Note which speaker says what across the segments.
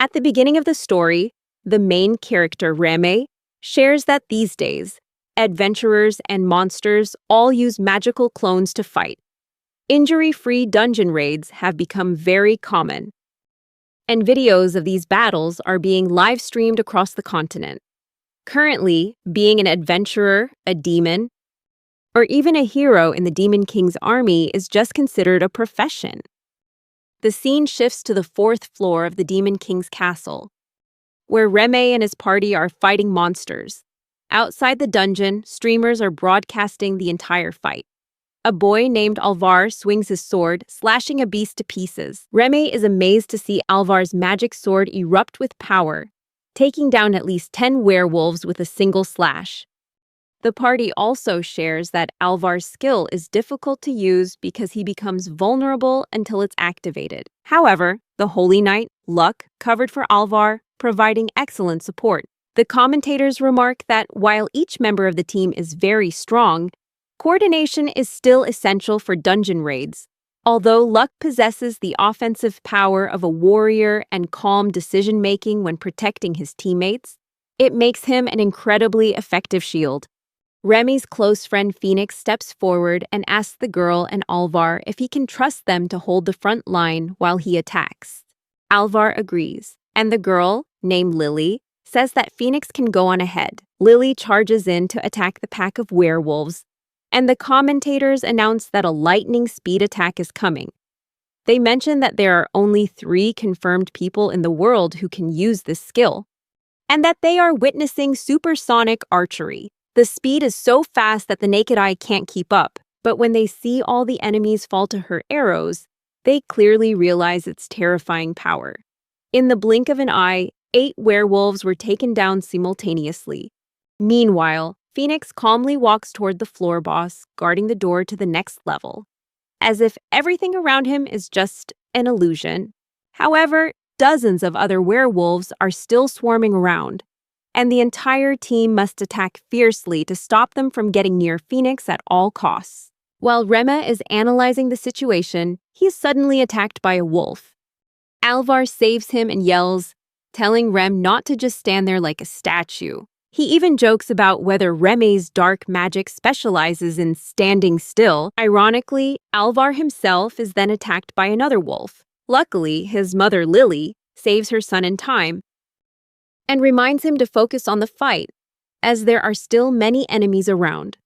Speaker 1: At the beginning of the story, the main character, Reme, shares that these days, adventurers and monsters all use magical clones to fight. Injury-free dungeon raids have become very common, and videos of these battles are being live-streamed across the continent. Currently, being an adventurer, a demon, or even a hero in the Demon King's army is just considered a profession. The scene shifts to the 4th floor of the Demon King's castle, where Reme and his party are fighting monsters. Outside the dungeon, streamers are broadcasting the entire fight. A boy named Alvar swings his sword, slashing a beast to pieces. Reme is amazed to see Alvar's magic sword erupt with power, taking down at least 10 werewolves with a single slash. The party also shares that Alvar's skill is difficult to use because he becomes vulnerable until it's activated. However, the Holy Knight, Luck, covered for Alvar, providing excellent support. The commentators remark that while each member of the team is very strong, coordination is still essential for dungeon raids. Although Luck possesses the offensive power of a warrior and calm decision-making when protecting his teammates, it makes him an incredibly effective shield. Remy's close friend Phoenix steps forward and asks the girl and Alvar if he can trust them to hold the front line while he attacks. Alvar agrees, and the girl, named Lily, says that Phoenix can go on ahead. Lily charges in to attack the pack of werewolves, and the commentators announce that a lightning speed attack is coming. They mention that there are only 3 confirmed people in the world who can use this skill, and that they are witnessing supersonic archery. The speed is so fast that the naked eye can't keep up, but when they see all the enemies fall to her arrows, they clearly realize its terrifying power. In the blink of an eye, 8 werewolves were taken down simultaneously. Meanwhile, Phoenix calmly walks toward the floor boss, guarding the door to the next level, as if everything around him is just an illusion. However, dozens of other werewolves are still swarming around, and the entire team must attack fiercely to stop them from getting near Phoenix at all costs. While Rema is analyzing the situation, he is suddenly attacked by a wolf. Alvar saves him and yells, telling Rem not to just stand there like a statue. He even jokes about whether Reme's dark magic specializes in standing still. Ironically, Alvar himself is then attacked by another wolf. Luckily, his mother Lily saves her son in time and reminds him to focus on the fight, as there are still many enemies around.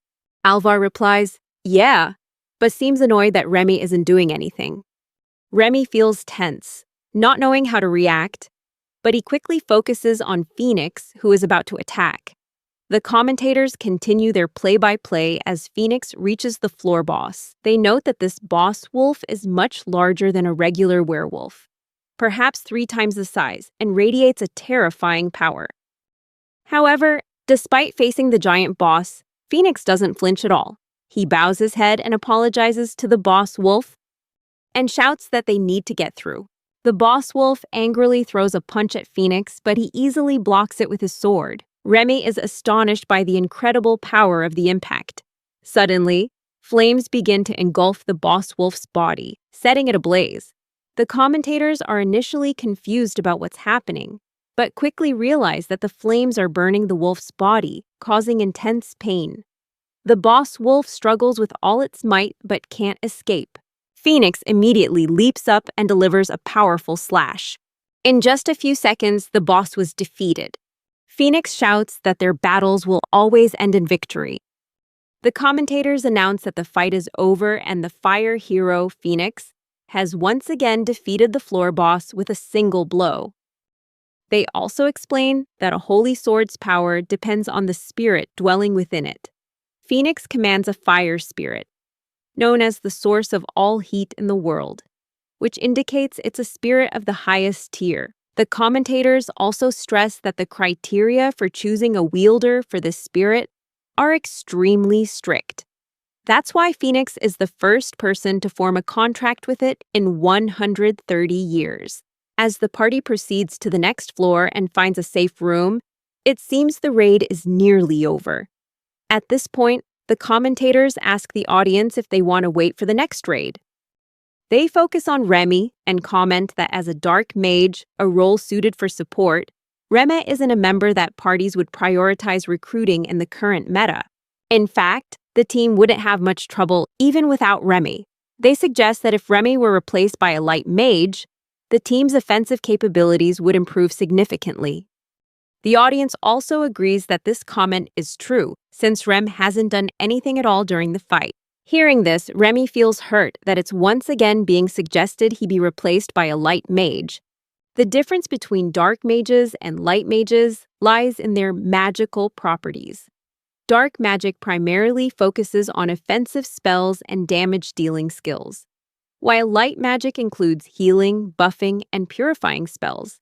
Speaker 1: Alvar replies, "Yeah," but seems annoyed that Remy isn't doing anything. Remy feels tense, not knowing how to react, but he quickly focuses on Phoenix, who is about to attack. The commentators continue their play-by-play as Phoenix reaches the floor boss. They note that this boss wolf is much larger than a regular werewolf, perhaps 3 times the size, and radiates a terrifying power. However, despite facing the giant boss, Phoenix doesn't flinch at all. He bows his head and apologizes to the boss wolf and shouts that they need to get through. The boss wolf angrily throws a punch at Phoenix, but he easily blocks it with his sword. Remy is astonished by the incredible power of the impact. Suddenly, flames begin to engulf the boss wolf's body, setting it ablaze. The commentators are initially confused about what's happening, but quickly realize that the flames are burning the wolf's body, causing intense pain. The boss wolf struggles with all its might but can't escape. Phoenix immediately leaps up and delivers a powerful slash. In just a few seconds, the boss was defeated. Phoenix shouts that their battles will always end in victory. The commentators announce that the fight is over and the fire hero, Phoenix, has once again defeated the floor boss with a single blow. They also explain that a holy sword's power depends on the spirit dwelling within it. Phoenix commands a fire spirit, known as the source of all heat in the world, which indicates it's a spirit of the highest tier. The commentators also stress that the criteria for choosing a wielder for this spirit are extremely strict. That's why Phoenix is the first person to form a contract with it in 130 years. As the party proceeds to the next floor and finds a safe room, it seems the raid is nearly over. At this point, the commentators ask the audience if they want to wait for the next raid. They focus on Remy and comment that as a dark mage, a role suited for support, Remy isn't a member that parties would prioritize recruiting in the current meta. In fact, the team wouldn't have much trouble even without Remy. They suggest that if Remy were replaced by a light mage, the team's offensive capabilities would improve significantly. The audience also agrees that this comment is true, since Rem hasn't done anything at all during the fight. Hearing this, Remy feels hurt that it's once again being suggested he be replaced by a light mage. The difference between dark mages and light mages lies in their magical properties. Dark magic primarily focuses on offensive spells and damage-dealing skills, while light magic includes healing, buffing, and purifying spells,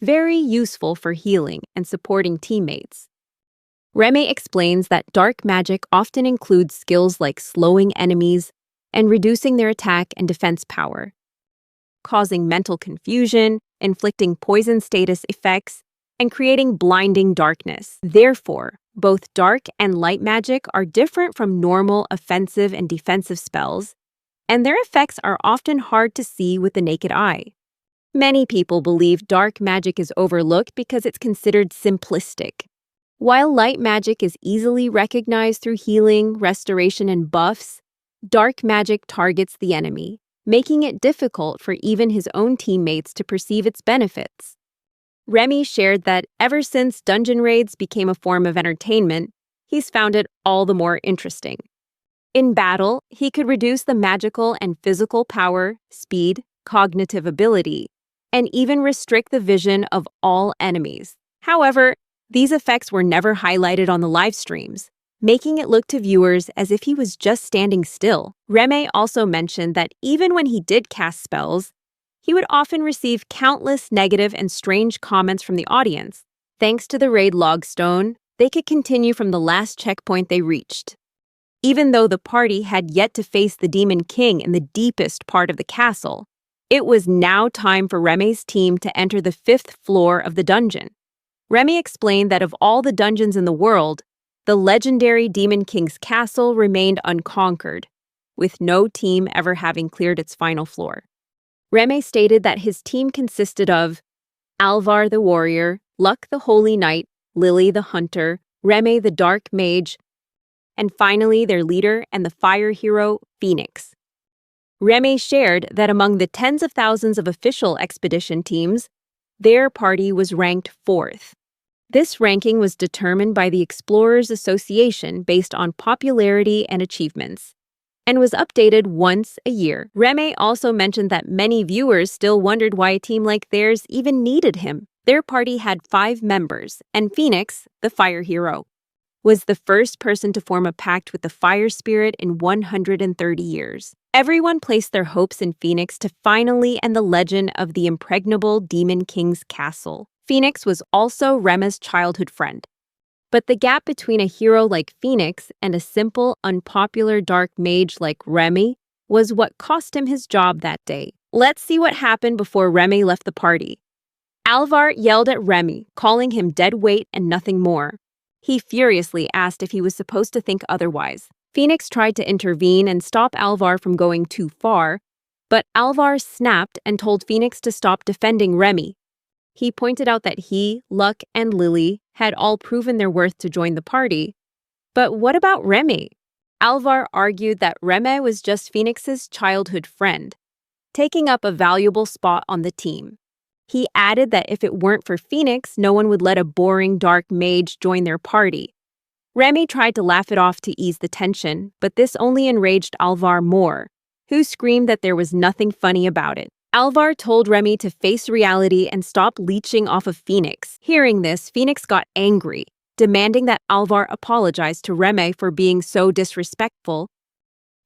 Speaker 1: very useful for healing and supporting teammates. Remy explains that dark magic often includes skills like slowing enemies and reducing their attack and defense power, causing mental confusion, inflicting poison status effects, and creating blinding darkness. Therefore, both dark and light magic are different from normal offensive and defensive spells, and their effects are often hard to see with the naked eye. Many people believe dark magic is overlooked because it's considered simplistic. While light magic is easily recognized through healing, restoration, and buffs, dark magic targets the enemy, making it difficult for even his own teammates to perceive its benefits. Remy shared that ever since dungeon raids became a form of entertainment, he's found it all the more interesting. In battle, he could reduce the magical and physical power, speed, cognitive ability, and even restrict the vision of all enemies. However, these effects were never highlighted on the live streams, making it look to viewers as if he was just standing still. Remy also mentioned that even when he did cast spells, he would often receive countless negative and strange comments from the audience. Thanks to the raid logstone, they could continue from the last checkpoint they reached. Even though the party had yet to face the Demon King in the deepest part of the castle, it was now time for Remy's team to enter the 5th floor of the dungeon. Remy explained that of all the dungeons in the world, the legendary Demon King's castle remained unconquered, with no team ever having cleared its final floor. Remy stated that his team consisted of Alvar the warrior, Luck the holy knight, Lily the hunter, Remy the dark mage, and finally their leader and the fire hero, Phoenix. Remy shared that among the tens of thousands of official expedition teams, their party was ranked 4th. This ranking was determined by the Explorers Association based on popularity and achievements, and was updated once a year. Remy also mentioned that many viewers still wondered why a team like theirs even needed him. Their party had 5 members, and Phoenix, the fire hero, was the first person to form a pact with the fire spirit in 130 years. Everyone placed their hopes in Phoenix to finally end the legend of the impregnable Demon King's castle. Phoenix was also Remy's childhood friend. But the gap between a hero like Phoenix and a simple, unpopular dark mage like Remy was what cost him his job that day. Let's see what happened before Remy left the party. Alvar yelled at Remy, calling him dead weight and nothing more. He furiously asked if he was supposed to think otherwise. Phoenix tried to intervene and stop Alvar from going too far, but Alvar snapped and told Phoenix to stop defending Remy. He pointed out that he, Luck, and Lily had all proven their worth to join the party. But what about Remy? Alvar argued that Remy was just Phoenix's childhood friend, taking up a valuable spot on the team. He added that if it weren't for Phoenix, no one would let a boring dark mage join their party. Remy tried to laugh it off to ease the tension, but this only enraged Alvar more, who screamed that there was nothing funny about it. Alvar told Remy to face reality and stop leeching off of Phoenix. Hearing this, Phoenix got angry, demanding that Alvar apologize to Remy for being so disrespectful,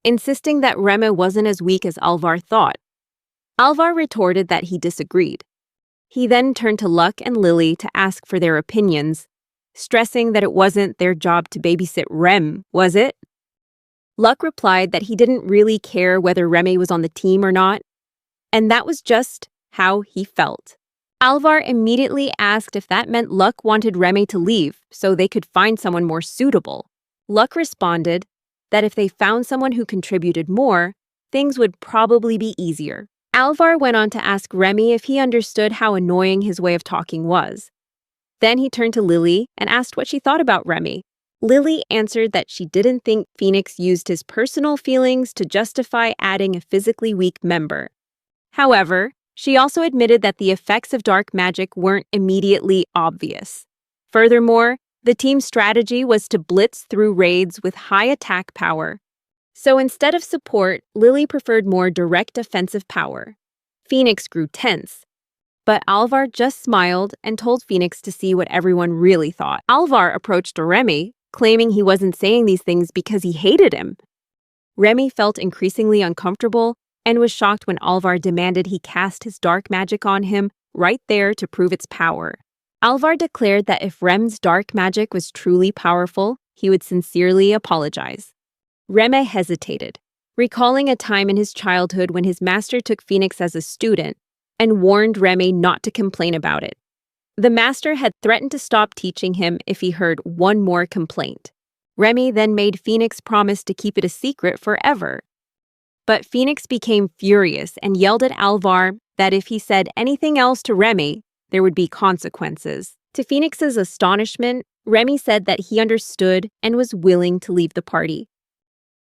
Speaker 1: insisting that Remy wasn't as weak as Alvar thought. Alvar retorted that he disagreed. He then turned to Luck and Lily to ask for their opinions, stressing that it wasn't their job to babysit Rem, was it? Luck replied that he didn't really care whether Remy was on the team or not, and that was just how he felt. Alvar immediately asked if that meant Luck wanted Remy to leave so they could find someone more suitable. Luck responded that if they found someone who contributed more, things would probably be easier. Alvar went on to ask Remy if he understood how annoying his way of talking was. Then he turned to Lily and asked what she thought about Remy. Lily answered that she didn't think Phoenix used his personal feelings to justify adding a physically weak member. However, she also admitted that the effects of dark magic weren't immediately obvious. Furthermore, the team's strategy was to blitz through raids with high attack power. So instead of support, Lily preferred more direct offensive power. Phoenix grew tense, but Alvar just smiled and told Phoenix to see what everyone really thought. Alvar approached Remy, claiming he wasn't saying these things because he hated him. Remy felt increasingly uncomfortable and was shocked when Alvar demanded he cast his dark magic on him right there to prove its power. Alvar declared that if Rem's dark magic was truly powerful, he would sincerely apologize. Remy hesitated, recalling a time in his childhood when his master took Phoenix as a student and warned Remy not to complain about it. The master had threatened to stop teaching him if he heard one more complaint. Remy then made Phoenix promise to keep it a secret forever. But Phoenix became furious and yelled at Alvar that if he said anything else to Remy, there would be consequences. To Phoenix's astonishment, Remy said that he understood and was willing to leave the party.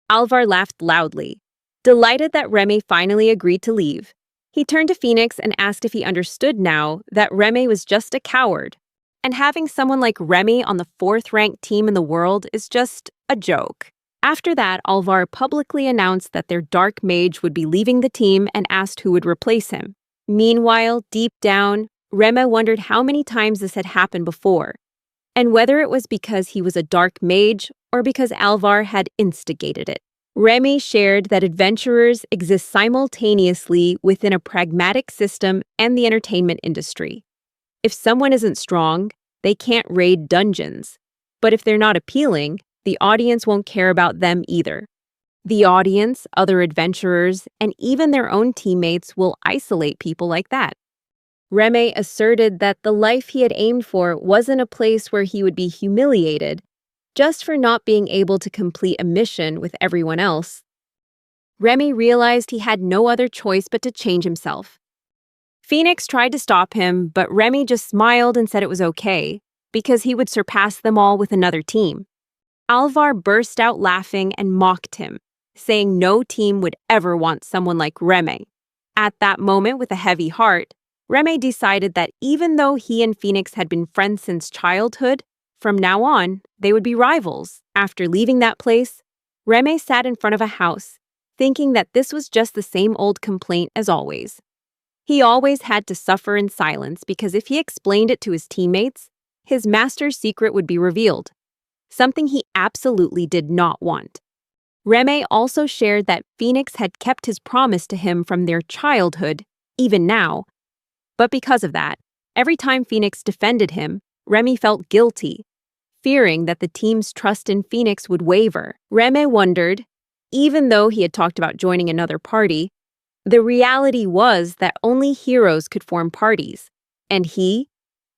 Speaker 1: Alvar laughed loudly, delighted that Remy finally agreed to leave. He turned to Phoenix and asked if he understood now that Remy was just a coward, and having someone like Remy on the 4th-ranked team in the world is just a joke. After that, Alvar publicly announced that their dark mage would be leaving the team and asked who would replace him. Meanwhile, deep down, Remy wondered how many times this had happened before, and whether it was because he was a dark mage or because Alvar had instigated it. Remy shared that adventurers exist simultaneously within a pragmatic system and the entertainment industry. If someone isn't strong, they can't raid dungeons. But if they're not appealing, the audience won't care about them either. The audience, other adventurers, and even their own teammates will isolate people like that. Remy asserted that the life he had aimed for wasn't a place where he would be humiliated just for not being able to complete a mission with everyone else. Remy realized he had no other choice but to change himself. Phoenix tried to stop him, but Remy just smiled and said it was okay, because he would surpass them all with another team. Alvar burst out laughing and mocked him, saying no team would ever want someone like Remy. At that moment, with a heavy heart, Remy decided that even though he and Phoenix had been friends since childhood, from now on, they would be rivals. After leaving that place, Remy sat in front of a house, thinking that this was just the same old complaint as always. He always had to suffer in silence because if he explained it to his teammates, his master's secret would be revealed, something he absolutely did not want. Remy also shared that Phoenix had kept his promise to him from their childhood, even now. But because of that, every time Phoenix defended him, Remy felt guilty, fearing that the team's trust in Phoenix would waver. Remy wondered, even though he had talked about joining another party, the reality was that only heroes could form parties, and he,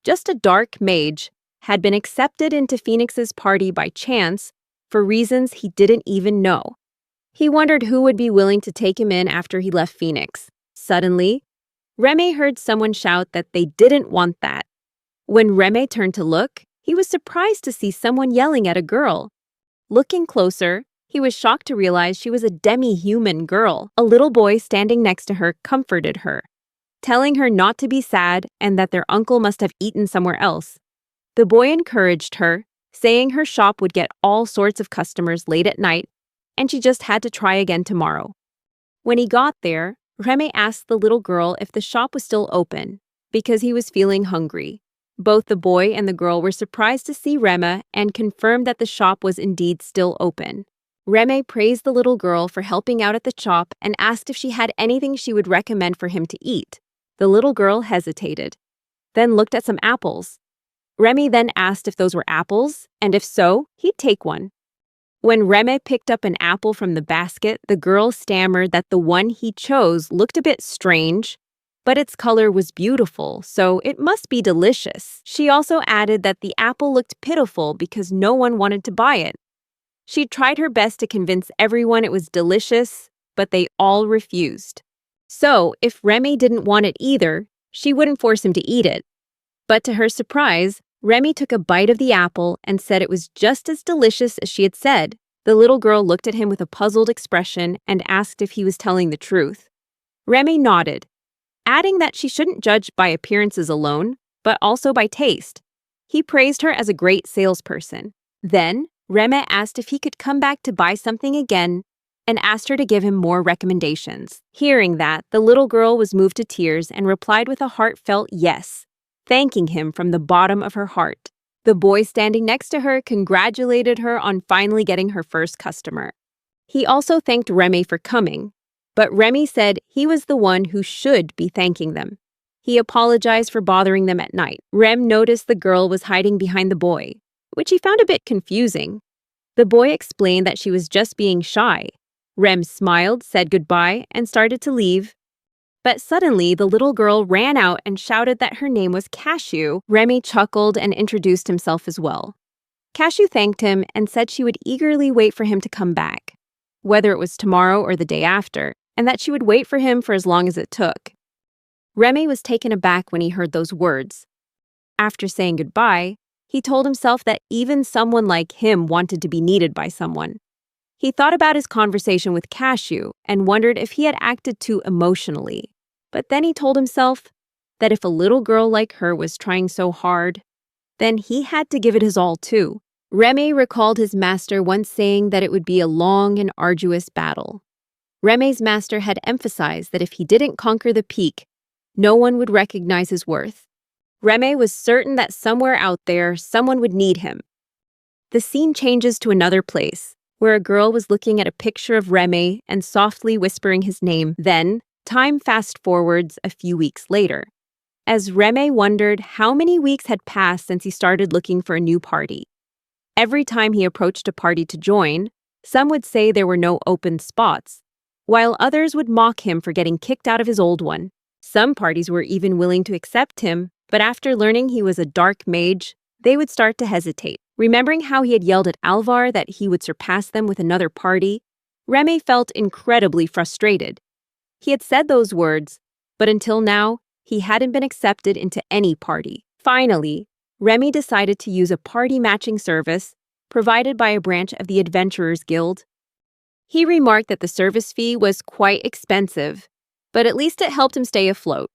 Speaker 1: just a dark mage, had been accepted into Phoenix's party by chance for reasons he didn't even know. He wondered who would be willing to take him in after he left Phoenix. Suddenly, Remy heard someone shout that they didn't want that. When Remy turned to look, he was surprised to see someone yelling at a girl. Looking closer, he was shocked to realize she was a demi-human girl. A little boy standing next to her comforted her, telling her not to be sad and that their uncle must have eaten somewhere else. The boy encouraged her, saying her shop would get all sorts of customers late at night, and she just had to try again tomorrow. When he got there, Remy asked the little girl if the shop was still open, because he was feeling hungry. Both the boy and the girl were surprised to see Remy and confirmed that the shop was indeed still open. Remy praised the little girl for helping out at the shop and asked if she had anything she would recommend for him to eat. The little girl hesitated, then looked at some apples. Remy then asked if those were apples, and if so, he'd take one. When Remy picked up an apple from the basket, the girl stammered that the one he chose looked a bit strange, but its color was beautiful, so it must be delicious. She also added that the apple looked pitiful because no one wanted to buy it. She tried her best to convince everyone it was delicious, but they all refused. So, if Remy didn't want it either, she wouldn't force him to eat it. But to her surprise, Remy took a bite of the apple and said it was just as delicious as she had said. The little girl looked at him with a puzzled expression and asked if he was telling the truth. Remy nodded, adding that she shouldn't judge by appearances alone, but also by taste. He praised her as a great salesperson. Then, Remy asked if he could come back to buy something again and asked her to give him more recommendations. Hearing that, the little girl was moved to tears and replied with a heartfelt yes, thanking him from the bottom of her heart. The boy standing next to her congratulated her on finally getting her first customer. He also thanked Remy for coming, but Remy said he was the one who should be thanking them. He apologized for bothering them at night. Rem noticed the girl was hiding behind the boy, which he found a bit confusing. The boy explained that she was just being shy. Rem smiled, said goodbye, and started to leave. But suddenly, the little girl ran out and shouted that her name was Cashew. Remy chuckled and introduced himself as well. Cashew thanked him and said she would eagerly wait for him to come back, whether it was tomorrow or the day after, and that she would wait for him for as long as it took. Remy was taken aback when he heard those words. After saying goodbye, he told himself that even someone like him wanted to be needed by someone. He thought about his conversation with Cashew and wondered if he had acted too emotionally. But then he told himself that if a little girl like her was trying so hard, then he had to give it his all too. Remy recalled his master once saying that it would be a long and arduous battle. Remy's master had emphasized that if he didn't conquer the peak, no one would recognize his worth. Remy was certain that somewhere out there, someone would need him. The scene changes to another place, where a girl was looking at a picture of Remy and softly whispering his name. Then, time fast-forwards a few weeks later, as Remy wondered how many weeks had passed since he started looking for a new party. Every time he approached a party to join, some would say there were no open spots, while others would mock him for getting kicked out of his old one. Some parties were even willing to accept him, but after learning he was a dark mage, they would start to hesitate. Remembering how he had yelled at Alvar that he would surpass them with another party, Remy felt incredibly frustrated. He had said those words, but until now, he hadn't been accepted into any party. Finally, Remy decided to use a party matching service provided by a branch of the Adventurers Guild. He remarked that the service fee was quite expensive, but at least it helped him stay afloat.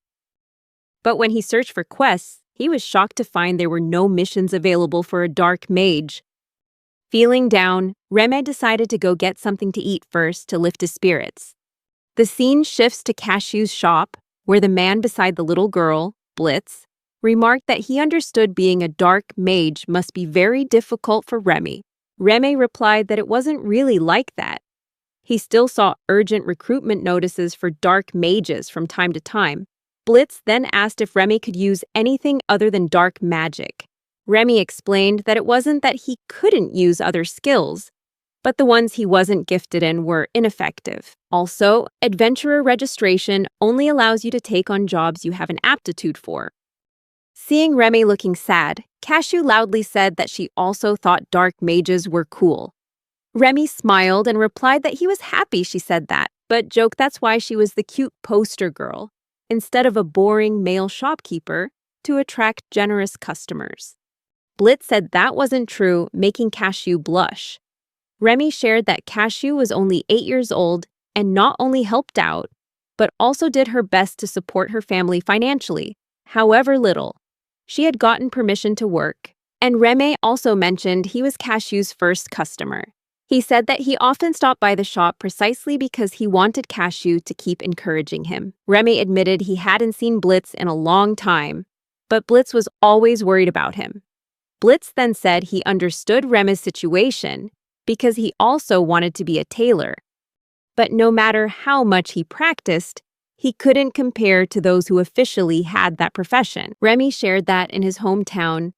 Speaker 1: But when he searched for quests, he was shocked to find there were no missions available for a dark mage. Feeling down, Remy decided to go get something to eat first to lift his spirits. The scene shifts to Cashew's shop, where the man beside the little girl, Blitz, remarked that he understood being a dark mage must be very difficult for Remy. Remy replied that it wasn't really like that. He still saw urgent recruitment notices for dark mages from time to time. Blitz then asked if Remy could use anything other than dark magic. Remy explained that it wasn't that he couldn't use other skills, but the ones he wasn't gifted in were ineffective. Also, adventurer registration only allows you to take on jobs you have an aptitude for. Seeing Remy looking sad, Cashew loudly said that she also thought dark mages were cool. Remy smiled and replied that he was happy she said that, but joked that's why she was the cute poster girl, instead of a boring male shopkeeper, to attract generous customers. Blitz said that wasn't true, making Cashew blush. Remy shared that Cashew was only 8 years old and not only helped out, but also did her best to support her family financially, however little. She had gotten permission to work, and Remy also mentioned he was Cashew's first customer. He said that he often stopped by the shop precisely because he wanted Cashew to keep encouraging him. Remy admitted he hadn't seen Blitz in a long time, but Blitz was always worried about him. Blitz then said he understood Remy's situation because he also wanted to be a tailor. But no matter how much he practiced, he couldn't compare to those who officially had that profession. Remy shared that in his hometown,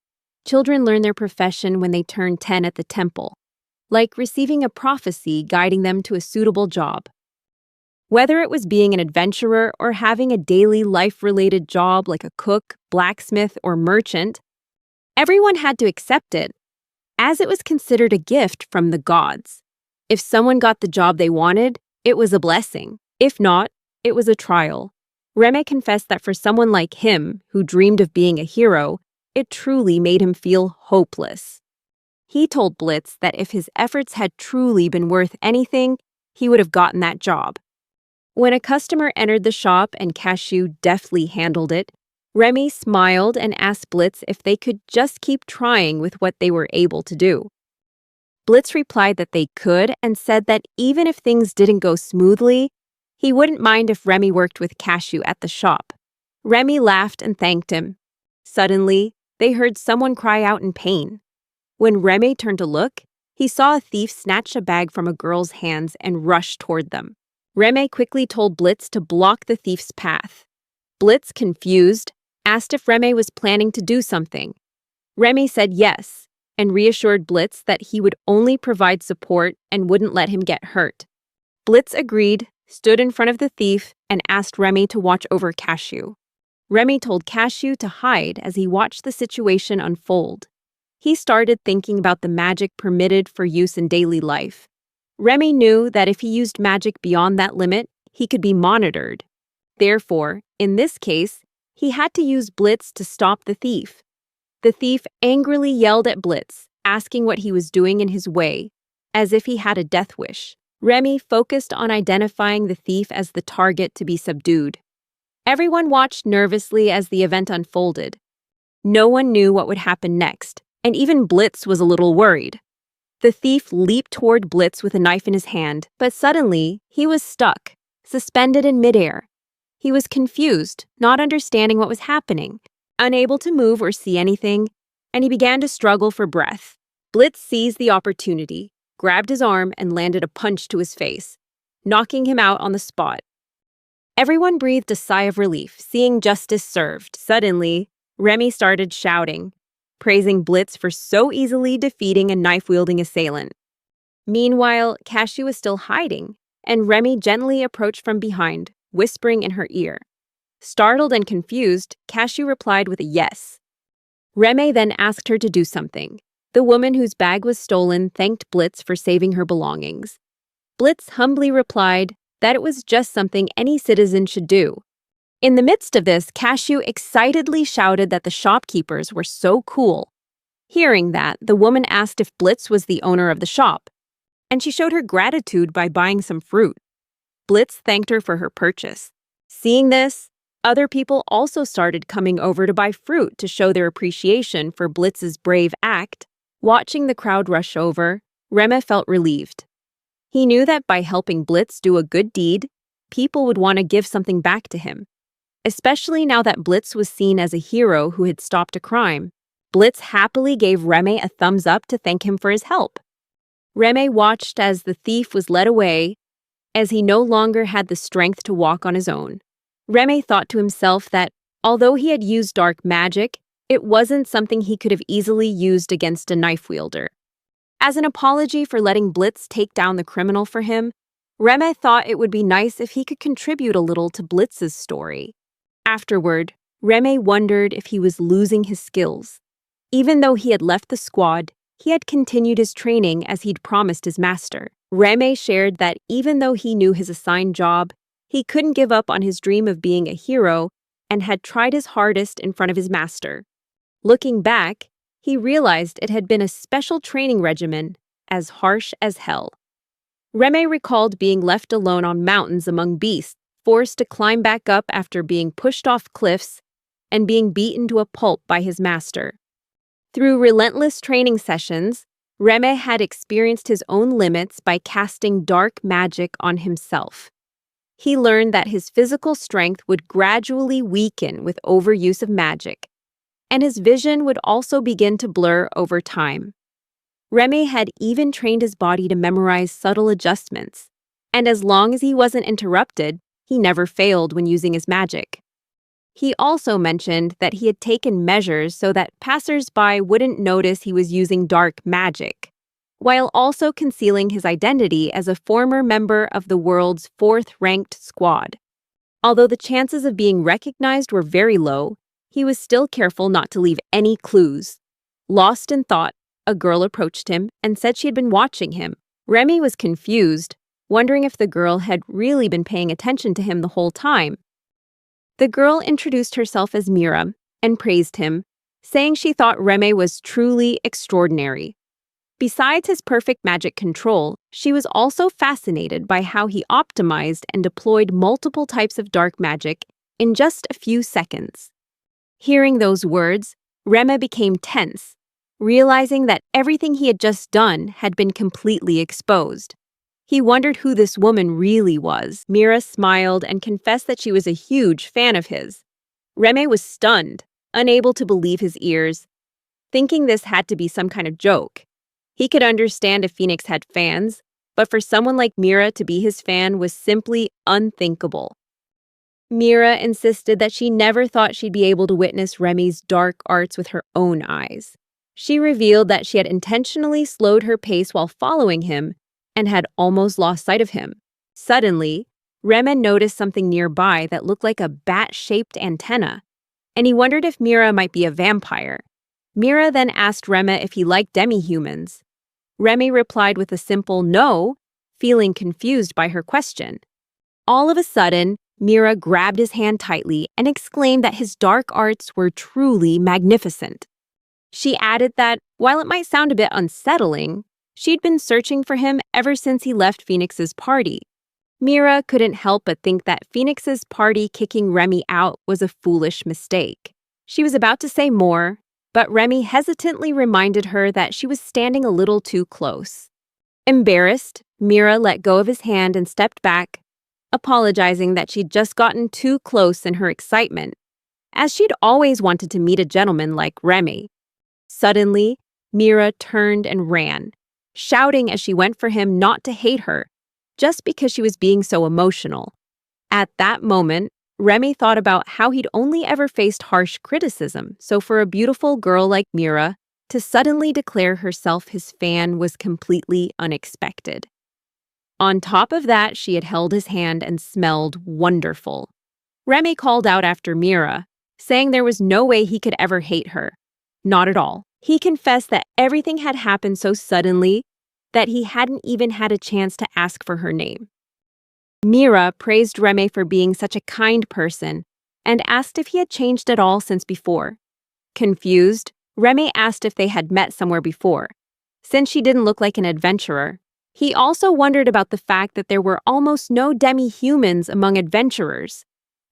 Speaker 1: children learn their profession when they turn 10 at the temple, like receiving a prophecy guiding them to a suitable job. Whether it was being an adventurer or having a daily life-related job like a cook, blacksmith, or merchant, everyone had to accept it, as it was considered a gift from the gods. If someone got the job they wanted, It was a blessing. If not, it was a trial. Reme confessed that for someone like him, who dreamed of being a hero, it truly made him feel hopeless. He told Blitz that if his efforts had truly been worth anything, he would have gotten that job. When a customer entered the shop and Cashew deftly handled it, Remy smiled and asked Blitz if they could just keep trying with what they were able to do. Blitz replied that they could and said that even if things didn't go smoothly, he wouldn't mind if Remy worked with Cashew at the shop. Remy laughed and thanked him. Suddenly, they heard someone cry out in pain. When Remy turned to look, he saw a thief snatch a bag from a girl's hands and rush toward them. Remy quickly told Blitz to block the thief's path. Blitz, confused, asked if Remy was planning to do something. Remy said yes, and reassured Blitz that he would only provide support and wouldn't let him get hurt. Blitz agreed, stood in front of the thief, and asked Remy to watch over Cashew. Remy told Cashew to hide as he watched the situation unfold. He started thinking about the magic permitted for use in daily life. Remy knew that if he used magic beyond that limit, he could be monitored. Therefore, in this case, he had to use Blitz to stop the thief. The thief angrily yelled at Blitz, asking what he was doing in his way, as if he had a death wish. Remy focused on identifying the thief as the target to be subdued. Everyone watched nervously as the event unfolded. No one knew what would happen next, and even Blitz was a little worried. The thief leaped toward Blitz with a knife in his hand, but suddenly, he was stuck, suspended in midair. He was confused, not understanding what was happening, unable to move or see anything, and he began to struggle for breath. Blitz seized the opportunity, grabbed his arm, and landed a punch to his face, knocking him out on the spot. Everyone breathed a sigh of relief, seeing justice served. Suddenly, Remy started shouting, praising Blitz for so easily defeating a knife-wielding assailant. Meanwhile, Cashew was still hiding, and Remy gently approached from behind, whispering in her ear. Startled and confused, Cashew replied with a yes. Remy then asked her to do something. The woman whose bag was stolen thanked Blitz for saving her belongings. Blitz humbly replied that it was just something any citizen should do. In the midst of this, Cashew excitedly shouted that the shopkeepers were so cool. Hearing that, the woman asked if Blitz was the owner of the shop, and she showed her gratitude by buying some fruit. Blitz thanked her for her purchase. Seeing this, other people also started coming over to buy fruit to show their appreciation for Blitz's brave act. Watching the crowd rush over, Remy felt relieved. He knew that by helping Blitz do a good deed, people would want to give something back to him. Especially now that Blitz was seen as a hero who had stopped a crime. Blitz happily gave Remy a thumbs up to thank him for his help. Remy watched as the thief was led away, as he no longer had the strength to walk on his own. Remy thought to himself that, although he had used dark magic, it wasn't something he could have easily used against a knife wielder. As an apology for letting Blitz take down the criminal for him, Remy thought it would be nice if he could contribute a little to Blitz's story. Afterward, Remy wondered if he was losing his skills. Even though he had left the squad, he had continued his training as he'd promised his master. Remy shared that even though he knew his assigned job, he couldn't give up on his dream of being a hero and had tried his hardest in front of his master. Looking back, he realized it had been a special training regimen, as harsh as hell. Remy recalled being left alone on mountains among beasts, forced to climb back up after being pushed off cliffs, and being beaten to a pulp by his master. Through relentless training sessions, Remy had experienced his own limits by casting dark magic on himself. He learned that his physical strength would gradually weaken with overuse of magic, and his vision would also begin to blur over time. Remy had even trained his body to memorize subtle adjustments, and as long as he wasn't interrupted, he never failed when using his magic. He also mentioned that he had taken measures so that passers-by wouldn't notice he was using dark magic, while also concealing his identity as a former member of the world's 4th-ranked squad. Although the chances of being recognized were very low, he was still careful not to leave any clues. Lost in thought, a girl approached him and said she had been watching him. Remy was confused, wondering if the girl had really been paying attention to him the whole time. The girl introduced herself as Mira and praised him, saying she thought Reme was truly extraordinary. Besides his perfect magic control, she was also fascinated by how he optimized and deployed multiple types of dark magic in just a few seconds. Hearing those words, Reme became tense, realizing that everything he had just done had been completely exposed. He wondered who this woman really was. Mira smiled and confessed that she was a huge fan of his. Reme was stunned, unable to believe his ears, thinking this had to be some kind of joke. He could understand if Phoenix had fans, but for someone like Mira to be his fan was simply unthinkable. Mira insisted that she never thought she'd be able to witness Remy's dark arts with her own eyes. She revealed that she had intentionally slowed her pace while following him and had almost lost sight of him. Suddenly, Reme noticed something nearby that looked like a bat-shaped antenna, and he wondered if Mira might be a vampire. Mira then asked Reme if he liked demi-humans. Reme replied with a simple no, feeling confused by her question. All of a sudden, Mira grabbed his hand tightly and exclaimed that his dark arts were truly magnificent. She added that, while it might sound a bit unsettling, she'd been searching for him ever since he left Phoenix's party. Mira couldn't help but think that Phoenix's party kicking Remy out was a foolish mistake. She was about to say more, but Remy hesitantly reminded her that she was standing a little too close. Embarrassed, Mira let go of his hand and stepped back, apologizing that she'd just gotten too close in her excitement, as she'd always wanted to meet a gentleman like Remy. Suddenly, Mira turned and ran, shouting as she went for him not to hate her, just because she was being so emotional. At that moment, Remy thought about how he'd only ever faced harsh criticism, so for a beautiful girl like Mira to suddenly declare herself his fan was completely unexpected. On top of that, she had held his hand and smelled wonderful. Remy called out after Mira, saying there was no way he could ever hate her. Not at all. He confessed that everything had happened so suddenly that he hadn't even had a chance to ask for her name. Mira praised Reme for being such a kind person and asked if he had changed at all since before. Confused, Reme asked if they had met somewhere before, since she didn't look like an adventurer. He also wondered about the fact that there were almost no demi-humans among adventurers,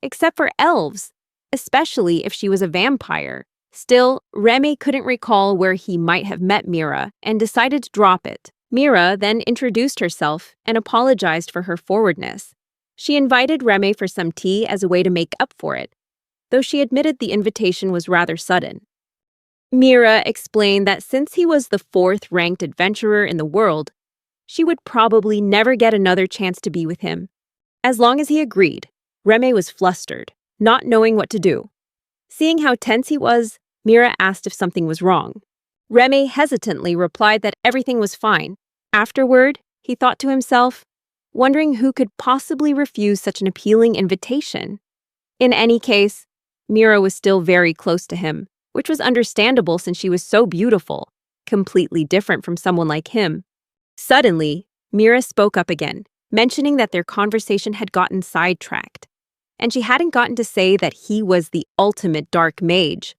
Speaker 1: except for elves, especially if she was a vampire. Still, Reme couldn't recall where he might have met Mira and decided to drop it. Mira then introduced herself and apologized for her forwardness. She invited Reme for some tea as a way to make up for it, though she admitted the invitation was rather sudden. Mira explained that since he was the 4th-ranked adventurer in the world, she would probably never get another chance to be with him. As long as he agreed, Reme was flustered, not knowing what to do. Seeing how tense he was, Mira asked if something was wrong. Reme hesitantly replied that everything was fine. Afterward, he thought to himself, wondering who could possibly refuse such an appealing invitation. In any case, Mira was still very close to him, which was understandable since she was so beautiful, completely different from someone like him. Suddenly, Mira spoke up again, mentioning that their conversation had gotten sidetracked, and she hadn't gotten to say that he was the ultimate dark mage.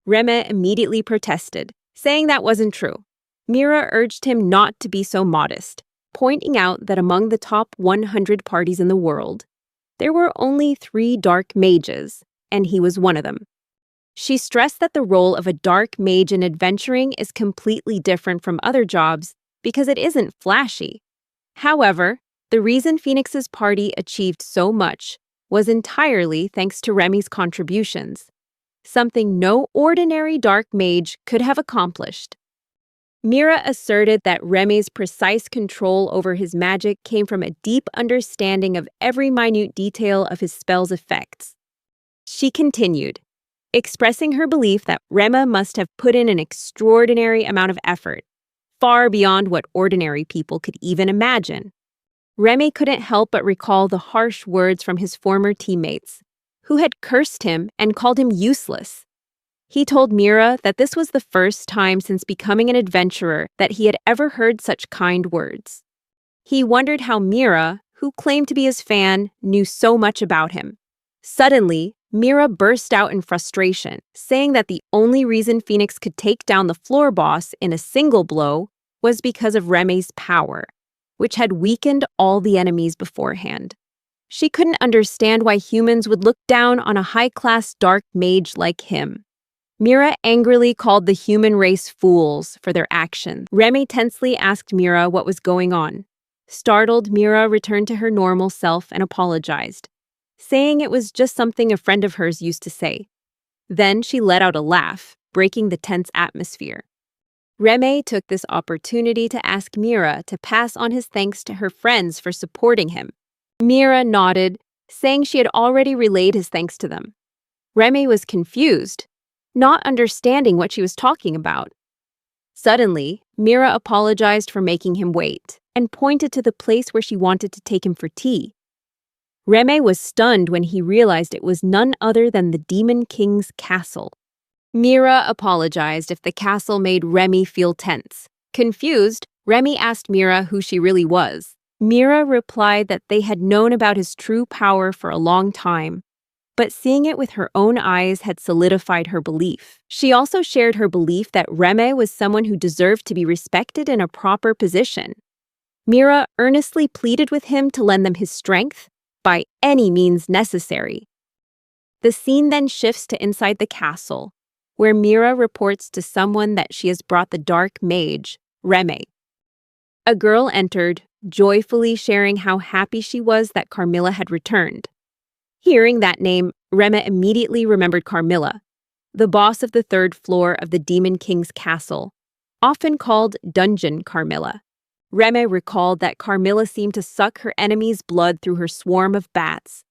Speaker 1: Reme immediately protested, saying that wasn't true. Mira urged him not to be so modest, pointing out that among the top 100 parties in the world, there were only 3 dark mages, and he was one of them. She stressed that the role of a dark mage in adventuring is completely different from other jobs because it isn't flashy. However, the reason Phoenix's party achieved so much was entirely thanks to Remy's contributions, something no ordinary dark mage could have accomplished. Mira asserted that Remy's precise control over his magic came from a deep understanding of every minute detail of his spell's effects. She continued, expressing her belief that Reme must have put in an extraordinary amount of effort, far beyond what ordinary people could even imagine. Reme couldn't help but recall the harsh words from his former teammates, who had cursed him and called him useless. He told Mira that this was the first time since becoming an adventurer that he had ever heard such kind words. He wondered how Mira, who claimed to be his fan, knew so much about him. Suddenly, Mira burst out in frustration, saying that the only reason Phoenix could take down the floor boss in a single blow was because of Reme's power, which had weakened all the enemies beforehand. She couldn't understand why humans would look down on a high-class dark mage like him. Mira angrily called the human race fools for their actions. Reme tensely asked Mira what was going on. Startled, Mira returned to her normal self and apologized, saying it was just something a friend of hers used to say. Then she let out a laugh, breaking the tense atmosphere. Reme took this opportunity to ask Mira to pass on his thanks to her friends for supporting him. Mira nodded, saying she had already relayed his thanks to them. Reme was confused, not understanding what she was talking about. Suddenly, Mira apologized for making him wait and pointed to the place where she wanted to take him for tea. Reme was stunned when he realized it was none other than the Demon King's castle. Mira apologized if the castle made Reme feel tense. Confused, Reme asked Mira who she really was. Mira replied that they had known about his true power for a long time, but seeing it with her own eyes had solidified her belief. She also shared her belief that Reme was someone who deserved to be respected in a proper position. Mira earnestly pleaded with him to lend them his strength by any means necessary. The scene then shifts to inside the castle, where Mira reports to someone that she has brought the dark mage, Reme. A girl entered, joyfully sharing how happy she was that Carmilla had returned. Hearing that name, Reme immediately remembered Carmilla, the boss of the third floor of the Demon King's castle, often called Dungeon Carmilla. Reme recalled that Carmilla seemed to suck her enemy's blood through her swarm of bats.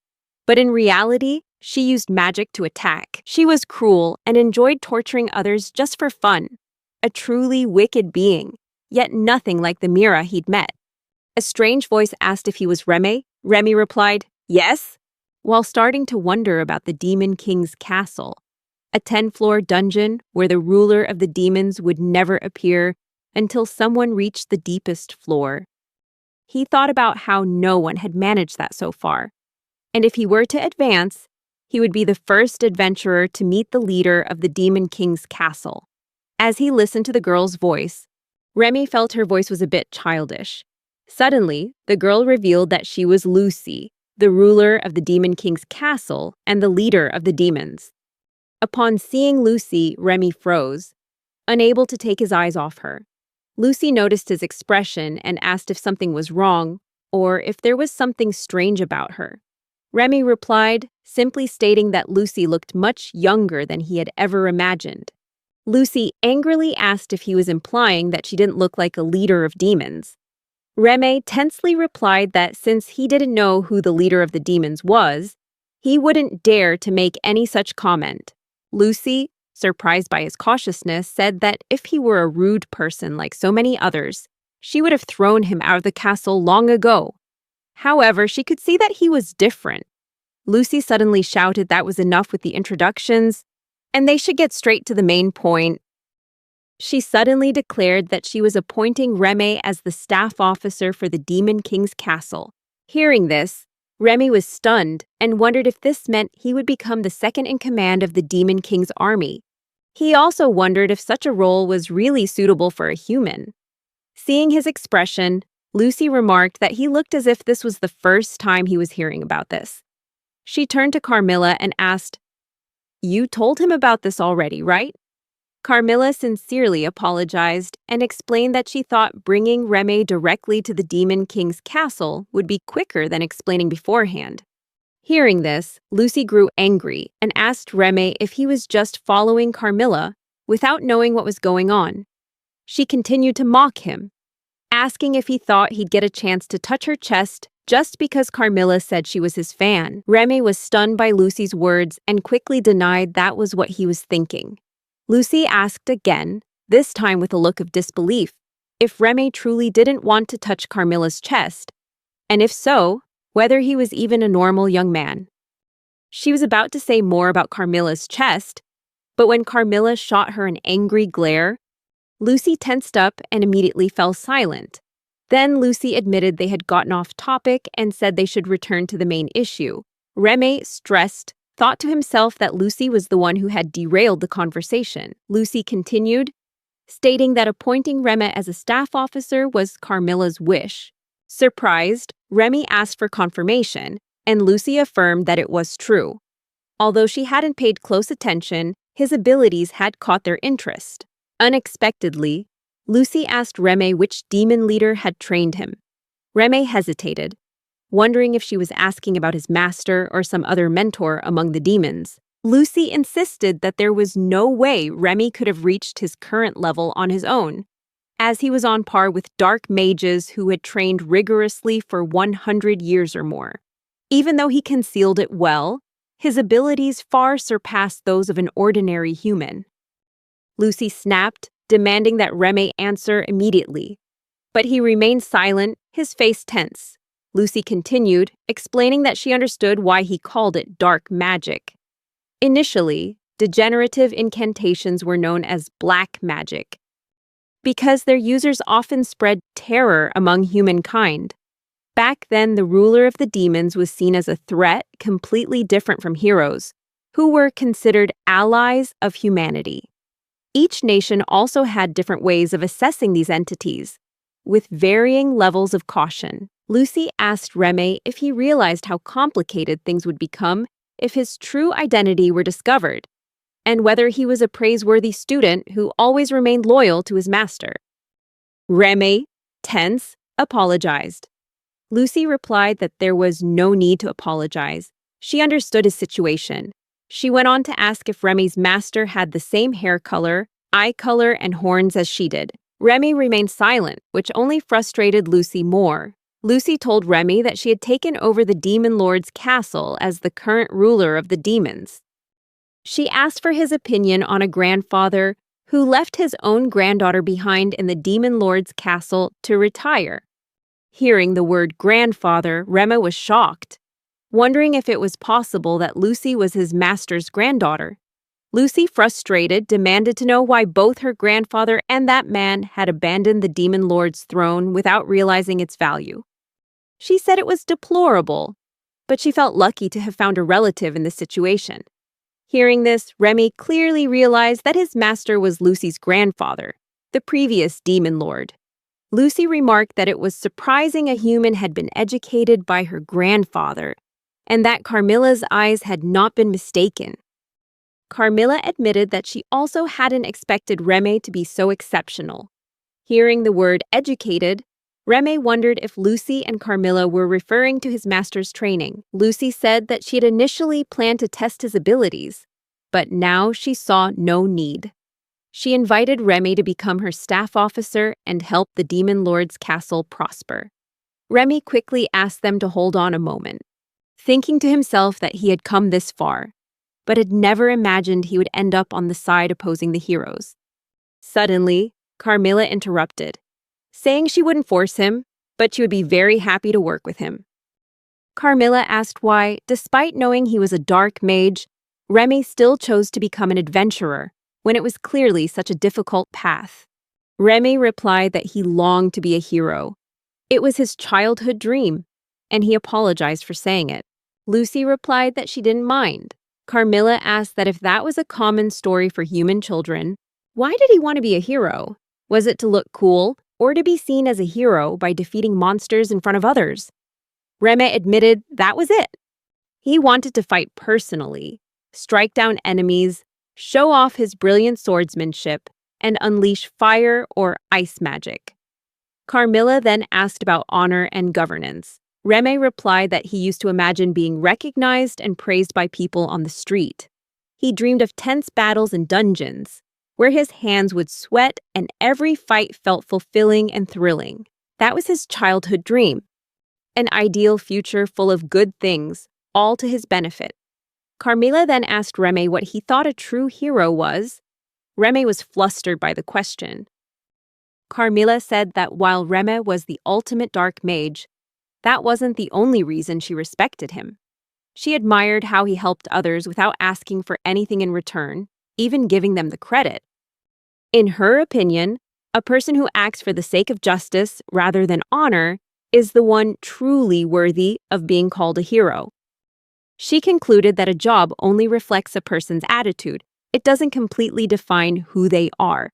Speaker 1: But in reality, she used magic to attack. She was cruel and enjoyed torturing others just for fun. A truly wicked being, yet nothing like the Mira he'd met. A strange voice asked if he was Reme. Reme replied, "Yes," while starting to wonder about the Demon King's castle, a 10-floor dungeon where the ruler of the demons would never appear until someone reached the deepest floor. He thought about how no one had managed that so far, and if he were to advance, he would be the first adventurer to meet the leader of the Demon King's castle. As he listened to the girl's voice, Reme felt her voice was a bit childish. Suddenly, the girl revealed that she was Lucy, the ruler of the Demon King's castle and the leader of the demons. Upon seeing Lucy, Reme froze, unable to take his eyes off her. Lucy noticed his expression and asked if something was wrong or if there was something strange about her. Reme replied, simply stating that Lucy looked much younger than he had ever imagined. Lucy angrily asked if he was implying that she didn't look like a leader of demons. Reme tensely replied that since he didn't know who the leader of the demons was, he wouldn't dare to make any such comment. Lucy, surprised by his cautiousness, said that if he were a rude person like so many others, she would have thrown him out of the castle long ago. However, she could see that he was different. Lucy suddenly shouted that was enough with the introductions, and they should get straight to the main point. She suddenly declared that she was appointing Reme as the staff officer for the Demon King's castle. Hearing this, Reme was stunned and wondered if this meant he would become the second in command of the Demon King's army. He also wondered if such a role was really suitable for a human. Seeing his expression, Lucy remarked that he looked as if this was the first time he was hearing about this. She turned to Carmilla and asked, "You told him about this already, right?" Carmilla sincerely apologized and explained that she thought bringing Reme directly to the Demon King's castle would be quicker than explaining beforehand. Hearing this, Lucy grew angry and asked Reme if he was just following Carmilla without knowing what was going on. She continued to mock him, asking if he thought he'd get a chance to touch her chest just because Carmilla said she was his fan. Reme was stunned by Lucy's words and quickly denied that was what he was thinking. Lucy asked again, this time with a look of disbelief, if Reme truly didn't want to touch Carmilla's chest, and if so, whether he was even a normal young man. She was about to say more about Carmilla's chest, but when Carmilla shot her an angry glare, Lucy tensed up and immediately fell silent. Then Lucy admitted they had gotten off topic and said they should return to the main issue. Reme, stressed, thought to himself that Lucy was the one who had derailed the conversation. Lucy continued, stating that appointing Reme as a staff officer was Carmilla's wish. Surprised, Remy asked for confirmation, and Lucy affirmed that it was true. Although she hadn't paid close attention, his abilities had caught their interest. Unexpectedly, Lucy asked Reme which demon leader had trained him. Reme hesitated, wondering if she was asking about his master or some other mentor among the demons. Lucy insisted that there was no way Remy could have reached his current level on his own, as he was on par with dark mages who had trained rigorously for 100 years or more. Even though he concealed it well, his abilities far surpassed those of an ordinary human. Lucy snapped, demanding that Reme answer immediately. But he remained silent, his face tense. Lucy continued, explaining that she understood why he called it dark magic. Initially, degenerative incantations were known as black magic, because their users often spread terror among humankind. Back then, the ruler of the demons was seen as a threat completely different from heroes, who were considered allies of humanity. Each nation also had different ways of assessing these entities, with varying levels of caution. Lucy asked Reme if he realized how complicated things would become if his true identity were discovered, and whether he was a praiseworthy student who always remained loyal to his master. Reme, tense, apologized. Lucy replied that there was no need to apologize. She understood his situation. She went on to ask if Remy's master had the same hair color, eye color, and horns as she did. Reme remained silent, which only frustrated Lucy more. Lucy told Reme that she had taken over the Demon Lord's castle as the current ruler of the demons. She asked for his opinion on a grandfather who left his own granddaughter behind in the Demon Lord's castle to retire. Hearing the word grandfather, Reme was shocked, wondering if it was possible that Lucy was his master's granddaughter. Lucy, frustrated, demanded to know why both her grandfather and that man had abandoned the Demon Lord's throne without realizing its value. She said it was deplorable, but she felt lucky to have found a relative in this situation. Hearing this, Reme clearly realized that his master was Lucy's grandfather, the previous Demon Lord. Lucy remarked that it was surprising a human had been educated by her grandfather, and that Carmilla's eyes had not been mistaken. Carmilla admitted that she also hadn't expected Reme to be so exceptional. Hearing the word educated, Reme wondered if Lucy and Carmilla were referring to his master's training. Lucy said that she had initially planned to test his abilities, but now she saw no need. She invited Reme to become her staff officer and help the Demon Lord's castle prosper. Reme quickly asked them to hold on a moment, thinking to himself that he had come this far, but had never imagined he would end up on the side opposing the heroes. Suddenly, Carmilla interrupted, saying she wouldn't force him, but she would be very happy to work with him. Carmilla asked why, despite knowing he was a dark mage, Reme still chose to become an adventurer when it was clearly such a difficult path. Reme replied that he longed to be a hero. It was his childhood dream, and he apologized for saying it. Lucy replied that she didn't mind. Carmilla asked that if that was a common story for human children, why did he want to be a hero? Was it to look cool, or to be seen as a hero by defeating monsters in front of others? Reme admitted that was it. He wanted to fight personally, strike down enemies, show off his brilliant swordsmanship, and unleash fire or ice magic. Carmilla then asked about honor and governance. Reme replied that he used to imagine being recognized and praised by people on the street. He dreamed of tense battles in dungeons, where his hands would sweat and every fight felt fulfilling and thrilling. That was his childhood dream. An ideal future full of good things, all to his benefit. Carmilla then asked Reme what he thought a true hero was. Reme was flustered by the question. Carmilla said that while Reme was the ultimate dark mage, that wasn't the only reason she respected him. She admired how he helped others without asking for anything in return, even giving them the credit. In her opinion, A person who acts for the sake of justice rather than honor is the one truly worthy of being called a hero. She concluded that a job only reflects a person's attitude. It doesn't completely define who they are.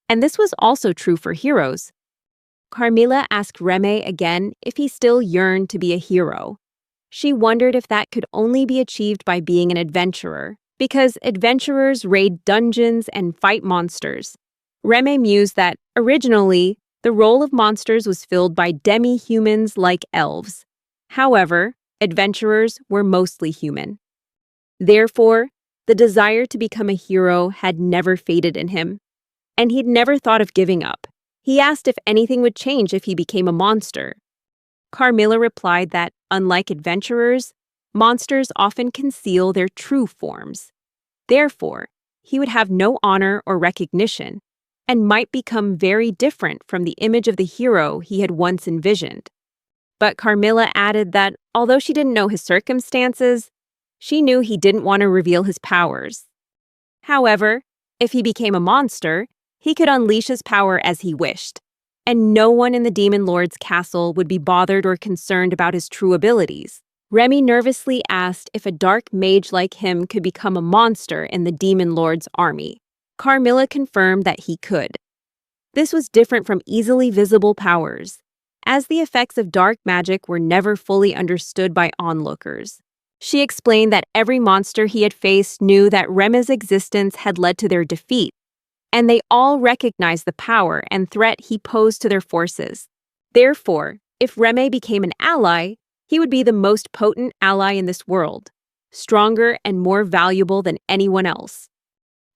Speaker 1: And this was also true for heroes. Carmilla asked Reme again if he still yearned to be a hero. She wondered if that could only be achieved by being an adventurer, because adventurers raid dungeons and fight monsters. Reme mused that, originally, the role of monsters was filled by demi-humans like elves. However, adventurers were mostly human. Therefore, the desire to become a hero had never faded in him, and he'd never thought of giving up. He asked if anything would change if he became a monster. Carmilla replied that, unlike adventurers, monsters often conceal their true forms. Therefore, he would have no honor or recognition, and might become very different from the image of the hero he had once envisioned. But Carmilla added that, although she didn't know his circumstances, she knew he didn't want to reveal his powers. However, if he became a monster, he could unleash his power as he wished, and no one in the Demon Lord's castle would be bothered or concerned about his true abilities. Remy nervously asked if a dark mage like him could become a monster in the Demon Lord's army. Carmilla confirmed that he could. This was different from easily visible powers, as the effects of dark magic were never fully understood by onlookers. She explained that every monster he had faced knew that Remy's existence had led to their defeat, and they all recognized the power and threat he posed to their forces. Therefore, if Remy became an ally, he would be the most potent ally in this world, stronger and more valuable than anyone else.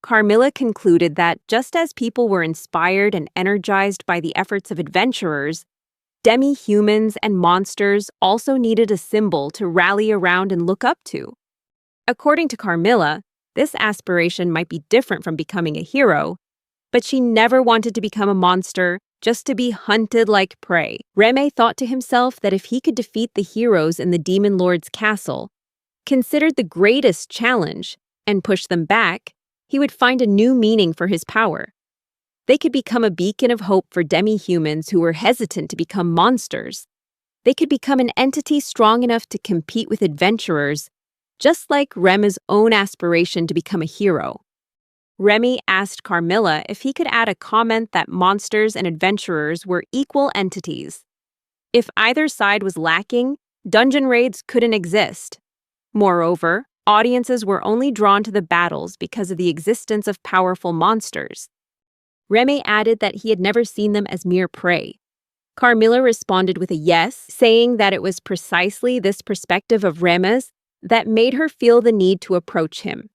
Speaker 1: Carmilla concluded that just as people were inspired and energized by the efforts of adventurers, demi-humans and monsters also needed a symbol to rally around and look up to. According to Carmilla, this aspiration might be different from becoming a hero, but she never wanted to become a monster just to be hunted like prey. Reme thought to himself that if he could defeat the heroes in the Demon Lord's castle, considered the greatest challenge, and push them back, he would find a new meaning for his power. They could become a beacon of hope for demi-humans who were hesitant to become monsters. They could become an entity strong enough to compete with adventurers, just like Remy's own aspiration to become a hero. Remy asked Carmilla if he could add a comment that monsters and adventurers were equal entities. If either side was lacking, dungeon raids couldn't exist. Moreover, audiences were only drawn to the battles because of the existence of powerful monsters. Remy added that he had never seen them as mere prey. Carmilla responded with a yes, saying that it was precisely this perspective of Remy's that made her feel the need to approach him.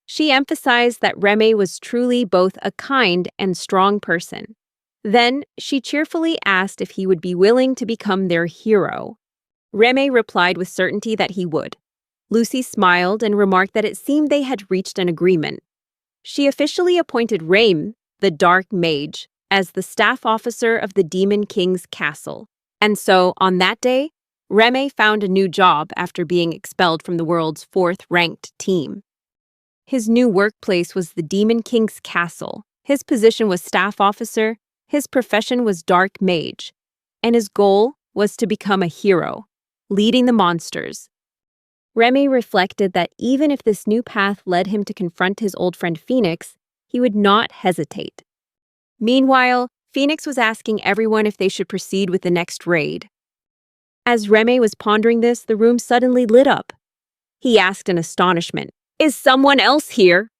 Speaker 1: She emphasized that Remy was truly both a kind and strong person. Then, she cheerfully asked if he would be willing to become their hero. Remy replied with certainty that he would. Lucy smiled and remarked that it seemed they had reached an agreement. She officially appointed Rame, the Dark Mage, as the staff officer of the Demon King's castle. And so, on that day, Reme found a new job after being expelled from the world's 4th-ranked team. His new workplace was the Demon King's castle. His position was staff officer, his profession was Dark Mage, and his goal was to become a hero, leading the monsters. Remy reflected that even if this new path led him to confront his old friend Phoenix, he would not hesitate. Meanwhile, Phoenix was asking everyone if they should proceed with the next raid. As Remy was pondering this, the room suddenly lit up. He asked in astonishment, "Is someone else here?"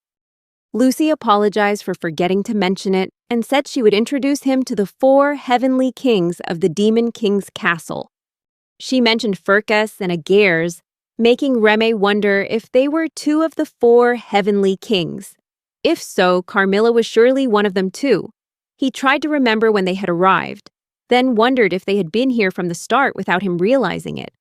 Speaker 1: Lucy apologized for forgetting to mention it and said she would introduce him to the 4 heavenly kings of the Demon King's castle. She mentioned Furcas and Aegers, making Remy wonder if they were 2 of the 4 heavenly kings. If so, Carmilla was surely one of them too. He tried to remember when they had arrived, then wondered if they had been here from the start without him realizing it.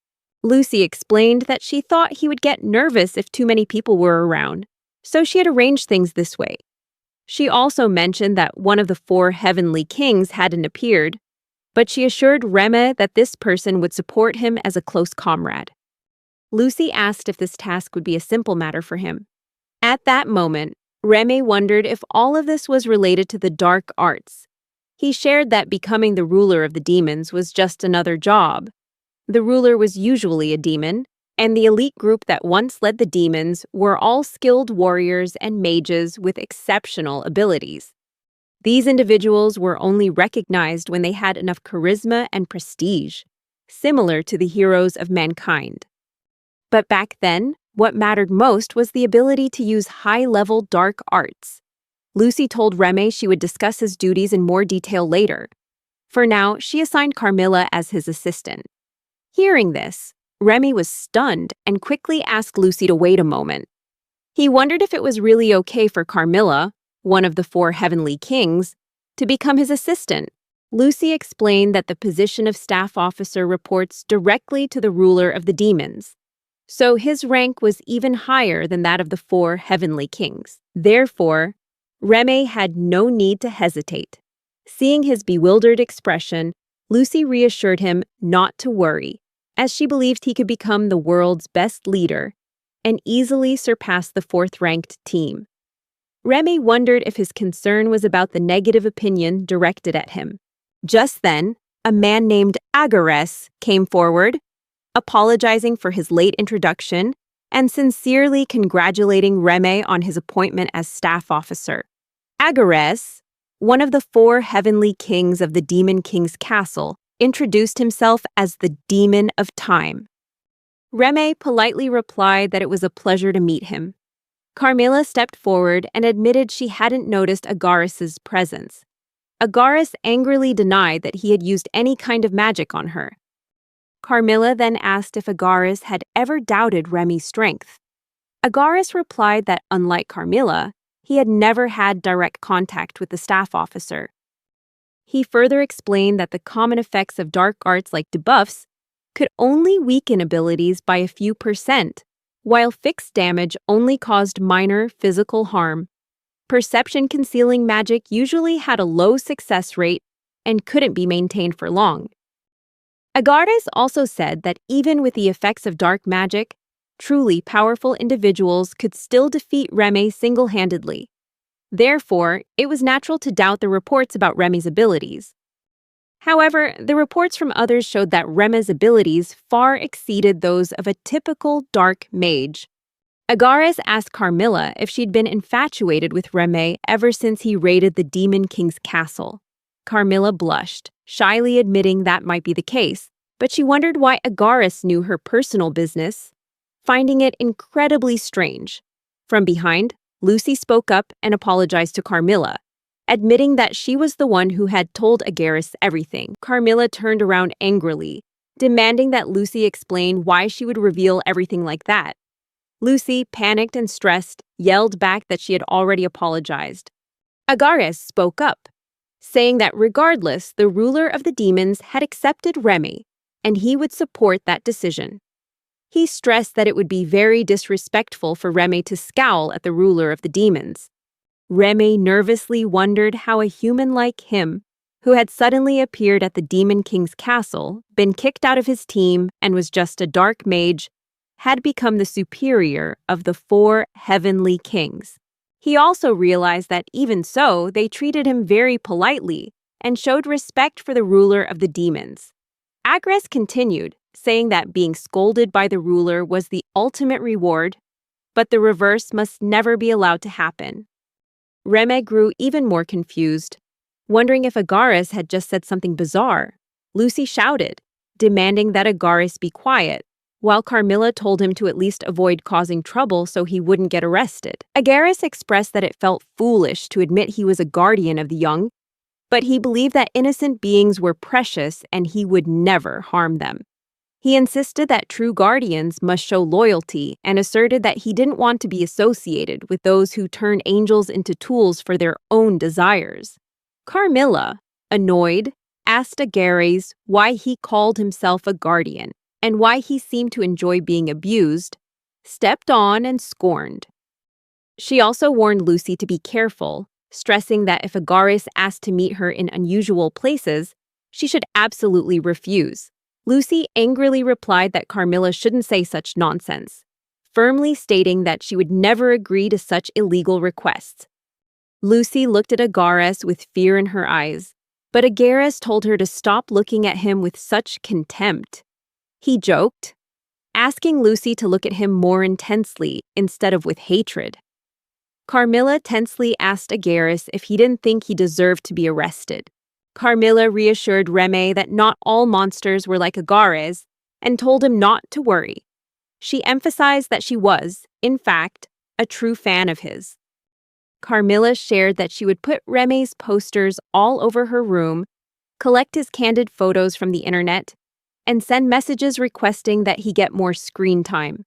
Speaker 1: Lucy explained that she thought he would get nervous if too many people were around, so she had arranged things this way. She also mentioned that one of the 4 heavenly kings hadn't appeared, but she assured Remy that this person would support him as a close comrade. Lucy asked if this task would be a simple matter for him. At that moment, Remy wondered if all of this was related to the dark arts. He shared that becoming the ruler of the demons was just another job. The ruler was usually a demon, and the elite group that once led the demons were all skilled warriors and mages with exceptional abilities. These individuals were only recognized when they had enough charisma and prestige, similar to the heroes of mankind. But back then, what mattered most was the ability to use high-level dark arts. Lucy told Reme she would discuss his duties in more detail later. For now, she assigned Carmilla as his assistant. Hearing this, Remy was stunned and quickly asked Lucy to wait a moment. He wondered if it was really okay for Carmilla, one of the 4 heavenly kings, to become his assistant. Lucy explained that the position of staff officer reports directly to the ruler of the demons, so his rank was even higher than that of the 4 heavenly kings. Therefore, Reme had no need to hesitate. Seeing his bewildered expression, Lucy reassured him not to worry, as she believed he could become the world's best leader and easily surpass the 4th-ranked team. Reme wondered if his concern was about the negative opinion directed at him. Just then, a man named Agares came forward, apologizing for his late introduction and sincerely congratulating Reme on his appointment as staff officer. Agares, one of the 4 heavenly kings of the Demon King's castle, introduced himself as the Demon of Time. Reme politely replied that it was a pleasure to meet him. Carmilla stepped forward and admitted she hadn't noticed Agares's presence. Agares angrily denied that he had used any kind of magic on her. Carmilla then asked if Agares had ever doubted Remy's strength. Agares replied that, unlike Carmilla, he had never had direct contact with the staff officer. He further explained that the common effects of dark arts like debuffs could only weaken abilities by a few %, while fixed damage only caused minor physical harm. Perception-concealing magic usually had a low success rate and couldn't be maintained for long. Agares also said that even with the effects of dark magic, truly powerful individuals could still defeat Reme single-handedly. Therefore, it was natural to doubt the reports about Remy's abilities. However, the reports from others showed that Reme's abilities far exceeded those of a typical dark mage. Agares asked Carmilla if she'd been infatuated with Reme ever since he raided the Demon King's castle. Carmilla blushed, shyly admitting that might be the case, but she wondered why Agares knew her personal business, finding it incredibly strange. From behind, Lucy spoke up and apologized to Carmilla, admitting that she was the one who had told Agares everything. Carmilla turned around angrily, demanding that Lucy explain why she would reveal everything like that. Lucy, panicked and stressed, yelled back that she had already apologized. Agares spoke up, saying that regardless, the ruler of the demons had accepted Reme, and he would support that decision. He stressed that it would be very disrespectful for Reme to scowl at the ruler of the demons. Reme nervously wondered how a human like him, who had suddenly appeared at the Demon King's castle, been kicked out of his team, and was just a dark mage, had become the superior of the 4 heavenly kings. He also realized that even so, they treated him very politely and showed respect for the ruler of the demons. Agares continued, saying that being scolded by the ruler was the ultimate reward, but the reverse must never be allowed to happen. Reme grew even more confused, wondering if Agares had just said something bizarre. Lucy shouted, demanding that Agares be quiet, while Carmilla told him to at least avoid causing trouble so he wouldn't get arrested. Agares expressed that it felt foolish to admit he was a guardian of the young, but he believed that innocent beings were precious and he would never harm them. He insisted that true guardians must show loyalty and asserted that he didn't want to be associated with those who turn angels into tools for their own desires. Carmilla, annoyed, asked Agares why he called himself a guardian and why he seemed to enjoy being abused, stepped on and scorned. She also warned Lucy to be careful, stressing that if Agares asked to meet her in unusual places, she should absolutely refuse. Lucy angrily replied that Carmilla shouldn't say such nonsense, firmly stating that she would never agree to such illegal requests. Lucy looked at Agares with fear in her eyes, but Agaris told her to stop looking at him with such contempt. He joked, asking Lucy to look at him more intensely instead of with hatred. Carmilla tensely asked Agaris if he didn't think he deserved to be arrested. Carmilla reassured Reme that not all monsters were like Agares and told him not to worry. She emphasized that she was, in fact, a true fan of his. Carmilla shared that she would put Reme's posters all over her room, collect his candid photos from the internet, and send messages requesting that he get more screen time.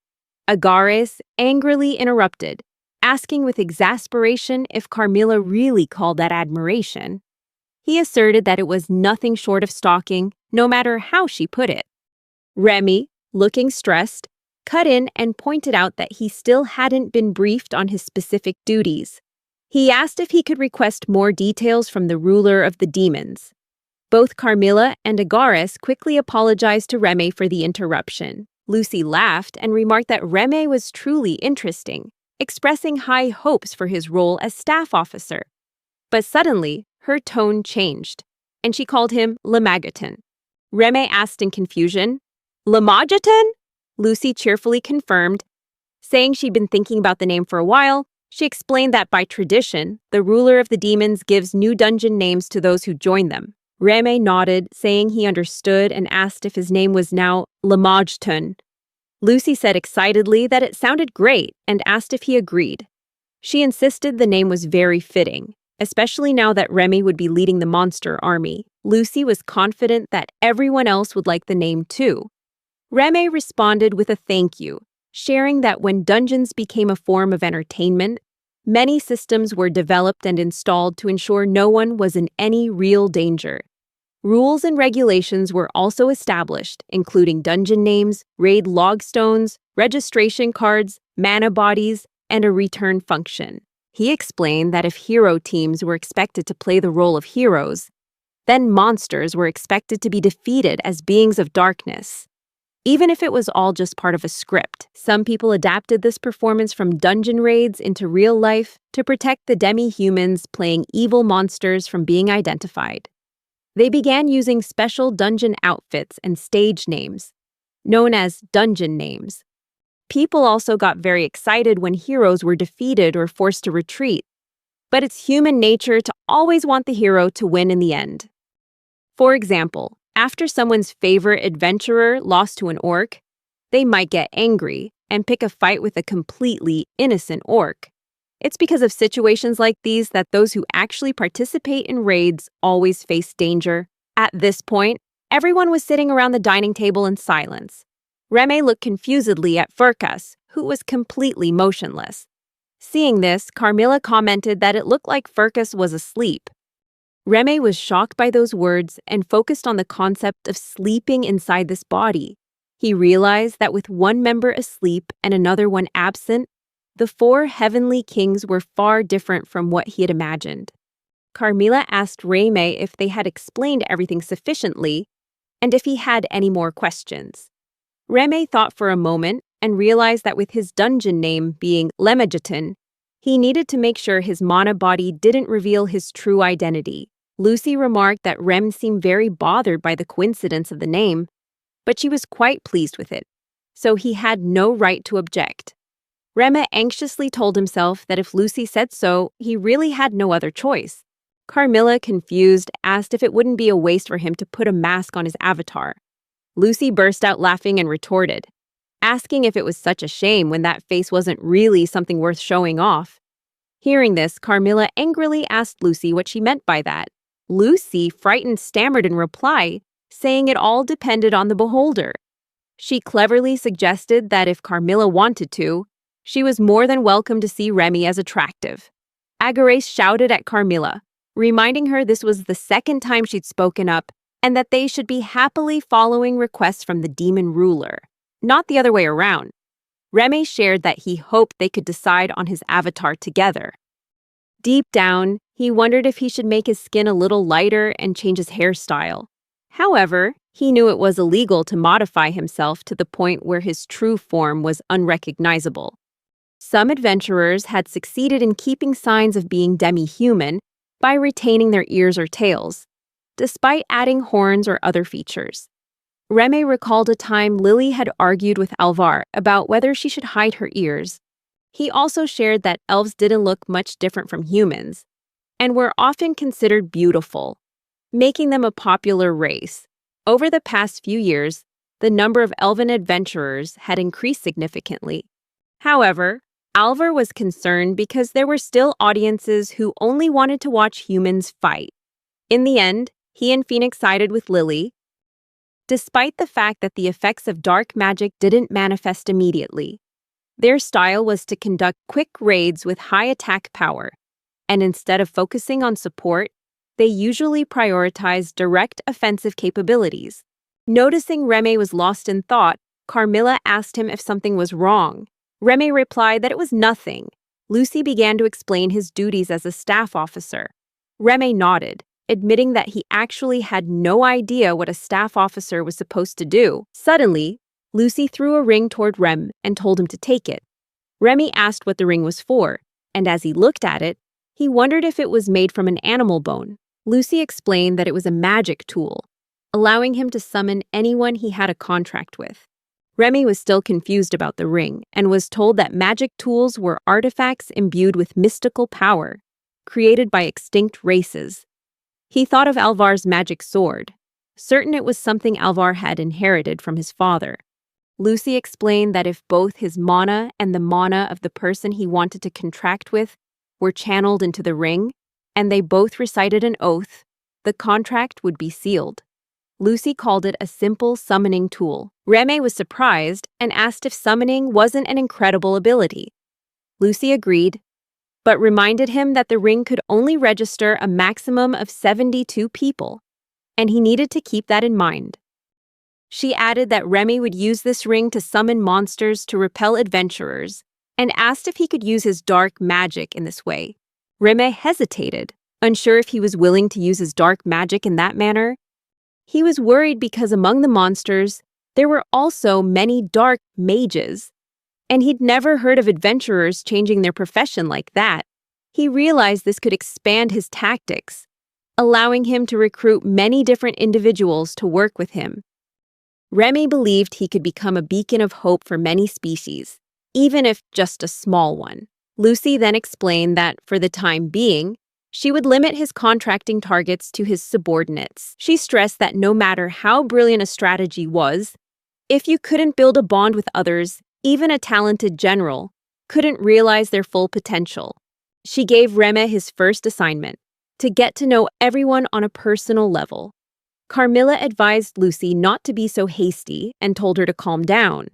Speaker 1: Agares angrily interrupted, asking with exasperation if Carmilla really called that admiration. He asserted that it was nothing short of stalking, no matter how she put it. Remy, looking stressed, cut in and pointed out that he still hadn't been briefed on his specific duties. He asked if he could request more details from the ruler of the demons. Both Carmilla and Agares quickly apologized to Reme for the interruption. Lucy laughed and remarked that Reme was truly interesting, expressing high hopes for his role as staff officer. But suddenly, her tone changed, and she called him Lemagaton. Reme asked in confusion, "Lemagaton?" Lucy cheerfully confirmed. Saying she'd been thinking about the name for a while, she explained that by tradition, the ruler of the demons gives new dungeon names to those who join them. Reme nodded, saying he understood and asked if his name was now Lemagaton. Lucy said excitedly that it sounded great and asked if he agreed. She insisted the name was very fitting, especially now that Remy would be leading the monster army. Lucy was confident that everyone else would like the name too. Reme responded with a thank you, sharing that when dungeons became a form of entertainment, many systems were developed and installed to ensure no one was in any real danger. Rules and regulations were also established, including dungeon names, raid logstones, registration cards, mana bodies, and a return function. He explained that if hero teams were expected to play the role of heroes, then monsters were expected to be defeated as beings of darkness. Even if it was all just part of a script, some people adapted this performance from dungeon raids into real life to protect the demi-humans playing evil monsters from being identified. They began using special dungeon outfits and stage names, known as dungeon names. People also got very excited when heroes were defeated or forced to retreat, but it's human nature to always want the hero to win in the end. For example, after someone's favorite adventurer lost to an orc, they might get angry and pick a fight with a completely innocent orc. It's because of situations like these that those who actually participate in raids always face danger. At this point, everyone was sitting around the dining table in silence. Reme looked confusedly at Furcas, who was completely motionless. Seeing this, Carmilla commented that it looked like Furcas was asleep. Reme was shocked by those words and focused on the concept of sleeping inside this body. He realized that with one member asleep and another one absent, the four heavenly kings were far different from what he had imagined. Carmilla asked Reme if they had explained everything sufficiently and if he had any more questions. Reme thought for a moment and realized that with his dungeon name being Lemagaton, he needed to make sure his mana body didn't reveal his true identity. Lucy remarked that Rem seemed very bothered by the coincidence of the name, but she was quite pleased with it, so he had no right to object. Reme anxiously told himself that if Lucy said so, he really had no other choice. Carmilla, confused, asked if it wouldn't be a waste for him to put a mask on his avatar. Lucy burst out laughing and retorted, asking if it was such a shame when that face wasn't really something worth showing off. Hearing this, Carmilla angrily asked Lucy what she meant by that. Lucy, frightened, stammered in reply, saying it all depended on the beholder. She cleverly suggested that if Carmilla wanted to, she was more than welcome to see Remy as attractive. Agares shouted at Carmilla, reminding her this was the second time she'd spoken up and that they should be happily following requests from the demon ruler, not the other way around. Remy shared that he hoped they could decide on his avatar together. Deep down, he wondered if he should make his skin a little lighter and change his hairstyle. However, he knew it was illegal to modify himself to the point where his true form was unrecognizable. Some adventurers had succeeded in keeping signs of being demi-human by retaining their ears or tails, despite adding horns or other features. Reme recalled a time Lily had argued with Alvar about whether she should hide her ears. He also shared that elves didn't look much different from humans, and were often considered beautiful, making them a popular race. Over the past few years, the number of elven adventurers had increased significantly. However, Alvar was concerned because there were still audiences who only wanted to watch humans fight. In the end, he and Phoenix sided with Lily, despite the fact that the effects of dark magic didn't manifest immediately. Their style was to conduct quick raids with high attack power, and instead of focusing on support, they usually prioritized direct offensive capabilities. Noticing Reme was lost in thought, Carmilla asked him if something was wrong. Reme replied that it was nothing. Lucy began to explain his duties as a staff officer. Reme nodded, admitting that he actually had no idea what a staff officer was supposed to do. Suddenly, Lucy threw a ring toward Rem and told him to take it. Remy asked what the ring was for, and as he looked at it, he wondered if it was made from an animal bone. Lucy explained that it was a magic tool, allowing him to summon anyone he had a contract with. Remy was still confused about the ring and was told that magic tools were artifacts imbued with mystical power, created by extinct races. He thought of Alvar's magic sword, certain it was something Alvar had inherited from his father. Lucy explained that if both his mana and the mana of the person he wanted to contract with were channeled into the ring, and they both recited an oath, the contract would be sealed. Lucy called it a simple summoning tool. Reme was surprised and asked if summoning wasn't an incredible ability. Lucy agreed, but reminded him that the ring could only register a maximum of 72 people, and he needed to keep that in mind. She added that Remy would use this ring to summon monsters to repel adventurers, and asked if he could use his dark magic in this way. Reme hesitated, unsure if he was willing to use his dark magic in that manner. He was worried because among the monsters, there were also many dark mages, and he'd never heard of adventurers changing their profession like that. He realized this could expand his tactics, allowing him to recruit many different individuals to work with him. Remy believed he could become a beacon of hope for many species, even if just a small one. Lucy then explained that, for the time being, she would limit his contracting targets to his subordinates. She stressed that no matter how brilliant a strategy was, if you couldn't build a bond with others, even a talented general couldn't realize their full potential. She gave Reme his first assignment, to get to know everyone on a personal level. Carmilla advised Lucy not to be so hasty and told her to calm down.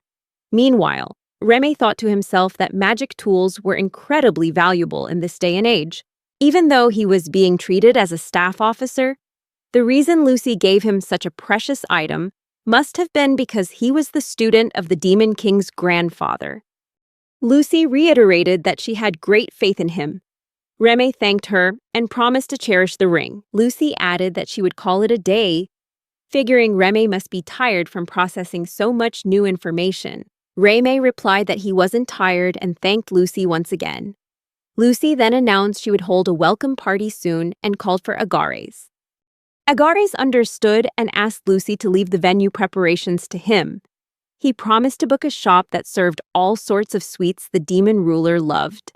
Speaker 1: Meanwhile, Reme thought to himself that magic tools were incredibly valuable in this day and age. Even though he was being treated as a staff officer, the reason Lucy gave him such a precious item must have been because he was the student of the Demon King's grandfather. Lucy reiterated that she had great faith in him. Reme thanked her and promised to cherish the ring. Lucy added that she would call it a day, figuring Reme must be tired from processing so much new information. Reme replied that he wasn't tired and thanked Lucy once again. Lucy then announced she would hold a welcome party soon and called for Agares. Agares understood and asked Lucy to leave the venue preparations to him. He promised to book a shop that served all sorts of sweets the demon ruler loved.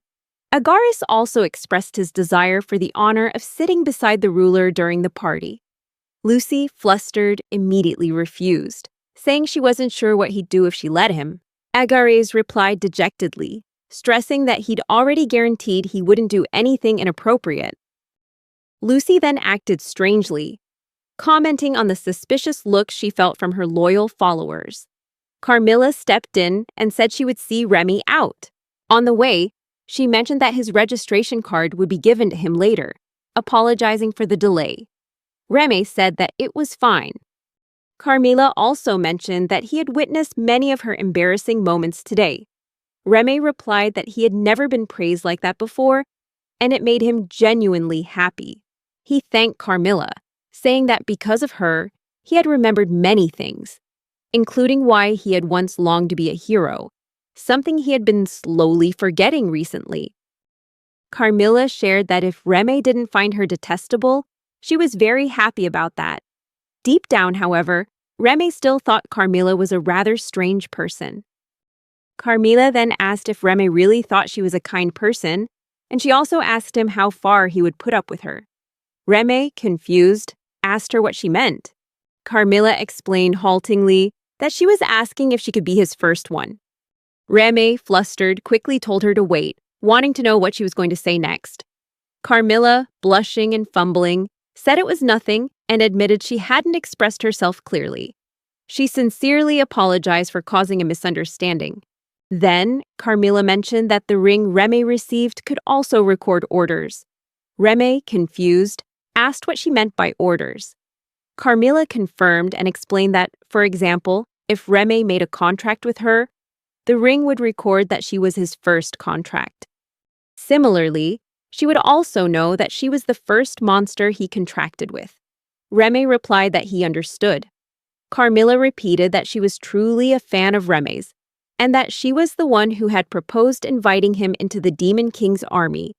Speaker 1: Agares also expressed his desire for the honor of sitting beside the ruler during the party. Lucy, flustered, immediately refused, saying she wasn't sure what he'd do if she let him. Agares replied dejectedly, stressing that he'd already guaranteed he wouldn't do anything inappropriate. Lucy then acted strangely, commenting on the suspicious looks she felt from her loyal followers. Carmilla stepped in and said she would see Remy out. On the way, she mentioned that his registration card would be given to him later, apologizing for the delay. Remy said that it was fine. Carmilla also mentioned that he had witnessed many of her embarrassing moments today. Remy replied that he had never been praised like that before, and it made him genuinely happy. He thanked Carmilla, saying that because of her, he had remembered many things, including why he had once longed to be a hero, something he had been slowly forgetting recently. Carmilla shared that if Reme didn't find her detestable, She was very happy about that. Deep down, however, Reme still thought Carmilla was a rather strange person. Carmilla then asked if Reme really thought she was a kind person, and she also asked him how far he would put up with her. Reme, confused, asked her what she meant. Carmilla explained haltingly that she was asking if she could be his first one. Reme, flustered, quickly told her to wait, wanting to know what she was going to say next. Carmilla, blushing and fumbling, said it was nothing and admitted she hadn't expressed herself clearly. She sincerely apologized for causing a misunderstanding. Then, Carmilla mentioned that the ring Reme received could also record orders. Reme, confused, asked what she meant by orders. Carmilla confirmed and explained that, for example, if Reme made a contract with her, the ring would record that she was his first contract. Similarly, she would also know that she was the first monster he contracted with. Reme replied that he understood. Carmilla repeated that she was truly a fan of Reme's, and that she was the one who had proposed inviting him into the Demon King's army.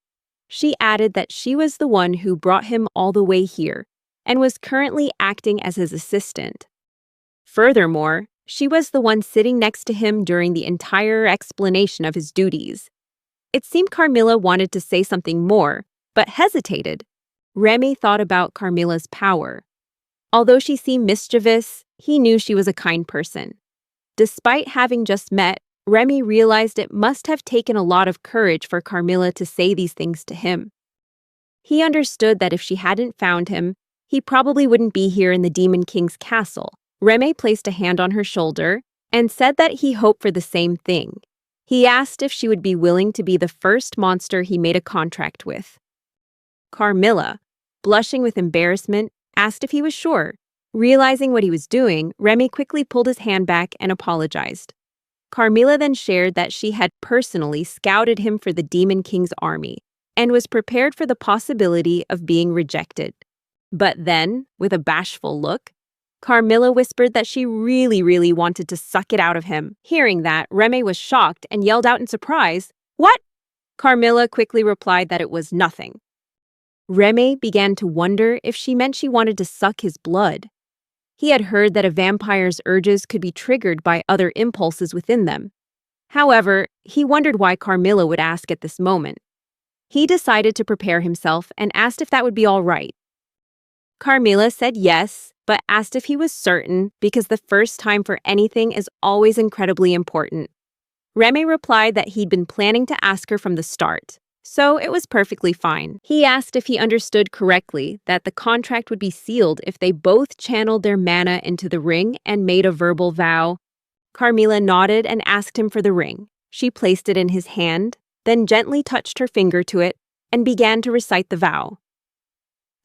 Speaker 1: She added that she was the one who brought him all the way here, and was currently acting as his assistant. Furthermore, she was the one sitting next to him during the entire explanation of his duties. It seemed Carmilla wanted to say something more, but hesitated. Reme thought about Carmilla's power. Although she seemed mischievous, he knew she was a kind person. Despite having just met, Reme realized it must have taken a lot of courage for Carmilla to say these things to him. He understood that if she hadn't found him, he probably wouldn't be here in the Demon King's castle. Reme placed a hand on her shoulder and said that he hoped for the same thing. He asked if she would be willing to be the first monster he made a contract with. Carmilla, blushing with embarrassment, asked if he was sure. Realizing what he was doing, Reme quickly pulled his hand back and apologized. Carmilla then shared that she had personally scouted him for the Demon King's army and was prepared for the possibility of being rejected. But then, with a bashful look, Carmilla whispered that she really wanted to suck it out of him. Hearing that, Reme was shocked and yelled out in surprise, "What?" Carmilla quickly replied that it was nothing. Reme began to wonder if she meant she wanted to suck his blood. He had heard that a vampire's urges could be triggered by other impulses within them. However, he wondered why Carmilla would ask at this moment. He decided to prepare himself and asked if that would be all right. Carmilla said yes, but asked if he was certain because the first time for anything is always incredibly important. Reme replied that he'd been planning to ask her from the start, so it was perfectly fine. He asked if he understood correctly that the contract would be sealed if they both channeled their mana into the ring and made a verbal vow. Carmilla nodded and asked him for the ring. She placed it in his hand, then gently touched her finger to it and began to recite the vow.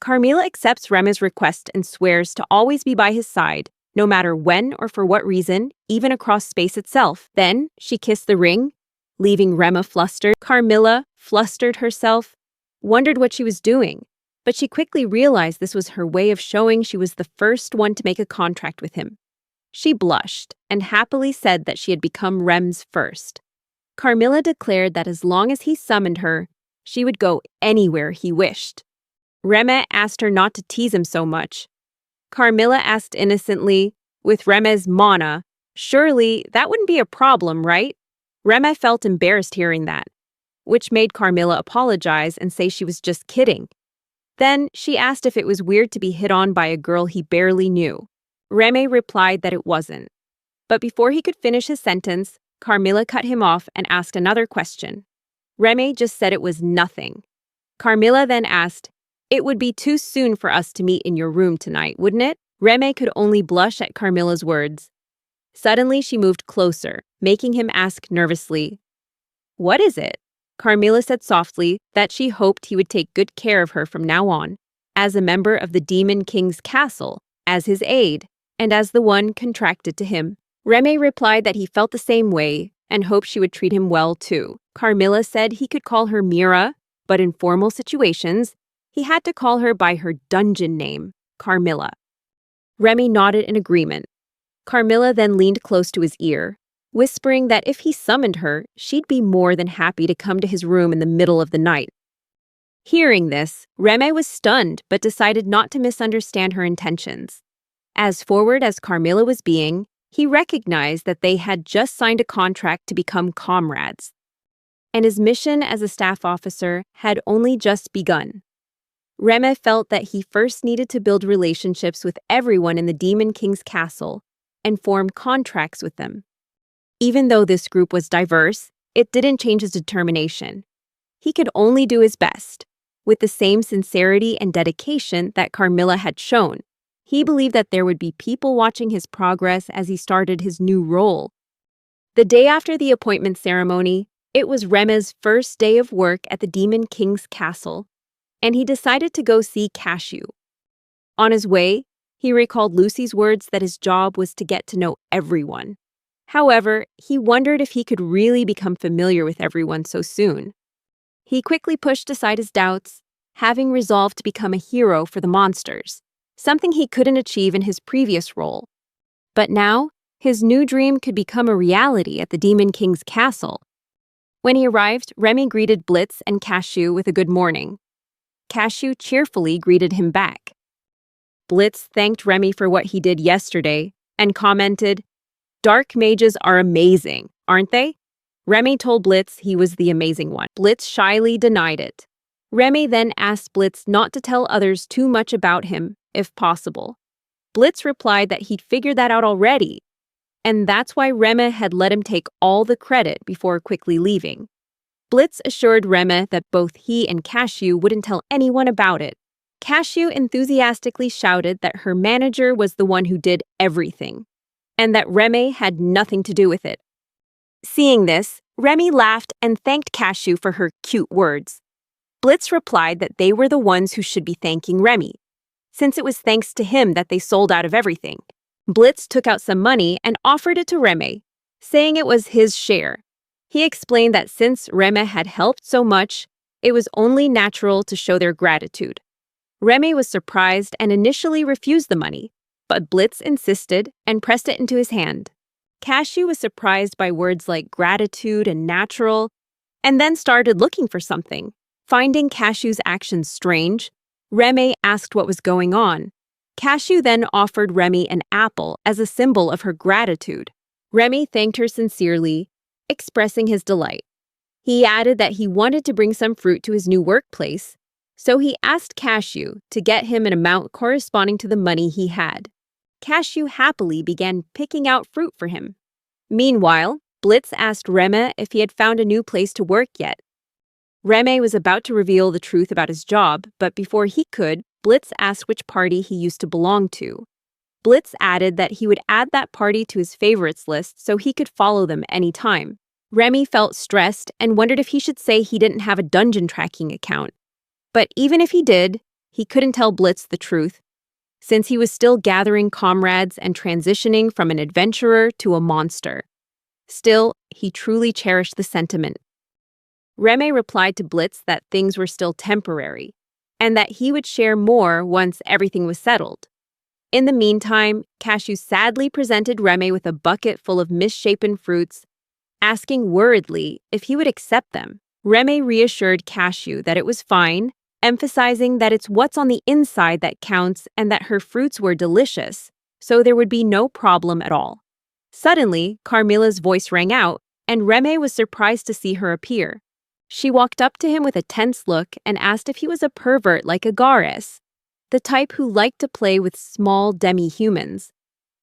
Speaker 1: Carmilla accepts Reme's request and swears to always be by his side, no matter when or for what reason, even across space itself. Then she kissed the ring, leaving Reme flustered. Carmilla, flustered herself, wondered what she was doing, but she quickly realized this was her way of showing she was the first one to make a contract with him. She blushed and happily said that she had become Rem's first. Carmilla declared that as long as he summoned her, she would go anywhere he wished. Reme asked her not to tease him so much. Carmilla asked innocently, with Reme's mana, surely that wouldn't be a problem, right? Reme felt embarrassed hearing that, which made Carmilla apologize and say she was just kidding. Then she asked if it was weird to be hit on by a girl he barely knew. Reme replied that it wasn't. But before he could finish his sentence, Carmilla cut him off and asked another question. Reme just said it was nothing. Carmilla then asked, "It would be too soon for us to meet in your room tonight, wouldn't it?" Reme could only blush at Carmilla's words. Suddenly, she moved closer, making him ask nervously, "What is it?" Carmilla said softly that she hoped he would take good care of her from now on, as a member of the Demon King's castle, as his aide, and as the one contracted to him. Reme replied that he felt the same way and hoped she would treat him well too. Carmilla said he could call her Mira, but in formal situations, he had to call her by her dungeon name, Carmilla. Reme nodded in agreement. Carmilla then leaned close to his ear, whispering that if he summoned her, she'd be more than happy to come to his room in the middle of the night. Hearing this, Reme was stunned but decided not to misunderstand her intentions. As forward as Carmilla was being, he recognized that they had just signed a contract to become comrades, and his mission as a staff officer had only just begun. Reme felt that he first needed to build relationships with everyone in the Demon King's castle and form contracts with them. Even though this group was diverse, it didn't change his determination. He could only do his best. With the same sincerity and dedication that Carmilla had shown, he believed that there would be people watching his progress as he started his new role. The day after the appointment ceremony, it was Reme's first day of work at the Demon King's castle, and he decided to go see Cashew. On his way, he recalled Lucy's words that his job was to get to know everyone. However, he wondered if he could really become familiar with everyone so soon. He quickly pushed aside his doubts, having resolved to become a hero for the monsters, something he couldn't achieve in his previous role. But now, his new dream could become a reality at the Demon King's castle. When he arrived, Remy greeted Blitz and Cashew with a good morning. Cashew cheerfully greeted him back. Blitz thanked Remy for what he did yesterday and commented, "Dark mages are amazing, aren't they?" Remy told Blitz he was the amazing one. Blitz shyly denied it. Remy then asked Blitz not to tell others too much about him, if possible. Blitz replied that he'd figured that out already, and that's why Remy had let him take all the credit before quickly leaving. Blitz assured Remy that both he and Cashew wouldn't tell anyone about it. Cashew enthusiastically shouted that her manager was the one who did everything, and that Remy had nothing to do with it. Seeing this, Remy laughed and thanked Cashew for her cute words. Blitz replied that they were the ones who should be thanking Remy, since it was thanks to him that they sold out of everything. Blitz took out some money and offered it to Remy, saying it was his share. He explained that since Remy had helped so much, it was only natural to show their gratitude. Remy was surprised and initially refused the money, but Blitz insisted and pressed it into his hand. Cashew was surprised by words like gratitude and natural, and then started looking for something. Finding Cashew's actions strange, Remy asked what was going on. Cashew then offered Remy an apple as a symbol of her gratitude. Remy thanked her sincerely, expressing his delight. He added that he wanted to bring some fruit to his new workplace, so he asked Cashew to get him an amount corresponding to the money he had. Cashew happily began picking out fruit for him. Meanwhile, Blitz asked Remy if he had found a new place to work yet. Remy was about to reveal the truth about his job, but before he could, Blitz asked which party he used to belong to. Blitz added that he would add that party to his favorites list so he could follow them anytime. Remy felt stressed and wondered if he should say he didn't have a dungeon tracking account. But even if he did, he couldn't tell Blitz the truth, since he was still gathering comrades and transitioning from an adventurer to a monster. Still, he truly cherished the sentiment. Remy replied to Blitz that things were still temporary, and that he would share more once everything was settled. In the meantime, Cashew sadly presented Remy with a bucket full of misshapen fruits, asking worriedly if he would accept them. Remy reassured Cashew that it was fine, emphasizing that it's what's on the inside that counts and that her fruits were delicious, so there would be no problem at all. Suddenly, Carmilla's voice rang out, and Remy was surprised to see her appear. She walked up to him with a tense look and asked if he was a pervert like Agares, the type who liked to play with small demi-humans.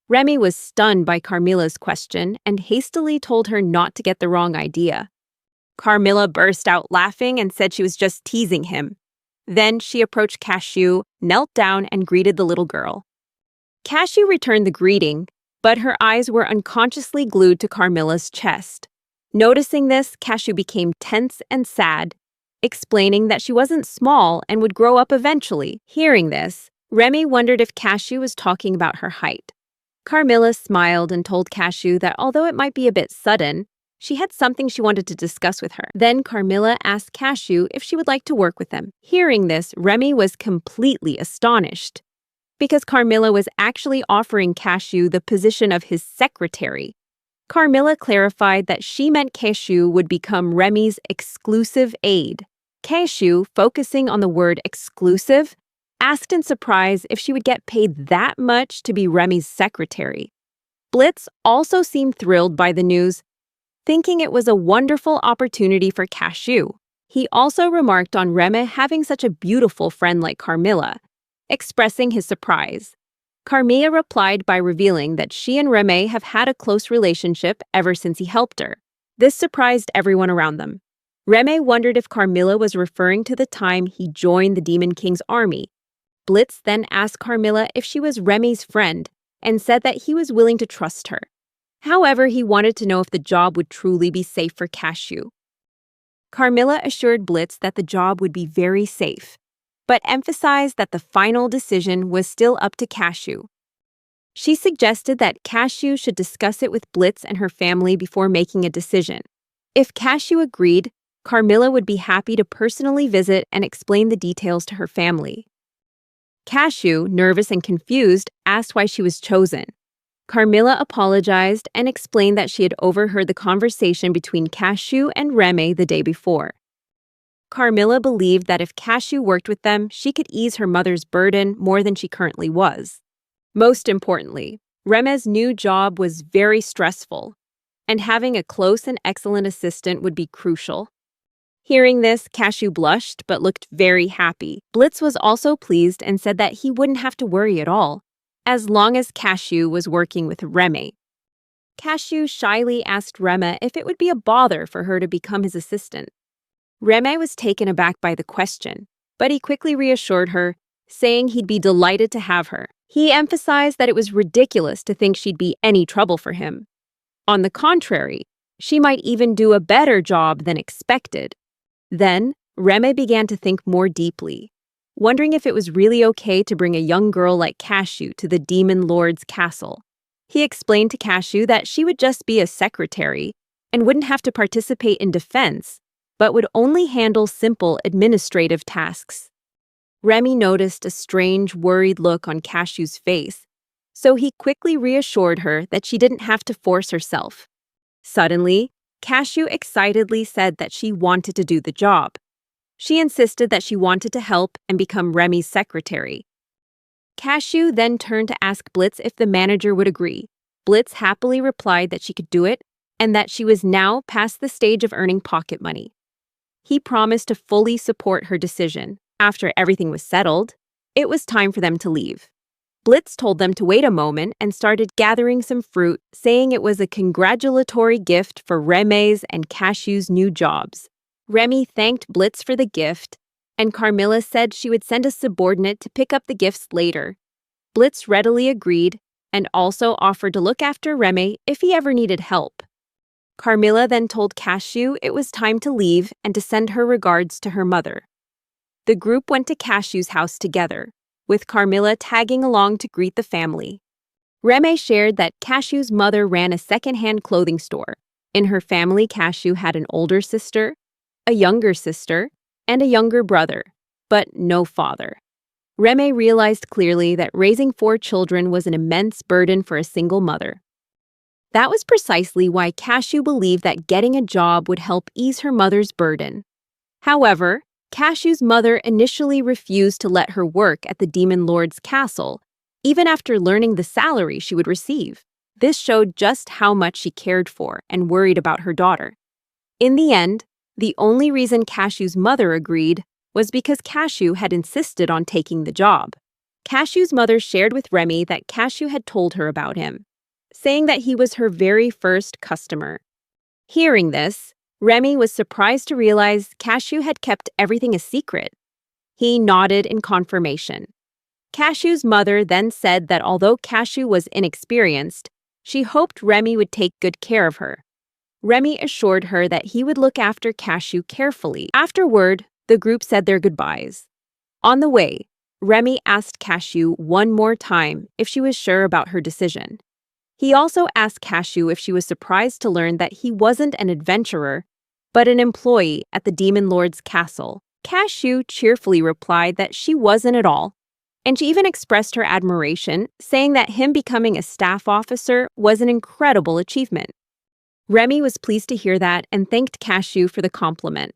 Speaker 1: Remy was stunned by Carmilla's question and hastily told her not to get the wrong idea. Carmilla burst out laughing and said she was just teasing him. Then she approached Cashew, knelt down, and greeted the little girl. Cashew returned the greeting, but her eyes were unconsciously glued to Carmilla's chest. Noticing this, Cashew became tense and sad, explaining that she wasn't small and would grow up eventually. Hearing this, Remy wondered if Cashew was talking about her height. Carmilla smiled and told Cashew that although it might be a bit sudden, she had something she wanted to discuss with her. Then Carmilla asked Cashew if she would like to work with them. Hearing this, Remy was completely astonished, because Carmilla was actually offering Cashew the position of his secretary. Carmilla clarified that she meant Cashew would become Remy's exclusive aide. Cashew, focusing on the word exclusive, asked in surprise if she would get paid that much to be Remy's secretary. Blitz also seemed thrilled by the news, thinking it was a wonderful opportunity for Cashew. He also remarked on Remy having such a beautiful friend like Carmilla, expressing his surprise. Carmilla replied by revealing that she and Remy have had a close relationship ever since he helped her. This surprised everyone around them. Remy wondered if Carmilla was referring to the time he joined the Demon King's army. Blitz then asked Carmilla if she was Remy's friend and said that he was willing to trust her. However, he wanted to know if the job would truly be safe for Cashew. Carmilla assured Blitz that the job would be very safe, but emphasized that the final decision was still up to Cashew. She suggested that Cashew should discuss it with Blitz and her family before making a decision. If Cashew agreed, Carmilla would be happy to personally visit and explain the details to her family. Cashew, nervous and confused, asked why she was chosen. Carmilla apologized and explained that she had overheard the conversation between Cashew and Remy the day before. Carmilla believed that if Cashew worked with them, she could ease her mother's burden more than she currently was. Most importantly, Remy's new job was very stressful, and having a close and excellent assistant would be crucial. Hearing this, Cashew blushed but looked very happy. Blitz was also pleased and said that he wouldn't have to worry at all, as long as Cashew was working with Remy. Cashew shyly asked Remy if it would be a bother for her to become his assistant. Remy was taken aback by the question, but he quickly reassured her, saying he'd be delighted to have her. He emphasized that it was ridiculous to think she'd be any trouble for him. On the contrary, she might even do a better job than expected. Then, Remy began to think more deeply, wondering if it was really okay to bring a young girl like Cashew to the Demon Lord's castle. He explained to Cashew that she would just be a secretary and wouldn't have to participate in defense, but would only handle simple administrative tasks. Remy noticed a strange, worried look on Cashew's face, so he quickly reassured her that she didn't have to force herself. Suddenly, Cashew excitedly said that she wanted to do the job. She insisted that she wanted to help and become Remy's secretary. Cashew then turned to ask Blitz if the manager would agree. Blitz happily replied that she could do it and that she was now past the stage of earning pocket money. He promised to fully support her decision. After everything was settled, it was time for them to leave. Blitz told them to wait a moment and started gathering some fruit, saying it was a congratulatory gift for Remy's and Cashew's new jobs. Remy thanked Blitz for the gift, and Carmilla said she would send a subordinate to pick up the gifts later. Blitz readily agreed and also offered to look after Remy if he ever needed help. Carmilla then told Cashew it was time to leave and to send her regards to her mother. The group went to Cashew's house together, with Carmilla tagging along to greet the family. Remy shared that Cashew's mother ran a second-hand clothing store. In her family, Cashew had an older sister, a younger sister, and a younger brother, but no father. Remy realized clearly that raising 4 children was an immense burden for a single mother. That was precisely why Cashew believed that getting a job would help ease her mother's burden. However, Cashew's mother initially refused to let her work at the Demon Lord's castle, even after learning the salary she would receive. This showed just how much she cared for and worried about her daughter. In the end, the only reason Cashew's mother agreed was because Cashew had insisted on taking the job. Cashew's mother shared with Remy that Cashew had told her about him, saying that he was her very first customer. Hearing this, Remy was surprised to realize Cashew had kept everything a secret. He nodded in confirmation. Cashew's mother then said that although Cashew was inexperienced, she hoped Remy would take good care of her. Remy assured her that he would look after Cashew carefully. Afterward, the group said their goodbyes. On the way, Remy asked Cashew one more time if she was sure about her decision. He also asked Cashew if she was surprised to learn that he wasn't an adventurer, but an employee at the Demon Lord's castle. Cashew cheerfully replied that she wasn't at all, and she even expressed her admiration, saying that him becoming a staff officer was an incredible achievement. Remy was pleased to hear that and thanked Cashew for the compliment.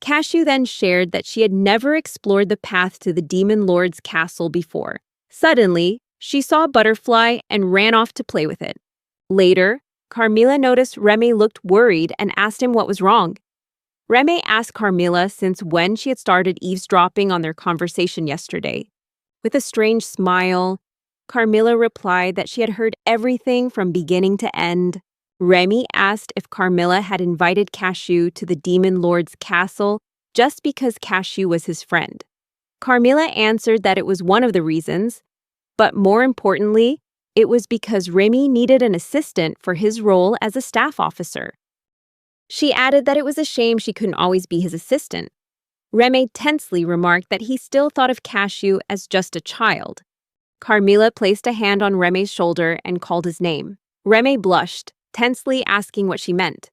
Speaker 1: Cashew then shared that she had never explored the path to the Demon Lord's castle before. Suddenly, she saw a butterfly and ran off to play with it. Later, Carmilla noticed Remy looked worried and asked him what was wrong. Remy asked Carmilla since when she had started eavesdropping on their conversation yesterday. With a strange smile, Carmilla replied that she had heard everything from beginning to end. Remy asked if Carmilla had invited Cashew to the Demon Lord's castle just because Cashew was his friend. Carmilla answered that it was one of the reasons, but more importantly, it was because Remy needed an assistant for his role as a staff officer. She added that it was a shame she couldn't always be his assistant. Remy tensely remarked that he still thought of Cashew as just a child. Carmilla placed a hand on Remy's shoulder and called his name. Remy blushed, tensely asking what she meant.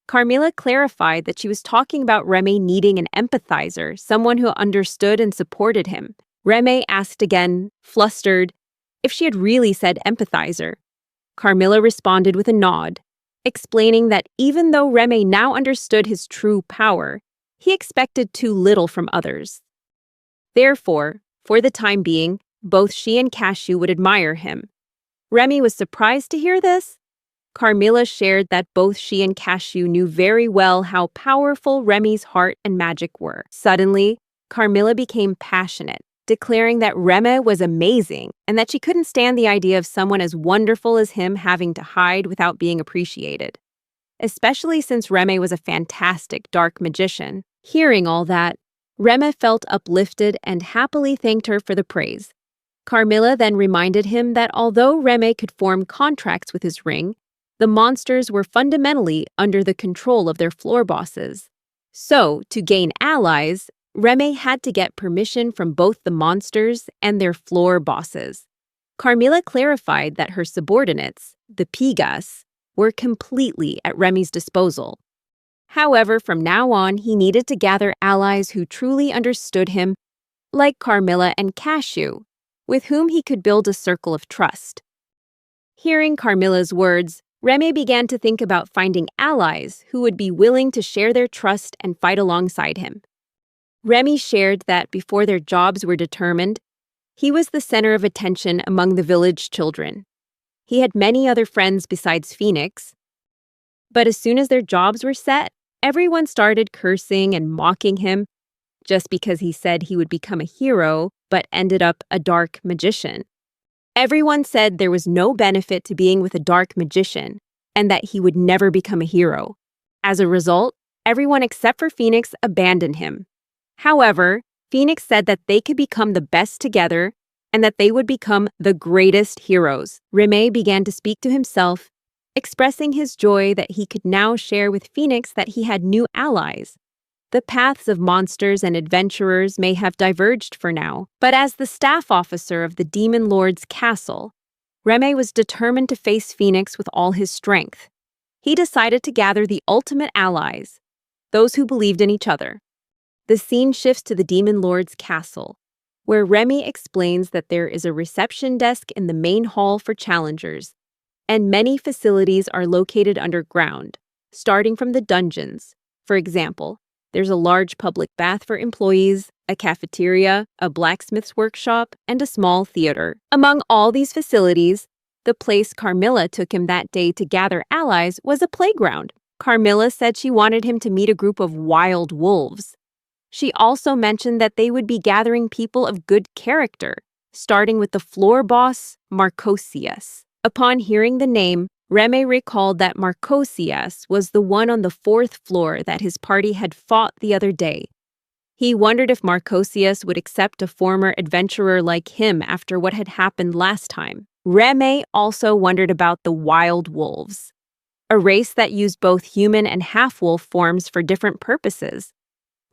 Speaker 1: Carmilla clarified that she was talking about Remy needing an empathizer, someone who understood and supported him. Remy asked again, flustered, if she had really said empathizer. Carmilla responded with a nod, explaining that even though Remy now understood his true power, he expected too little from others. Therefore, for the time being, both she and Cashew would admire him. Remy was surprised to hear this. Carmilla shared that both she and Cashew knew very well how powerful Remy's heart and magic were. Suddenly, Carmilla became passionate, declaring that Remy was amazing and that she couldn't stand the idea of someone as wonderful as him having to hide without being appreciated. Especially since Remy was a fantastic dark magician. Hearing all that, Remy felt uplifted and happily thanked her for the praise. Carmilla then reminded him that although Remy could form contracts with his ring, the monsters were fundamentally under the control of their floor bosses. So, to gain allies, Remy had to get permission from both the monsters and their floor bosses. Carmilla clarified that her subordinates, the Pigas, were completely at Remy's disposal. However, from now on, he needed to gather allies who truly understood him, like Carmilla and Cashew, with whom he could build a circle of trust. Hearing Carmilla's words, Remy began to think about finding allies who would be willing to share their trust and fight alongside him. Remy shared that before their jobs were determined, he was the center of attention among the village children. He had many other friends besides Phoenix, but as soon as their jobs were set, everyone started cursing and mocking him just because he said he would become a hero but ended up a dark magician. Everyone said there was no benefit to being with a dark magician and that he would never become a hero. As a result, everyone except for Phoenix abandoned him. However, Phoenix said that they could become the best together and that they would become the greatest heroes. Remy began to speak to himself, expressing his joy that he could now share with Phoenix that he had new allies. The paths of monsters and adventurers may have diverged for now, but as the staff officer of the Demon Lord's castle, Remy was determined to face Phoenix with all his strength. He decided to gather the ultimate allies, those who believed in each other. The scene shifts to the Demon Lord's castle, where Remy explains that there is a reception desk in the main hall for challengers, and many facilities are located underground, starting from the dungeons. For example, there's a large public bath for employees, a cafeteria, a blacksmith's workshop, and a small theater. Among all these facilities, the place Carmilla took him that day to gather allies was a playground. Carmilla said she wanted him to meet a group of wild wolves. She also mentioned that they would be gathering people of good character, starting with the floor boss, Marcosius. Upon hearing the name, Remy recalled that Marcosius was the one on the 4th floor that his party had fought the other day. He wondered if Marcosius would accept a former adventurer like him after what had happened last time. Remy also wondered about the wild wolves, a race that used both human and half-wolf forms for different purposes.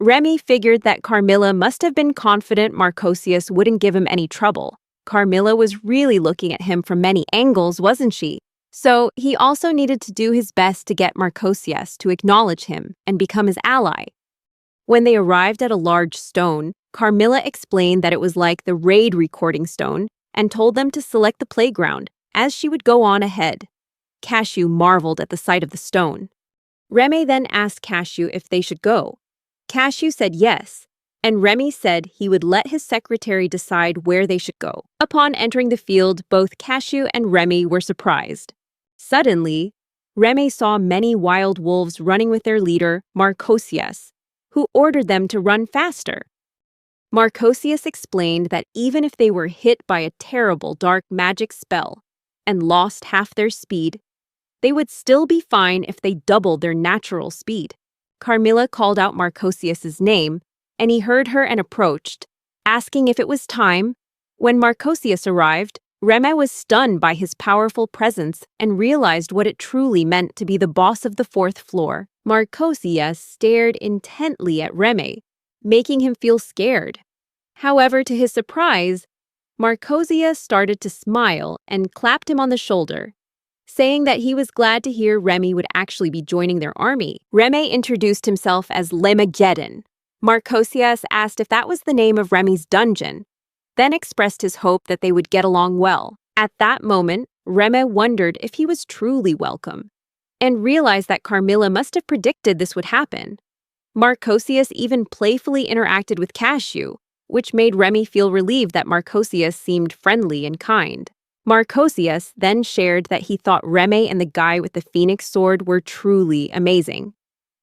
Speaker 1: Remy figured that Carmilla must have been confident Marcosius wouldn't give him any trouble. Carmilla was really looking at him from many angles, wasn't she? So he also needed to do his best to get Marcosius to acknowledge him and become his ally. When they arrived at a large stone, Carmilla explained that it was like the raid recording stone and told them to select the playground, as she would go on ahead. Cashew marveled at the sight of the stone. Remy then asked Cashew if they should go. Cashew said yes, and Remy said he would let his secretary decide where they should go. Upon entering the field, both Cashew and Remy were surprised. Suddenly, Remy saw many wild wolves running with their leader, Marcosius, who ordered them to run faster. Marcosius explained that even if they were hit by a terrible dark magic spell and lost half their speed, they would still be fine if they doubled their natural speed. Carmilla called out Marcosius's name, and he heard her and approached, asking if it was time. When Marcosius arrived, Remy was stunned by his powerful presence and realized what it truly meant to be the boss of the fourth floor. Marcosius stared intently at Remy, making him feel scared. However, to his surprise, Marcosius started to smile and clapped him on the shoulder, saying that he was glad to hear Remy would actually be joining their army. Remy introduced himself as Lemageddon. Marcosius asked if that was the name of Remy's dungeon, then expressed his hope that they would get along well. At that moment, Remy wondered if he was truly welcome, and realized that Carmilla must have predicted this would happen. Marcosius even playfully interacted with Cashew, which made Remy feel relieved that Marcosius seemed friendly and kind. Marcosius then shared that he thought Remy and the guy with the phoenix sword were truly amazing.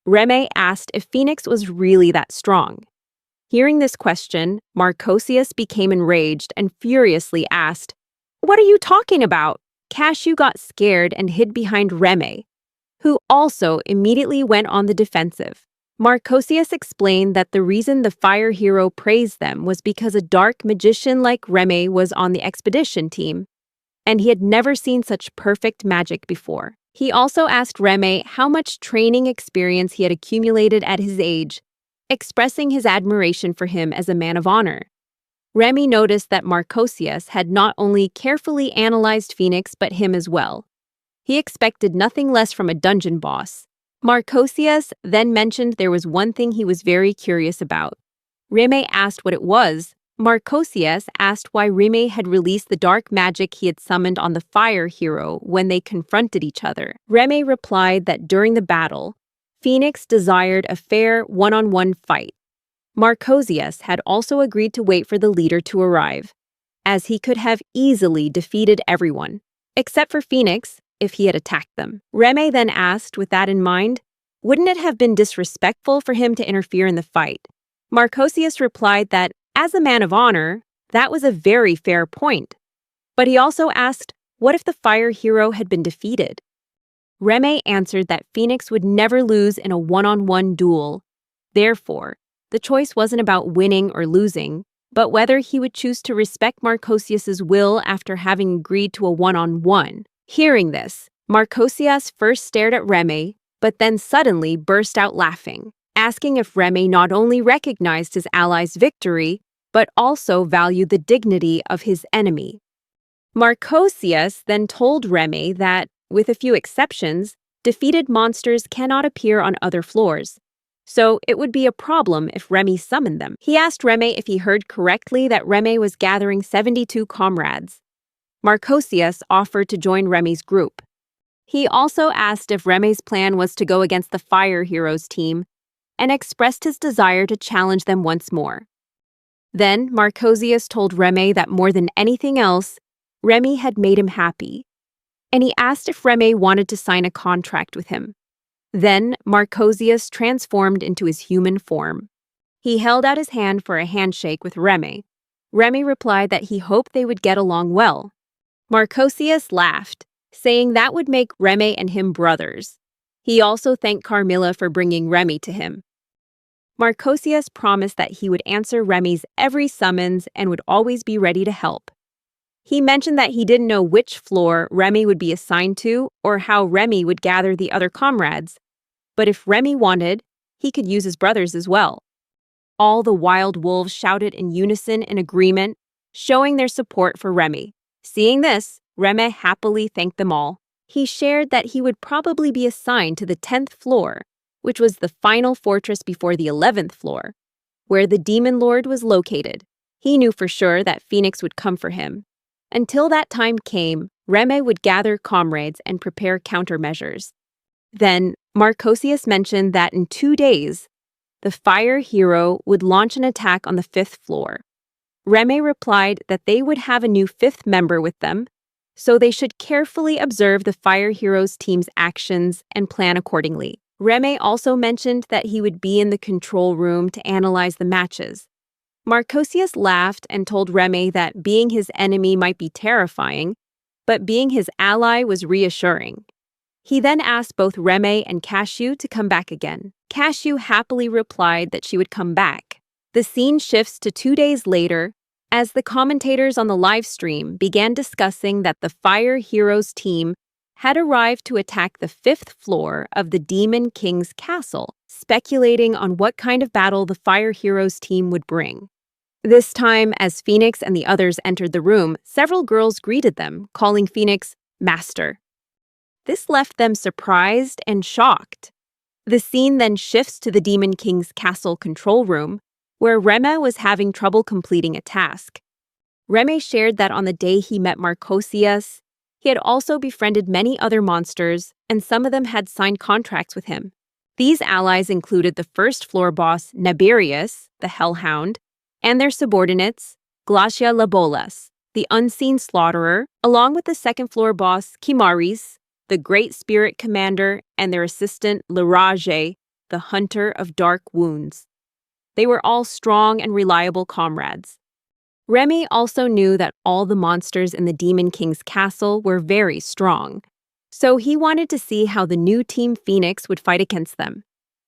Speaker 1: Remy asked if Phoenix was really that strong. Hearing this question, Marcosius became enraged and furiously asked, "What are you talking about?" Cashew got scared and hid behind Remy, who also immediately went on the defensive. Marcosius explained that the reason the fire hero praised them was because a dark magician like Remy was on the expedition team, and he had never seen such perfect magic before. He also asked Remy how much training experience he had accumulated at his age, expressing his admiration for him as a man of honor. Remy noticed that Marcosius had not only carefully analyzed Phoenix but him as well. He expected nothing less from a dungeon boss. Marcosius then mentioned there was one thing he was very curious about. Remy asked what it was. Marcosius asked why Remy had released the dark magic he had summoned on the fire hero when they confronted each other. Remy replied that during the battle, Phoenix desired a fair one-on-one fight. Marcosius had also agreed to wait for the leader to arrive, as he could have easily defeated everyone, except for Phoenix, if he had attacked them. Remy then asked, with that in mind, wouldn't it have been disrespectful for him to interfere in the fight? Marcosius replied that, as a man of honor, that was a very fair point. But he also asked, what if the fire hero had been defeated? Remy answered that Phoenix would never lose in a one-on-one duel. Therefore, the choice wasn't about winning or losing, but whether he would choose to respect Marcosius's will after having agreed to a one-on-one. Hearing this, Marcosius first stared at Remy, but then suddenly burst out laughing, asking if Remy not only recognized his ally's victory, but also valued the dignity of his enemy. Marcosius then told Remy that, with a few exceptions, defeated monsters cannot appear on other floors, so it would be a problem if Remy summoned them. He asked Remy if he heard correctly that Remy was gathering 72 comrades. Marcosius offered to join Remy's group. He also asked if Remy's plan was to go against the fire heroes team and expressed his desire to challenge them once more. Then Marcosius told Remy that more than anything else, Remy had made him happy, and he asked if Remy wanted to sign a contract with him. Then Marcosius transformed into his human form. He held out his hand for a handshake with Remy. Remy replied that he hoped they would get along well. Marcosius laughed, saying that would make Remy and him brothers. He also thanked Carmilla for bringing Remy to him. Marcosius promised that he would answer Remy's every summons and would always be ready to help. He mentioned that he didn't know which floor Remy would be assigned to or how Remy would gather the other comrades, but if Remy wanted, he could use his brothers as well. All the wild wolves shouted in unison in agreement, showing their support for Remy. Seeing this, Remy happily thanked them all. He shared that he would probably be assigned to the 10th floor, which was the final fortress before the 11th floor, where the Demon Lord was located. He knew for sure that Phoenix would come for him. Until that time came, Remy would gather comrades and prepare countermeasures. Then, Marcosius mentioned that in 2 days, the fire hero would launch an attack on the 5th floor. Reme replied that they would have a new 5th member with them, so they should carefully observe the fire hero's team's actions and plan accordingly. Reme also mentioned that he would be in the control room to analyze the matches. Marcosius laughed and told Reme that being his enemy might be terrifying, but being his ally was reassuring. He then asked both Reme and Cashew to come back again. Cashew happily replied that she would come back. The scene shifts to 2 days later, as the commentators on the live stream began discussing that the Fire Heroes team had arrived to attack the 5th floor of the Demon King's castle, speculating on what kind of battle the Fire Heroes team would bring. This time, as Phoenix and the others entered the room, several girls greeted them, calling Phoenix Master. This left them surprised and shocked. The scene then shifts to the Demon King's castle control room, where Reme was having trouble completing a task. Reme shared that on the day he met Marcosius, he had also befriended many other monsters, and some of them had signed contracts with him. These allies included the 1st floor boss Naberius, the Hellhound, and their subordinates, Glacia Labolas, the Unseen Slaughterer, along with the 2nd floor boss Kimaris, the Great Spirit Commander, and their assistant Lirage, the Hunter of Dark Wounds. They were all strong and reliable comrades. Reme also knew that all the monsters in the Demon King's castle were very strong, so he wanted to see how the new Team Phoenix would fight against them.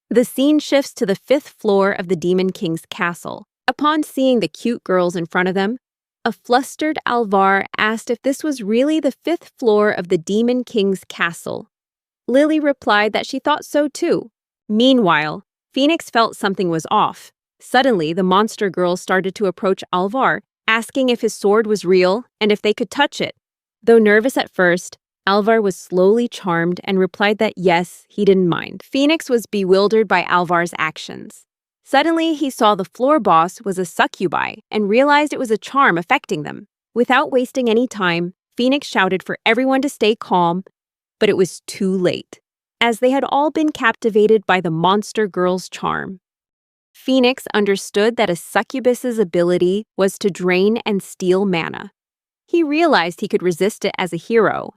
Speaker 1: The scene shifts to the 5th floor of the Demon King's castle. Upon seeing the cute girls in front of them, a flustered Alvar asked if this was really the 5th floor of the Demon King's castle. Lily replied that she thought so too. Meanwhile, Phoenix felt something was off. Suddenly, the monster girls started to approach Alvar, asking if his sword was real and if they could touch it. Though nervous at first, Alvar was slowly charmed and replied that yes, he didn't mind. Phoenix was bewildered by Alvar's actions. Suddenly, he saw the floor boss was a succubi and realized it was a charm affecting them. Without wasting any time, Phoenix shouted for everyone to stay calm, but it was too late, as they had all been captivated by the monster girl's charm. Phoenix understood that a succubus's ability was to drain and steal mana. He realized he could resist it as a hero,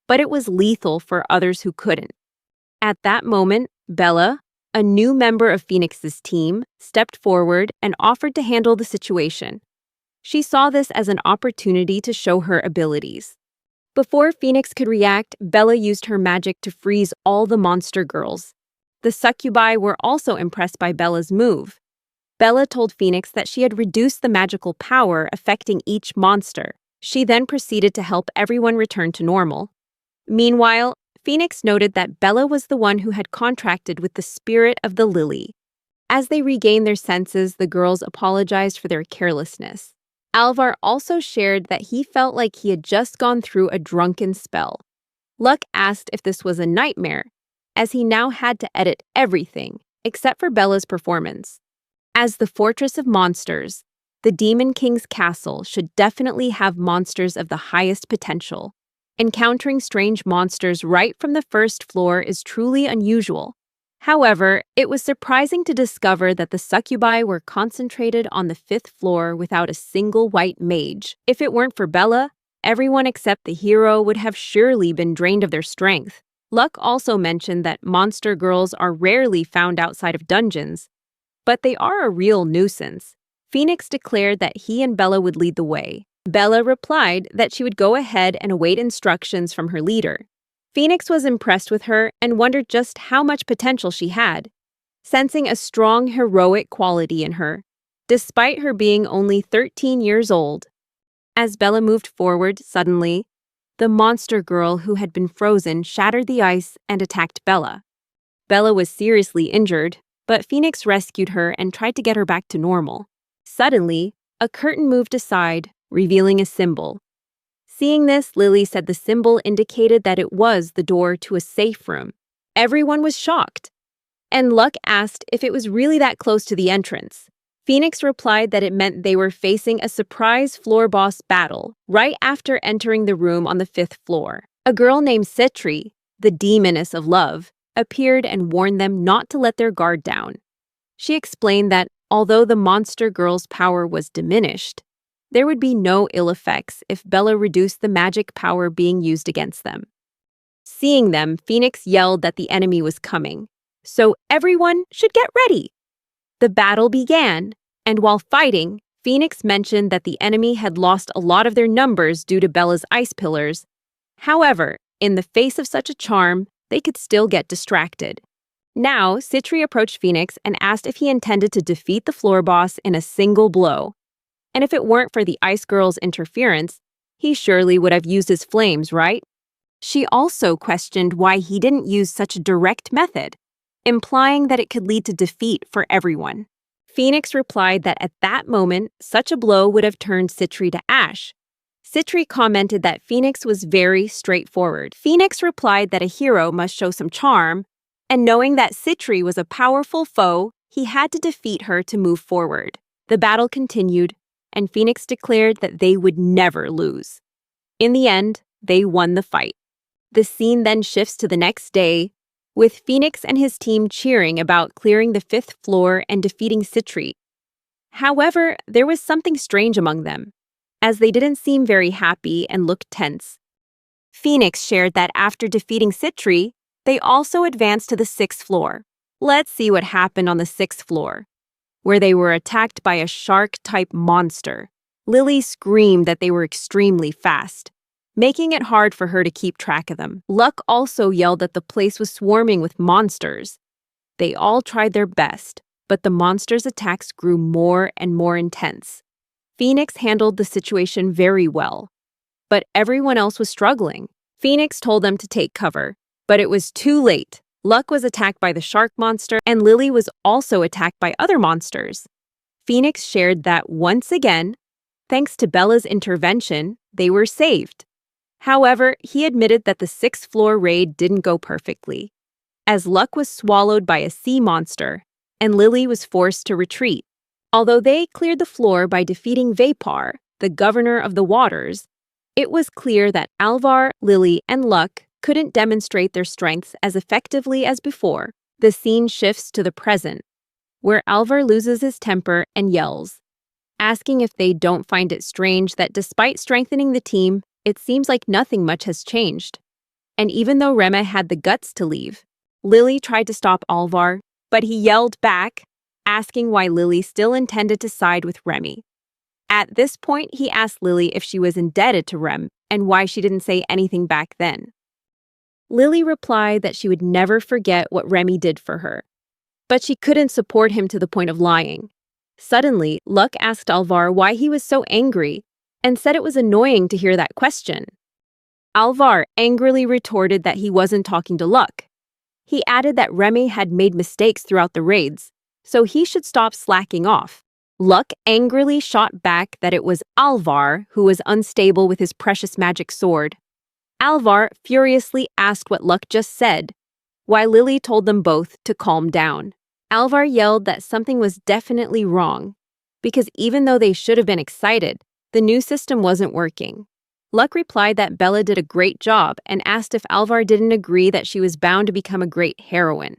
Speaker 1: but it was lethal for others who couldn't. At that moment, Bella, a new member of Phoenix's team, stepped forward and offered to handle the situation. She saw this as an opportunity to show her abilities. Before Phoenix could react, Bella used her magic to freeze all the monster girls. The succubi were also impressed by Bella's move. Bella told Phoenix that she had reduced the magical power affecting each monster. She then proceeded to help everyone return to normal. Meanwhile, Phoenix noted that Bella was the one who had contracted with the spirit of the lily. As they regained their senses, the girls apologized for their carelessness. Alvar also shared that he felt like he had just gone through a drunken spell. Luck asked if this was a nightmare, as he now had to edit everything, except for Bella's performance. As the Fortress of Monsters, the Demon King's castle should definitely have monsters of the highest potential. Encountering strange monsters right from the 1st floor is truly unusual. However, it was surprising to discover that the succubi were concentrated on the 5th floor without a single white mage. If it weren't for Bella, everyone except the hero would have surely been drained of their strength. Luck also mentioned that monster girls are rarely found outside of dungeons, but they are a real nuisance. Phoenix declared that he and Bella would lead the way. Bella replied that she would go ahead and await instructions from her leader. Phoenix was impressed with her and wondered just how much potential she had, sensing a strong heroic quality in her, despite her being only 13 years old. As Bella moved forward, suddenly, the monster girl who had been frozen shattered the ice and attacked Bella. Bella was seriously injured, but Phoenix rescued her and tried to get her back to normal. Suddenly, a curtain moved aside, revealing a symbol. Seeing this, Lily said the symbol indicated that it was the door to a safe room. Everyone was shocked, and Luck asked if it was really that close to the entrance. Phoenix replied that it meant they were facing a surprise floor boss battle right after entering the room on the 5th floor. A girl named Citri, the demoness of love, appeared and warned them not to let their guard down. She explained that although the monster girl's power was diminished, there would be no ill effects if Bella reduced the magic power being used against them. Seeing them, Phoenix yelled that the enemy was coming, so everyone should get ready. The battle began, and while fighting, Phoenix mentioned that the enemy had lost a lot of their numbers due to Bella's ice pillars. However, in the face of such a charm, they could still get distracted. Now, Citri approached Phoenix and asked if he intended to defeat the floor boss in a single blow. And if it weren't for the Ice Girl's interference, he surely would have used his flames, right? She also questioned why he didn't use such a direct method, implying that it could lead to defeat for everyone. Phoenix replied that at that moment, such a blow would have turned Citri to ash. Citri commented that Phoenix was very straightforward. Phoenix replied that a hero must show some charm, and knowing that Citri was a powerful foe, he had to defeat her to move forward. The battle continued, and Phoenix declared that they would never lose. In the end, they won the fight. The scene then shifts to the next day, with Phoenix and his team cheering about clearing the 5th floor and defeating Citri. However, there was something strange among them, as they didn't seem very happy and looked tense. Phoenix shared that after defeating Citri, they also advanced to the 6th floor. Let's see what happened on the 6th floor, where they were attacked by a shark-type monster. Lily screamed that they were extremely fast, making it hard for her to keep track of them. Luck also yelled that the place was swarming with monsters. They all tried their best, but the monsters' attacks grew more and more intense. Phoenix handled the situation very well, but everyone else was struggling. Phoenix told them to take cover, but it was too late. Luck was attacked by the shark monster, and Lily was also attacked by other monsters. Phoenix shared that once again, thanks to Bella's intervention, they were saved. However, he admitted that the 6th floor raid didn't go perfectly, as Luck was swallowed by a sea monster, and Lily was forced to retreat. Although they cleared the floor by defeating Vapor, the governor of the waters, it was clear that Alvar, Lily, and Luck couldn't demonstrate their strengths as effectively as before. The scene shifts to the present, where Alvar loses his temper and yells, asking if they don't find it strange that despite strengthening the team, it seems like nothing much has changed. And even though Rema had the guts to leave, Lily tried to stop Alvar, but he yelled back, asking why Lily still intended to side with Remy. At this point, he asked Lily if she was indebted to Rem and why she didn't say anything back then. Lily replied that she would never forget what Remy did for her, but she couldn't support him to the point of lying. Suddenly, Luck asked Alvar why he was so angry and said it was annoying to hear that question. Alvar angrily retorted that he wasn't talking to Luck. He added that Remy had made mistakes throughout the raids, so he should stop slacking off. Luck angrily shot back that it was Alvar who was unstable with his precious magic sword. Alvar furiously asked what Luck just said, while Lily told them both to calm down. Alvar yelled that something was definitely wrong, because even though they should have been excited, the new system wasn't working. Luck replied that Bella did a great job and asked if Alvar didn't agree that she was bound to become a great heroine.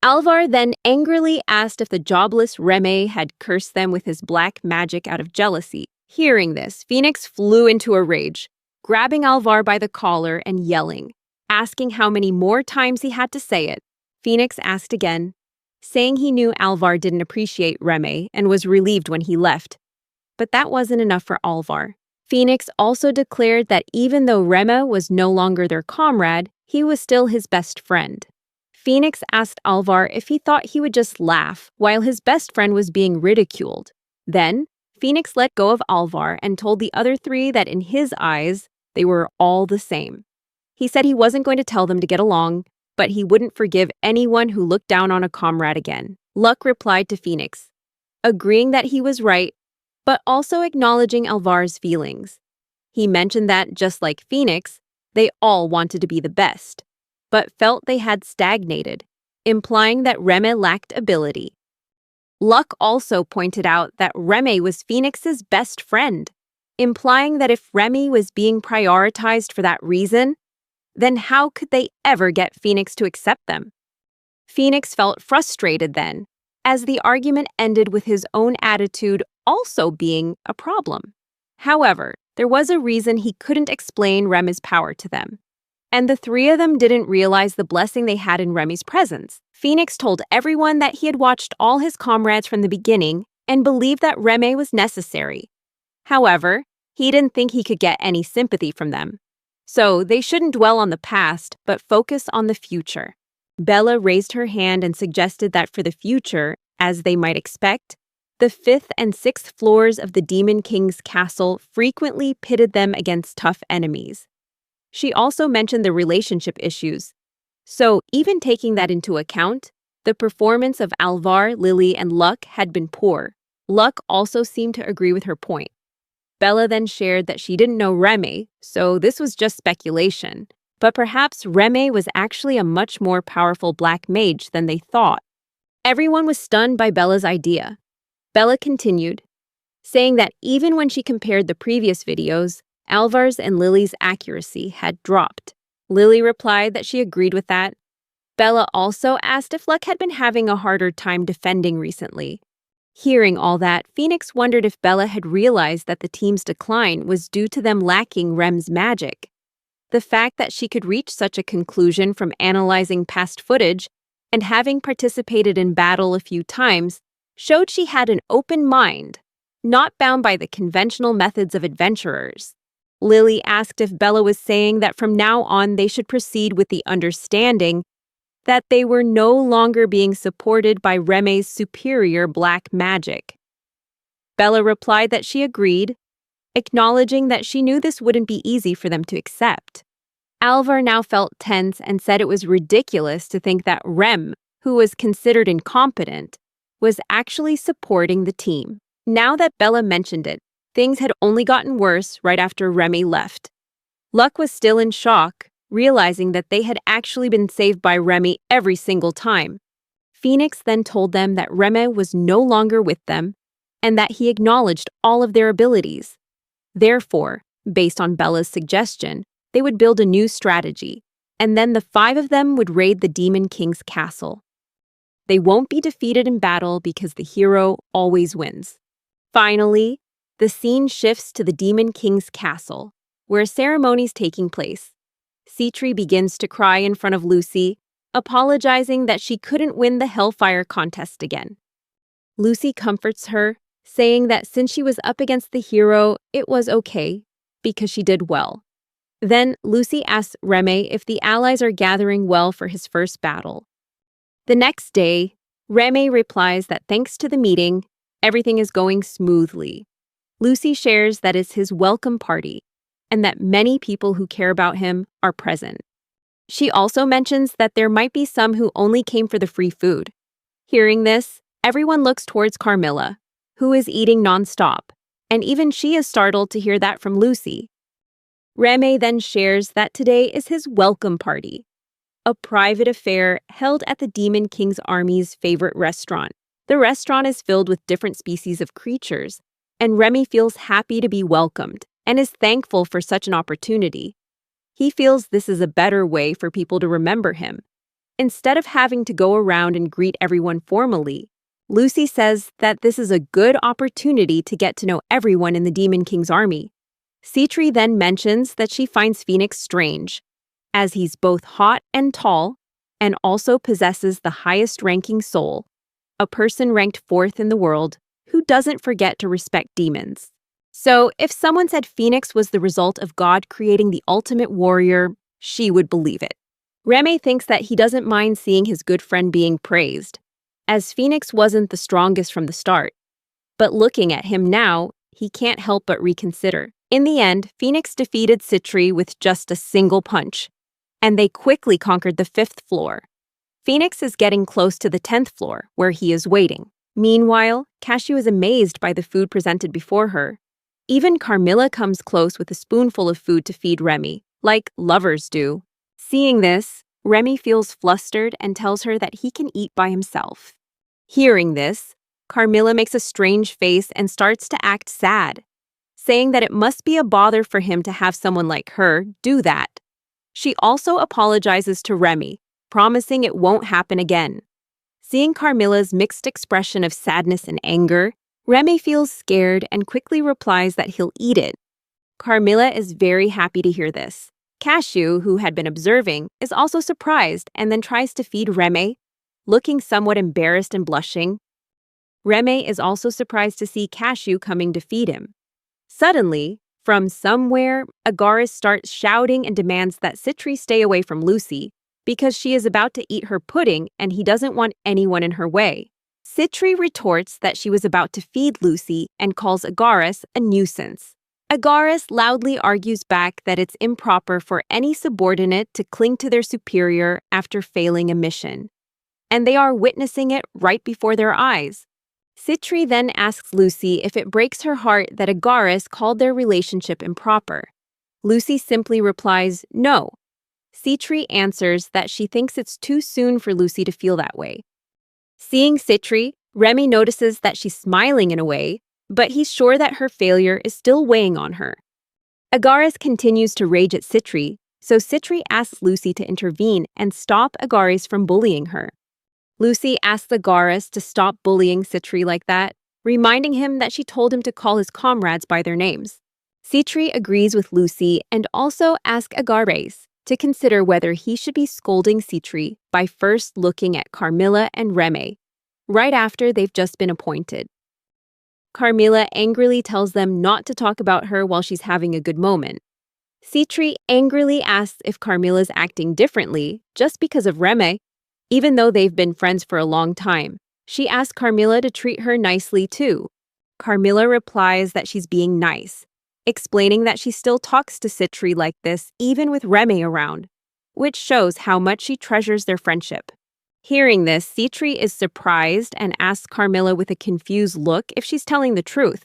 Speaker 1: Alvar then angrily asked if the jobless Reme had cursed them with his black magic out of jealousy. Hearing this, Phoenix flew into a rage, grabbing Alvar by the collar and yelling, asking how many more times he had to say it. Phoenix asked again, saying he knew Alvar didn't appreciate Reme and was relieved when he left. But that wasn't enough for Alvar. Phoenix also declared that even though Rema was no longer their comrade, he was still his best friend. Phoenix asked Alvar if he thought he would just laugh while his best friend was being ridiculed. Then, Phoenix let go of Alvar and told the other three that in his eyes, they were all the same. He said he wasn't going to tell them to get along, but he wouldn't forgive anyone who looked down on a comrade again. Luck replied to Phoenix, agreeing that he was right, but also acknowledging Alvar's feelings. He mentioned that, just like Phoenix, they all wanted to be the best, but felt they had stagnated, implying that Reme lacked ability. Luck also pointed out that Reme was Phoenix's best friend, implying that if Remy was being prioritized for that reason, then how could they ever get Phoenix to accept them? Phoenix felt frustrated then, as the argument ended with his own attitude also being a problem. However, there was a reason he couldn't explain Remy's power to them. And the three of them didn't realize the blessing they had in Remy's presence. Phoenix told everyone that he had watched all his comrades from the beginning and believed that Remy was necessary. However, he didn't think he could get any sympathy from them. So they shouldn't dwell on the past, but focus on the future. Bella raised her hand and suggested that for the future, as they might expect, the 5th and 6th floors of the Demon King's castle frequently pitted them against tough enemies. She also mentioned the relationship issues. So, even taking that into account, the performance of Alvar, Lily, and Luck had been poor. Luck also seemed to agree with her point. Bella then shared that she didn't know Remy, so this was just speculation. But perhaps Remy was actually a much more powerful black mage than they thought. Everyone was stunned by Bella's idea. Bella continued, saying that even when she compared the previous videos, Alvar's and Lily's accuracy had dropped. Lily replied that she agreed with that. Bella also asked if Luck had been having a harder time defending recently. Hearing all that, Phoenix wondered if Bella had realized that the team's decline was due to them lacking Rem's magic. The fact that she could reach such a conclusion from analyzing past footage and having participated in battle a few times showed she had an open mind, not bound by the conventional methods of adventurers. Lily asked if Bella was saying that from now on they should proceed with the understanding that they were no longer being supported by Remy's superior black magic. Bella replied that she agreed, acknowledging that she knew this wouldn't be easy for them to accept. Alvar now felt tense and said it was ridiculous to think that Rem, who was considered incompetent, was actually supporting the team. Now that Bella mentioned it, things had only gotten worse right after Remy left. Luck was still in shock, realizing that they had actually been saved by Remy every single time. Phoenix then told them that Remy was no longer with them and that he acknowledged all of their abilities. Therefore, based on Bella's suggestion, they would build a new strategy, and then the 5 of them would raid the Demon King's castle. They won't be defeated in battle because the hero always wins. Finally, the scene shifts to the Demon King's castle, where a ceremony is taking place. isekai begins to cry in front of Lucy, apologizing that she couldn't win the Hellfire contest again. Lucy comforts her, saying that since she was up against the hero, it was okay, because she did well. Then Lucy asks Remy if the allies are gathering well for his first battle. The next day, Remy replies that thanks to the meeting, everything is going smoothly. Lucy shares that it's his welcome party, and that many people who care about him are present. She also mentions that there might be some who only came for the free food. Hearing this, everyone looks towards Carmilla, who is eating nonstop, and even she is startled to hear that from Lucy. Remy then shares that today is his welcome party, a private affair held at the Demon King's army's favorite restaurant. The restaurant is filled with different species of creatures, and Remy feels happy to be welcomed and is thankful for such an opportunity. He feels this is a better way for people to remember him. Instead of having to go around and greet everyone formally, Lucy says that this is a good opportunity to get to know everyone in the Demon King's army. isekai then mentions that she finds Phoenix strange, as he's both hot and tall, and also possesses the highest-ranking soul, a person ranked 4th in the world who doesn't forget to respect demons. So, if someone said Phoenix was the result of God creating the ultimate warrior, she would believe it. Remy thinks that he doesn't mind seeing his good friend being praised, as Phoenix wasn't the strongest from the start. But looking at him now, he can't help but reconsider. In the end, Phoenix defeated isekai with just a single punch, and they quickly conquered the 5th floor. Phoenix is getting close to the 10th floor, where he is waiting. Meanwhile, Cashew is amazed by the food presented before her. Even Carmilla comes close with a spoonful of food to feed Remy, like lovers do. Seeing this, Remy feels flustered and tells her that he can eat by himself. Hearing this, Carmilla makes a strange face and starts to act sad, saying that it must be a bother for him to have someone like her do that. She also apologizes to Remy, promising it won't happen again. Seeing Carmilla's mixed expression of sadness and anger, Remy feels scared and quickly replies that he'll eat it. Carmilla is very happy to hear this. Cashew, who had been observing, is also surprised and then tries to feed Remy, looking somewhat embarrassed and blushing. Remy is also surprised to see Cashew coming to feed him. Suddenly, from somewhere, Agaris starts shouting and demands that Citri stay away from Lucy because she is about to eat her pudding and he doesn't want anyone in her way. Citri retorts that she was about to feed Lucy and calls Agaris a nuisance. Agaris loudly argues back that it's improper for any subordinate to cling to their superior after failing a mission. And they are witnessing it right before their eyes. Citri then asks Lucy if it breaks her heart that Agaris called their relationship improper. Lucy simply replies, no. Citri answers that she thinks it's too soon for Lucy to feel that way. Seeing Citri, Remy notices that she's smiling in a way, but he's sure that her failure is still weighing on her. Agaris continues to rage at Citri, so Citri asks Lucy to intervene and stop Agaris from bullying her. Lucy asks Agaris to stop bullying Citri like that, reminding him that she told him to call his comrades by their names. Citri agrees with Lucy and also asks Agaris to consider whether he should be scolding Citri by first looking at Carmilla and Remy, right after they've just been appointed. Carmilla angrily tells them not to talk about her while she's having a good moment. Citri angrily asks if Carmilla's acting differently just because of Remy, even though they've been friends for a long time. She asks Carmilla to treat her nicely too. Carmilla replies that she's being nice, explaining that she still talks to Citri like this even with Remy around, which shows how much she treasures their friendship. Hearing this, Citri is surprised and asks Carmilla with a confused look if she's telling the truth.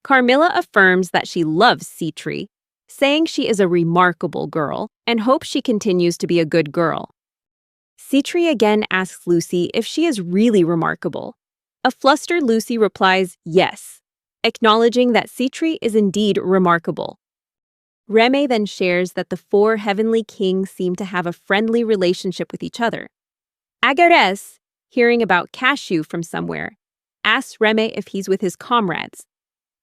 Speaker 1: Carmilla affirms that she loves Citri, saying she is a remarkable girl and hopes she continues to be a good girl. Citri again asks Lucy if she is really remarkable. A flustered Lucy replies yes, acknowledging that Citri is indeed remarkable. Remy then shares that the four heavenly kings seem to have a friendly relationship with each other. Agaris, hearing about Cashew from somewhere, asks Remy if he's with his comrades.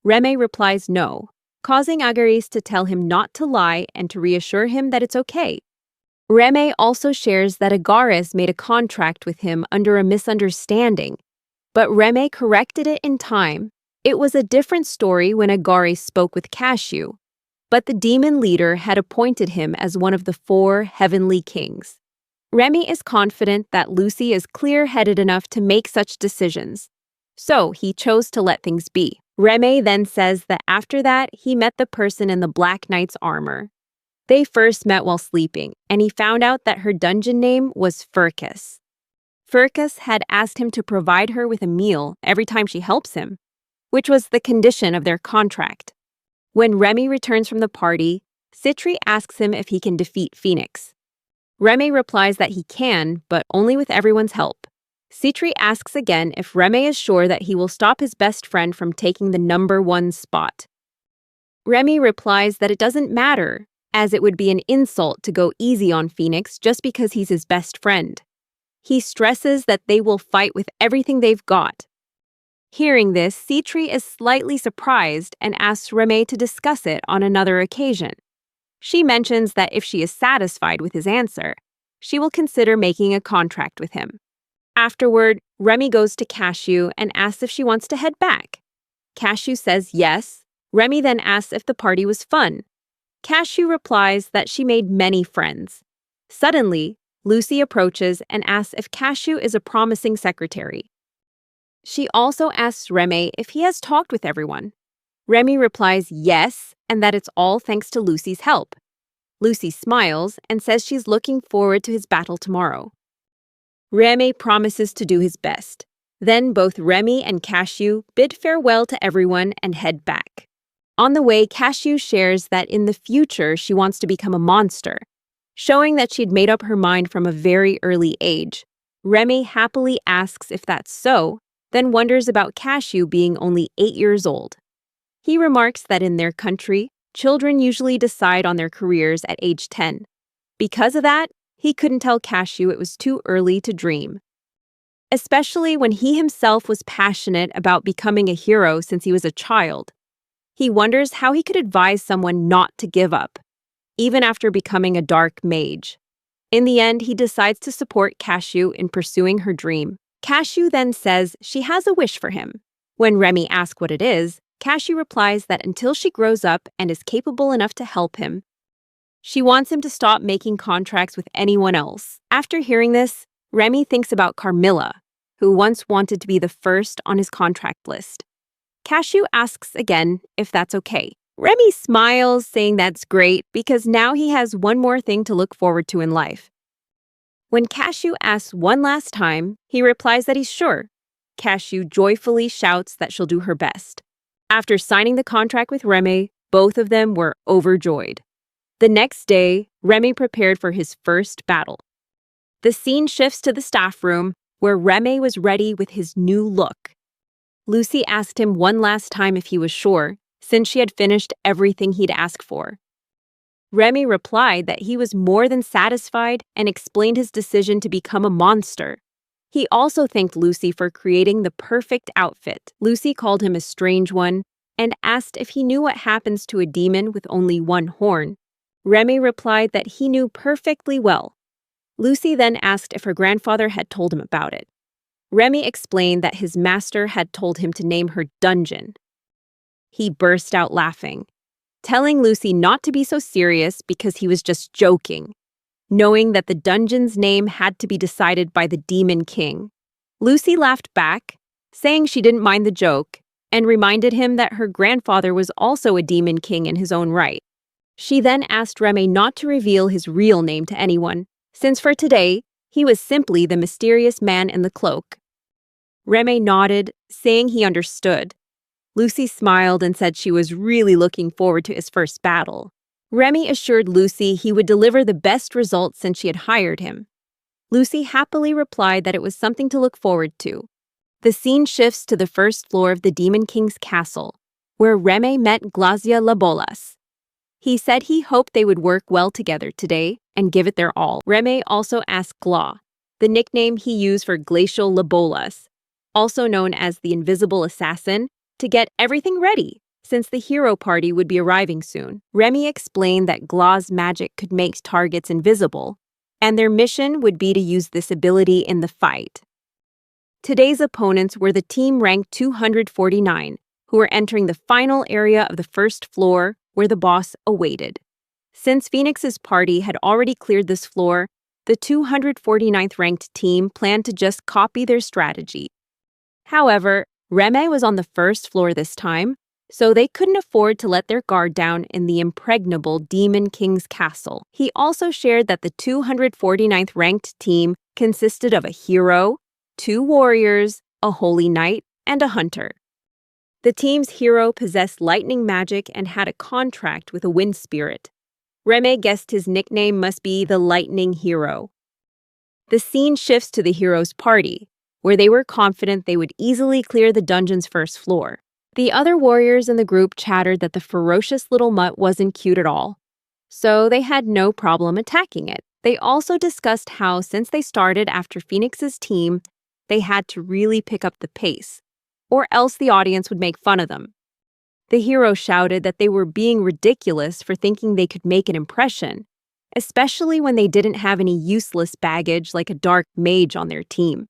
Speaker 1: Remy replies no, causing Agaris to tell him not to lie and to reassure him that it's okay. Remy also shares that Agaris made a contract with him under a misunderstanding, but Remy corrected it in time. It was a different story when Agaris spoke with Cashew, but the demon leader had appointed him as one of the four heavenly kings. Remy is confident that Lucy is clear-headed enough to make such decisions, so he chose to let things be. Remy then says that after that, he met the person in the Black Knight's armor. They first met while sleeping, and he found out that her dungeon name was Furcus. Furcus had asked him to provide her with a meal every time she helps him, which was the condition of their contract. When Remy returns from the party, Citri asks him if he can defeat Phoenix. Remy replies that he can, but only with everyone's help. Citri asks again if Remy is sure that he will stop his best friend from taking the #1 spot. Remy replies that it doesn't matter, as it would be an insult to go easy on Phoenix just because he's his best friend. He stresses that they will fight with everything they've got. Hearing this, Citri is slightly surprised and asks Remy to discuss it on another occasion. She mentions that if she is satisfied with his answer, she will consider making a contract with him. Afterward, Remy goes to Cashew and asks if she wants to head back. Cashew says yes. Remy then asks if the party was fun. Cashew replies that she made many friends. Suddenly, Lucy approaches and asks if Cashew is a promising secretary. She also asks Remy if he has talked with everyone. Remy replies yes, and that it's all thanks to Lucy's help. Lucy smiles and says she's looking forward to his battle tomorrow. Remy promises to do his best. Then both Remy and Cashew bid farewell to everyone and head back. On the way, Cashew shares that in the future she wants to become a monster, showing that she'd made up her mind from a very early age. Remy happily asks if that's so, then wonders about Cashew being only 8 years old. He remarks that in their country, children usually decide on their careers at age 10. Because of that, he couldn't tell Cashew it was too early to dream. especially when he himself was passionate about becoming a hero since he was a child. He wonders how he could advise someone not to give up, even after becoming a dark mage. In the end, he decides to support Cashew in pursuing her dream. Cashew then says she has a wish for him. When Remy asks what it is, Cashew replies that until she grows up and is capable enough to help him, she wants him to stop making contracts with anyone else. After hearing this, Remy thinks about Carmilla, who once wanted to be the first on his contract list. Cashew asks again if that's okay. Remy smiles, saying that's great because now he has one more thing to look forward to in life. When Cashew asks one last time, he replies that he's sure. Cashew joyfully shouts that she'll do her best. After signing the contract with Remy, both of them were overjoyed. The next day, Remy prepared for his first battle. The scene shifts to the staff room, where Remy was ready with his new look. Lucy asked him one last time if he was sure, since she had finished everything he'd asked for. Remy replied that he was more than satisfied and explained his decision to become a monster. He also thanked Lucy for creating the perfect outfit. Lucy called him a strange one and asked if he knew what happens to a demon with only one horn. Remy replied that he knew perfectly well. Lucy then asked if her grandfather had told him about it. Remy explained that his master had told him to name her Dungeon. He burst out laughing, telling Lucy not to be so serious because he was just joking, knowing that the dungeon's name had to be decided by the Demon King. Lucy laughed back, saying she didn't mind the joke, and reminded him that her grandfather was also a Demon King in his own right. She then asked Remy not to reveal his real name to anyone, since for today, he was simply the mysterious man in the cloak. Remy nodded, saying he understood. Lucy smiled and said she was really looking forward to his first battle. Remy assured Lucy he would deliver the best results since she had hired him. Lucy happily replied that it was something to look forward to. The scene shifts to the first floor of the Demon King's castle, where Remy met Glazia Labolas. He said he hoped they would work well together today and give it their all. Remy also asked Gla, the nickname he used for Glacial Labolas, also known as the Invisible Assassin, to get everything ready, since the hero party would be arriving soon. Remy explained that Gla's magic could make targets invisible, and their mission would be to use this ability in the fight. Today's opponents were the team ranked 249, who were entering the final area of the first floor where the boss awaited. Since Phoenix's party had already cleared this floor, the 249th ranked team planned to just copy their strategy. However, Remy was on the first floor this time, so they couldn't afford to let their guard down in the impregnable Demon King's castle. He also shared that the 249th ranked team consisted of a hero, 2 warriors, a holy knight, and a hunter. The team's hero possessed lightning magic and had a contract with a wind spirit. Remy guessed his nickname must be the Lightning Hero. The scene shifts to the hero's party, where they were confident they would easily clear the dungeon's first floor. The other warriors in the group chattered that the ferocious little mutt wasn't cute at all, so they had no problem attacking it. They also discussed how, since they started after Phoenix's team, they had to really pick up the pace, or else the audience would make fun of them. The hero shouted that they were being ridiculous for thinking they could make an impression, especially when they didn't have any useless baggage like a dark mage on their team.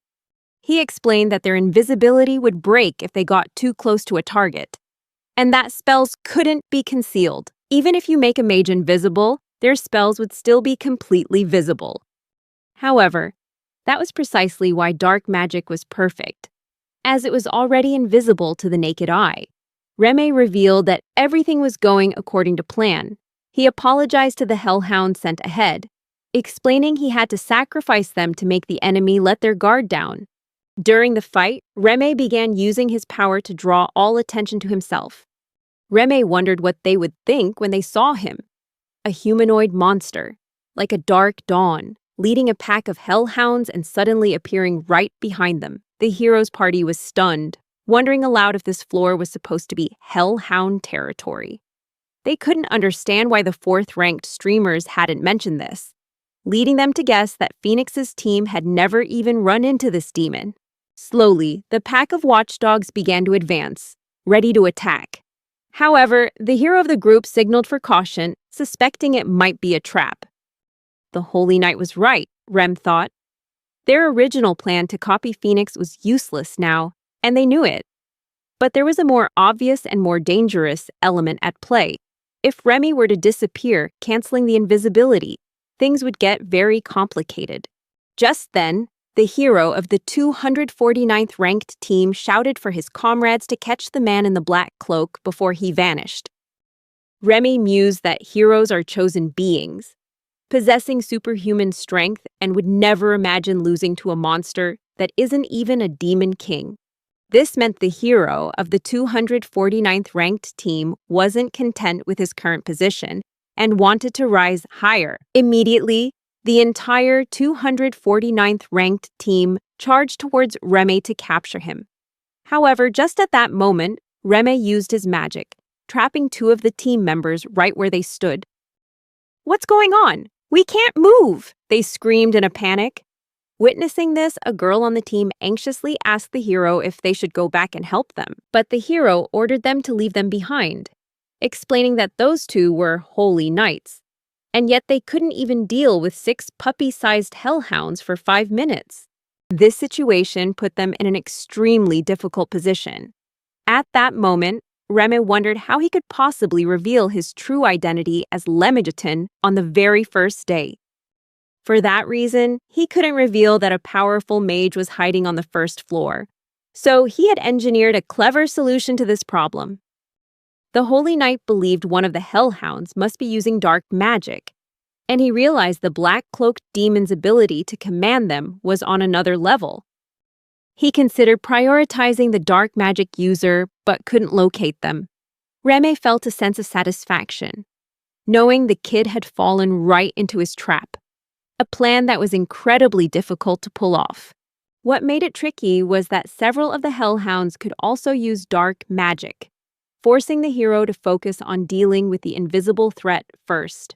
Speaker 1: He explained that their invisibility would break if they got too close to a target, and that spells couldn't be concealed. Even if you make a mage invisible, their spells would still be completely visible. However, that was precisely why dark magic was perfect, as it was already invisible to the naked eye. Remy revealed that everything was going according to plan. He apologized to the hellhounds sent ahead, explaining he had to sacrifice them to make the enemy let their guard down. During the fight, Remy began using his power to draw all attention to himself. Remy wondered what they would think when they saw him. A humanoid monster, like a dark dawn, leading a pack of hellhounds and suddenly appearing right behind them. The hero's party was stunned, wondering aloud if this floor was supposed to be hellhound territory. They couldn't understand why the 4th-ranked streamers hadn't mentioned this, leading them to guess that Phoenix's team had never even run into this demon. Slowly, the pack of watchdogs began to advance, ready to attack. However, the hero of the group signaled for caution, suspecting it might be a trap. The Holy Knight was right, Rem thought. Their original plan to copy Phoenix was useless now, and they knew it. But there was a more obvious and more dangerous element at play. If Remy were to disappear, canceling the invisibility, things would get very complicated. Just then, the hero of the 249th ranked team shouted for his comrades to catch the man in the black cloak before he vanished. Remy mused that heroes are chosen beings, possessing superhuman strength, and would never imagine losing to a monster that isn't even a demon king. This meant the hero of the 249th ranked team wasn't content with his current position and wanted to rise higher. Immediately, the entire 249th ranked team charged towards Remy to capture him. However, just at that moment, Remy used his magic, trapping two of the team members right where they stood. "What's going on? We can't move!" they screamed in a panic. Witnessing this, a girl on the team anxiously asked the hero if they should go back and help them, but the hero ordered them to leave them behind, explaining that those two were holy knights, and yet they couldn't even deal with 6 puppy-sized hellhounds for 5 minutes. This situation put them in an extremely difficult position. At that moment, Remy wondered how he could possibly reveal his true identity as Lemegeton on the very first day. For that reason, he couldn't reveal that a powerful mage was hiding on the first floor. So he had engineered a clever solution to this problem. The Holy Knight believed one of the hellhounds must be using dark magic, and he realized the black-cloaked demon's ability to command them was on another level. He considered prioritizing the dark magic user, but couldn't locate them. Remy felt a sense of satisfaction, knowing the kid had fallen right into his trap. A plan that was incredibly difficult to pull off. What made it tricky was that several of the hellhounds could also use dark magic, forcing the hero to focus on dealing with the invisible threat first.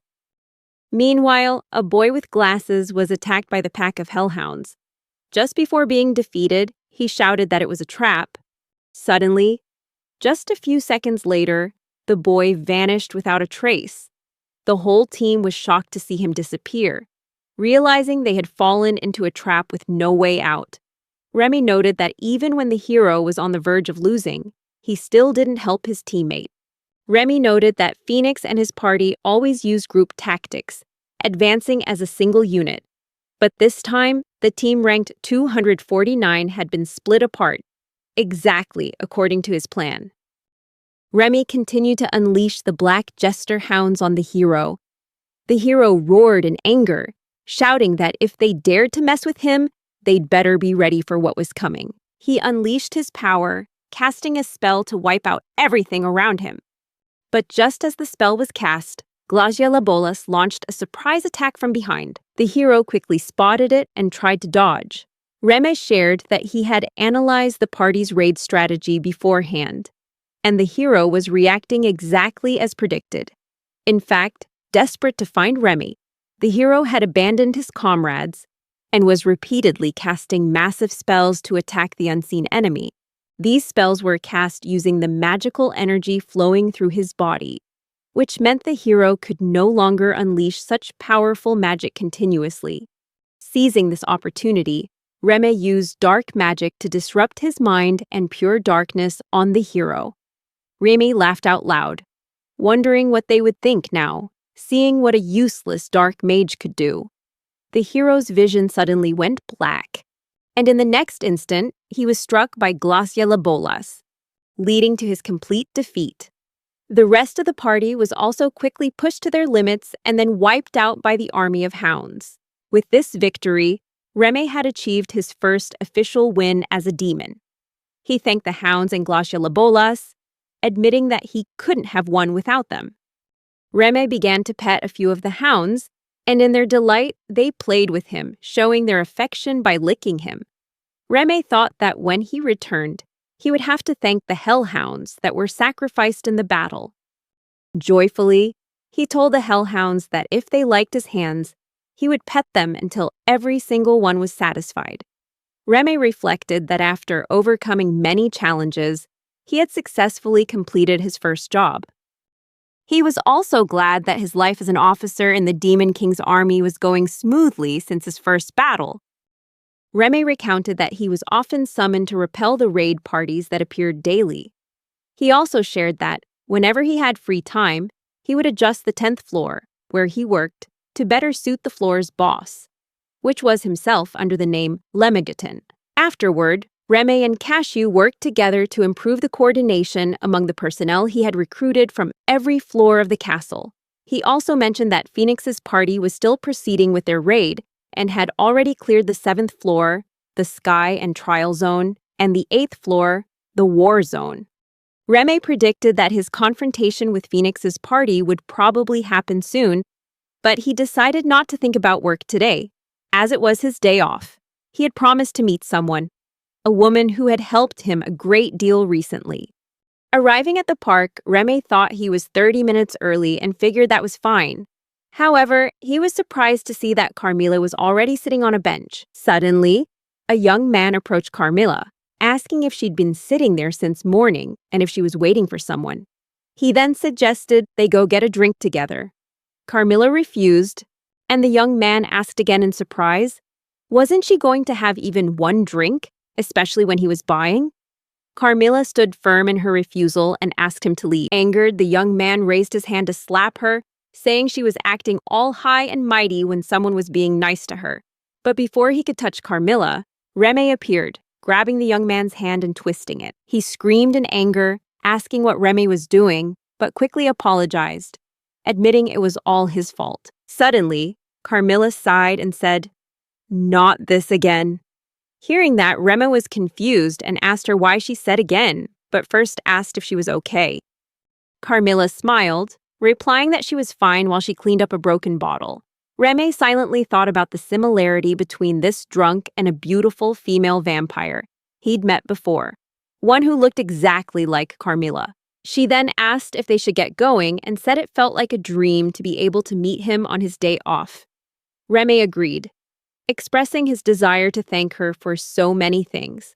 Speaker 1: Meanwhile, a boy with glasses was attacked by the pack of hellhounds. Just before being defeated, he shouted that it was a trap. Suddenly, just a few seconds later, the boy vanished without a trace. The whole team was shocked to see him disappear, realizing they had fallen into a trap with no way out. Remy noted that even when the hero was on the verge of losing, he still didn't help his teammate. Remy noted that Phoenix and his party always used group tactics, advancing as a single unit. But this time, the team ranked 249 had been split apart, exactly according to his plan. Remy continued to unleash the black jester hounds on the hero. The hero roared in anger, shouting that if they dared to mess with him, they'd better be ready for what was coming. He unleashed his power, casting a spell to wipe out everything around him. But just as the spell was cast, Glacia Labolas launched a surprise attack from behind. The hero quickly spotted it and tried to dodge. Remy shared that he had analyzed the party's raid strategy beforehand, and the hero was reacting exactly as predicted. In fact, desperate to find Remy, the hero had abandoned his comrades and was repeatedly casting massive spells to attack the unseen enemy. These spells were cast using the magical energy flowing through his body, which meant the hero could no longer unleash such powerful magic continuously. Seizing this opportunity, Remy used dark magic to disrupt his mind and pure darkness on the hero. Remy laughed out loud, wondering what they would think now, seeing what a useless dark mage could do. The hero's vision suddenly went black, and in the next instant, he was struck by Glacia Labolas, leading to his complete defeat. The rest of the party was also quickly pushed to their limits and then wiped out by the army of hounds. With this victory, Remy had achieved his first official win as a demon. He thanked the hounds and Glacia Labolas, admitting that he couldn't have won without them. Remy began to pet a few of the hounds, and in their delight, they played with him, showing their affection by licking him. Remy thought that when he returned, he would have to thank the hellhounds that were sacrificed in the battle. Joyfully, he told the hellhounds that if they liked his hands, he would pet them until every single one was satisfied. Reme reflected that after overcoming many challenges, he had successfully completed his first job. He was also glad that his life as an officer in the Demon King's army was going smoothly since his first battle. Reme recounted that he was often summoned to repel the raid parties that appeared daily. He also shared that, whenever he had free time, he would adjust the 10th floor, where he worked, to better suit the floor's boss, which was himself under the name Lemigaton. Afterward, Reme and Cashew worked together to improve the coordination among the personnel he had recruited from every floor of the castle. He also mentioned that Phoenix's party was still proceeding with their raid and had already cleared the 7th floor, the Sky and Trial Zone, and the 8th floor, the War Zone. Reme predicted that his confrontation with Phoenix's party would probably happen soon, but he decided not to think about work today, as it was his day off. He had promised to meet someone, a woman who had helped him a great deal recently. Arriving at the park, Reme thought he was 30 minutes early and figured that was fine. However, he was surprised to see that Carmilla was already sitting on a bench. Suddenly, a young man approached Carmilla, asking if she'd been sitting there since morning and if she was waiting for someone. He then suggested they go get a drink together. Carmilla refused, and the young man asked again in surprise, wasn't she going to have even one drink, especially when he was buying? Carmilla stood firm in her refusal and asked him to leave. Angered, the young man raised his hand to slap her, saying she was acting all high and mighty when someone was being nice to her. But before he could touch Carmilla, Reme appeared, grabbing the young man's hand and twisting it. He screamed in anger, asking what Reme was doing, but quickly apologized, admitting it was all his fault. Suddenly, Carmilla sighed and said, "Not this again." Hearing that, Reme was confused and asked her why she said again, but first asked if she was okay. Carmilla smiled, replying that she was fine while she cleaned up a broken bottle. Reme silently thought about the similarity between this drunk and a beautiful female vampire he'd met before, one who looked exactly like Carmilla. She then asked if they should get going and said it felt like a dream to be able to meet him on his day off. Reme agreed, expressing his desire to thank her for so many things.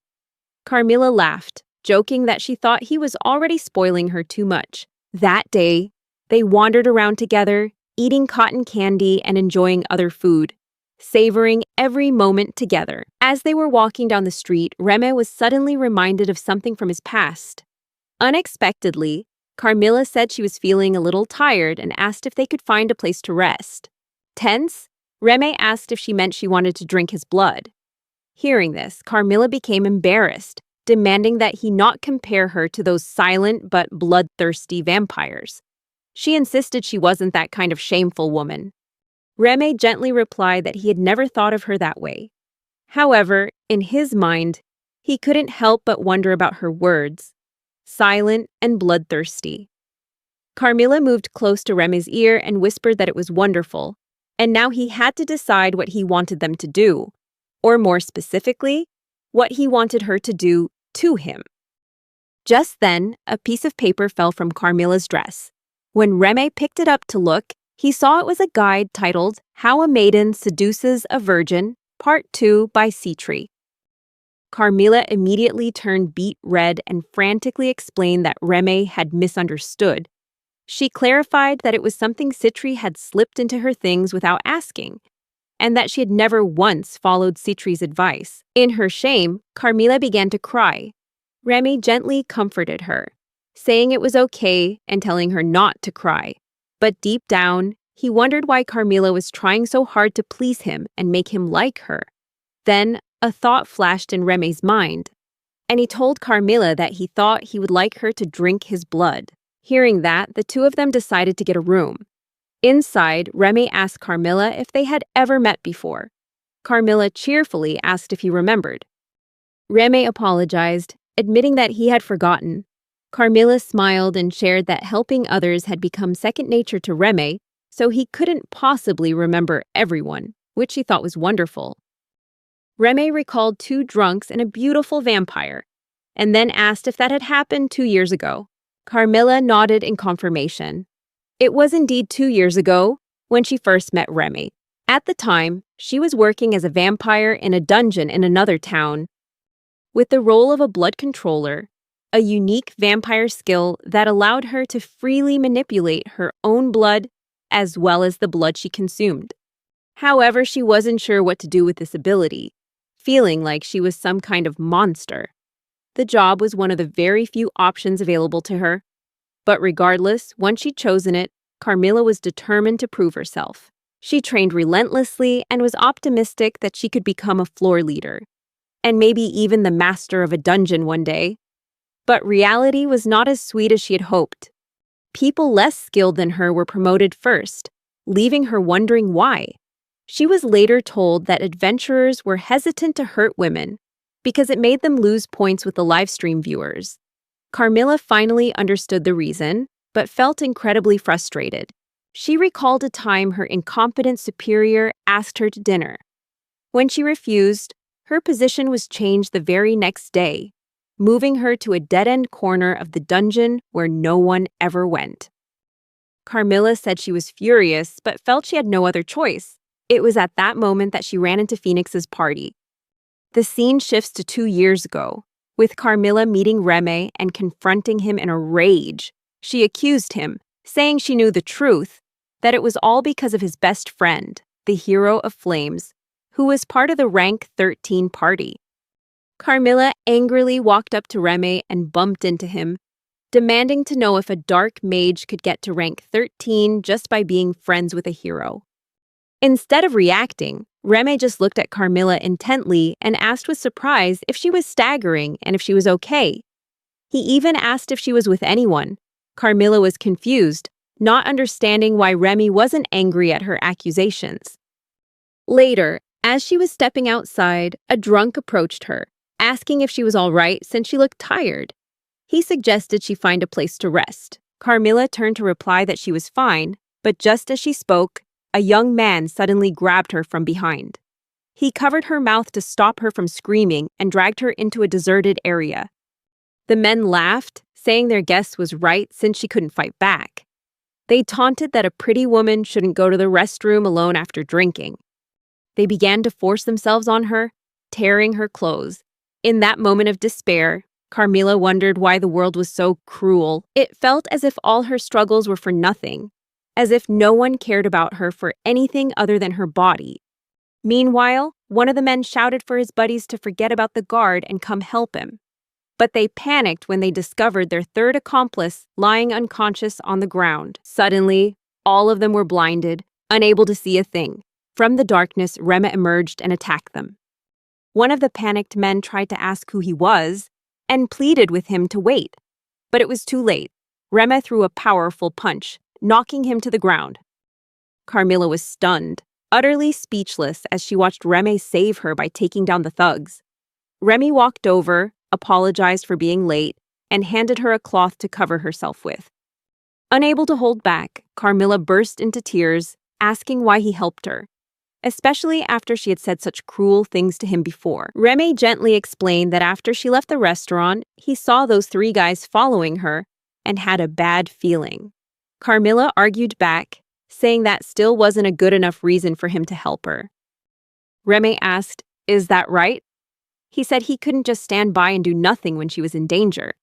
Speaker 1: Carmilla laughed, joking that she thought he was already spoiling her too much. That day, they wandered around together, eating cotton candy and enjoying other food, savoring every moment together. As they were walking down the street, Reme was suddenly reminded of something from his past. Unexpectedly, Carmilla said she was feeling a little tired and asked if they could find a place to rest. Tense, Reme asked if she meant she wanted to drink his blood. Hearing this, Carmilla became embarrassed, demanding that he not compare her to those silent but bloodthirsty vampires. She insisted she wasn't that kind of shameful woman. Reme gently replied that he had never thought of her that way. However, in his mind, he couldn't help but wonder about her words, silent and bloodthirsty. Carmilla moved close to Reme's ear and whispered that it was wonderful, and now he had to decide what he wanted them to do, or more specifically, what he wanted her to do to him. Just then, a piece of paper fell from Carmilla's dress. When Reme picked it up to look, he saw it was a guide titled How a Maiden Seduces a Virgin, Part 2 by P3. Carmilla immediately turned beet red and frantically explained that Reme had misunderstood. She clarified that it was something P3 had slipped into her things without asking, and that she had never once followed P3's advice. In her shame, Carmilla began to cry. Reme gently comforted her, saying it was okay and telling her not to cry. But deep down, he wondered why Carmilla was trying so hard to please him and make him like her. Then, a thought flashed in Reme's mind, and he told Carmilla that he thought he would like her to drink his blood. Hearing that, the two of them decided to get a room. Inside, Reme asked Carmilla if they had ever met before. Carmilla cheerfully asked if he remembered. Reme apologized, admitting that he had forgotten. Carmilla smiled and shared that helping others had become second nature to Reme, so he couldn't possibly remember everyone, which he thought was wonderful. Reme recalled 2 drunks and a beautiful vampire, and then asked if that had happened 2 years ago. Carmilla nodded in confirmation. It was indeed 2 years ago when she first met Reme. At the time, she was working as a vampire in a dungeon in another town, with the role of a blood controller, a unique vampire skill that allowed her to freely manipulate her own blood as well as the blood she consumed. However, she wasn't sure what to do with this ability, feeling like she was some kind of monster. The job was one of the very few options available to her. But regardless, once she'd chosen it, Carmilla was determined to prove herself. She trained relentlessly and was optimistic that she could become a floor leader, and maybe even the master of a dungeon one day. But reality was not as sweet as she had hoped. People less skilled than her were promoted first, leaving her wondering why. She was later told that adventurers were hesitant to hurt women because it made them lose points with the livestream viewers. Carmilla finally understood the reason, but felt incredibly frustrated. She recalled a time her incompetent superior asked her to dinner. When she refused, her position was changed the very next day, moving her to a dead-end corner of the dungeon where no one ever went. Carmilla said she was furious, but felt she had no other choice. It was at that moment that she ran into Phoenix's party. The scene shifts to 2 years ago, with Carmilla meeting Reme and confronting him in a rage. She accused him, saying she knew the truth, that it was all because of his best friend, the hero of flames, who was part of the rank 13 party. Carmilla angrily walked up to Reme and bumped into him, demanding to know if a dark mage could get to rank 13 just by being friends with a hero. Instead of reacting, Reme just looked at Carmilla intently and asked with surprise if she was staggering and if she was okay. He even asked if she was with anyone. Carmilla was confused, not understanding why Remy wasn't angry at her accusations. Later, as she was stepping outside, a drunk approached her, asking if she was all right since she looked tired. He suggested she find a place to rest. Carmilla turned to reply that she was fine, but just as she spoke, a young man suddenly grabbed her from behind. He covered her mouth to stop her from screaming and dragged her into a deserted area. The men laughed, saying their guess was right since she couldn't fight back. They taunted that a pretty woman shouldn't go to the restroom alone after drinking. They began to force themselves on her, tearing her clothes. In that moment of despair, Carmilla wondered why the world was so cruel. It felt as if all her struggles were for nothing, as if no one cared about her for anything other than her body. Meanwhile, one of the men shouted for his buddies to forget about the guard and come help him. But they panicked when they discovered their third accomplice lying unconscious on the ground. Suddenly, all of them were blinded, unable to see a thing. From the darkness, Rema emerged and attacked them. One of the panicked men tried to ask who he was and pleaded with him to wait. But it was too late. Rema threw a powerful punch, knocking him to the ground. Carmilla was stunned, utterly speechless as she watched Reme save her by taking down the thugs. Remy walked over, apologized for being late, and handed her a cloth to cover herself with. Unable to hold back, Carmilla burst into tears, asking why he helped her, especially after she had said such cruel things to him before. Remy gently explained that after she left the restaurant, he saw those 3 guys following her and had a bad feeling. Carmilla argued back, saying that still wasn't a good enough reason for him to help her. Remy asked, "Is that right?" He said he couldn't just stand by and do nothing when she was in danger.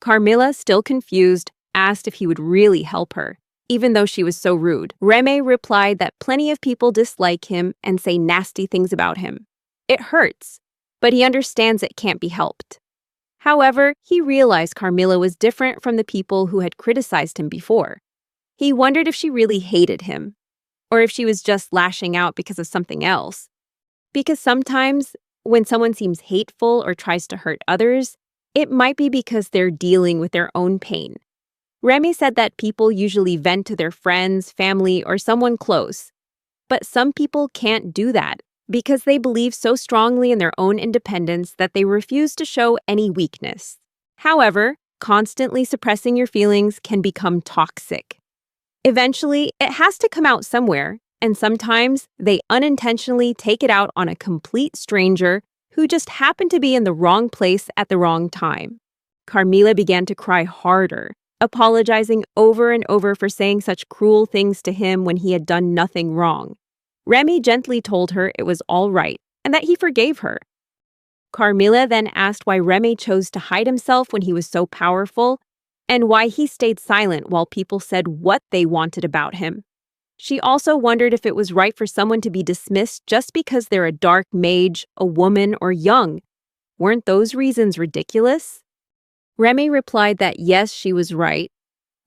Speaker 1: Carmilla, still confused, asked if he would really help her, even though she was so rude. Reme replied that plenty of people dislike him and say nasty things about him. It hurts, but he understands it can't be helped. However, he realized Carmilla was different from the people who had criticized him before. He wondered if she really hated him, or if she was just lashing out because of something else. Because sometimes, when someone seems hateful or tries to hurt others, it might be because they're dealing with their own pain. Remy said that people usually vent to their friends, family, or someone close. But some people can't do that because they believe so strongly in their own independence that they refuse to show any weakness. However, constantly suppressing your feelings can become toxic. Eventually, it has to come out somewhere, and sometimes they unintentionally take it out on a complete stranger who just happened to be in the wrong place at the wrong time. Carmilla began to cry harder, apologizing over and over for saying such cruel things to him when he had done nothing wrong. Remy gently told her it was all right and that he forgave her. Carmilla then asked why Remy chose to hide himself when he was so powerful and why he stayed silent while people said what they wanted about him. She also wondered if it was right for someone to be dismissed just because they're a dark mage, a woman, or young. Weren't those reasons ridiculous? Remy replied that yes, she was right,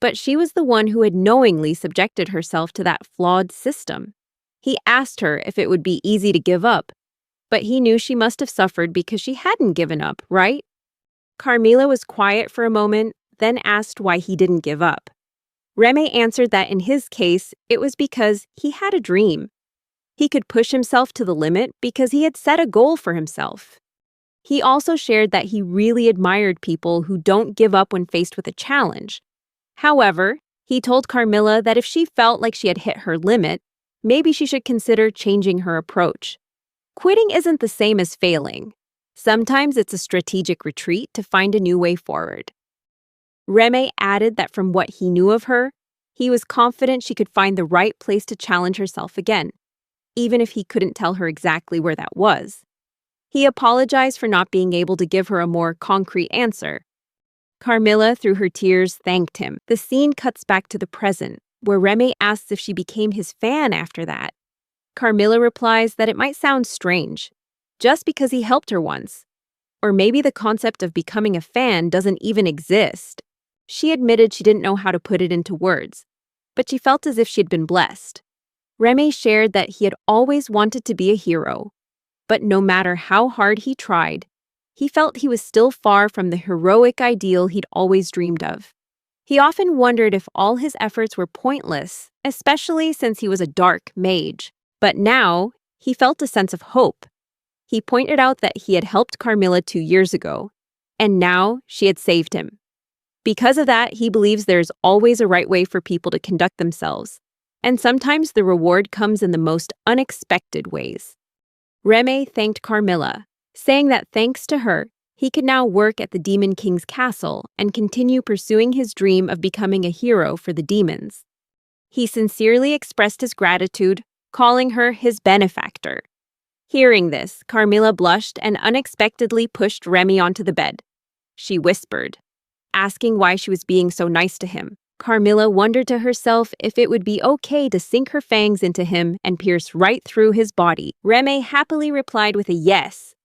Speaker 1: but she was the one who had knowingly subjected herself to that flawed system. He asked her if it would be easy to give up, but he knew she must have suffered because she hadn't given up, right? Carmilla was quiet for a moment, then asked why he didn't give up. Remy answered that in his case, it was because he had a dream. He could push himself to the limit because he had set a goal for himself. He also shared that he really admired people who don't give up when faced with a challenge. However, he told Carmilla that if she felt like she had hit her limit, maybe she should consider changing her approach. Quitting isn't the same as failing. Sometimes it's a strategic retreat to find a new way forward. Remy added that from what he knew of her, he was confident she could find the right place to challenge herself again, even if he couldn't tell her exactly where that was. He apologized for not being able to give her a more concrete answer. Carmilla, through her tears, thanked him. The scene cuts back to the present, where Remy asks if she became his fan after that. Carmilla replies that it might sound strange, just because he helped her once. Or maybe the concept of becoming a fan doesn't even exist. She admitted she didn't know how to put it into words, but she felt as if she'd been blessed. Remy shared that he had always wanted to be a hero, but no matter how hard he tried, he felt he was still far from the heroic ideal he'd always dreamed of. He often wondered if all his efforts were pointless, especially since he was a dark mage. But now, he felt a sense of hope. He pointed out that he had helped Carmilla 2 years ago, and now she had saved him. Because of that, he believes there's always a right way for people to conduct themselves, and sometimes the reward comes in the most unexpected ways. Remy thanked Carmilla, saying that thanks to her, he could now work at the Demon King's castle and continue pursuing his dream of becoming a hero for the demons. He sincerely expressed his gratitude, calling her his benefactor. Hearing this, Carmilla blushed and unexpectedly pushed Remy onto the bed. She whispered, asking why she was being so nice to him. Carmilla wondered to herself if it would be okay to sink her fangs into him and pierce right through his body. Remy happily replied with a yes,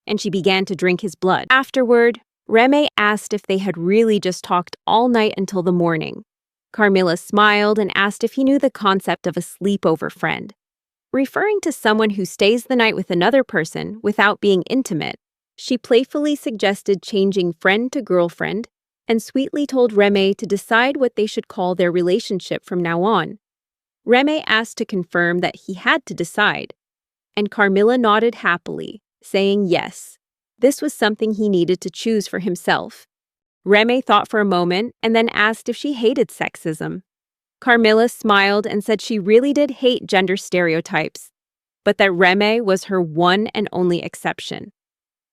Speaker 1: and she began to drink his blood. Afterward, Remy asked if they had really just talked all night until the morning. Carmilla smiled and asked if he knew the concept of a sleepover friend. Referring to someone who stays the night with another person without being intimate, she playfully suggested changing friend to girlfriend and sweetly told Remy to decide what they should call their relationship from now on. Remy asked to confirm that he had to decide, and Carmilla nodded happily, saying yes. This was something he needed to choose for himself. Remy thought for a moment and then asked if she hated sexism. Carmilla smiled and said she really did hate gender stereotypes, but that Remy was her one and only exception,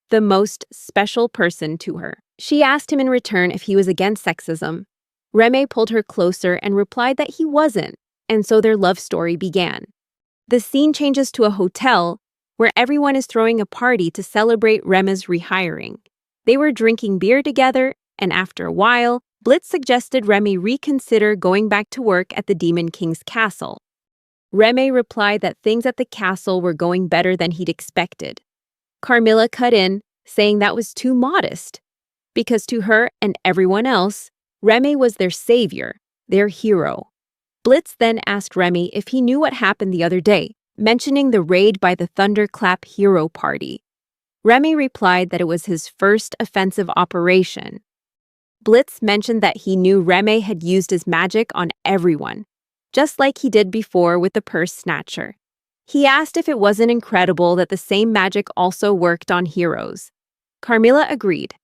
Speaker 1: the most special person to her. She asked him in return if he was against sexism. Remy pulled her closer and replied that he wasn't, and so their love story began. The scene changes to a hotel where everyone is throwing a party to celebrate Remy's rehiring. They were drinking beer together, and after a while, Blitz suggested Remy reconsider going back to work at the Demon King's castle. Remy replied that things at the castle were going better than he'd expected. Carmilla cut in, saying that was too modest, because to her and everyone else, Remy was their savior, their hero. Blitz then asked Remy if he knew what happened the other day, mentioning the raid by the Thunderclap hero party. Remy replied that it was his first offensive operation. Blitz mentioned that he knew Remy had used his magic on everyone, just like he did before with the purse snatcher. He asked if it wasn't incredible that the same magic also worked on heroes. Carmilla agreed,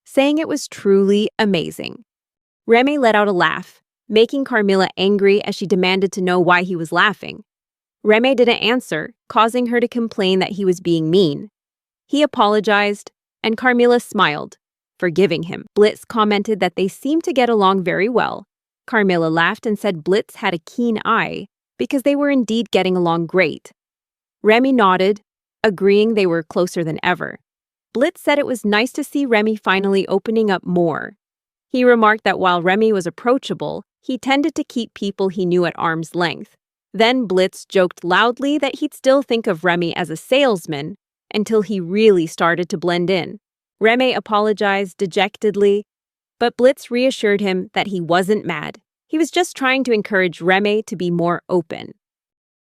Speaker 1: saying it was truly amazing. Remy let out a laugh, making Carmilla angry as she demanded to know why he was laughing. Remy didn't answer, causing her to complain that he was being mean. He apologized, and Carmilla smiled, forgiving him. Blitz commented that they seemed to get along very well. Carmilla laughed and said Blitz had a keen eye, because they were indeed getting along great. Remy nodded, agreeing they were closer than ever. Blitz said it was nice to see Remy finally opening up more. He remarked that while Remy was approachable, he tended to keep people he knew at arm's length. Then Blitz joked loudly that he'd still think of Remy as a salesman until he really started to blend in. Remy apologized dejectedly, but Blitz reassured him that he wasn't mad. He was just trying to encourage Remy to be more open.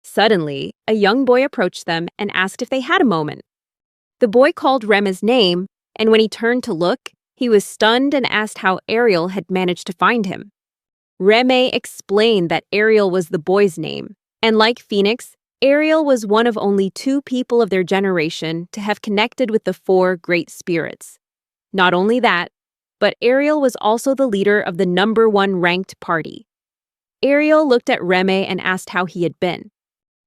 Speaker 1: Suddenly, a young boy approached them and asked if they had a moment. The boy called Remy's name, and when he turned to look, he was stunned and asked how Ariel had managed to find him. Remy explained that Ariel was the boy's name, and like Phoenix, Ariel was one of only 2 people of their generation to have connected with the 4 great spirits. Not only that, but Ariel was also the leader of the #1 ranked party. Ariel looked at Remy and asked how he had been.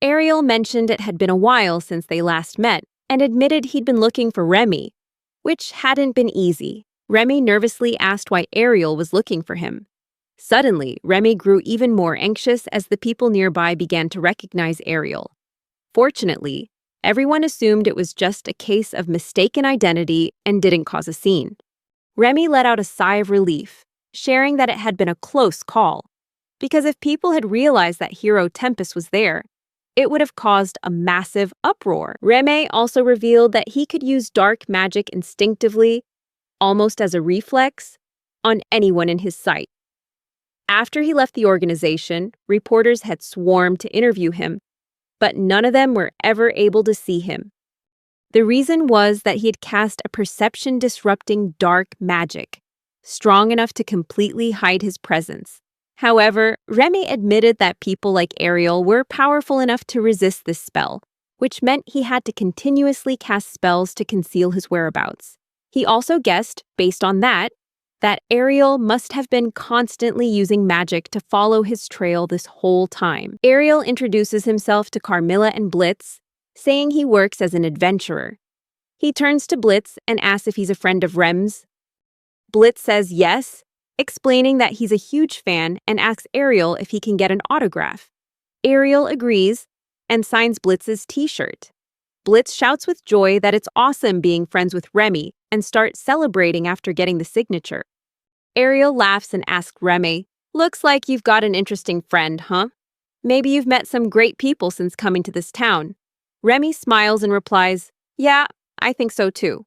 Speaker 1: Ariel mentioned it had been a while since they last met and admitted he'd been looking for Remy, which hadn't been easy. Remy nervously asked why Ariel was looking for him. Suddenly, Remy grew even more anxious as the people nearby began to recognize Ariel. Fortunately, everyone assumed it was just a case of mistaken identity and didn't cause a scene. Remy let out a sigh of relief, sharing that it had been a close call, because if people had realized that hero Tempest was there, it would have caused a massive uproar. Remy also revealed that he could use dark magic instinctively, almost as a reflex, on anyone in his sight. After he left the organization, reporters had swarmed to interview him, but none of them were ever able to see him. The reason was that he had cast a perception-disrupting dark magic, strong enough to completely hide his presence. However, Remy admitted that people like Ariel were powerful enough to resist this spell, which meant he had to continuously cast spells to conceal his whereabouts. He also guessed, based on that Ariel must have been constantly using magic to follow his trail this whole time. Ariel introduces himself to Carmilla and Blitz, saying he works as an adventurer. He turns to Blitz and asks if he's a friend of Rem's. Blitz says yes, explaining that he's a huge fan and asks Ariel if he can get an autograph. Ariel agrees and signs Blitz's t-shirt. Blitz shouts with joy that it's awesome being friends with Remy and starts celebrating after getting the signature. Ariel laughs and asks Remy, "Looks like you've got an interesting friend, huh? Maybe you've met some great people since coming to this town." Remy smiles and replies, "Yeah, I think so too."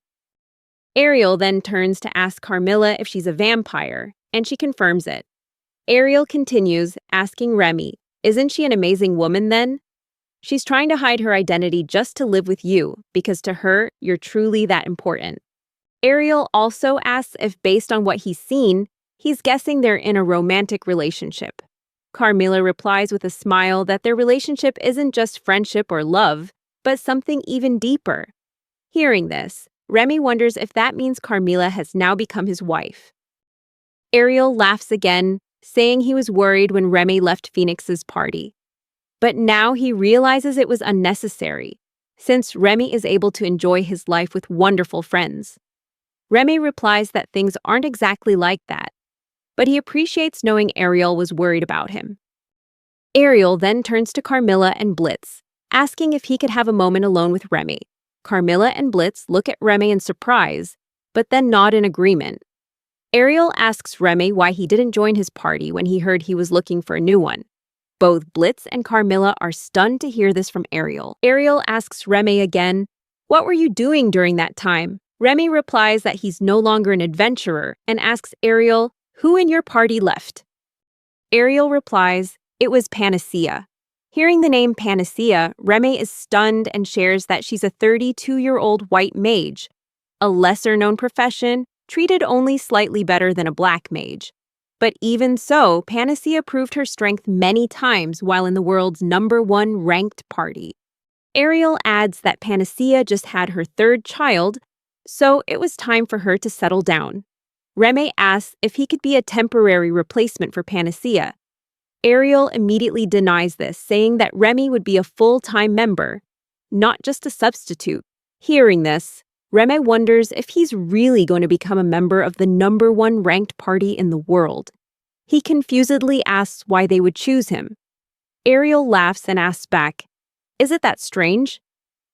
Speaker 1: Ariel then turns to ask Carmilla if she's a vampire, and she confirms it. Ariel continues, asking Remy, "Isn't she an amazing woman then? She's trying to hide her identity just to live with you, because to her, you're truly that important." Ariel also asks if, based on what he's seen, he's guessing they're in a romantic relationship. Carmilla replies with a smile that their relationship isn't just friendship or love, but something even deeper. Hearing this, Remy wonders if that means Carmilla has now become his wife. Ariel laughs again, saying he was worried when Remy left Phoenix's party. But now he realizes it was unnecessary, since Remy is able to enjoy his life with wonderful friends. Remy replies that things aren't exactly like that, but he appreciates knowing Ariel was worried about him. Ariel then turns to Carmilla and Blitz, asking if he could have a moment alone with Remy. Carmilla and Blitz look at Remy in surprise, but then nod in agreement. Ariel asks Remy why he didn't join his party when he heard he was looking for a new one. Both Blitz and Carmilla are stunned to hear this from Ariel. Ariel asks Remy again, "What were you doing during that time?" Remy replies that he's no longer an adventurer and asks Ariel, "Who in your party left?" Ariel replies, "It was Panacea." Hearing the name Panacea, Remy is stunned and shares that she's a 32-year-old white mage, a lesser-known profession, treated only slightly better than a black mage. But even so, Panacea proved her strength many times while in the world's #1 ranked party. Ariel adds that Panacea just had her 3rd child, so it was time for her to settle down. Remy asks if he could be a temporary replacement for Panacea. Ariel immediately denies this, saying that Remy would be a full-time member, not just a substitute. Hearing this, Remy wonders if he's really going to become a member of the #1 ranked party in the world. He confusedly asks why they would choose him. Ariel laughs and asks back, "Is it that strange?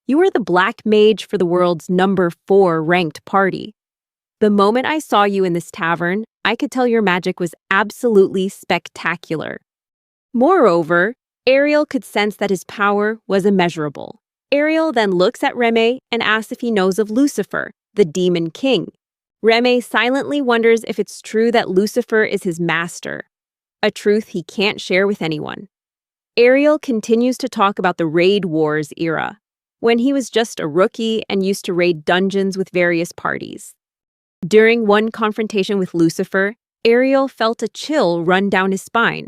Speaker 1: You are the black mage for the world's number 4 ranked party. The moment I saw you in this tavern, I could tell your magic was absolutely spectacular. Moreover, Ariel could sense that his power was immeasurable. Ariel then looks at Reme and asks if he knows of Lucifer, the demon king. Reme silently wonders if it's true that Lucifer is his master, a truth he can't share with anyone. Ariel continues to talk about the Raid Wars era, when he was just a rookie and used to raid dungeons with various parties. During one confrontation with Lucifer, Ariel felt a chill run down his spine,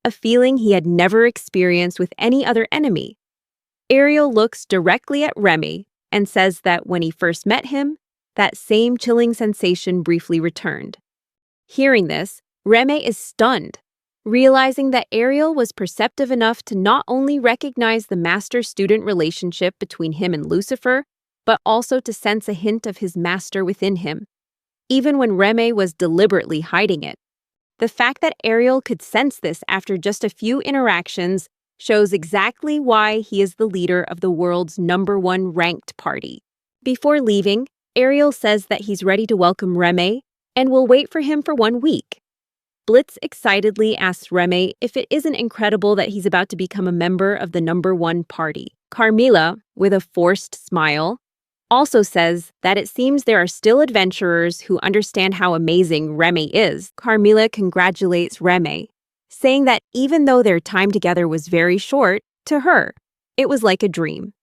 Speaker 1: a feeling he had never experienced with any other enemy. Ariel looks directly at Remy and says that when he first met him, that same chilling sensation briefly returned. Hearing this, Reme is stunned, realizing that Ariel was perceptive enough to not only recognize the master-student relationship between him and Lucifer, but also to sense a hint of his master within him, even when Reme was deliberately hiding it. The fact that Ariel could sense this after just a few interactions shows exactly why he is the leader of the world's number 1 ranked party. Before leaving, Ariel says that he's ready to welcome Reme and will wait for him for 1 week. Blitz excitedly asks Reme if it isn't incredible that he's about to become a member of the number 1 party. Carmilla, with a forced smile, also says that it seems there are still adventurers who understand how amazing Reme is. Carmilla congratulates Reme, saying that even though their time together was very short, to her, it was like a dream.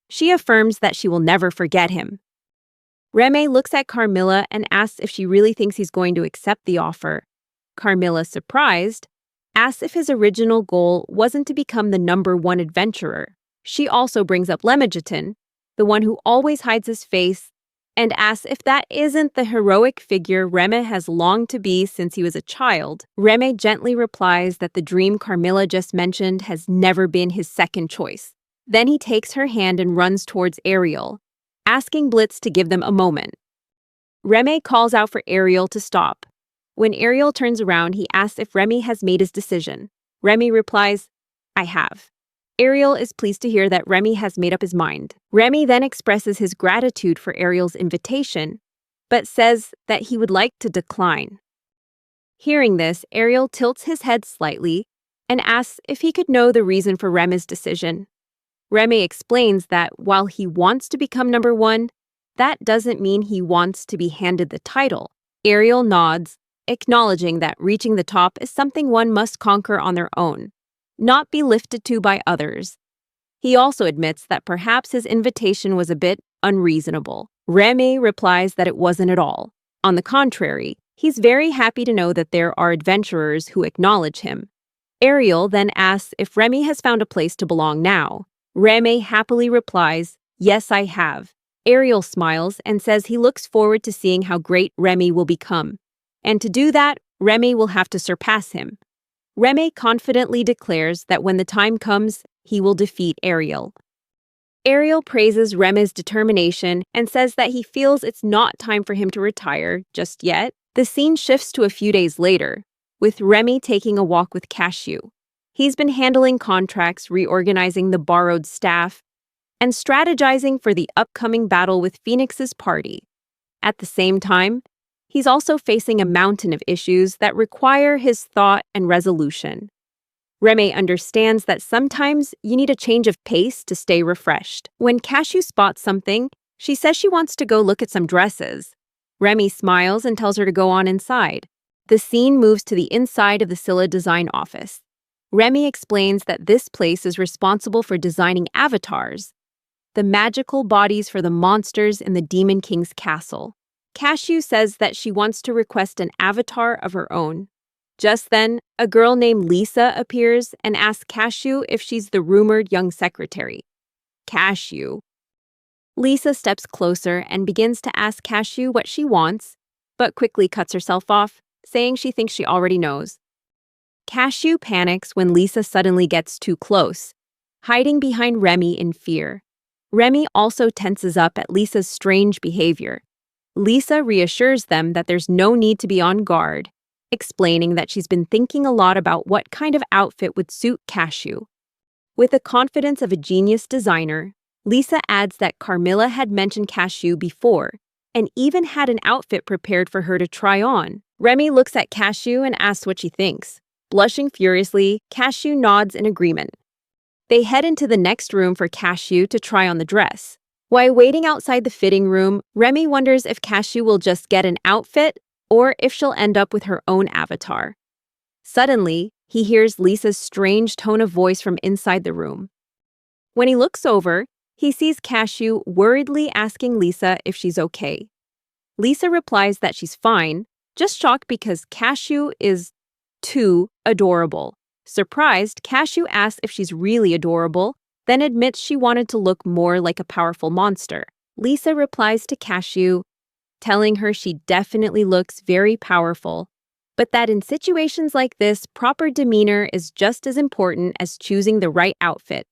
Speaker 1: She affirms that she will never forget him. Reme looks at Carmilla and asks if she really thinks he's going to accept the offer. Carmilla, surprised, asks if his original goal wasn't to become the number 1 adventurer. She also brings up Lemegeton, the one who always hides his face, and asks if that isn't the heroic figure Reme has longed to be since he was a child. Reme gently replies that the dream Carmilla just mentioned has never been his second choice. Then he takes her hand and runs towards Ariel, asking Blitz to give them a moment. Reme calls out for Ariel to stop. When Ariel turns around, he asks if Reme has made his decision. Reme replies, "I have." Ariel is pleased to hear that Reme has made up his mind. Reme then expresses his gratitude for Ariel's invitation, but says that he would like to decline. Hearing this, Ariel tilts his head slightly and asks if he could know the reason for Reme's decision. Reme explains that while he wants to become number 1, that doesn't mean he wants to be handed the title. Ariel nods, acknowledging that reaching the top is something one must conquer on their own, not be lifted to by others. He also admits that perhaps his invitation was a bit unreasonable. Reme replies that it wasn't at all. On the contrary, he's very happy to know that there are adventurers who acknowledge him. Ariel then asks if Reme has found a place to belong now. Reme happily replies, "Yes, I have." Ariel smiles and says he looks forward to seeing how great Reme will become. And to do that, Reme will have to surpass him. Reme confidently declares that when the time comes, he will defeat Ariel. Ariel praises Reme's determination and says that he feels it's not time for him to retire just yet. The scene shifts to a few days later, with Reme taking a walk with Cashew. He's been handling contracts, reorganizing the borrowed staff, and strategizing for the upcoming battle with Phoenix's party. At the same time, he's also facing a mountain of issues that require his thought and resolution. Reme understands that sometimes you need a change of pace to stay refreshed. When Cashew spots something, she says she wants to go look at some dresses. Reme smiles and tells her to go on inside. The scene moves to the inside of the Scylla design office. Reme explains that this place is responsible for designing avatars, the magical bodies for the monsters in the Demon King's castle. Cashew says that she wants to request an avatar of her own. Just then, a girl named Lisa appears and asks Cashew if she's the rumored young secretary. Cashew. Lisa steps closer and begins to ask Cashew what she wants, but quickly cuts herself off, saying she thinks she already knows. Cashew panics when Lisa suddenly gets too close, hiding behind Reme in fear. Reme also tenses up at Lisa's strange behavior. Lisa reassures them that there's no need to be on guard, explaining that she's been thinking a lot about what kind of outfit would suit Cashew. With the confidence of a genius designer, Lisa adds that Carmilla had mentioned Cashew before, and even had an outfit prepared for her to try on. Remy looks at Cashew and asks what she thinks. Blushing furiously, Cashew nods in agreement. They head into the next room for Cashew to try on the dress. While waiting outside the fitting room, Remy wonders if Cashew will just get an outfit or if she'll end up with her own avatar. Suddenly, he hears Lisa's strange tone of voice from inside the room. When he looks over, he sees Cashew worriedly asking Lisa if she's okay. Lisa replies that she's fine, just shocked because Cashew is too adorable. Surprised, Cashew asks if she's really adorable, then admits she wanted to look more like a powerful monster. Lisa replies to Cashew, telling her she definitely looks very powerful, but that in situations like this, proper demeanor is just as important as choosing the right outfit.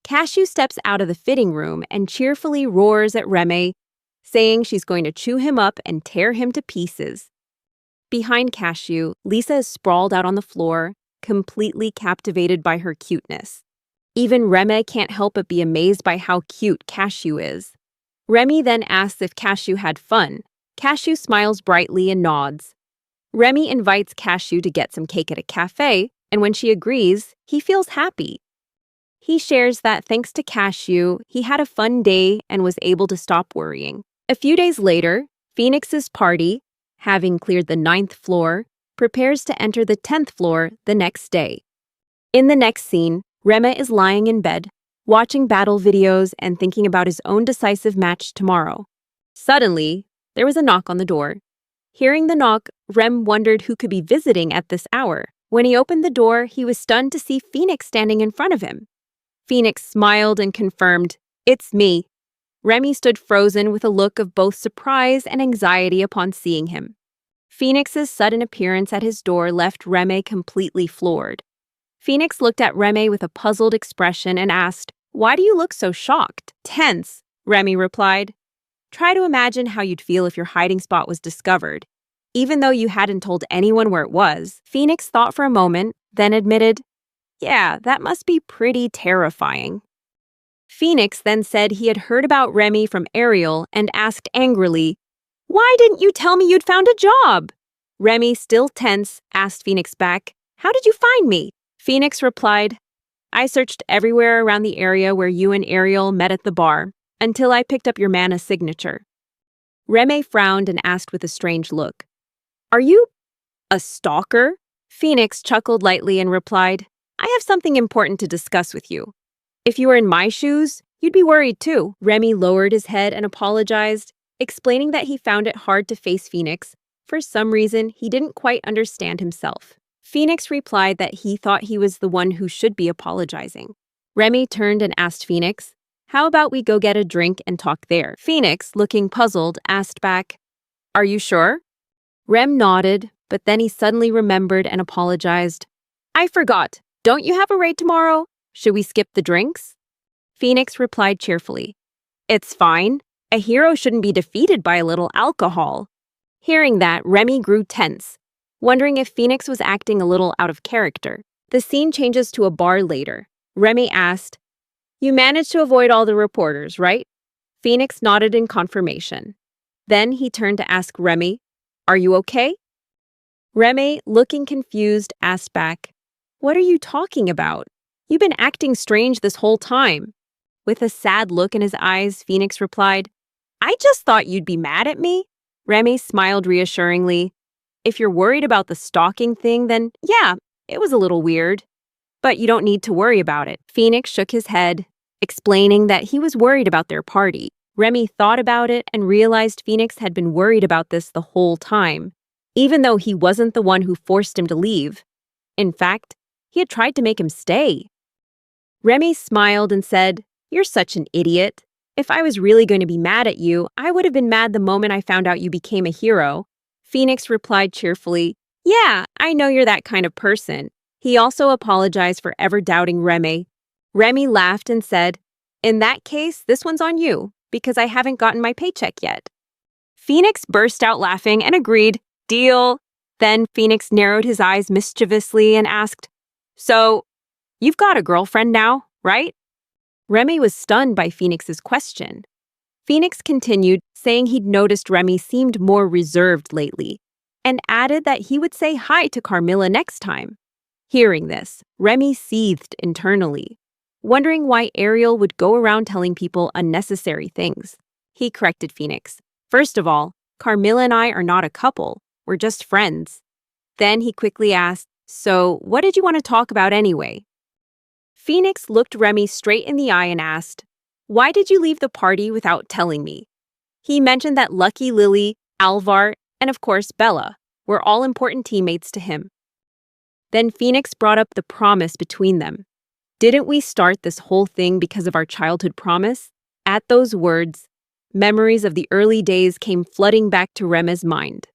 Speaker 1: Cashew steps out of the fitting room and cheerfully roars at Remy, saying she's going to chew him up and tear him to pieces. Behind Cashew, Lisa is sprawled out on the floor, completely captivated by her cuteness. Even Remy can't help but be amazed by how cute Cashew is. Remy then asks if Cashew had fun. Cashew smiles brightly and nods. Remy invites Cashew to get some cake at a cafe, and when she agrees, he feels happy. He shares that thanks to Cashew, he had a fun day and was able to stop worrying. A few days later, Phoenix's party, having cleared the 9th floor, prepares to enter the 10th floor the next day. In the next scene, Remy is lying in bed, watching battle videos and thinking about his own decisive match tomorrow. Suddenly, there was a knock on the door. Hearing the knock, Rem wondered who could be visiting at this hour. When he opened the door, he was stunned to see Phoenix standing in front of him. Phoenix smiled and confirmed, "It's me." Remy stood frozen with a look of both surprise and anxiety upon seeing him. Phoenix's sudden appearance at his door left Remy completely floored. Phoenix looked at Remy with a puzzled expression and asked, "Why do you look so shocked?" "Tense," Remy replied. "Try to imagine how you'd feel if your hiding spot was discovered. Even though you hadn't told anyone where it was." Phoenix thought for a moment, then admitted, "Yeah, that must be pretty terrifying." Phoenix then said he had heard about Remy from Ariel and asked angrily, "Why didn't you tell me you'd found a job?" Remy, still tense, asked Phoenix back, "How did you find me?" Phoenix replied, "I searched everywhere around the area where you and Ariel met at the bar, until I picked up your mana signature." Remy frowned and asked with a strange look, "Are you a stalker?" Phoenix chuckled lightly and replied, "I have something important to discuss with you. If you were in my shoes, you'd be worried too." Remy lowered his head and apologized, explaining that he found it hard to face Phoenix. For some reason, he didn't quite understand himself. Phoenix replied that he thought he was the one who should be apologizing. Remy turned and asked Phoenix, "How about we go get a drink and talk there?" Phoenix, looking puzzled, asked back, "Are you sure?" Rem nodded, but then he suddenly remembered and apologized. "I forgot. Don't you have a raid tomorrow? Should we skip the drinks?" Phoenix replied cheerfully, "It's fine. A hero shouldn't be defeated by a little alcohol." Hearing that, Remy grew tense, wondering if Phoenix was acting a little out of character. The scene changes to a bar later. Remy asked, "You managed to avoid all the reporters, right?" Phoenix nodded in confirmation. Then he turned to ask Remy, "Are you okay?" Remy, looking confused, asked back, "What are you talking about? You've been acting strange this whole time." With a sad look in his eyes, Phoenix replied, "I just thought you'd be mad at me." Remy smiled reassuringly. "If you're worried about the stalking thing, then yeah, it was a little weird. But you don't need to worry about it." Phoenix shook his head, explaining that he was worried about their party. Remy thought about it and realized Phoenix had been worried about this the whole time, even though he wasn't the one who forced him to leave. In fact, he had tried to make him stay. Remy smiled and said, "You're such an idiot. If I was really going to be mad at you, I would have been mad the moment I found out you became a hero." Phoenix replied cheerfully, "Yeah, I know you're that kind of person." He also apologized for ever doubting Remy. Remy laughed and said, "In that case, this one's on you, because I haven't gotten my paycheck yet." Phoenix burst out laughing and agreed, "Deal." Then Phoenix narrowed his eyes mischievously and asked, "So, you've got a girlfriend now, right?" Remy was stunned by Phoenix's question. Phoenix continued, saying he'd noticed Remy seemed more reserved lately, and added that he would say hi to Carmilla next time. Hearing this, Remy seethed internally, wondering why Ariel would go around telling people unnecessary things. He corrected Phoenix. First of all, Carmilla and I are not a couple, we're just friends. Then he quickly asked, "So, what did you want to talk about anyway?" Phoenix looked Remy straight in the eye and asked, "Why did you leave the party without telling me?" He mentioned that Lucky Lily, Alvar, and of course Bella were all important teammates to him. Then Phoenix brought up the promise between them. "Didn't we start this whole thing because of our childhood promise?" At those words, memories of the early days came flooding back to Remy's mind.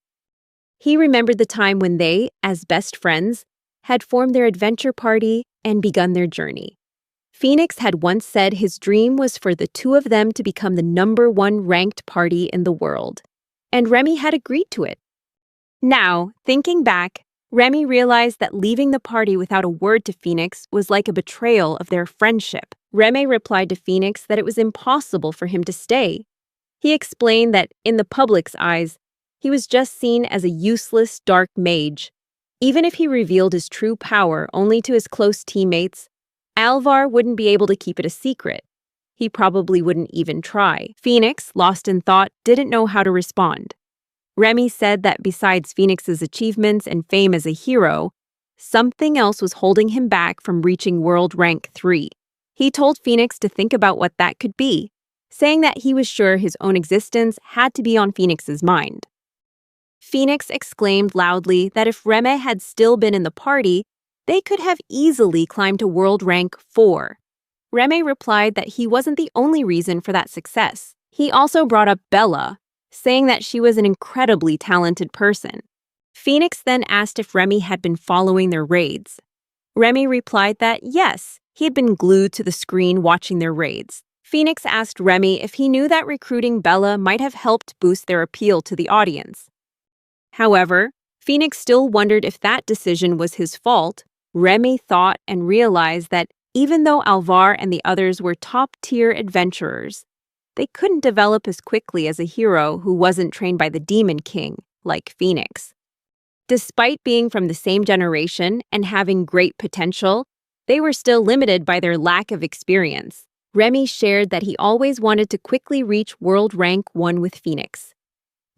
Speaker 1: He remembered the time when they, as best friends, had formed their adventure party and begun their journey. Phoenix had once said his dream was for the two of them to become the #1 ranked party in the world, and Remy had agreed to it. Now, thinking back, Remy realized that leaving the party without a word to Phoenix was like a betrayal of their friendship. Remy replied to Phoenix that it was impossible for him to stay. He explained that, in the public's eyes, he was just seen as a useless, dark mage. Even if he revealed his true power only to his close teammates, Alvar wouldn't be able to keep it a secret. He probably wouldn't even try. Phoenix, lost in thought, didn't know how to respond. Remy said that besides Phoenix's achievements and fame as a hero, something else was holding him back from reaching World Rank 3. He told Phoenix to think about what that could be, saying that he was sure his own existence had to be on Phoenix's mind. Phoenix exclaimed loudly that if Remy had still been in the party, they could have easily climbed to World Rank 4. Remy replied that he wasn't the only reason for that success. He also brought up Bella, saying that she was an incredibly talented person. Phoenix then asked if Remy had been following their raids. Remy replied that yes, he had been glued to the screen watching their raids. Phoenix asked Remy if he knew that recruiting Bella might have helped boost their appeal to the audience. However, Phoenix still wondered if that decision was his fault. Remy thought and realized that even though Alvar and the others were top-tier adventurers, they couldn't develop as quickly as a hero who wasn't trained by the Demon King, like Phoenix. Despite being from the same generation and having great potential, they were still limited by their lack of experience. Remy shared that he always wanted to quickly reach World Rank 1 with Phoenix.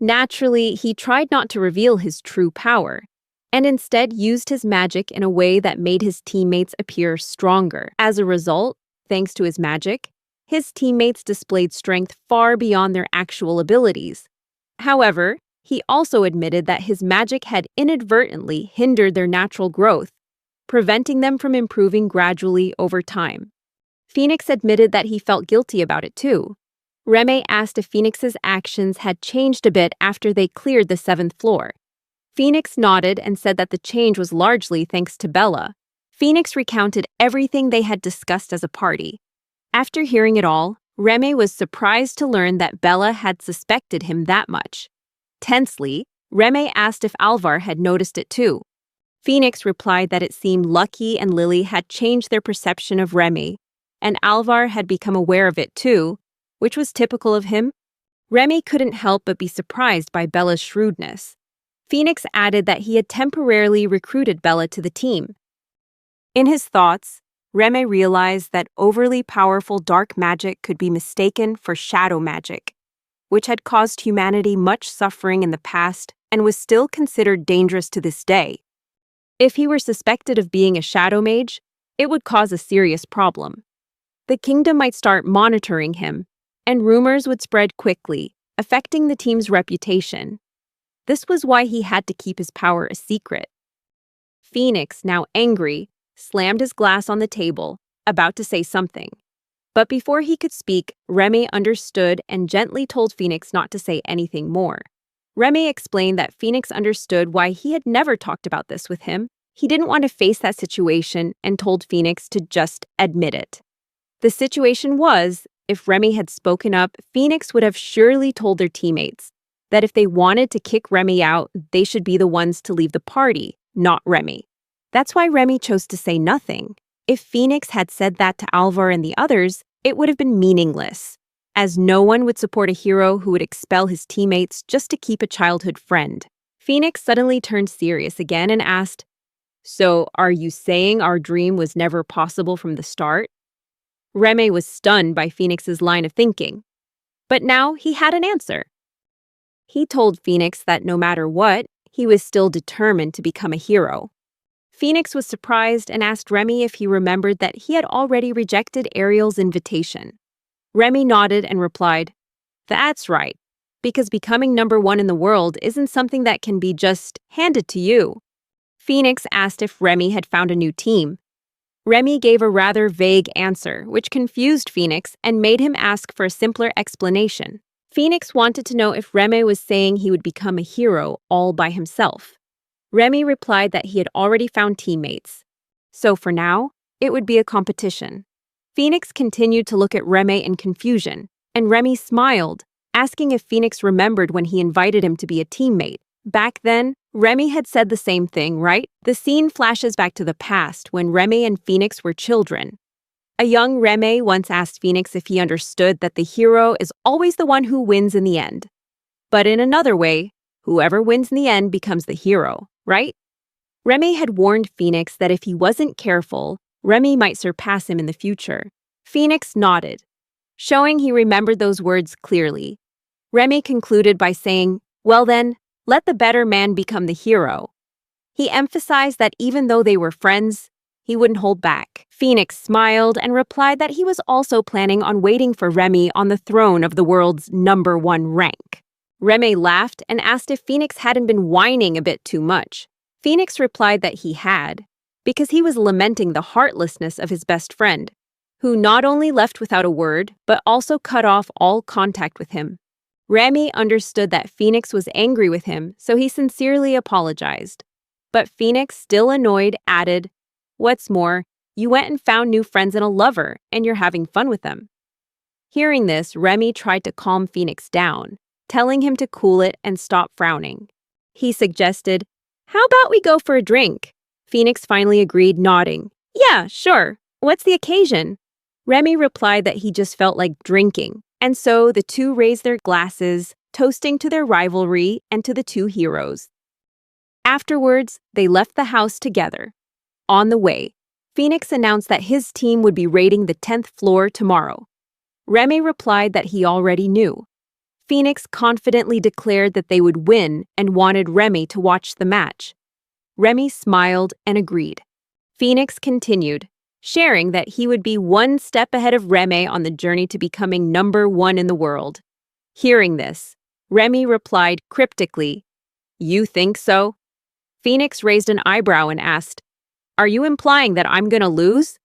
Speaker 1: Naturally, he tried not to reveal his true power, and instead used his magic in a way that made his teammates appear stronger. As a result, thanks to his magic, his teammates displayed strength far beyond their actual abilities. However, he also admitted that his magic had inadvertently hindered their natural growth, preventing them from improving gradually over time. Phoenix admitted that he felt guilty about it too. Remy asked if Phoenix's actions had changed a bit after they cleared the 7th floor. Phoenix nodded and said that the change was largely thanks to Bella. Phoenix recounted everything they had discussed as a party. After hearing it all, Remy was surprised to learn that Bella had suspected him that much. Tensely, Remy asked if Alvar had noticed it too. Phoenix replied that it seemed Lucky and Lily had changed their perception of Remy, and Alvar had become aware of it too, which was typical of him. Remy couldn't help but be surprised by Bella's shrewdness. Phoenix added that he had temporarily recruited Bella to the team. In his thoughts, Remy realized that overly powerful dark magic could be mistaken for shadow magic, which had caused humanity much suffering in the past and was still considered dangerous to this day. If he were suspected of being a shadow mage, it would cause a serious problem. The kingdom might start monitoring him, and rumors would spread quickly, affecting the team's reputation. This was why he had to keep his power a secret. Phoenix, now angry, slammed his glass on the table, about to say something. But before he could speak, Remy understood and gently told Phoenix not to say anything more. Remy explained that Phoenix understood why he had never talked about this with him. He didn't want to face that situation and told Phoenix to just admit it. The situation was, if Remy had spoken up, Phoenix would have surely told their teammates that if they wanted to kick Remy out, they should be the ones to leave the party, not Remy. That's why Remy chose to say nothing. If Phoenix had said that to Alvar and the others, it would have been meaningless, as no one would support a hero who would expel his teammates just to keep a childhood friend. Phoenix suddenly turned serious again and asked, "So, are you saying our dream was never possible from the start?" Reme was stunned by Phoenix's line of thinking. But now he had an answer. He told Phoenix that no matter what, he was still determined to become a hero. Phoenix was surprised and asked Remy if he remembered that he had already rejected Ariel's invitation. Remy nodded and replied, "That's right, because becoming #1 in the world isn't something that can be just handed to you." Phoenix asked if Remy had found a new team. Remy gave a rather vague answer, which confused Phoenix and made him ask for a simpler explanation. Phoenix wanted to know if Remy was saying he would become a hero all by himself. Remy replied that he had already found teammates. So for now, it would be a competition. Phoenix continued to look at Remy in confusion, and Remy smiled, asking if Phoenix remembered when he invited him to be a teammate. Back then, Remy had said the same thing, right? The scene flashes back to the past when Remy and Phoenix were children. A young Remy once asked Phoenix if he understood that the hero is always the one who wins in the end. But in another way, whoever wins in the end becomes the hero, right? Remy had warned Phoenix that if he wasn't careful, Remy might surpass him in the future. Phoenix nodded, showing he remembered those words clearly. Remy concluded by saying, "Well then, let the better man become the hero." He emphasized that even though they were friends, he wouldn't hold back. Phoenix smiled and replied that he was also planning on waiting for Remy on the throne of the world's #1 rank. Remy laughed and asked if Phoenix hadn't been whining a bit too much. Phoenix replied that he had, because he was lamenting the heartlessness of his best friend, who not only left without a word, but also cut off all contact with him. Remy understood that Phoenix was angry with him, so he sincerely apologized. But Phoenix, still annoyed, added, "What's more, you went and found new friends and a lover, and you're having fun with them." Hearing this, Remy tried to calm Phoenix down, telling him to cool it and stop frowning. He suggested, "How about we go for a drink?" Phoenix finally agreed, nodding. "Yeah, sure. What's the occasion?" Remy replied that he just felt like drinking, and so the two raised their glasses, toasting to their rivalry and to the two heroes. Afterwards, they left the house together. On the way, Phoenix announced that his team would be raiding the 10th floor tomorrow. Remy replied that he already knew. Phoenix confidently declared that they would win and wanted Remy to watch the match. Remy smiled and agreed. Phoenix continued, sharing that he would be one step ahead of Remy on the journey to becoming #1 in the world. Hearing this, Remy replied cryptically, "You think so?" Phoenix raised an eyebrow and asked, "Are you implying that I'm gonna lose?"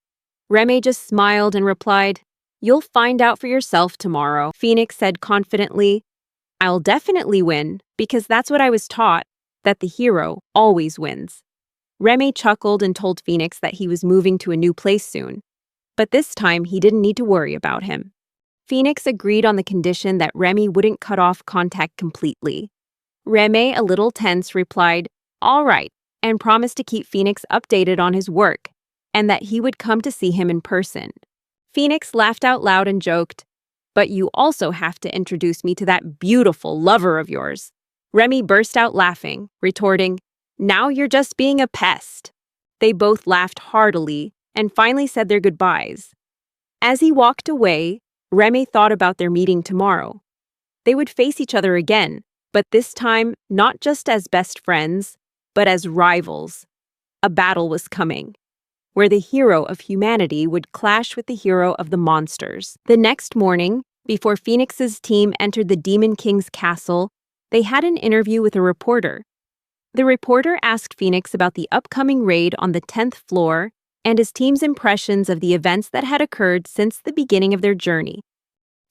Speaker 1: Remy just smiled and replied, "You'll find out for yourself tomorrow." Phoenix said confidently, "I'll definitely win, because that's what I was taught, that the hero always wins." Remy chuckled and told Phoenix that he was moving to a new place soon, but this time he didn't need to worry about him. Phoenix agreed on the condition that Remy wouldn't cut off contact completely. Remy, a little tense, replied, "All right," and promised to keep Phoenix updated on his work, and that he would come to see him in person. Phoenix laughed out loud and joked, "But you also have to introduce me to that beautiful lover of yours." Remy burst out laughing, retorting, "Now you're just being a pest." They both laughed heartily and finally said their goodbyes. As he walked away, Remy thought about their meeting tomorrow. They would face each other again, but this time not just as best friends, but as rivals. A battle was coming, where the hero of humanity would clash with the hero of the monsters. The next morning, before Phoenix's team entered the Demon King's castle, they had an interview with a reporter. The reporter asked Phoenix about the upcoming raid on the 10th floor and his team's impressions of the events that had occurred since the beginning of their journey.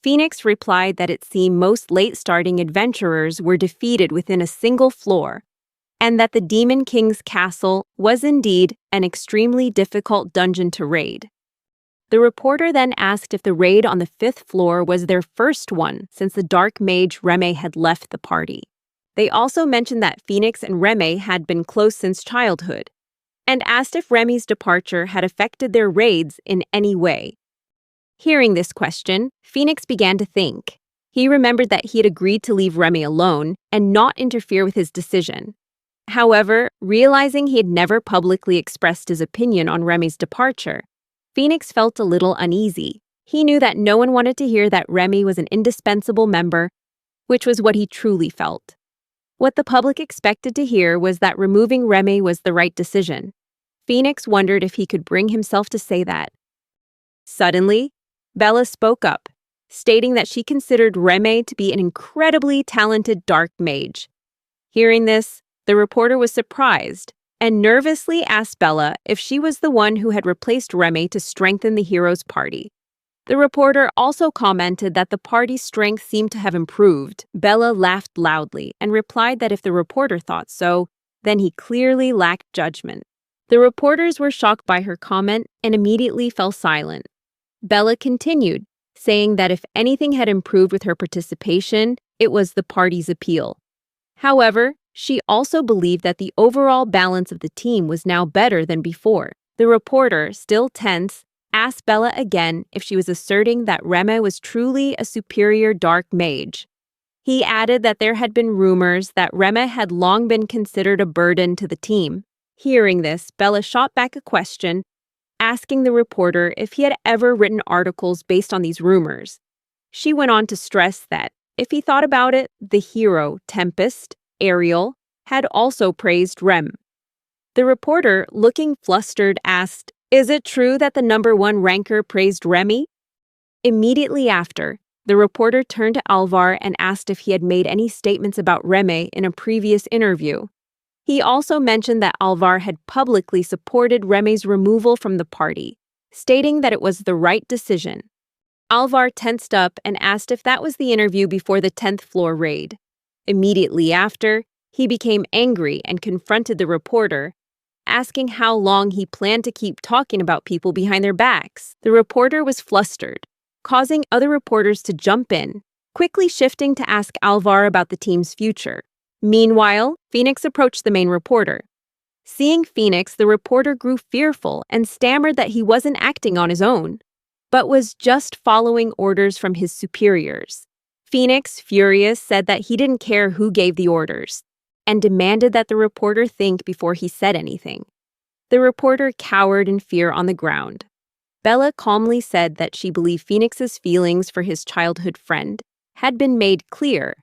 Speaker 1: Phoenix replied that it seemed most late-starting adventurers were defeated within a single floor, and that the Demon King's castle was indeed an extremely difficult dungeon to raid. The reporter then asked if the raid on the 5th floor was their first one since the dark mage Remy had left the party. They also mentioned that Phoenix and Remy had been close since childhood, and asked if Remy's departure had affected their raids in any way. Hearing this question, Phoenix began to think. He remembered that he had agreed to leave Remy alone and not interfere with his decision. However, realizing he had never publicly expressed his opinion on Remy's departure, Phoenix felt a little uneasy. He knew that no one wanted to hear that Remy was an indispensable member, which was what he truly felt. What the public expected to hear was that removing Remy was the right decision. Phoenix wondered if he could bring himself to say that. Suddenly, Bella spoke up, stating that she considered Remy to be an incredibly talented dark mage. Hearing this, the reporter was surprised and nervously asked Bella if she was the one who had replaced Remy to strengthen the hero's party. The reporter also commented that the party's strength seemed to have improved. Bella laughed loudly and replied that if the reporter thought so, then he clearly lacked judgment. The reporters were shocked by her comment and immediately fell silent. Bella continued, saying that if anything had improved with her participation, it was the party's appeal. However, she also believed that the overall balance of the team was now better than before. The reporter, still tense, asked Bella again if she was asserting that Remy was truly a superior dark mage. He added that there had been rumors that Remy had long been considered a burden to the team. Hearing this, Bella shot back a question, asking the reporter if he had ever written articles based on these rumors. She went on to stress that, if he thought about it, the hero, Tempest, Ariel, had also praised Rem. The reporter, looking flustered, asked, "Is it true that the #1 ranker praised Remy?" Immediately after, the reporter turned to Alvar and asked if he had made any statements about Remy in a previous interview. He also mentioned that Alvar had publicly supported Remy's removal from the party, stating that it was the right decision. Alvar tensed up and asked if that was the interview before the 10th floor raid. Immediately after, he became angry and confronted the reporter, asking how long he planned to keep talking about people behind their backs. The reporter was flustered, causing other reporters to jump in, quickly shifting to ask Alvar about the team's future. Meanwhile, Phoenix approached the main reporter. Seeing Phoenix, the reporter grew fearful and stammered that he wasn't acting on his own, but was just following orders from his superiors. Phoenix, furious, said that he didn't care who gave the orders, and demanded that the reporter think before he said anything. The reporter cowered in fear on the ground. Bella calmly said that she believed Phoenix's feelings for his childhood friend had been made clear,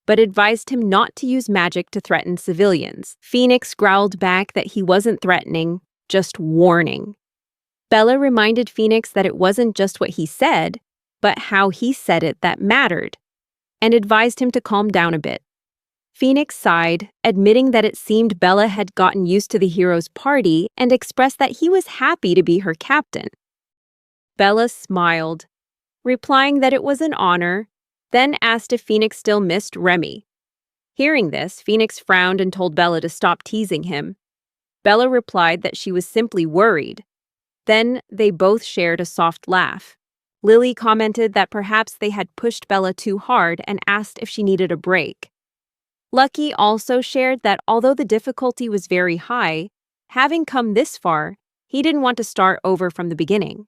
Speaker 1: but advised him not to use magic to threaten civilians. Phoenix growled back that he wasn't threatening, just warning. Bella reminded Phoenix that it wasn't just what he said, but how he said it that mattered, and advised him to calm down a bit. Phoenix sighed, admitting that it seemed Bella had gotten used to the hero's party and expressed that he was happy to be her captain. Bella smiled, replying that it was an honor, then asked if Phoenix still missed Remy. Hearing this, Phoenix frowned and told Bella to stop teasing him. Bella replied that she was simply worried. Then they both shared a soft laugh. Lily commented that perhaps they had pushed Bella too hard and asked if she needed a break. Lucky also shared that although the difficulty was very high, having come this far, he didn't want to start over from the beginning.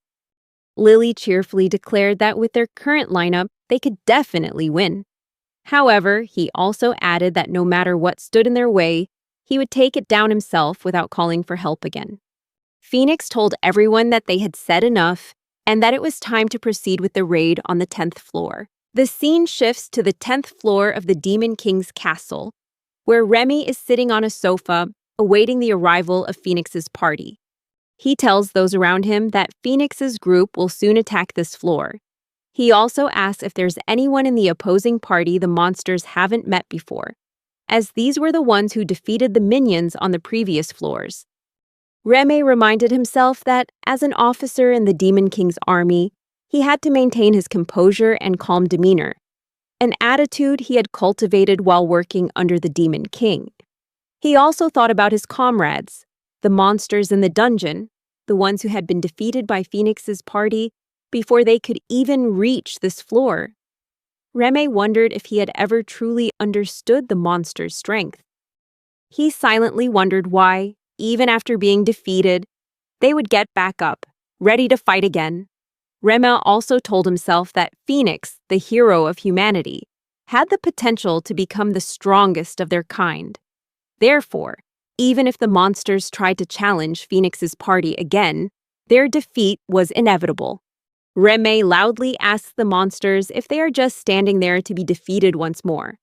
Speaker 1: Lily cheerfully declared that with their current lineup, they could definitely win. However, he also added that no matter what stood in their way, he would take it down himself without calling for help again. Phoenix told everyone that they had said enough and that it was time to proceed with the raid on the 10th floor. The scene shifts to the 10th floor of the Demon King's castle, where Remy is sitting on a sofa, awaiting the arrival of Phoenix's party. He tells those around him that Phoenix's group will soon attack this floor. He also asks if there's anyone in the opposing party the monsters haven't met before, as these were the ones who defeated the minions on the previous floors. Remy reminded himself that, as an officer in the Demon King's army, he had to maintain his composure and calm demeanor, an attitude he had cultivated while working under the Demon King. He also thought about his comrades, the monsters in the dungeon, the ones who had been defeated by Phoenix's party before they could even reach this floor. Remy wondered if he had ever truly understood the monster's strength. He silently wondered why, even after being defeated, they would get back up, ready to fight again. Rema also told himself that Phoenix, the hero of humanity, had the potential to become the strongest of their kind. Therefore, even if the monsters tried to challenge Phoenix's party again, their defeat was inevitable. Reme loudly asks the monsters if they are just standing there to be defeated once more.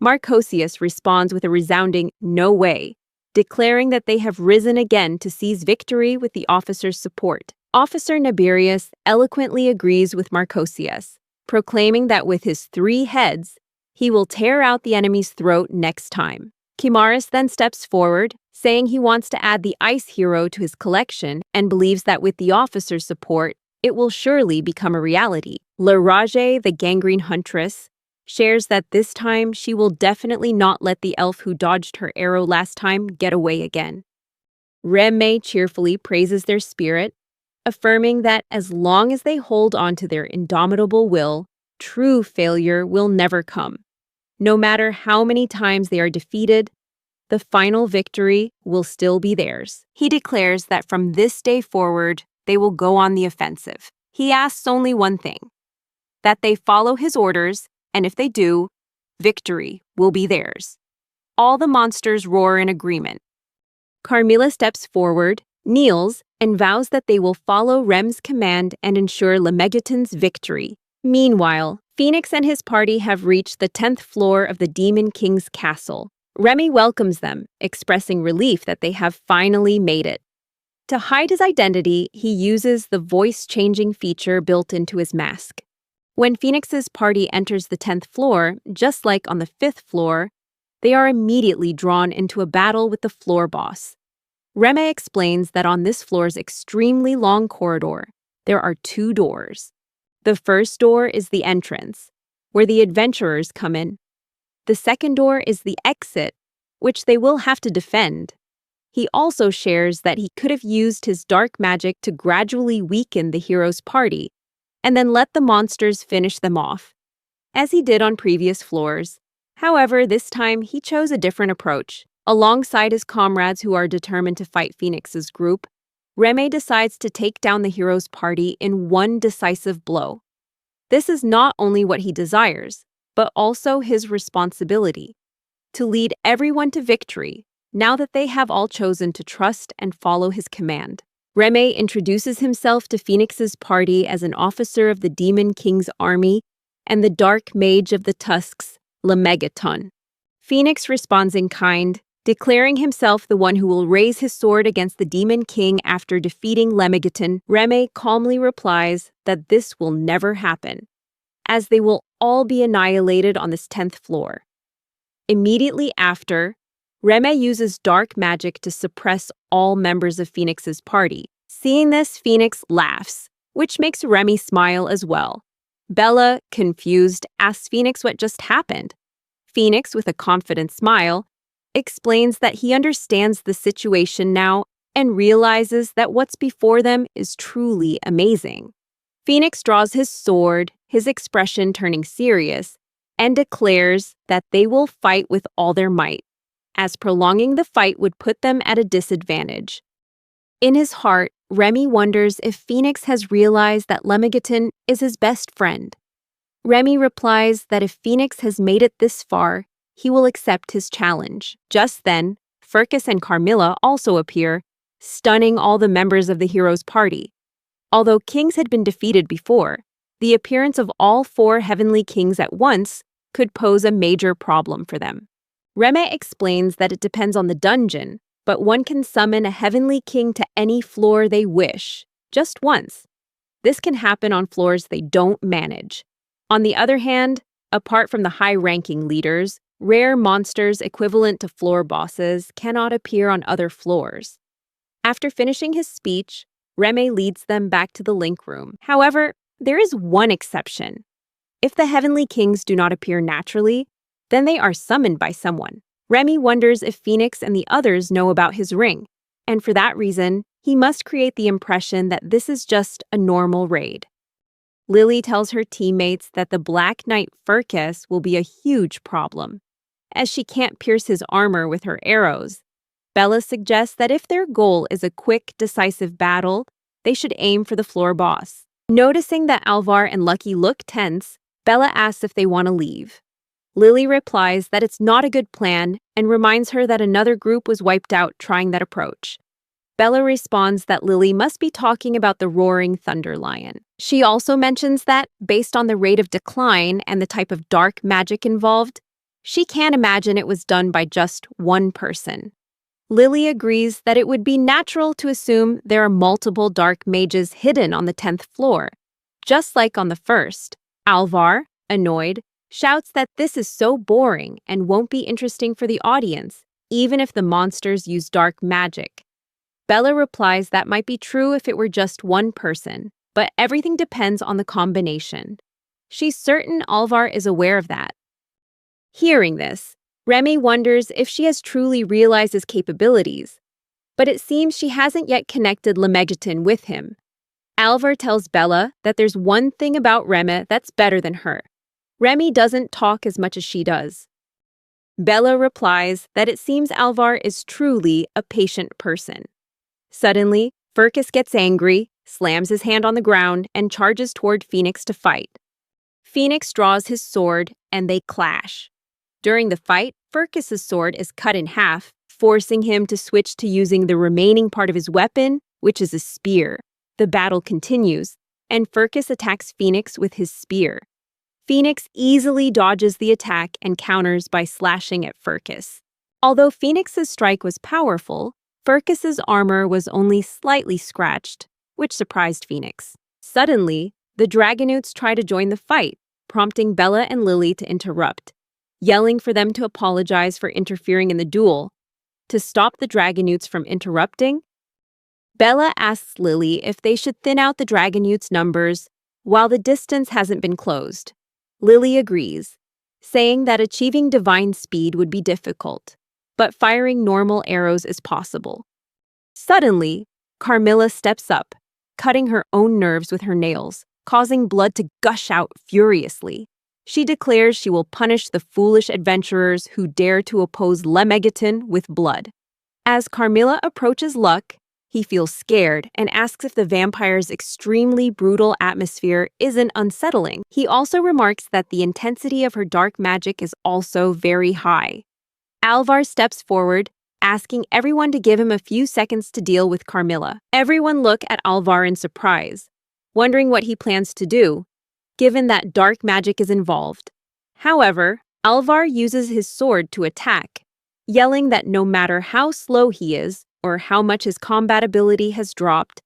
Speaker 1: Marcosius responds with a resounding "no way," declaring that they have risen again to seize victory with the officer's support. Officer Naberius eloquently agrees with Marcosius, proclaiming that with his 3 heads, he will tear out the enemy's throat next time. Kimaris then steps forward, saying he wants to add the ice hero to his collection and believes that with the officer's support, it will surely become a reality. Le Rage, the gangrene huntress, shares that this time she will definitely not let the elf who dodged her arrow last time get away again. Remme cheerfully praises their spirit, affirming that as long as they hold on to their indomitable will, true failure will never come. No matter how many times they are defeated, the final victory will still be theirs. He declares that from this day forward, they will go on the offensive. He asks only one thing, that they follow his orders, and if they do, victory will be theirs. All the monsters roar in agreement. Carmilla steps forward, kneels, and vows that they will follow Rem's command and ensure Lemegeton's victory. Meanwhile, Phoenix and his party have reached the 10th floor of the Demon King's castle. Remy welcomes them, expressing relief that they have finally made it. To hide his identity, he uses the voice-changing feature built into his mask. When Phoenix's party enters the 10th floor, just like on the 5th floor, they are immediately drawn into a battle with the floor boss. Reme explains that on this floor's extremely long corridor, there are 2 doors. The first door is the entrance, where the adventurers come in. The second door is the exit, which they will have to defend. He also shares that he could have used his dark magic to gradually weaken the hero's party, and then let the monsters finish them off, as he did on previous floors. However, this time he chose a different approach. Alongside his comrades who are determined to fight Phoenix's group, Reme decides to take down the hero's party in one decisive blow. This is not only what he desires, but also his responsibility, to lead everyone to victory, now that they have all chosen to trust and follow his command. Reme introduces himself to Phoenix's party as an officer of the Demon King's army and the Dark Mage of the Tusks, Lemegeton. Phoenix responds in kind, declaring himself the one who will raise his sword against the Demon King after defeating Lemegeton. Reme calmly replies that this will never happen, as they will all be annihilated on this 10th floor. Immediately after, Reme uses dark magic to suppress all members of Phoenix's party. Seeing this, Phoenix laughs, which makes Remy smile as well. Bella, confused, asks Phoenix what just happened. Phoenix, with a confident smile, explains that he understands the situation now and realizes that what's before them is truly amazing. Phoenix draws his sword, his expression turning serious, and declares that they will fight with all their might, as prolonging the fight would put them at a disadvantage. In his heart, Remy wonders if Phoenix has realized that Lemegeton is his best friend. Remy replies that if Phoenix has made it this far, he will accept his challenge. Just then, Furcus and Carmilla also appear, stunning all the members of the hero's party. Although kings had been defeated before, the appearance of all 4 heavenly kings at once could pose a major problem for them. Reme explains that it depends on the dungeon, but one can summon a heavenly king to any floor they wish, just once. This can happen on floors they don't manage. On the other hand, apart from the high-ranking leaders, rare monsters equivalent to floor bosses cannot appear on other floors. After finishing his speech, Reme leads them back to the link room. However, there is one exception. If the heavenly kings do not appear naturally, then they are summoned by someone. Remy wonders if Phoenix and the others know about his ring, and for that reason, he must create the impression that this is just a normal raid. Lily tells her teammates that the Black Knight Furcus will be a huge problem, as she can't pierce his armor with her arrows. Bella suggests that if their goal is a quick, decisive battle, they should aim for the floor boss. Noticing that Alvar and Lucky look tense, Bella asks if they want to leave. Lily replies that it's not a good plan and reminds her that another group was wiped out trying that approach. Bella responds that Lily must be talking about the roaring thunder lion. She also mentions that, based on the rate of decline and the type of dark magic involved, she can't imagine it was done by just one person. Lily agrees that it would be natural to assume there are multiple dark mages hidden on the 10th floor. Just like on the first, Alvar, annoyed, shouts that this is so boring and won't be interesting for the audience, even if the monsters use dark magic. Bella replies that might be true if it were just one person, but everything depends on the combination. She's certain Alvar is aware of that. Hearing this, Remy wonders if she has truly realized his capabilities, but it seems she hasn't yet connected Lemegeton with him. Alvar tells Bella that there's one thing about Remy that's better than her. Remy doesn't talk as much as she does. Bella replies that it seems Alvar is truly a patient person. Suddenly, Furcus gets angry, slams his hand on the ground, and charges toward Phoenix to fight. Phoenix draws his sword, and they clash. During the fight, Furcus's sword is cut in half, forcing him to switch to using the remaining part of his weapon, which is a spear. The battle continues, and Furcus attacks Phoenix with his spear. Phoenix easily dodges the attack and counters by slashing at Furcus. Although Phoenix's strike was powerful, Furcus's armor was only slightly scratched, which surprised Phoenix. Suddenly, the Dragonutes try to join the fight, prompting Bella and Lily to interrupt, yelling for them to apologize for interfering in the duel. To stop the Dragonutes from interrupting, Bella asks Lily if they should thin out the Dragonutes' numbers while the distance hasn't been closed. Lily agrees, saying that achieving divine speed would be difficult, but firing normal arrows is possible. Suddenly, Carmilla steps up, cutting her own nerves with her nails, causing blood to gush out furiously. She declares she will punish the foolish adventurers who dare to oppose Lemegeton with blood. As Carmilla approaches Luck, he feels scared and asks if the vampire's extremely brutal atmosphere isn't unsettling. He also remarks that the intensity of her dark magic is also very high. Alvar steps forward, asking everyone to give him a few seconds to deal with Carmilla. Everyone look at Alvar in surprise, wondering what he plans to do, given that dark magic is involved. However, Alvar uses his sword to attack, yelling that no matter how slow he is or how much his combat ability has dropped,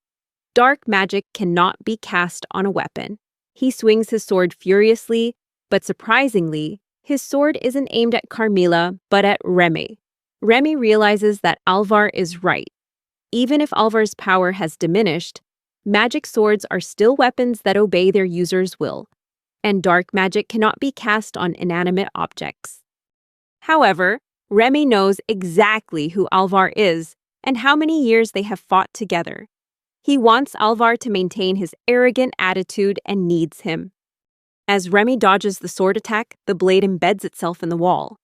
Speaker 1: dark magic cannot be cast on a weapon. He swings his sword furiously, but surprisingly, his sword isn't aimed at Carmilla, but at Remy. Remy realizes that Alvar is right. Even if Alvar's power has diminished, magic swords are still weapons that obey their user's will, and dark magic cannot be cast on inanimate objects. However, Remy knows exactly who Alvar is and how many years they have fought together. He wants Alvar to maintain his arrogant attitude and needs him. As Remy dodges the sword attack, the blade embeds itself in the wall.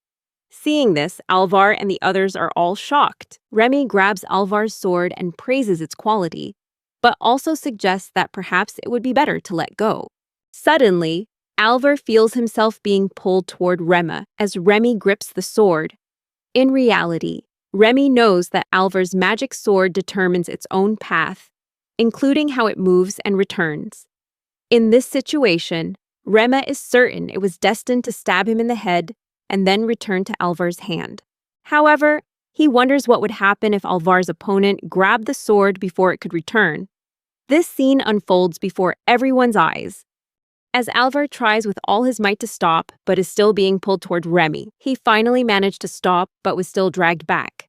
Speaker 1: Seeing this, Alvar and the others are all shocked. Remy grabs Alvar's sword and praises its quality, but also suggests that perhaps it would be better to let go. Suddenly, Alvar feels himself being pulled toward Remy as Remy grips the sword. In reality, Remy knows that Alvar's magic sword determines its own path, including how it moves and returns. In this situation, Remy is certain it was destined to stab him in the head and then return to Alvar's hand. However, he wonders what would happen if Alvar's opponent grabbed the sword before it could return. This scene unfolds before everyone's eyes. As Alvar tries with all his might to stop, but is still being pulled toward Remy, he finally managed to stop but was still dragged back.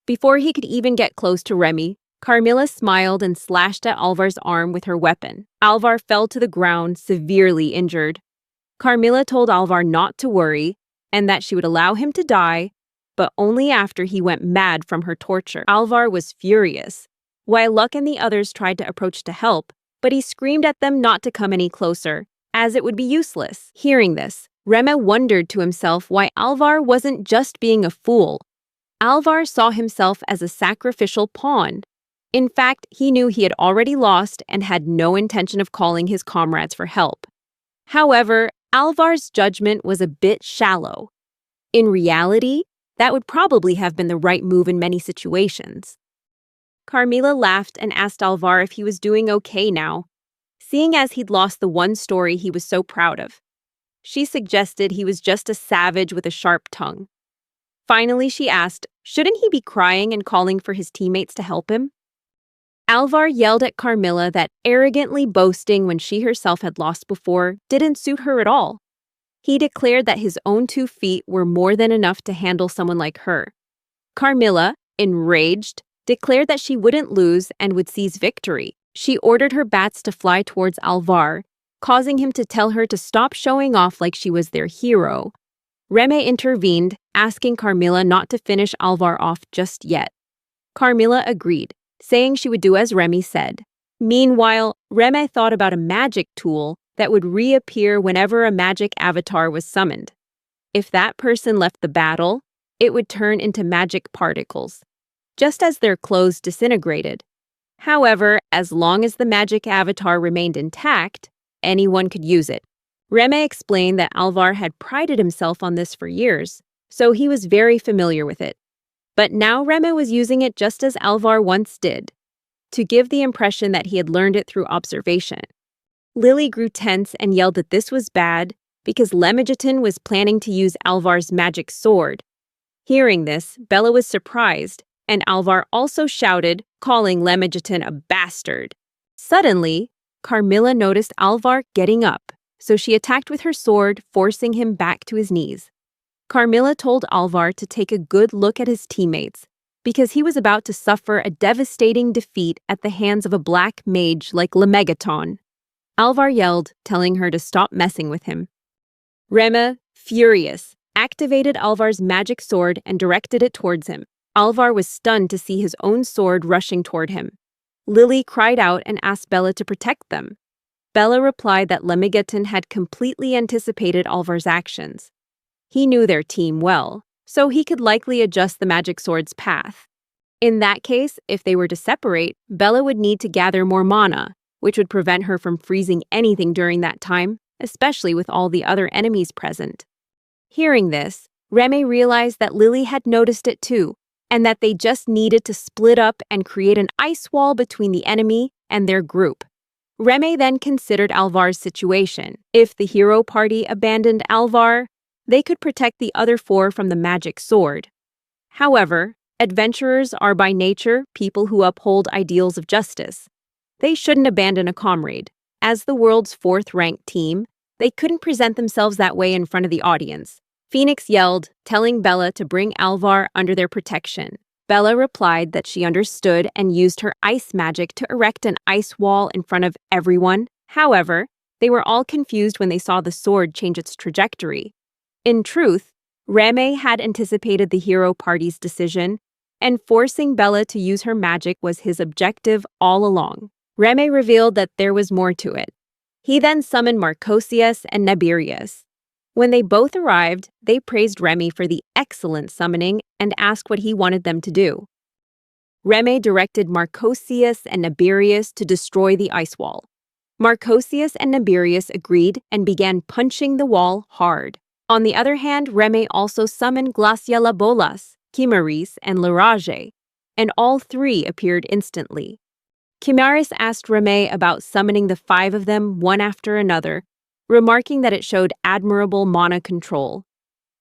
Speaker 1: Before he could even get close to Remy, Carmilla smiled and slashed at Alvar's arm with her weapon. Alvar fell to the ground, severely injured. Carmilla told Alvar not to worry, and that she would allow him to die, but only after he went mad from her torture. Alvar was furious, while Luck and the others tried to approach to help, but he screamed at them not to come any closer, as it would be useless. Hearing this, Remy wondered to himself why Alvar wasn't just being a fool. Alvar saw himself as a sacrificial pawn. In fact, he knew he had already lost and had no intention of calling his comrades for help. However, Alvar's judgment was a bit shallow. In reality, that would probably have been the right move in many situations. Carmilla laughed and asked Alvar if he was doing okay now, seeing as he'd lost the one story he was so proud of. She suggested he was just a savage with a sharp tongue. Finally, she asked, shouldn't he be crying and calling for his teammates to help him? Alvar yelled at Carmilla that arrogantly boasting when she herself had lost before didn't suit her at all. He declared that his own 2 feet were more than enough to handle someone like her. Carmilla, enraged, declared that she wouldn't lose and would seize victory. She ordered her bats to fly towards Alvar, causing him to tell her to stop showing off like she was their hero. Reme intervened, asking Carmilla not to finish Alvar off just yet. Carmilla agreed, saying she would do as Remy said. Meanwhile, Reme thought about a magic tool that would reappear whenever a magic avatar was summoned. If that person left the battle, it would turn into magic particles, just as their clothes disintegrated. However, as long as the magic avatar remained intact, anyone could use it. Reme explained that Alvar had prided himself on this for years, so he was very familiar with it. But now Reme was using it just as Alvar once did, to give the impression that he had learned it through observation. Lily grew tense and yelled that this was bad because Lemegeton was planning to use Alvar's magic sword. Hearing this, Bella was surprised, and Alvar also shouted, calling Lemegeton a bastard. Suddenly, Carmilla noticed Alvar getting up, so she attacked with her sword, forcing him back to his knees. Carmilla told Alvar to take a good look at his teammates, because he was about to suffer a devastating defeat at the hands of a black mage like Lemegeton. Alvar yelled, telling her to stop messing with him. Reme, furious, activated Alvar's magic sword and directed it towards him. Alvar was stunned to see his own sword rushing toward him. Lily cried out and asked Bella to protect them. Bella replied that Lemegeton had completely anticipated Alvar's actions. He knew their team well, so he could likely adjust the magic sword's path. In that case, if they were to separate, Bella would need to gather more mana, which would prevent her from freezing anything during that time, especially with all the other enemies present. Hearing this, Reme realized that Lily had noticed it too, and that they just needed to split up and create an ice wall between the enemy and their group. Reme then considered Alvar's situation. If the hero party abandoned Alvar, they could protect the other 4 from the magic sword. However, adventurers are by nature people who uphold ideals of justice. They shouldn't abandon a comrade. As the world's 4th-ranked team, they couldn't present themselves that way in front of the audience. Phoenix yelled, telling Bella to bring Alvar under their protection. Bella replied that she understood and used her ice magic to erect an ice wall in front of everyone. However, they were all confused when they saw the sword change its trajectory. In truth, Reme had anticipated the hero party's decision, and forcing Bella to use her magic was his objective all along. Reme revealed that there was more to it. He then summoned Marcosius and Naberius. When they both arrived, they praised Remy for the excellent summoning and asked what he wanted them to do. Reme directed Marcosius and Naberius to destroy the ice wall. Marcosius and Naberius agreed and began punching the wall hard. On the other hand, Reme also summoned Glacialabolas, Chimaris, and Lirage, and all 3 appeared instantly. Chimaris asked Reme about summoning the 5 of them one after another, remarking that it showed admirable mana control.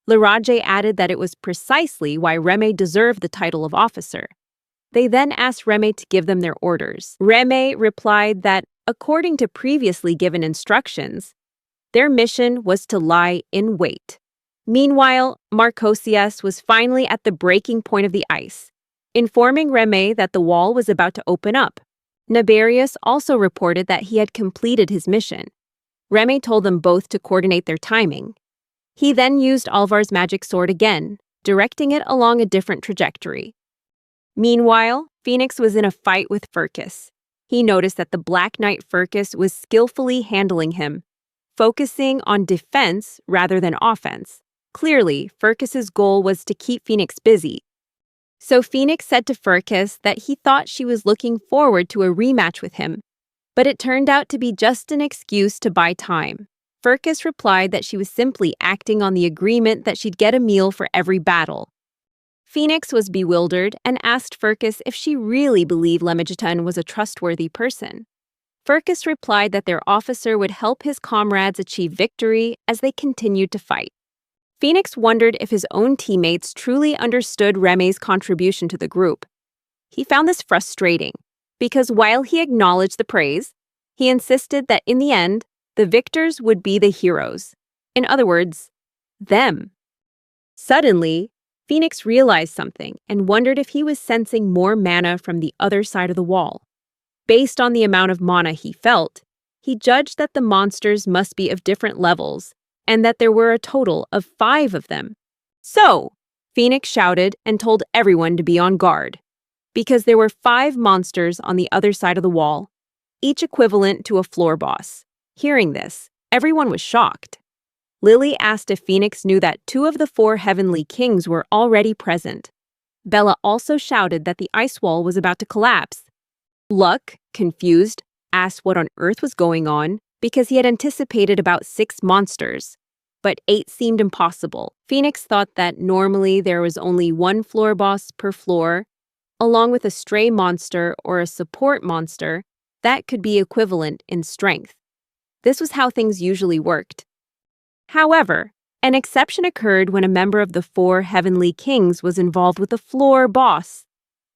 Speaker 1: Lirage added that it was precisely why Reme deserved the title of officer. They then asked Reme to give them their orders. Reme replied that, according to previously given instructions, their mission was to lie in wait. Meanwhile, Marcosius was finally at the breaking point of the ice, informing Reme that the wall was about to open up. Naberius also reported that he had completed his mission. Reme told them both to coordinate their timing. He then used Alvar's magic sword again, directing it along a different trajectory. Meanwhile, Phoenix was in a fight with Furcus. He noticed that the Black Knight Furcus was skillfully handling him, focusing on defense rather than offense. Clearly, Furcus's goal was to keep Phoenix busy. So Phoenix said to Furcus that he thought she was looking forward to a rematch with him, but it turned out to be just an excuse to buy time. Furcus replied that she was simply acting on the agreement that she'd get a meal for every battle. Phoenix was bewildered and asked Furcus if she really believed Lemegeton was a trustworthy person. Furcus replied that their officer would help his comrades achieve victory as they continued to fight. Phoenix wondered if his own teammates truly understood Reme's contribution to the group. He found this frustrating, because while he acknowledged the praise, he insisted that in the end, the victors would be the heroes. In other words, them. Suddenly, Phoenix realized something and wondered if he was sensing more mana from the other side of the wall. Based on the amount of mana he felt, he judged that the monsters must be of different levels and that there were a total of 5 of them. So, Phoenix shouted and told everyone to be on guard, because there were 5 monsters on the other side of the wall, each equivalent to a floor boss. Hearing this, everyone was shocked. Lily asked if Phoenix knew that 2 of the 4 heavenly kings were already present. Bella also shouted that the ice wall was about to collapse. Luck, confused, asked what on earth was going on because he had anticipated about 6 monsters, but 8 seemed impossible. Phoenix thought that normally there was only 1 floor boss per floor, along with a stray monster or a support monster that could be equivalent in strength. This was how things usually worked. However, an exception occurred when a member of the 4 heavenly kings was involved with a floor boss.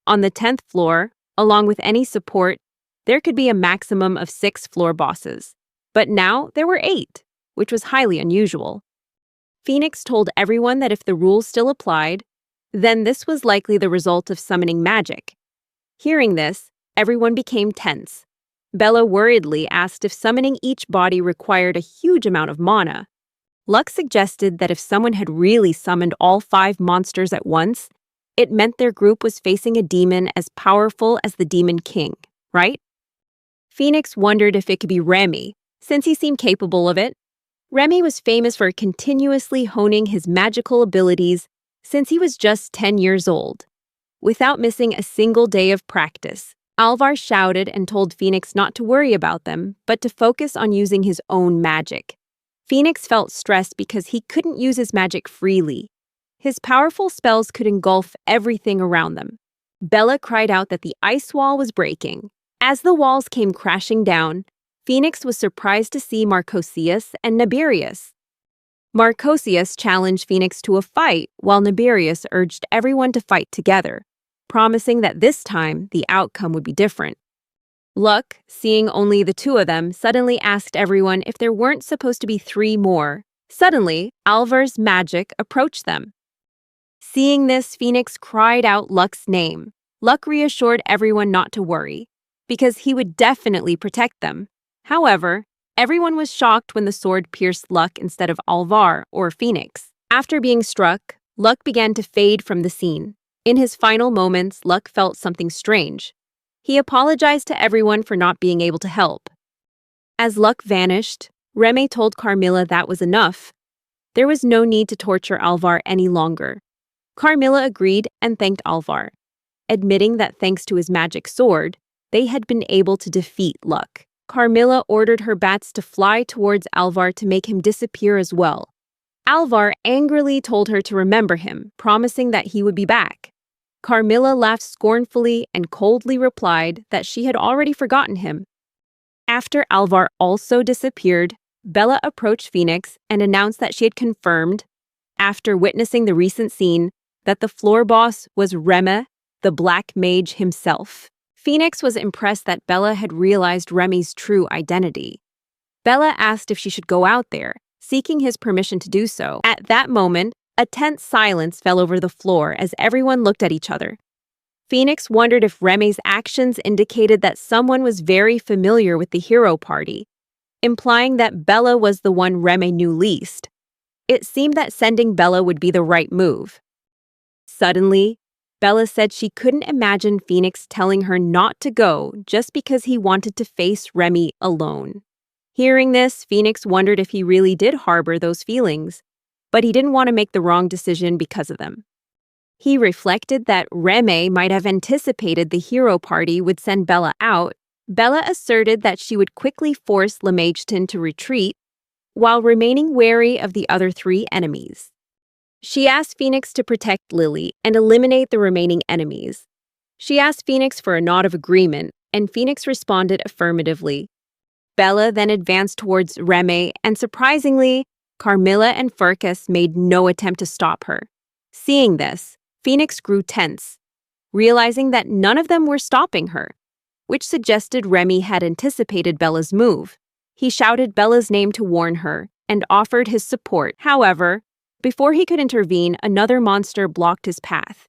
Speaker 1: On the 10th floor, along with any support, there could be a maximum of 6 floor bosses. But now there were 8, which was highly unusual. Phoenix told everyone that if the rules still applied, then this was likely the result of summoning magic. Hearing this, everyone became tense. Bella worriedly asked if summoning each body required a huge amount of mana. Luck suggested that if someone had really summoned all 5 monsters at once, it meant their group was facing a demon as powerful as the Demon King, right? Phoenix wondered if it could be Remy, since he seemed capable of it. Remy was famous for continuously honing his magical abilities since he was just 10 years old. Without missing a single day of practice, Alvar shouted and told Phoenix not to worry about them, but to focus on using his own magic. Phoenix felt stressed because he couldn't use his magic freely. His powerful spells could engulf everything around them. Bella cried out that the ice wall was breaking. As the walls came crashing down, Phoenix was surprised to see Marcosius and Naberius. Marcosius challenged Phoenix to a fight, while Naberius urged everyone to fight together, promising that this time the outcome would be different. Luck, seeing only the 2 of them, suddenly asked everyone if there weren't supposed to be 3 more. Suddenly, Alvar's magic approached them. Seeing this, Phoenix cried out Luck's name. Luck reassured everyone not to worry, because he would definitely protect them. However, everyone was shocked when the sword pierced Luck instead of Alvar or Phoenix. After being struck, Luck began to fade from the scene. In his final moments, Luck felt something strange. He apologized to everyone for not being able to help. As Luck vanished, Remy told Carmilla that was enough. There was no need to torture Alvar any longer. Carmilla agreed and thanked Alvar, admitting that thanks to his magic sword, they had been able to defeat Luck. Carmilla ordered her bats to fly towards Alvar to make him disappear as well. Alvar angrily told her to remember him, promising that he would be back. Carmilla laughed scornfully and coldly replied that she had already forgotten him. After Alvar also disappeared, Bella approached Phoenix and announced that she had confirmed, after witnessing the recent scene, that the floor boss was Reme, the Black Mage himself. Phoenix was impressed that Bella had realized Remy's true identity. Bella asked if she should go out there, seeking his permission to do so. At that moment, a tense silence fell over the floor as everyone looked at each other. Phoenix wondered if Remy's actions indicated that someone was very familiar with the hero party, implying that Bella was the one Remy knew least. It seemed that sending Bella would be the right move. Suddenly, Bella said she couldn't imagine Phoenix telling her not to go just because he wanted to face Remy alone. Hearing this, Phoenix wondered if he really did harbor those feelings, but he didn't want to make the wrong decision because of them. He reflected that Reme might have anticipated the hero party would send Bella out. Bella asserted that she would quickly force Lemagton to retreat while remaining wary of the other three enemies. She asked Phoenix to protect Lily and eliminate the remaining enemies. She asked Phoenix for a nod of agreement, and Phoenix responded affirmatively. Bella then advanced towards Reme, and surprisingly, Carmilla and Furcus made no attempt to stop her. Seeing this, Phoenix grew tense, realizing that none of them were stopping her, which suggested Remy had anticipated Bella's move. He shouted Bella's name to warn her and offered his support. However, before he could intervene, another monster blocked his path.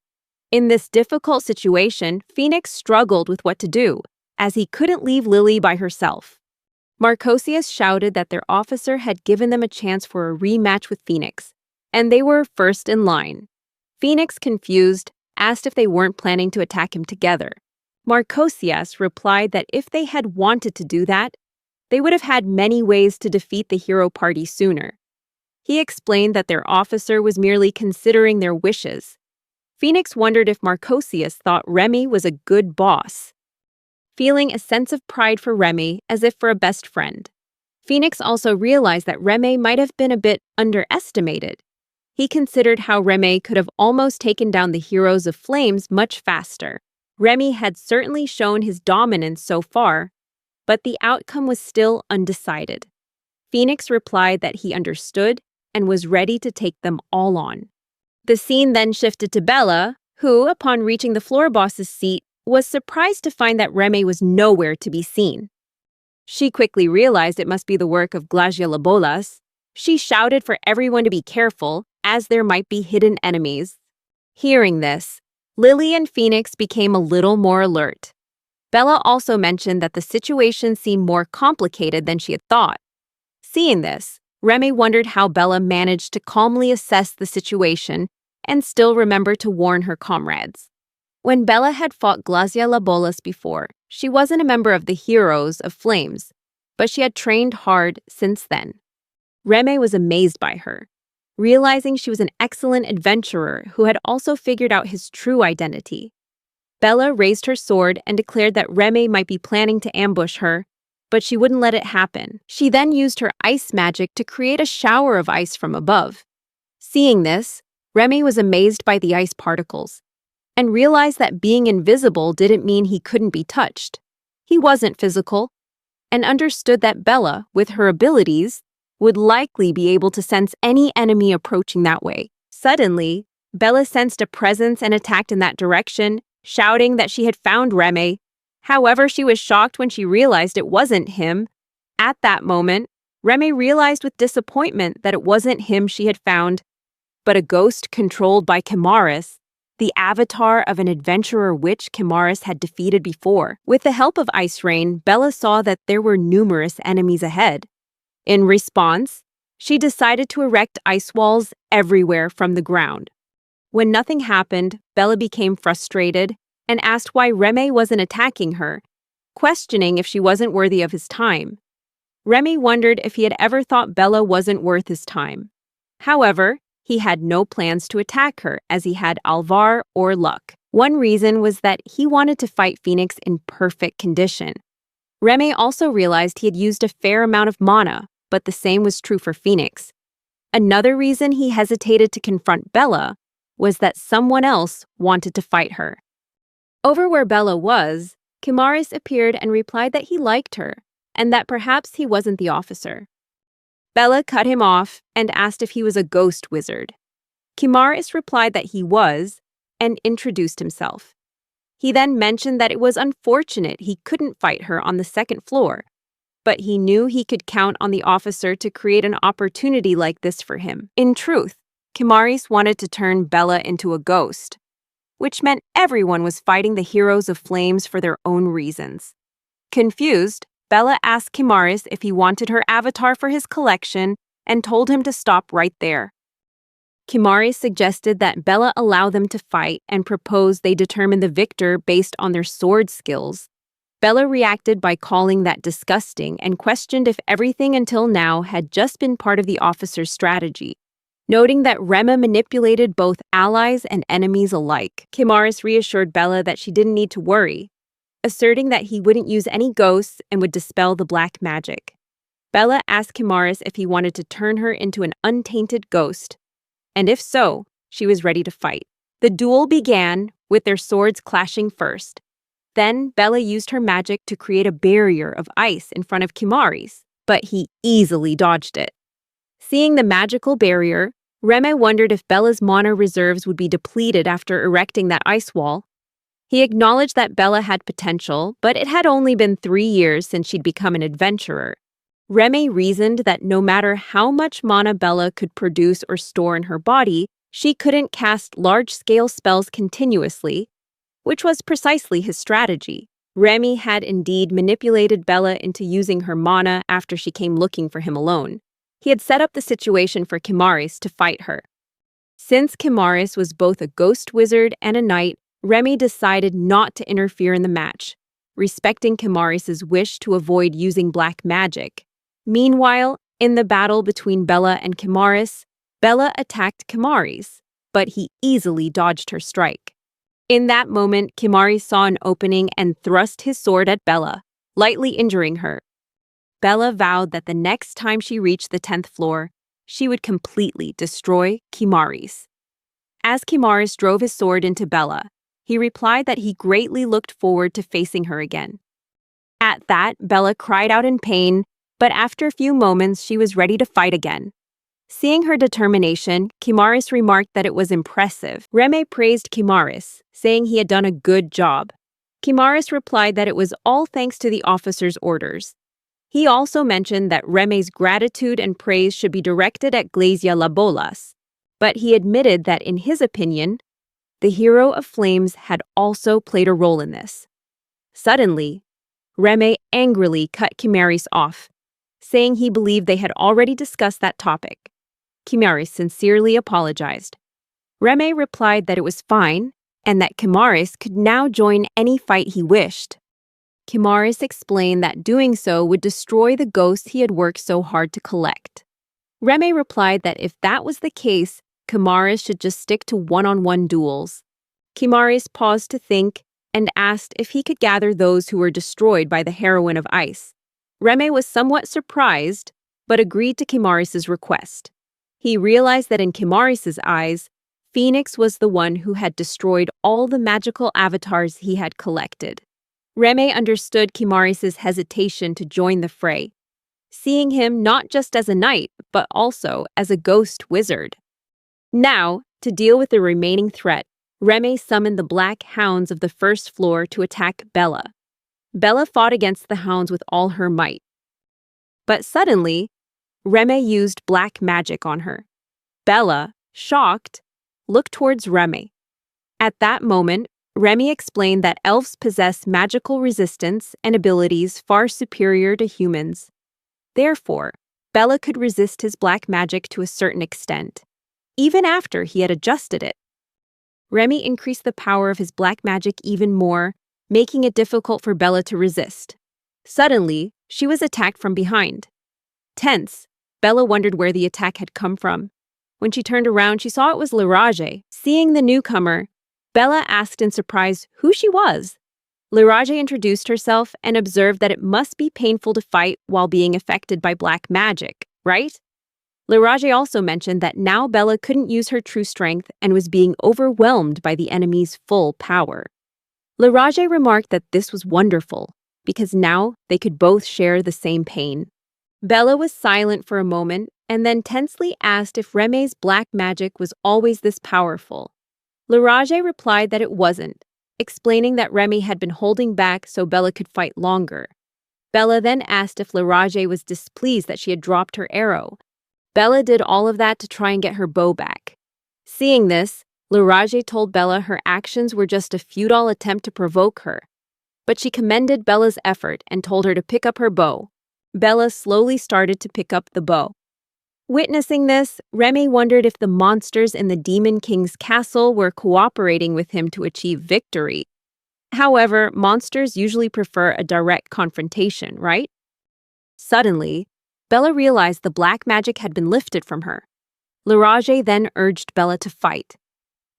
Speaker 1: In this difficult situation, Phoenix struggled with what to do, as he couldn't leave Lily by herself. Marcosius shouted that their officer had given them a chance for a rematch with Phoenix, and they were first in line. Phoenix, confused, asked if they weren't planning to attack him together. Marcosius replied that if they had wanted to do that, they would have had many ways to defeat the hero party sooner. He explained that their officer was merely considering their wishes. Phoenix wondered if Marcosius thought Remy was a good boss, feeling a sense of pride for Remy as if for a best friend. Phoenix also realized that Remy might have been a bit underestimated. He considered how Remy could have almost taken down the Heroes of Flames much faster. Remy had certainly shown his dominance so far, but the outcome was still undecided. Phoenix replied that he understood and was ready to take them all on. The scene then shifted to Bella, who, upon reaching the floor boss's seat, was surprised to find that Remy was nowhere to be seen. She quickly realized it must be the work of Glaciolabolas. She shouted for everyone to be careful, as there might be hidden enemies. Hearing this, Lily and Phoenix became a little more alert. Bella also mentioned that the situation seemed more complicated than she had thought. Seeing this, Remy wondered how Bella managed to calmly assess the situation and still remember to warn her comrades. When Bella had fought Glaciolabolas before, she wasn't a member of the Heroes of Flames, but she had trained hard since then. Remy was amazed by her, realizing she was an excellent adventurer who had also figured out his true identity. Bella raised her sword and declared that Remy might be planning to ambush her, but she wouldn't let it happen. She then used her ice magic to create a shower of ice from above. Seeing this, Remy was amazed by the ice particles, and realized that being invisible didn't mean he couldn't be touched. He wasn't physical, and understood that Bella, with her abilities, would likely be able to sense any enemy approaching that way. Suddenly, Bella sensed a presence and attacked in that direction, shouting that she had found Remy. However, she was shocked when she realized it wasn't him. At that moment, Remy realized with disappointment that it wasn't him she had found, but a ghost controlled by Chimaris, the avatar of an adventurer witch Chimaris had defeated before. With the help of Ice Rain, Bella saw that there were numerous enemies ahead. In response, she decided to erect ice walls everywhere from the ground. When nothing happened, Bella became frustrated and asked why Remy wasn't attacking her, questioning if she wasn't worthy of his time. Remy wondered if he had ever thought Bella wasn't worth his time. However, he had no plans to attack her as he had Alvar or Luck. One reason was that he wanted to fight Phoenix in perfect condition. Remy also realized he had used a fair amount of mana, but the same was true for Phoenix. Another reason he hesitated to confront Bella was that someone else wanted to fight her. Over where Bella was, Chimaris appeared and replied that he liked her, and that perhaps he wasn't the officer. Bella cut him off and asked if he was a ghost wizard. Chimaris replied that he was, and introduced himself. He then mentioned that it was unfortunate he couldn't fight her on the second floor, but he knew he could count on the officer to create an opportunity like this for him. In truth, Chimaris wanted to turn Bella into a ghost, which meant everyone was fighting the Heroes of Flames for their own reasons. Confused, Bella asked Chimaris if he wanted her avatar for his collection and told him to stop right there. Chimaris suggested that Bella allow them to fight and proposed they determine the victor based on their sword skills. Bella reacted by calling that disgusting and questioned if everything until now had just been part of the officer's strategy. Noting that Rema manipulated both allies and enemies alike, Kimaris reassured Bella that she didn't need to worry, asserting that he wouldn't use any ghosts and would dispel the black magic. Bella asked Kimaris if he wanted to turn her into an untainted ghost, and if so, she was ready to fight. The duel began, with their swords clashing first. Then Bella used her magic to create a barrier of ice in front of Kimaris, but he easily dodged it. Seeing the magical barrier, Reme wondered if Bella's mana reserves would be depleted after erecting that ice wall. He acknowledged that Bella had potential, but it had only been 3 years since she'd become an adventurer. Reme reasoned that no matter how much mana Bella could produce or store in her body, she couldn't cast large-scale spells continuously, which was precisely his strategy. Remy had indeed manipulated Bella into using her mana after she came looking for him alone. He had set up the situation for Kimaris to fight her. Since Kimaris was both a ghost wizard and a knight, Remy decided not to interfere in the match, respecting Kimaris' wish to avoid using black magic. Meanwhile, in the battle between Bella and Kimaris, Bella attacked Kimaris, but he easily dodged her strike. In that moment, Kimaris saw an opening and thrust his sword at Bella, lightly injuring her. Bella vowed that the next time she reached the 10th floor, she would completely destroy Kimaris. As Kimaris drove his sword into Bella, he replied that he greatly looked forward to facing her again. At that, Bella cried out in pain, but after a few moments, she was ready to fight again. Seeing her determination, Kimaris remarked that it was impressive. Reme praised Kimaris, saying he had done a good job. Kimaris replied that it was all thanks to the officer's orders. He also mentioned that Reme's gratitude and praise should be directed at Glazia Labolas, but he admitted that in his opinion, the hero of flames had also played a role in this. Suddenly, Reme angrily cut Kimaris off, saying he believed they had already discussed that topic. Kimaris sincerely apologized. Reme replied that it was fine and that Kimaris could now join any fight he wished. Kimaris explained that doing so would destroy the ghosts he had worked so hard to collect. Reme replied that if that was the case, Kimaris should just stick to one-on-one duels. Kimaris paused to think and asked if he could gather those who were destroyed by the heroine of ice. Reme was somewhat surprised, but agreed to Kimaris' request. He realized that in Kimaris' eyes, Phoenix was the one who had destroyed all the magical avatars he had collected. Reme understood Kimaris' hesitation to join the fray, seeing him not just as a knight, but also as a ghost wizard. Now, to deal with the remaining threat, Reme summoned the black hounds of the first floor to attack Bella. Bella fought against the hounds with all her might. But suddenly, Reme used black magic on her. Bella, shocked, looked towards Reme. At that moment, Reme explained that elves possess magical resistance and abilities far superior to humans. Therefore, Bella could resist his black magic to a certain extent, even after he had adjusted it. Reme increased the power of his black magic even more, making it difficult for Bella to resist. Suddenly, she was attacked from behind. Tense, Bella wondered where the attack had come from. When she turned around, she saw it was Lirage. Seeing the newcomer, Bella asked in surprise who she was. Lirage introduced herself and observed that it must be painful to fight while being affected by black magic, right? Lirage also mentioned that now Bella couldn't use her true strength and was being overwhelmed by the enemy's full power. Lirage remarked that this was wonderful, because now they could both share the same pain. Bella was silent for a moment and then tensely asked if Reme's black magic was always this powerful. Lirage replied that it wasn't, explaining that Reme had been holding back so Bella could fight longer. Bella then asked if Lirage was displeased that she had dropped her arrow. Bella did all of that to try and get her bow back. Seeing this, Lirage told Bella her actions were just a futile attempt to provoke her. But she commended Bella's effort and told her to pick up her bow. Bella slowly started to pick up the bow. Witnessing this, Reme wondered if the monsters in the Demon King's castle were cooperating with him to achieve victory. However, monsters usually prefer a direct confrontation, right? Suddenly, Bella realized the black magic had been lifted from her. Larage then urged Bella to fight.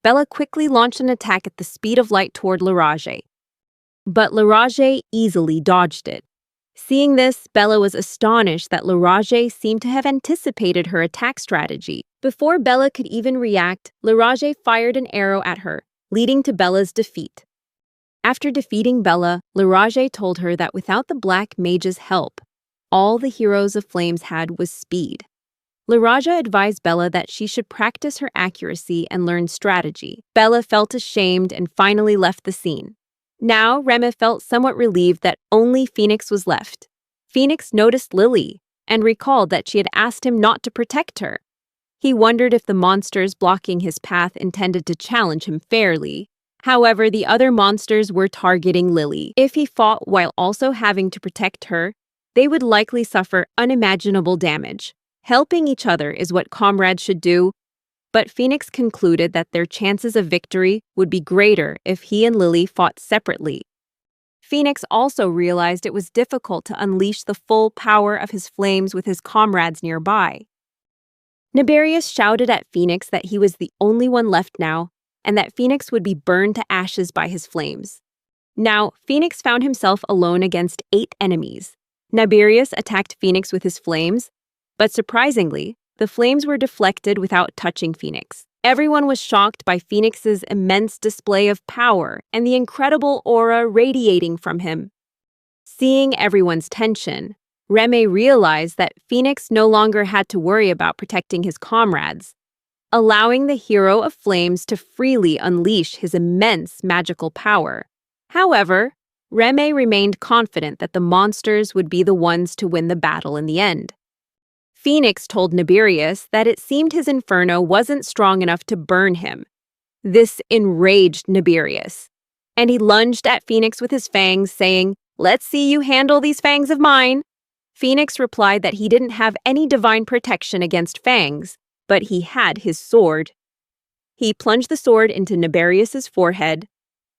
Speaker 1: Bella quickly launched an attack at the speed of light toward Larage, but Larage easily dodged it. Seeing this, Bella was astonished that Larage seemed to have anticipated her attack strategy. Before Bella could even react, Larage fired an arrow at her, leading to Bella's defeat. After defeating Bella, Larage told her that without the Black Mage's help, all the Heroes of Flames had was speed. Larage advised Bella that she should practice her accuracy and learn strategy. Bella felt ashamed and finally left the scene. Now, Reme felt somewhat relieved that only Phoenix was left. Phoenix noticed Lily and recalled that she had asked him not to protect her. He wondered if the monsters blocking his path intended to challenge him fairly. However, the other monsters were targeting Lily. If he fought while also having to protect her, they would likely suffer unimaginable damage. Helping each other is what comrades should do, but Phoenix concluded that their chances of victory would be greater if he and Lily fought separately. Phoenix also realized it was difficult to unleash the full power of his flames with his comrades nearby. Niberius shouted at Phoenix that he was the only one left now, and that Phoenix would be burned to ashes by his flames. Now, Phoenix found himself alone against 8 enemies. Niberius attacked Phoenix with his flames, but surprisingly, the flames were deflected without touching Phoenix. Everyone was shocked by Phoenix's immense display of power and the incredible aura radiating from him. Seeing everyone's tension, Reme realized that Phoenix no longer had to worry about protecting his comrades, allowing the Hero of Flames to freely unleash his immense magical power. However, Reme remained confident that the monsters would be the ones to win the battle in the end. Phoenix told Niberius that it seemed his inferno wasn't strong enough to burn him. This enraged Niberius, and he lunged at Phoenix with his fangs, saying, "Let's see you handle these fangs of mine." Phoenix replied that he didn't have any divine protection against fangs, but he had his sword. He plunged the sword into Niberius's forehead,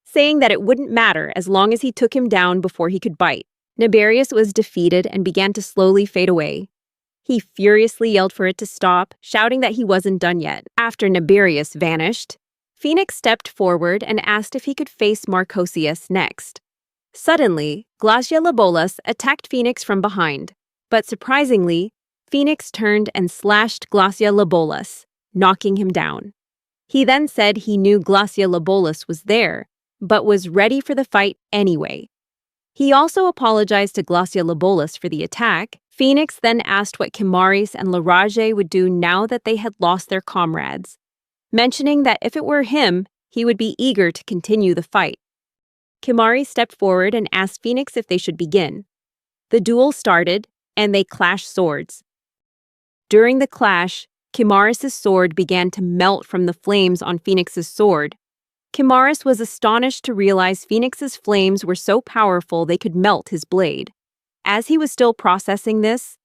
Speaker 1: saying that it wouldn't matter as long as he took him down before he could bite. Niberius was defeated and began to slowly fade away. He furiously yelled for it to stop, shouting that he wasn't done yet. After Niberius vanished, Phoenix stepped forward and asked if he could face Marcosius next. Suddenly, Glacia Labolas attacked Phoenix from behind, but surprisingly, Phoenix turned and slashed Glacia Labolas, knocking him down. He then said he knew Glacia Labolas was there, but was ready for the fight anyway. He also apologized to Glacia Labolas for the attack. Phoenix then asked what Kimaris and Larage would do now that they had lost their comrades, mentioning that if it were him, he would be eager to continue the fight. Kimari stepped forward and asked Phoenix if they should begin. The duel started, and they clashed swords. During the clash, Kimaris' sword began to melt from the flames on Phoenix's sword. Kimaris was astonished to realize Phoenix's flames were so powerful they could melt his blade. As he was still processing this,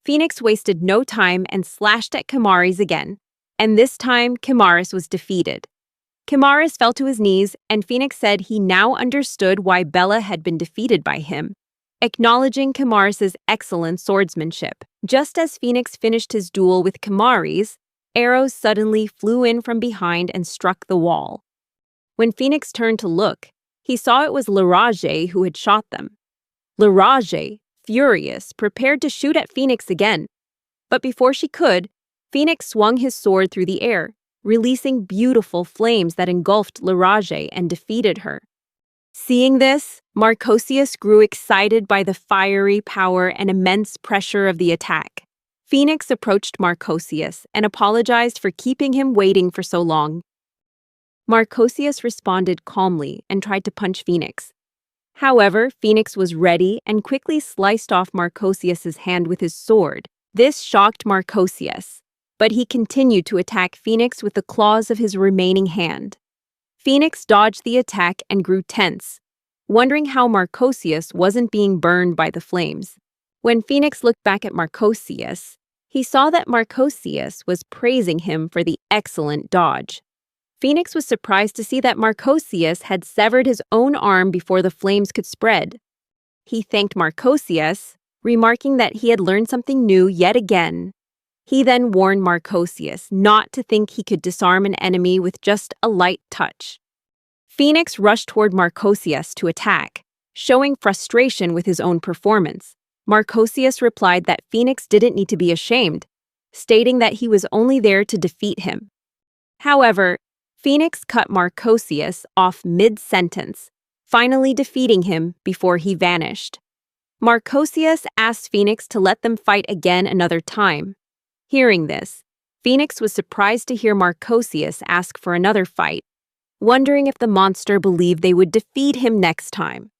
Speaker 1: Phoenix wasted no time and slashed at Kimaris again, and this time Kimaris was defeated. Kimaris fell to his knees, and Phoenix said he now understood why Bella had been defeated by him, acknowledging Kimaris' excellent swordsmanship. Just as Phoenix finished his duel with Kimaris, arrows suddenly flew in from behind and struck the wall. When Phoenix turned to look, he saw it was Larage who had shot them. Larage, furious, prepared to shoot at Phoenix again. But before she could, Phoenix swung his sword through the air, releasing beautiful flames that engulfed Larage and defeated her. Seeing this, Marcosius grew excited by the fiery power and immense pressure of the attack. Phoenix approached Marcosius and apologized for keeping him waiting for so long. Marcosius responded calmly and tried to punch Phoenix. However, Phoenix was ready and quickly sliced off Marcosius's hand with his sword. This shocked Marcosius, but he continued to attack Phoenix with the claws of his remaining hand. Phoenix dodged the attack and grew tense, wondering how Marcosius wasn't being burned by the flames. When Phoenix looked back at Marcosius, he saw that Marcosius was praising him for the excellent dodge. Phoenix was surprised to see that Marcosius had severed his own arm before the flames could spread. He thanked Marcosius, remarking that he had learned something new yet again. He then warned Marcosius not to think he could disarm an enemy with just a light touch. Phoenix rushed toward Marcosius to attack, showing frustration with his own performance. Marcosius replied that Phoenix didn't need to be ashamed, stating that he was only there to defeat him. However, Phoenix cut Marcosius off mid-sentence, finally defeating him before he vanished. Marcosius asked Phoenix to let them fight again another time. Hearing this, Phoenix was surprised to hear Marcosius ask for another fight, wondering if the monster believed they would defeat him next time.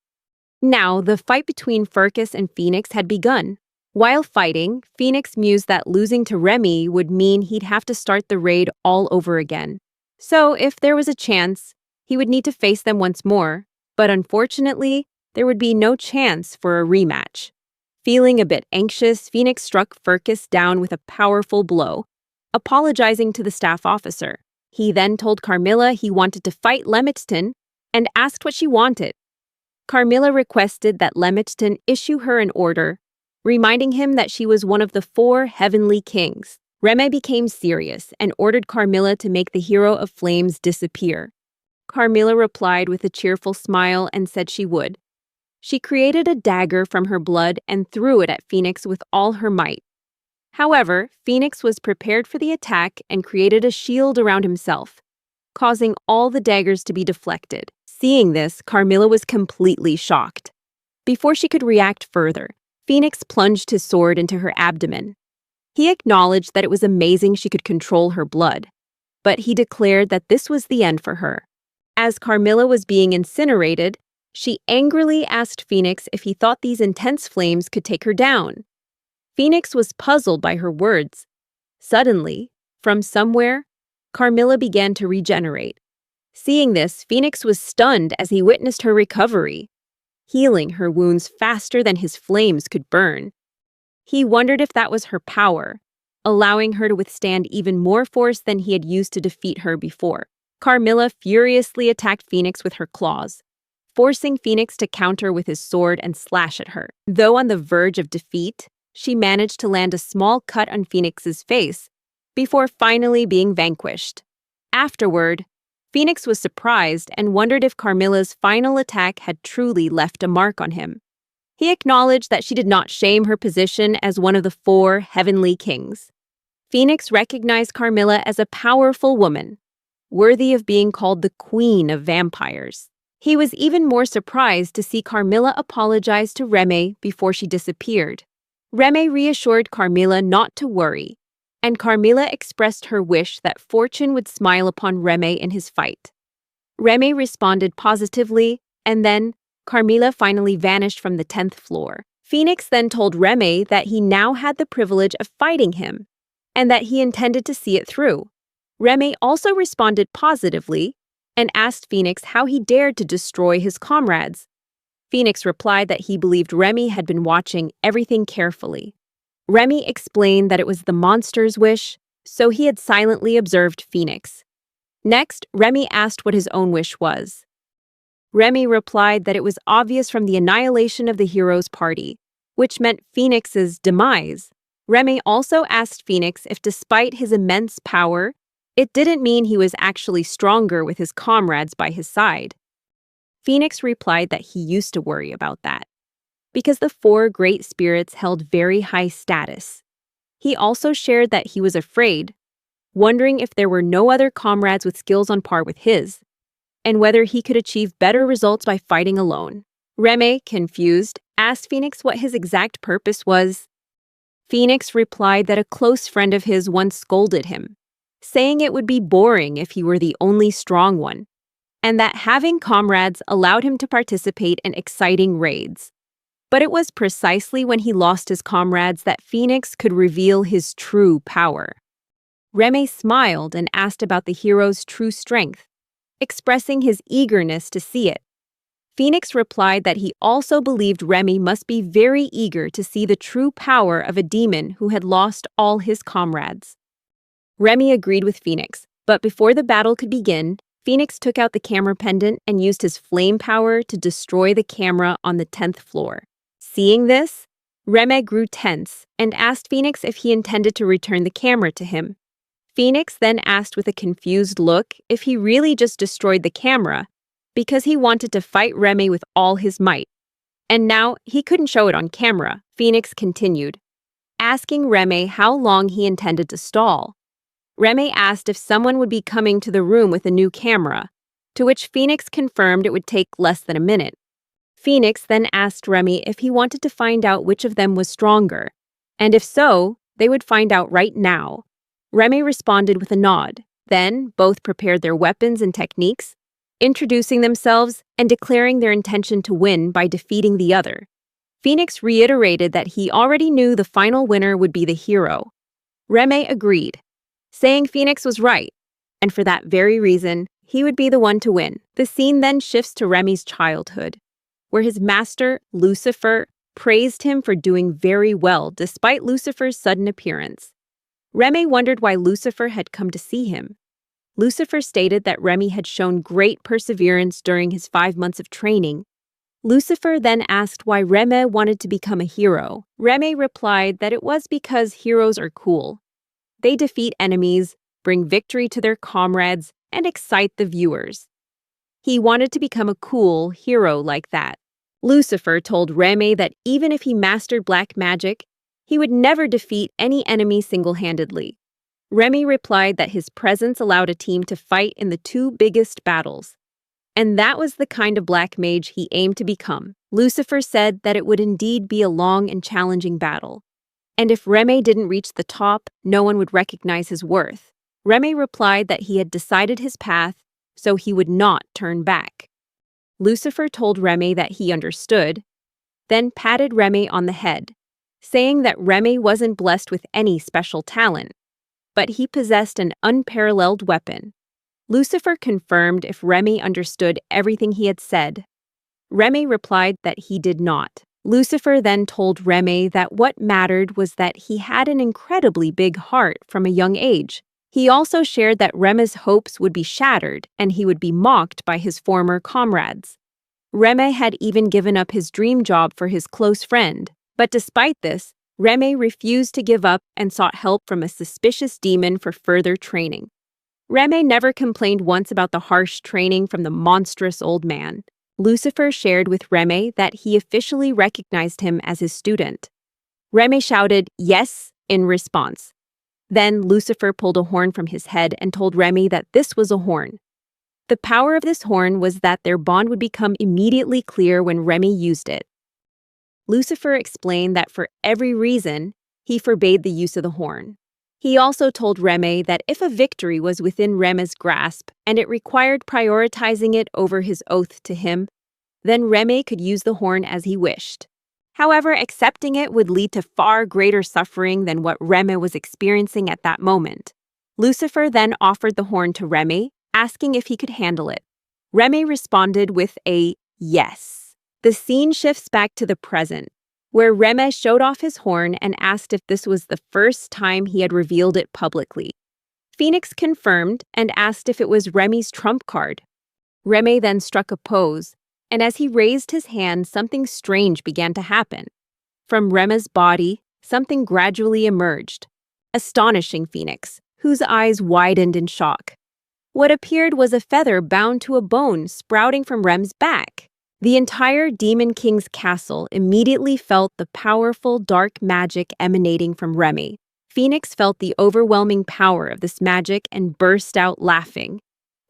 Speaker 1: Now, the fight between Furcus and Phoenix had begun. While fighting, Phoenix mused that losing to Remy would mean he'd have to start the raid all over again. So, if there was a chance, he would need to face them once more, but unfortunately, there would be no chance for a rematch. Feeling a bit anxious, Phoenix struck Furcus down with a powerful blow, apologizing to the staff officer. He then told Carmilla he wanted to fight Lemixton and asked what she wanted. Carmilla requested that Lemixton issue her an order, reminding him that she was one of the 4 heavenly kings. Reme became serious and ordered Carmilla to make the hero of flames disappear. Carmilla replied with a cheerful smile and said she would. She created a dagger from her blood and threw it at Phoenix with all her might. However, Phoenix was prepared for the attack and created a shield around himself, causing all the daggers to be deflected. Seeing this, Carmilla was completely shocked. Before she could react further, Phoenix plunged his sword into her abdomen. He acknowledged that it was amazing she could control her blood, but he declared that this was the end for her. As Carmilla was being incinerated, she angrily asked Phoenix if he thought these intense flames could take her down. Phoenix was puzzled by her words. Suddenly, from somewhere, Carmilla began to regenerate. Seeing this, Phoenix was stunned as he witnessed her recovery, healing her wounds faster than his flames could burn. He wondered if that was her power, allowing her to withstand even more force than he had used to defeat her before. Carmilla furiously attacked Phoenix with her claws, forcing Phoenix to counter with his sword and slash at her. Though on the verge of defeat, she managed to land a small cut on Phoenix's face before finally being vanquished. Afterward, Phoenix was surprised and wondered if Carmilla's final attack had truly left a mark on him. He acknowledged that she did not shame her position as one of the 4 heavenly kings. Phoenix recognized Carmilla as a powerful woman, worthy of being called the Queen of Vampires. He was even more surprised to see Carmilla apologize to Reme before she disappeared. Reme reassured Carmilla not to worry, and Carmilla expressed her wish that fortune would smile upon Reme in his fight. Reme responded positively, and then Carmilla finally vanished from the 10th floor. Phoenix then told Reme that he now had the privilege of fighting him, and that he intended to see it through. Reme also responded positively and asked Phoenix how he dared to destroy his comrades. Phoenix replied that he believed Remy had been watching everything carefully. Remy explained that it was the monster's wish, so he had silently observed Phoenix. Next, Remy asked what his own wish was. Remy replied that it was obvious from the annihilation of the hero's party, which meant Phoenix's demise. Remy also asked Phoenix if despite his immense power, it didn't mean he was actually stronger with his comrades by his side. Phoenix replied that he used to worry about that, because the 4 great spirits held very high status. He also shared that he was afraid, wondering if there were no other comrades with skills on par with his, and whether he could achieve better results by fighting alone. Reme, confused, asked Phoenix what his exact purpose was. Phoenix replied that a close friend of his once scolded him, saying it would be boring if he were the only strong one, and that having comrades allowed him to participate in exciting raids. But it was precisely when he lost his comrades that Phoenix could reveal his true power. Reme smiled and asked about the hero's true strength, expressing his eagerness to see it. Phoenix replied that he also believed Remy must be very eager to see the true power of a demon who had lost all his comrades. Remy agreed with Phoenix, but before the battle could begin, Phoenix took out the camera pendant and used his flame power to destroy the camera on the 10th floor. Seeing this, Reme grew tense and asked Phoenix if he intended to return the camera to him. Phoenix then asked with a confused look if he really just destroyed the camera because he wanted to fight Reme with all his might. And now he couldn't show it on camera, Phoenix continued, asking Reme how long he intended to stall. Reme asked if someone would be coming to the room with a new camera, to which Phoenix confirmed it would take less than a minute. Phoenix then asked Reme if he wanted to find out which of them was stronger, and if so, they would find out right now. Reme responded with a nod. Then, both prepared their weapons and techniques, introducing themselves and declaring their intention to win by defeating the other. Phoenix reiterated that he already knew the final winner would be the hero. Reme agreed, saying Phoenix was right, and for that very reason, he would be the one to win. The scene then shifts to Reme's childhood, where his master, Lucifer, praised him for doing very well despite Lucifer's sudden appearance. Reme wondered why Lucifer had come to see him. Lucifer stated that Reme had shown great perseverance during his 5 months of training. Lucifer then asked why Reme wanted to become a hero. Reme replied that it was because heroes are cool. They defeat enemies, bring victory to their comrades, and excite the viewers. He wanted to become a cool hero like that. Lucifer told Reme that even if he mastered black magic, he would never defeat any enemy single-handedly. Reme replied that his presence allowed a team to fight in the 2 biggest battles. And that was the kind of black mage he aimed to become. Lucifer said that it would indeed be a long and challenging battle. And if Reme didn't reach the top, no one would recognize his worth. Reme replied that he had decided his path, so he would not turn back. Lucifer told Reme that he understood, then patted Reme on the head, saying that Reme wasn't blessed with any special talent, but he possessed an unparalleled weapon. Lucifer confirmed if Reme understood everything he had said. Reme replied that he did not. Lucifer then told Reme that what mattered was that he had an incredibly big heart from a young age. He also shared that Reme's hopes would be shattered and he would be mocked by his former comrades. Reme had even given up his dream job for his close friend, but despite this, Reme refused to give up and sought help from a suspicious demon for further training. Reme never complained once about the harsh training from the monstrous old man. Lucifer shared with Reme that he officially recognized him as his student. Reme shouted, "Yes," in response. Then Lucifer pulled a horn from his head and told Reme that this was a horn. The power of this horn was that their bond would become immediately clear when Reme used it. Lucifer explained that for every reason, he forbade the use of the horn. He also told Reme that if a victory was within Reme's grasp and it required prioritizing it over his oath to him, then Reme could use the horn as he wished. However, accepting it would lead to far greater suffering than what Reme was experiencing at that moment. Lucifer then offered the horn to Reme, asking if he could handle it. Reme responded with a yes. The scene shifts back to the present, where Reme showed off his horn and asked if this was the first time he had revealed it publicly. Phoenix confirmed and asked if it was Reme's trump card. Reme then struck a pose, and as he raised his hand, something strange began to happen. From Reme's body, something gradually emerged, astonishing Phoenix, whose eyes widened in shock. What appeared was a feather bound to a bone sprouting from Rem's back. The entire Demon King's castle immediately felt the powerful dark magic emanating from Reme. Phoenix felt the overwhelming power of this magic and burst out laughing,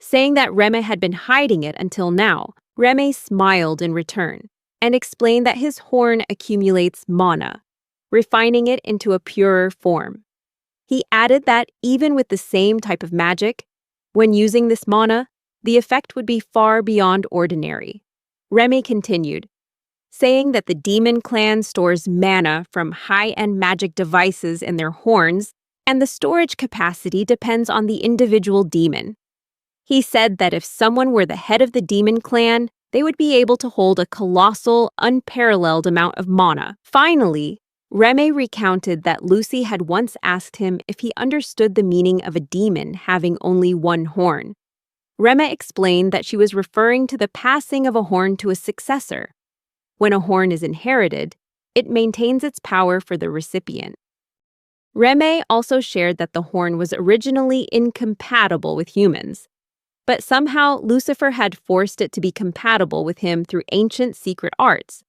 Speaker 1: saying that Reme had been hiding it until now. Reme smiled in return and explained that his horn accumulates mana, refining it into a purer form. He added that even with the same type of magic, when using this mana, the effect would be far beyond ordinary. Reme continued, saying that the demon clan stores mana from high-end magic devices in their horns, and the storage capacity depends on the individual demon. He said that if someone were the head of the demon clan, they would be able to hold a colossal, unparalleled amount of mana. Finally, Reme recounted that Lucy had once asked him if he understood the meaning of a demon having only one horn. Reme explained that she was referring to the passing of a horn to a successor. When a horn is inherited, it maintains its power for the recipient. Reme also shared that the horn was originally incompatible with humans, but somehow Lucifer had forced it to be compatible with him through ancient secret arts.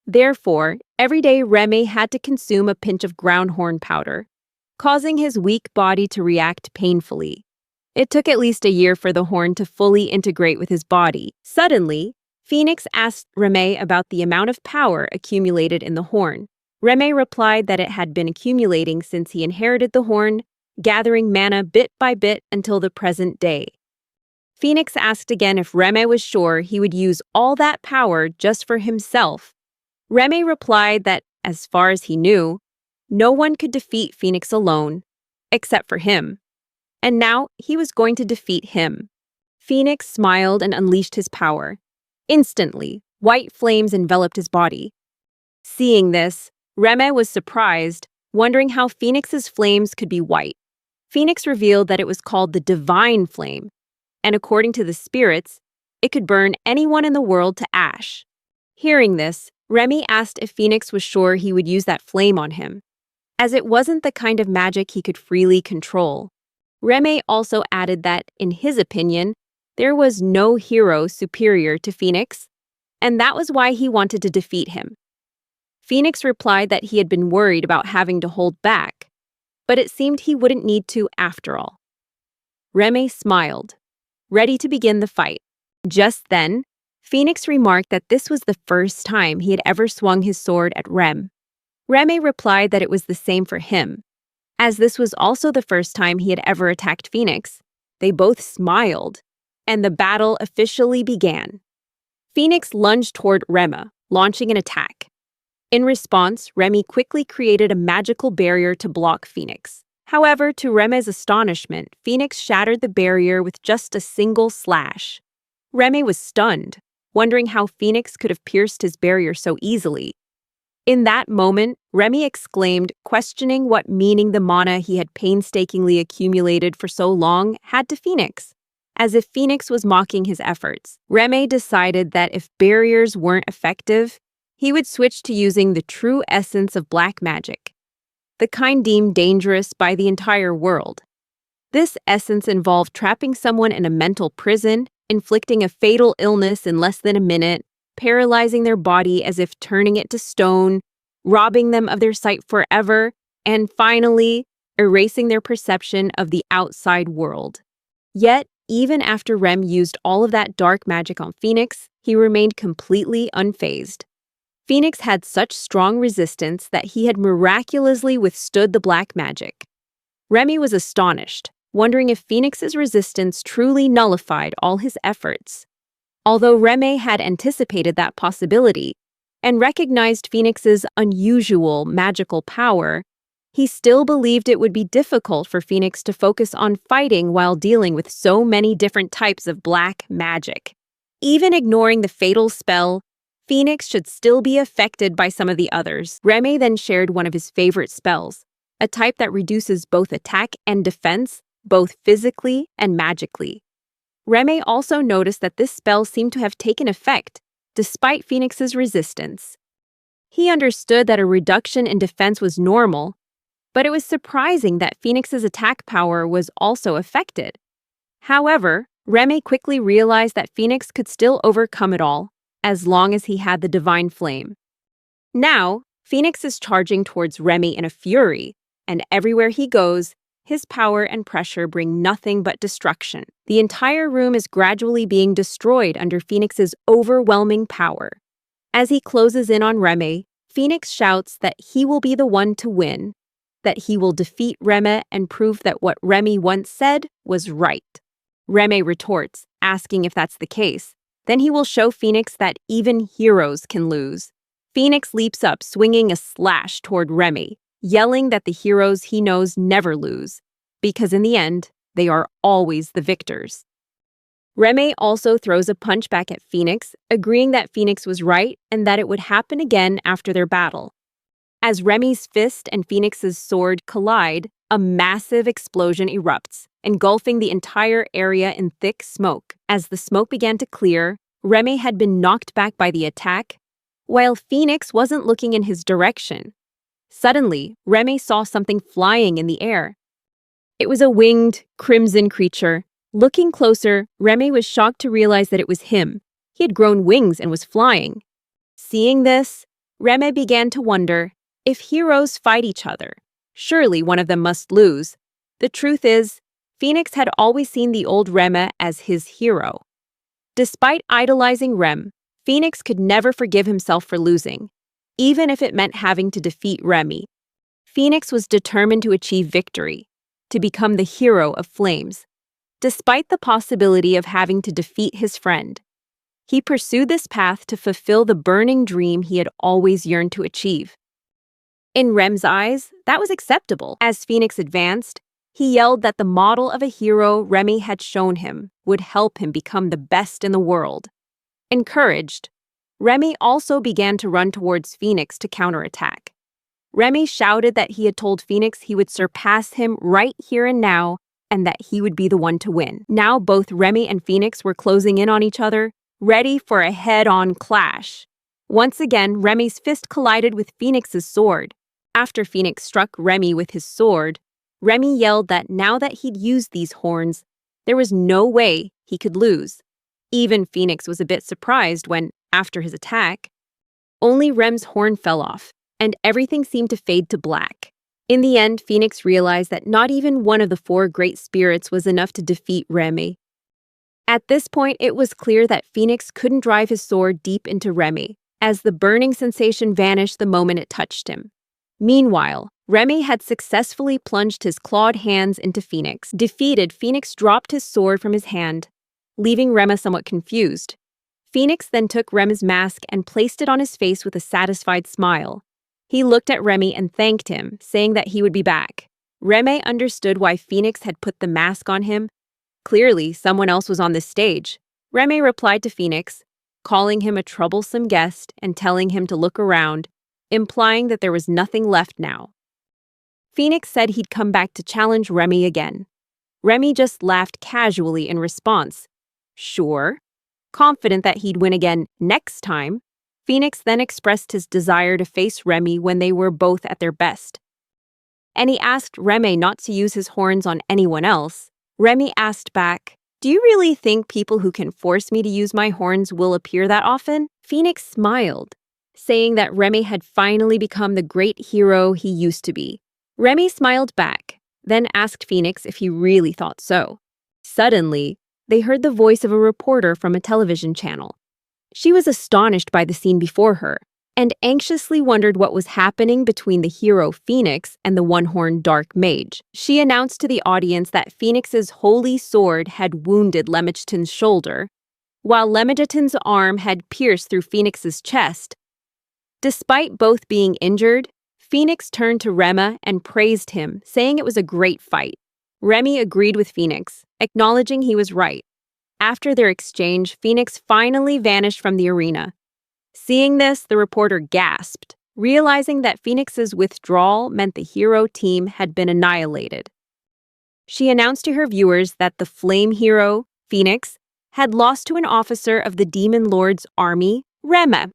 Speaker 1: Therefore, every day Reme had to consume a pinch of ground horn powder, causing his weak body to react painfully. It took at least a year for the horn to fully integrate with his body. Suddenly, Phoenix asked Reme about the amount of power accumulated in the horn. Reme replied that it had been accumulating since he inherited the horn, gathering mana bit by bit until the present day. Phoenix asked again if Reme was sure he would use all that power just for himself. Reme replied that, as far as he knew, no one could defeat Phoenix alone, except for him. And now he was going to defeat him. Phoenix smiled and unleashed his power. Instantly, white flames enveloped his body. Seeing this, Reme was surprised, wondering how Phoenix's flames could be white. Phoenix revealed that it was called the Divine Flame, and according to the spirits, it could burn anyone in the world to ash. Hearing this, Reme asked if Phoenix was sure he would use that flame on him, as it wasn't the kind of magic he could freely control. Reme also added that, in his opinion, there was no hero superior to Phoenix, and that was why he wanted to defeat him. Phoenix replied that he had been worried about having to hold back, but it seemed he wouldn't need to after all. Reme smiled, ready to begin the fight. Just then, Phoenix remarked that this was the first time he had ever swung his sword at Rem. Reme replied that it was the same for him. As this was also the first time he had ever attacked Phoenix, they both smiled, and the battle officially began. Phoenix lunged toward Reme, launching an attack. In response, Reme quickly created a magical barrier to block Phoenix. However, to Reme's astonishment, Phoenix shattered the barrier with just a single slash. Reme was stunned, wondering how Phoenix could have pierced his barrier so easily. In that moment, Reme exclaimed, questioning what meaning the mana he had painstakingly accumulated for so long had to Phoenix, as if Phoenix was mocking his efforts. Reme decided that if barriers weren't effective, he would switch to using the true essence of black magic, the kind deemed dangerous by the entire world. This essence involved trapping someone in a mental prison, inflicting a fatal illness in less than a minute, paralyzing their body as if turning it to stone, robbing them of their sight forever, and finally, erasing their perception of the outside world. Yet, even after Rem used all of that dark magic on Phoenix, he remained completely unfazed. Phoenix had such strong resistance that he had miraculously withstood the black magic. Reme was astonished, wondering if Phoenix's resistance truly nullified all his efforts. Although Reme had anticipated that possibility and recognized Phoenix's unusual magical power, he still believed it would be difficult for Phoenix to focus on fighting while dealing with so many different types of black magic. Even ignoring the fatal spell, Phoenix should still be affected by some of the others. Reme then shared one of his favorite spells, a type that reduces both attack and defense, both physically and magically. Reme also noticed that this spell seemed to have taken effect, despite Phoenix's resistance. He understood that a reduction in defense was normal, but it was surprising that Phoenix's attack power was also affected. However, Reme quickly realized that Phoenix could still overcome it all, as long as he had the divine flame. Now, Phoenix is charging towards Reme in a fury, and everywhere he goes, his power and pressure bring nothing but destruction. The entire room is gradually being destroyed under Phoenix's overwhelming power. As he closes in on Reme, Phoenix shouts that he will be the one to win, that he will defeat Reme and prove that what Reme once said was right. Reme retorts, asking if that's the case. Then he will show Phoenix that even heroes can lose. Phoenix leaps up, swinging a slash toward Reme, yelling that the heroes he knows never lose, because in the end, they are always the victors. Reme also throws a punch back at Phoenix, agreeing that Phoenix was right and that it would happen again after their battle. As Reme's fist and Phoenix's sword collide, a massive explosion erupts, engulfing the entire area in thick smoke. As the smoke began to clear, Reme had been knocked back by the attack, while Phoenix wasn't looking in his direction. Suddenly, Remy saw something flying in the air. It was a winged, crimson creature. Looking closer, Remy was shocked to realize that it was him. He had grown wings and was flying. Seeing this, Remy began to wonder, if heroes fight each other, surely one of them must lose. The truth is, Phoenix had always seen the old Remy as his hero. Despite idolizing Rem, Phoenix could never forgive himself for losing, even if it meant having to defeat Remy. Phoenix was determined to achieve victory, to become the hero of Flames. Despite the possibility of having to defeat his friend, he pursued this path to fulfill the burning dream he had always yearned to achieve. In Rem's eyes, that was acceptable. As Phoenix advanced, he yelled that the model of a hero Remy had shown him would help him become the best in the world. Encouraged, Remy also began to run towards Phoenix to counterattack. Remy shouted that he had told Phoenix he would surpass him right here and now, and that he would be the one to win. Now both Remy and Phoenix were closing in on each other, ready for a head-on clash. Once again, Remy's fist collided with Phoenix's sword. After Phoenix struck Remy with his sword, Remy yelled that now that he'd used these horns, there was no way he could lose. Even Phoenix was a bit surprised when, after his attack, only Rem's horn fell off, and everything seemed to fade to black. In the end, Phoenix realized that not even one of the 4 great spirits was enough to defeat Remy. At this point, it was clear that Phoenix couldn't drive his sword deep into Remy, as the burning sensation vanished the moment it touched him. Meanwhile, Remy had successfully plunged his clawed hands into Phoenix. Defeated, Phoenix dropped his sword from his hand, leaving Remy somewhat confused. Phoenix then took Remy's mask and placed it on his face with a satisfied smile. He looked at Remy and thanked him, saying that he would be back. Remy understood why Phoenix had put the mask on him. Clearly, someone else was on this stage. Remy replied to Phoenix, calling him a troublesome guest and telling him to look around, implying that there was nothing left now. Phoenix said he'd come back to challenge Remy again. Remy just laughed casually in response. Sure. Confident that he'd win again next time, Phoenix then expressed his desire to face Remy when they were both at their best. And he asked Remy not to use his horns on anyone else. Remy asked back, "Do you really think people who can force me to use my horns will appear that often?" Phoenix smiled, saying that Remy had finally become the great hero he used to be. Remy smiled back, then asked Phoenix if he really thought so. Suddenly, they heard the voice of a reporter from a television channel. She was astonished by the scene before her, and anxiously wondered what was happening between the hero Phoenix and the one-horned dark mage. She announced to the audience that Phoenix's holy sword had wounded Lemegton's shoulder, while Lemegton's arm had pierced through Phoenix's chest. Despite both being injured, Phoenix turned to Remy and praised him, saying it was a great fight. Remy agreed with Phoenix, acknowledging he was right. After their exchange, Phoenix finally vanished from the arena. Seeing this, the reporter gasped, realizing that Phoenix's withdrawal meant the hero team had been annihilated. She announced to her viewers that the flame hero, Phoenix, had lost to an officer of the Demon Lord's army, Remy.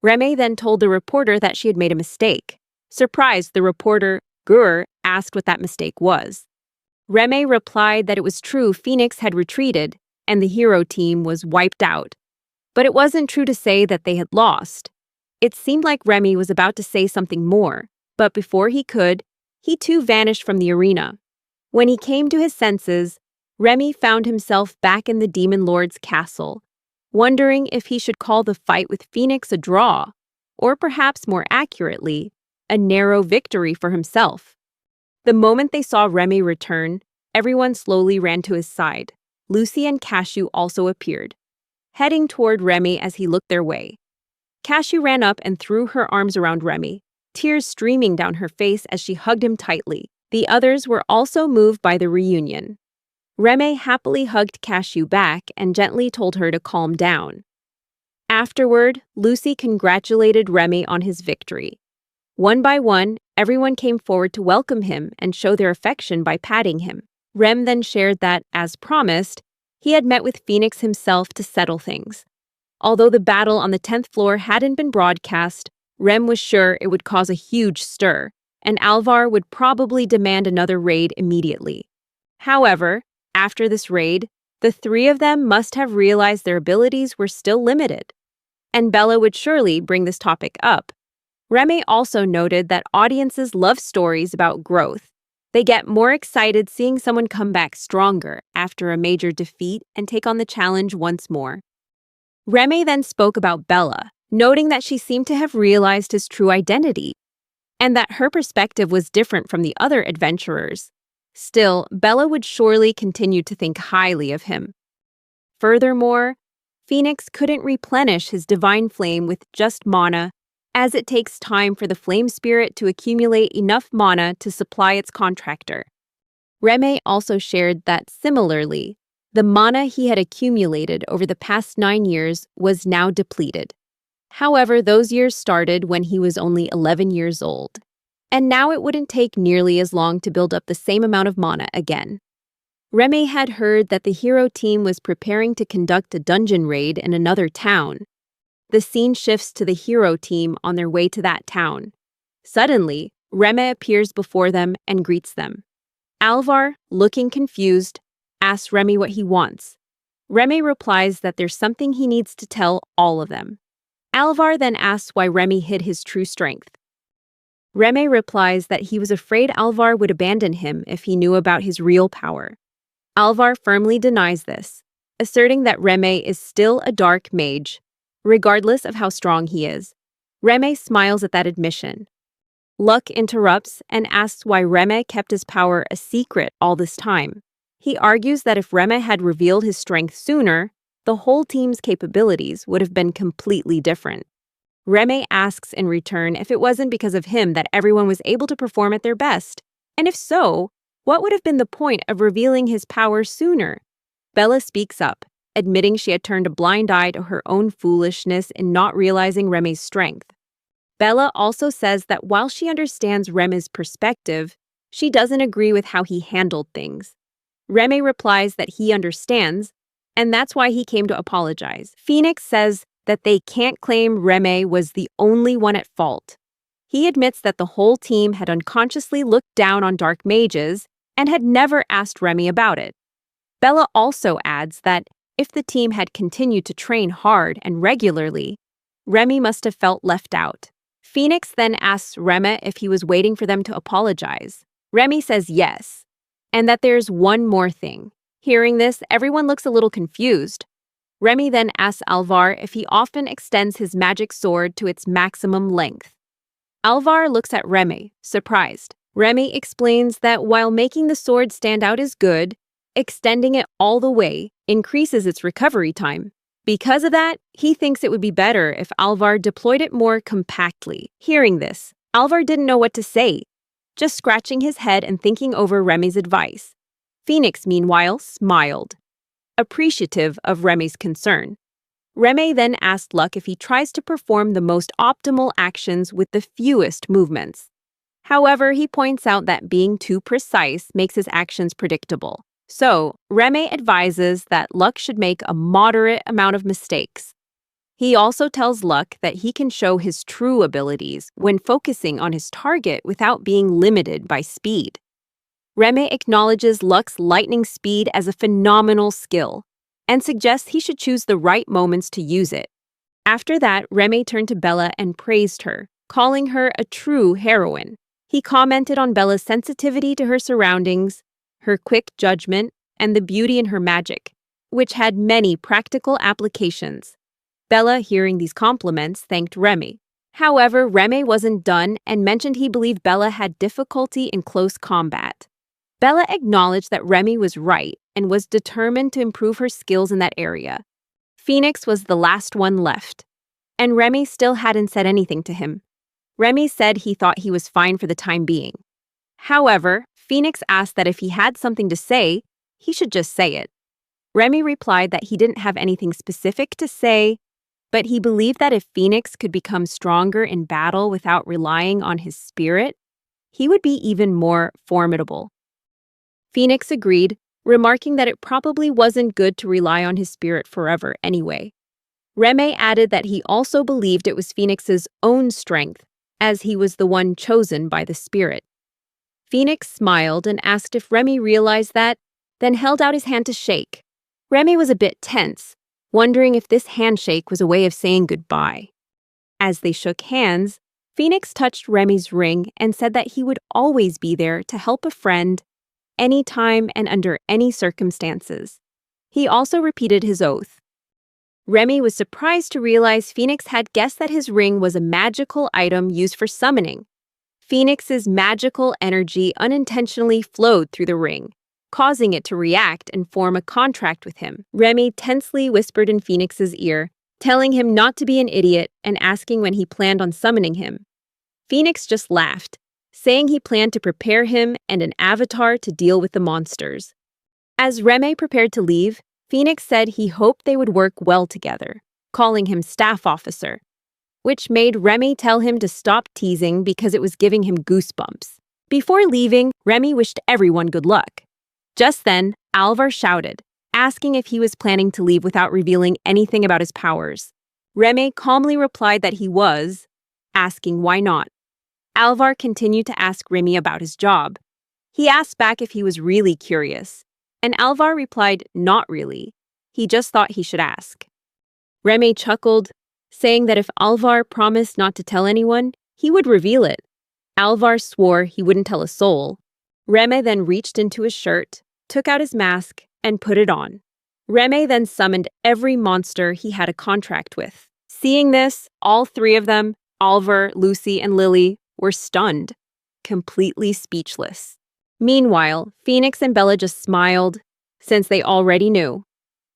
Speaker 1: Remy then told the reporter that she had made a mistake. Surprised, the reporter, Gur, asked what that mistake was. Remy replied that it was true Phoenix had retreated, and the hero team was wiped out. But it wasn't true to say that they had lost. It seemed like Remy was about to say something more, but before he could, he too vanished from the arena. When he came to his senses, Remy found himself back in the Demon Lord's castle, wondering if he should call the fight with Phoenix a draw, or perhaps more accurately, a narrow victory for himself. The moment they saw Remy return, everyone slowly ran to his side. Lucy and Cashew also appeared, heading toward Remy as he looked their way. Cashew ran up and threw her arms around Remy, tears streaming down her face as she hugged him tightly. The others were also moved by the reunion. Remy happily hugged Cashew back and gently told her to calm down. Afterward, Lucy congratulated Remy on his victory. One by one, everyone came forward to welcome him and show their affection by patting him. Rem then shared that, as promised, he had met with Phoenix himself to settle things. Although the battle on the 10th floor hadn't been broadcast, Rem was sure it would cause a huge stir, and Alvar would probably demand another raid immediately. However, after this raid, the three of them must have realized their abilities were still limited. And Bella would surely bring this topic up. Reme also noted that audiences love stories about growth. They get more excited seeing someone come back stronger after a major defeat and take on the challenge once more. Reme then spoke about Bella, noting that she seemed to have realized his true identity, and that her perspective was different from the other adventurers. Still, Bella would surely continue to think highly of him. Furthermore, Phoenix couldn't replenish his divine flame with just mana, as it takes time for the flame spirit to accumulate enough mana to supply its contractor. Reme also shared that similarly, the mana he had accumulated over the past 9 years was now depleted. However, those years started when he was only 11 years old, and now it wouldn't take nearly as long to build up the same amount of mana again. Reme had heard that the hero team was preparing to conduct a dungeon raid in another town. The scene shifts to the hero team on their way to that town. Suddenly, Reme appears before them and greets them. Alvar, looking confused, asks Reme what he wants. Reme replies that there's something he needs to tell all of them. Alvar then asks why Reme hid his true strength. Reme replies that he was afraid Alvar would abandon him if he knew about his real power. Alvar firmly denies this, asserting that Reme is still a dark mage, regardless of how strong he is. Reme smiles at that admission. Luck interrupts and asks why Reme kept his power a secret all this time. He argues that if Reme had revealed his strength sooner, the whole team's capabilities would have been completely different. Reme asks in return if it wasn't because of him that everyone was able to perform at their best, and if so, what would have been the point of revealing his power sooner? Bella speaks up, admitting she had turned a blind eye to her own foolishness in not realizing Reme's strength. Bella also says that while she understands Reme's perspective, she doesn't agree with how he handled things. Reme replies that he understands, and that's why he came to apologize. Phoenix says that they can't claim Reme was the only one at fault. He admits that the whole team had unconsciously looked down on dark mages and had never asked Reme about it. Bella also adds that if the team had continued to train hard and regularly, Reme must have felt left out. Phoenix then asks Reme if he was waiting for them to apologize. Reme says yes, and that there's one more thing. Hearing this, everyone looks a little confused. Reme then asks Alvar if he often extends his magic sword to its maximum length. Alvar looks at Reme, surprised. Reme explains that while making the sword stand out is good, extending it all the way increases its recovery time. Because of that, he thinks it would be better if Alvar deployed it more compactly. Hearing this, Alvar didn't know what to say, just scratching his head and thinking over Reme's advice. Phoenix, meanwhile, smiled, appreciative of Reme's concern. Reme then asked Luck if he tries to perform the most optimal actions with the fewest movements. However, he points out that being too precise makes his actions predictable. So, Reme advises that Luck should make a moderate amount of mistakes. He also tells Luck that he can show his true abilities when focusing on his target without being limited by speed. Reme acknowledges Luck's lightning speed as a phenomenal skill and suggests he should choose the right moments to use it. After that, Reme turned to Bella and praised her, calling her a true heroine. He commented on Bella's sensitivity to her surroundings, her quick judgment, and the beauty in her magic, which had many practical applications. Bella, hearing these compliments, thanked Reme. However, Reme wasn't done and mentioned he believed Bella had difficulty in close combat. Bella acknowledged that Reme was right and was determined to improve her skills in that area. Phoenix was the last one left, and Reme still hadn't said anything to him. Reme said he thought he was fine for the time being. However, Phoenix asked that if he had something to say, he should just say it. Reme replied that he didn't have anything specific to say, but he believed that if Phoenix could become stronger in battle without relying on his spirit, he would be even more formidable. Phoenix agreed, remarking that it probably wasn't good to rely on his spirit forever anyway. Reme added that he also believed it was Phoenix's own strength, as he was the one chosen by the spirit. Phoenix smiled and asked if Remy realized that, then held out his hand to shake. Remy was a bit tense, wondering if this handshake was a way of saying goodbye. As they shook hands, Phoenix touched Remy's ring and said that he would always be there to help a friend, anytime and under any circumstances. He also repeated his oath. Remy was surprised to realize Phoenix had guessed that his ring was a magical item used for summoning. Phoenix's magical energy unintentionally flowed through the ring, causing it to react and form a contract with him. Remy tensely whispered in Phoenix's ear, telling him not to be an idiot and asking when he planned on summoning him. Phoenix just laughed, saying he planned to prepare him and an avatar to deal with the monsters. As Remy prepared to leave, Phoenix said he hoped they would work well together, calling him staff officer, which made Remy tell him to stop teasing because it was giving him goosebumps. Before leaving, Remy wished everyone good luck. Just then, Alvar shouted, asking if he was planning to leave without revealing anything about his powers. Remy calmly replied that he was, asking why not. Alvar continued to ask Remy about his job. He asked back if he was really curious, and Alvar replied not really. He just thought he should ask. Remy chuckled, saying that if Alvar promised not to tell anyone, he would reveal it. Alvar swore he wouldn't tell a soul. Remy then reached into his shirt, took out his mask, and put it on. Remy then summoned every monster he had a contract with. Seeing this, all three of them, Alvar, Lucy, and Lily, were stunned, completely speechless. Meanwhile, Phoenix and Bella just smiled, since they already knew.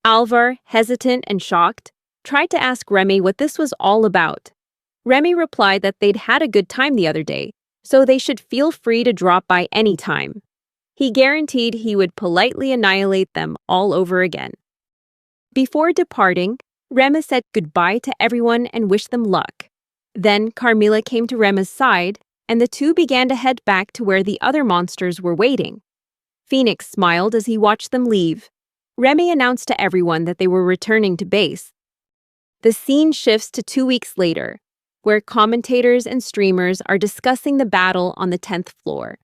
Speaker 1: Alvar, hesitant and shocked, tried to ask Remy what this was all about. Remy replied that they'd had a good time the other day, so they should feel free to drop by any time. He guaranteed he would politely annihilate them all over again. Before departing, Remy said goodbye to everyone and wished them luck. Then Carmilla came to Remy's side, and the two began to head back to where the other monsters were waiting. Phoenix smiled as he watched them leave. Remy announced to everyone that they were returning to base. The scene shifts to 2 weeks later, where commentators and streamers are discussing the battle on the 10th floor.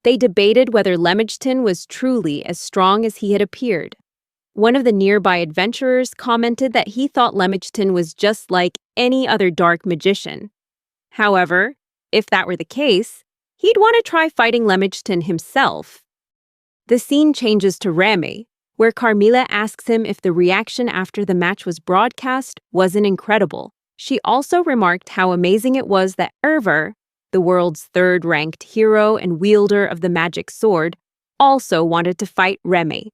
Speaker 1: They debated whether Lemmichton was truly as strong as he had appeared. One of the nearby adventurers commented that he thought Lemmichton was just like any other dark magician. However, if that were the case, he'd want to try fighting Lemmichton himself. The scene changes to Remy, where Carmilla asks him if the reaction after the match was broadcast wasn't incredible. She also remarked how amazing it was that Erver, the world's third-ranked hero and wielder of the magic sword, also wanted to fight Remy.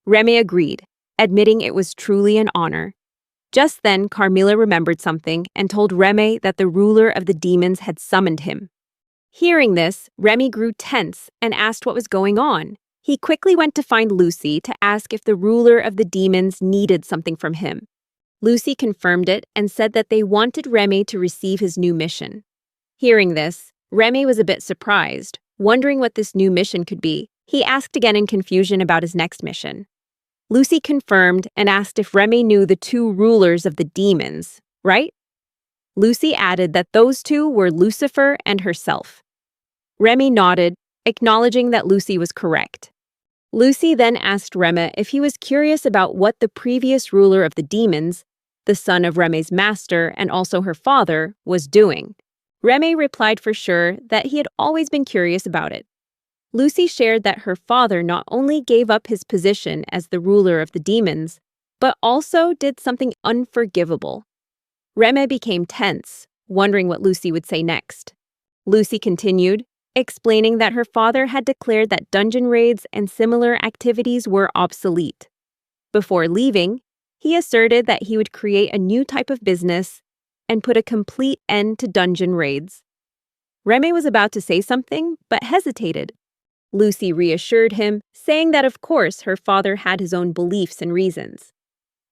Speaker 1: Remy agreed, admitting it was truly an honor. Just then, Carmilla remembered something and told Remy that the ruler of the demons had summoned him. Hearing this, Remy grew tense and asked what was going on. He quickly went to find Lucy to ask if the ruler of the demons needed something from him. Lucy confirmed it and said that they wanted Remy to receive his new mission. Hearing this, Remy was a bit surprised, wondering what this new mission could be. He asked again in confusion about his next mission. Lucy confirmed and asked if Remy knew the two rulers of the demons, right? Lucy added that those two were Lucifer and herself. Remy nodded, acknowledging that Lucy was correct. Lucy then asked Remy if he was curious about what the previous ruler of the demons, the son of Remy's master and also her father, was doing. Remy replied for sure that he had always been curious about it. Lucy shared that her father not only gave up his position as the ruler of the demons, but also did something unforgivable. Remy became tense, wondering what Lucy would say next. Lucy continued, explaining that her father had declared that dungeon raids and similar activities were obsolete. Before leaving, he asserted that he would create a new type of business and put a complete end to dungeon raids. Remy was about to say something, but hesitated. Lucy reassured him, saying that of course her father had his own beliefs and reasons.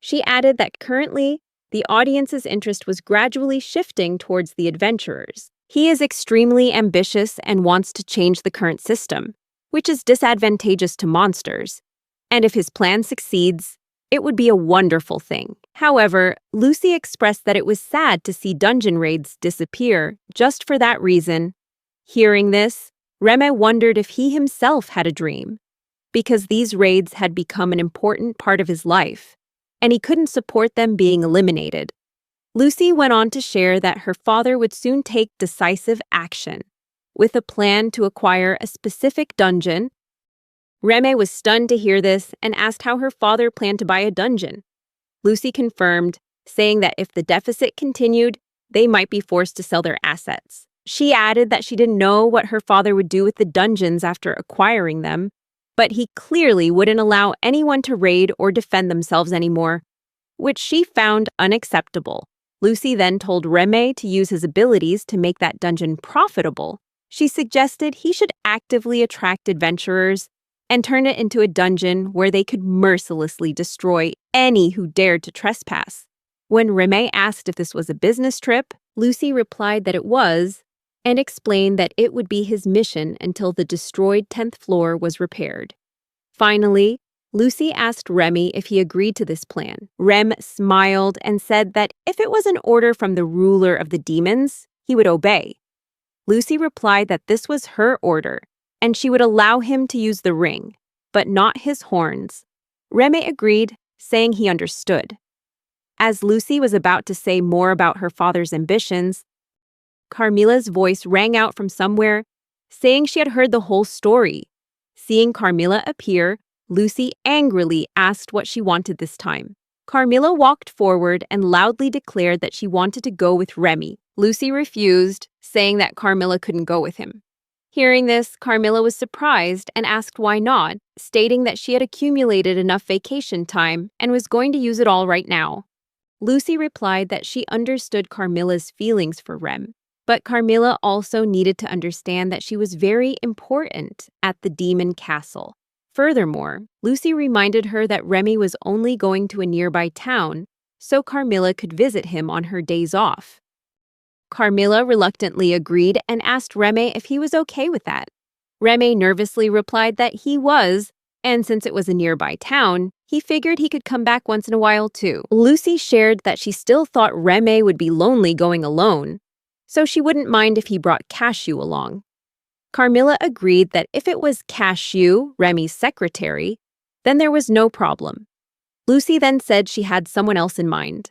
Speaker 1: She added that currently, the audience's interest was gradually shifting towards the adventurers. He is extremely ambitious and wants to change the current system, which is disadvantageous to monsters. And if his plan succeeds, It would be a wonderful thing. However, Lucy expressed that it was sad to see dungeon raids disappear just for that reason. Hearing this, Reme wondered if he himself had a dream, because these raids had become an important part of his life, and he couldn't support them being eliminated. Lucy went on to share that her father would soon take decisive action, with a plan to acquire a specific dungeon. Reme was stunned to hear this and asked how her father planned to buy a dungeon. Lucy confirmed, saying that if the deficit continued, they might be forced to sell their assets. She added that she didn't know what her father would do with the dungeons after acquiring them, but he clearly wouldn't allow anyone to raid or defend themselves anymore, which she found unacceptable. Lucy then told Reme to use his abilities to make that dungeon profitable. She suggested he should actively attract adventurers and turn it into a dungeon where they could mercilessly destroy any who dared to trespass. When Reme asked if this was a business trip, Lucy replied that it was, and explained that it would be his mission until the destroyed 10th floor was repaired. Finally, Lucy asked Remy if he agreed to this plan. Rem smiled and said that if it was an order from the ruler of the demons, he would obey. Lucy replied that this was her order, and she would allow him to use the ring, but not his horns. Reme agreed, saying he understood. As Lucy was about to say more about her father's ambitions, Carmilla's voice rang out from somewhere, saying she had heard the whole story. Seeing Carmilla appear, Lucy angrily asked what she wanted this time. Carmilla walked forward and loudly declared that she wanted to go with Remy. Lucy refused, saying that Carmilla couldn't go with him. Hearing this, Carmilla was surprised and asked why not, stating that she had accumulated enough vacation time and was going to use it all right now. Lucy replied that she understood Carmilla's feelings for Rem, but Carmilla also needed to understand that she was very important at the demon castle. Furthermore, Lucy reminded her that Remy was only going to a nearby town, so Carmilla could visit him on her days off. Carmilla reluctantly agreed and asked Reme if he was okay with that. Reme nervously replied that he was, and since it was a nearby town, he figured he could come back once in a while too. Lucy shared that she still thought Reme would be lonely going alone, so she wouldn't mind if he brought Cashew along. Carmilla agreed that if it was Cashew, Remy's secretary, then there was no problem. Lucy then said she had someone else in mind.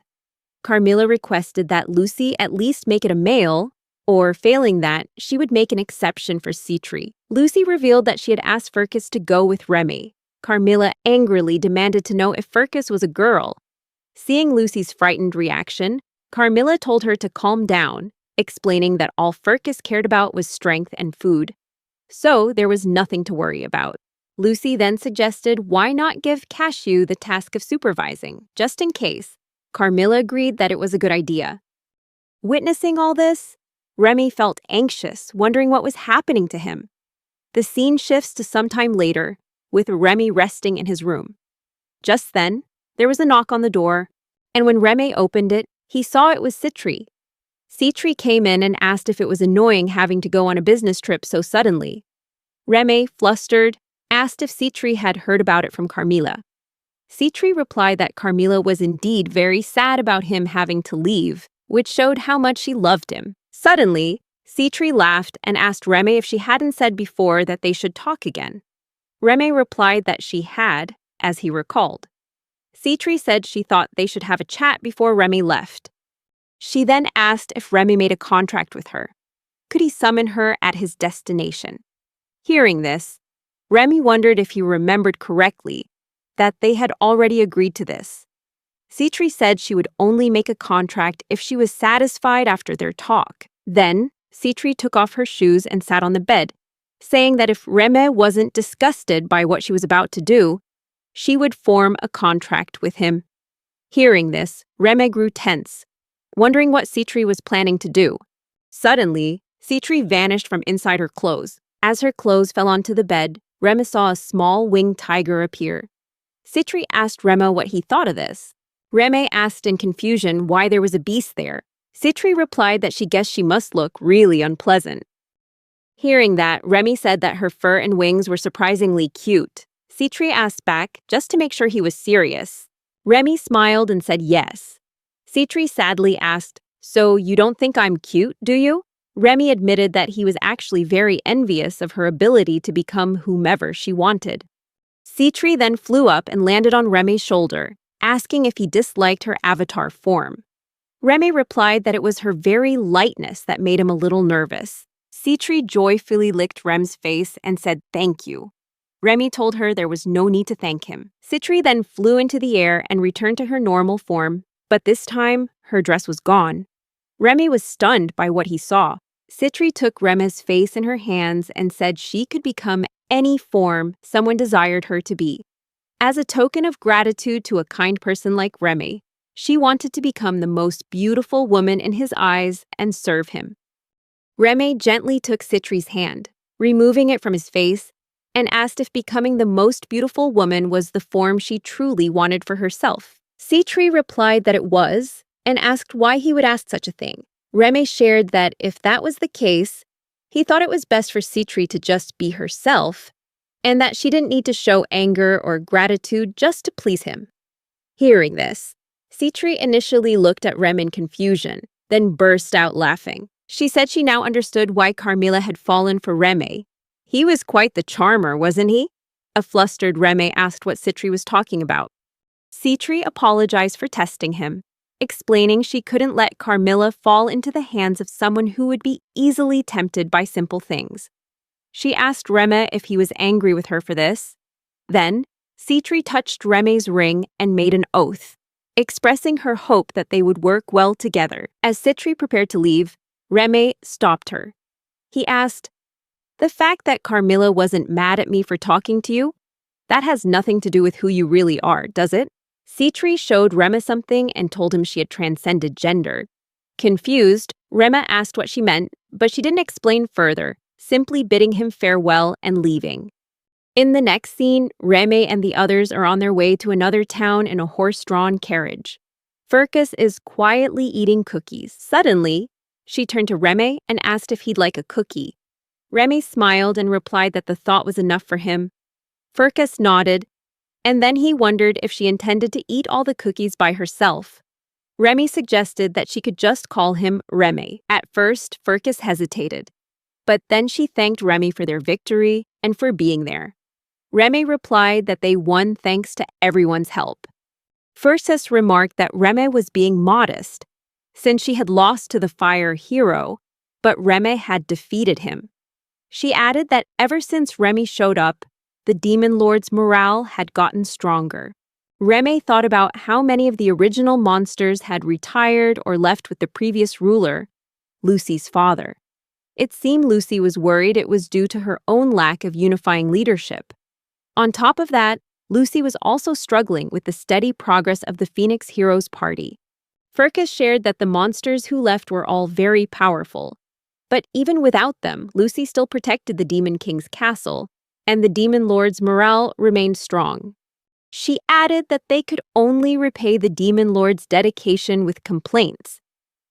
Speaker 1: Carmilla requested that Lucy at least make it a male, or failing that, she would make an exception for Citri. Lucy revealed that she had asked Furcus to go with Remy. Carmilla angrily demanded to know if Furcus was a girl. Seeing Lucy's frightened reaction, Carmilla told her to calm down, explaining that all Furcus cared about was strength and food. So there was nothing to worry about. Lucy then suggested why not give Cashew the task of supervising, just in case. Carmilla agreed that it was a good idea. Witnessing all this, Remy felt anxious, wondering what was happening to him. The scene shifts to some time later, with Remy resting in his room. Just then, there was a knock on the door, and when Remy opened it, he saw it was Citri. Citri came in and asked if it was annoying having to go on a business trip so suddenly. Remy, flustered, asked if Citri had heard about it from Carmilla. Citri replied that Carmilla was indeed very sad about him having to leave, which showed how much she loved him. Suddenly, Citri laughed and asked Remy if she hadn't said before that they should talk again. Remy replied that she had, as he recalled. Citri said she thought they should have a chat before Remy left. She then asked if Remy made a contract with her. Could he summon her at his destination? Hearing this, Remy wondered if he remembered correctly that they had already agreed to this. Citri said she would only make a contract if she was satisfied after their talk. Then, Citri took off her shoes and sat on the bed, saying that if Reme wasn't disgusted by what she was about to do, she would form a contract with him. Hearing this, Reme grew tense, wondering what Citri was planning to do. Suddenly, Citri vanished from inside her clothes. As her clothes fell onto the bed, Reme saw a small winged tiger appear. Citri asked Reme what he thought of this. Reme asked in confusion why there was a beast there. Citri replied that she guessed she must look really unpleasant. Hearing that, Remy said that her fur and wings were surprisingly cute. Citri asked back, just to make sure he was serious, Remy smiled and said yes. Citri sadly asked, "So you don't think I'm cute, do you?" Remy admitted that he was actually very envious of her ability to become whomever she wanted. Citri then flew up and landed on Remy's shoulder, asking if he disliked her avatar form. Remy replied that it was her very lightness that made him a little nervous. Citri joyfully licked Rem's face and said thank you. Remy told her there was no need to thank him. Citri then flew into the air and returned to her normal form, but this time, her dress was gone. Remy was stunned by what he saw. Citri took Remy's face in her hands and said she could become any form someone desired her to be. As a token of gratitude to a kind person like Remy, she wanted to become the most beautiful woman in his eyes and serve him. Remy gently took Citri's hand, removing it from his face, and asked if becoming the most beautiful woman was the form she truly wanted for herself. Citri replied that it was, and asked why he would ask such a thing. Remy shared that if that was the case, he thought it was best for Citri to just be herself, and that she didn't need to show anger or gratitude just to please him. Hearing this, Citri initially looked at Rem in confusion, then burst out laughing. She said she now understood why Carmilla had fallen for Remy. He was quite the charmer, wasn't he? A flustered Remy asked what Citri was talking about. Citri apologized for testing him, explaining she couldn't let Carmilla fall into the hands of someone who would be easily tempted by simple things. She asked Remy if he was angry with her for this. Then, Citri touched Remy's ring and made an oath, expressing her hope that they would work well together. As Citri prepared to leave, Remy stopped her. He asked, "The fact that Carmilla wasn't mad at me for talking to you, that has nothing to do with who you really are, does it?" Citri showed Remy something and told him she had transcended gender. Confused, Remy asked what she meant, but she didn't explain further, simply bidding him farewell and leaving. In the next scene, Remy and the others are on their way to another town in a horse-drawn carriage. Furcus is quietly eating cookies. Suddenly, she turned to Remy and asked if he'd like a cookie. Remy smiled and replied that the thought was enough for him. Furcus nodded, and then he wondered if she intended to eat all the cookies by herself. Remy suggested that she could just call him Remy. At first, Furcus hesitated, but then she thanked Remy for their victory and for being there. Remy replied that they won thanks to everyone's help. Furcus remarked that Remy was being modest, since she had lost to the fire hero, but Remy had defeated him. She added that ever since Remy showed up, the Demon Lord's morale had gotten stronger. Remy thought about how many of the original monsters had retired or left with the previous ruler, Lucy's father. It seemed Lucy was worried it was due to her own lack of unifying leadership. On top of that, Lucy was also struggling with the steady progress of the Phoenix Heroes Party. Furcus shared that the monsters who left were all very powerful. But even without them, Lucy still protected the Demon King's castle, and the Demon Lord's morale remained strong. She added that they could only repay the Demon Lord's dedication with complaints.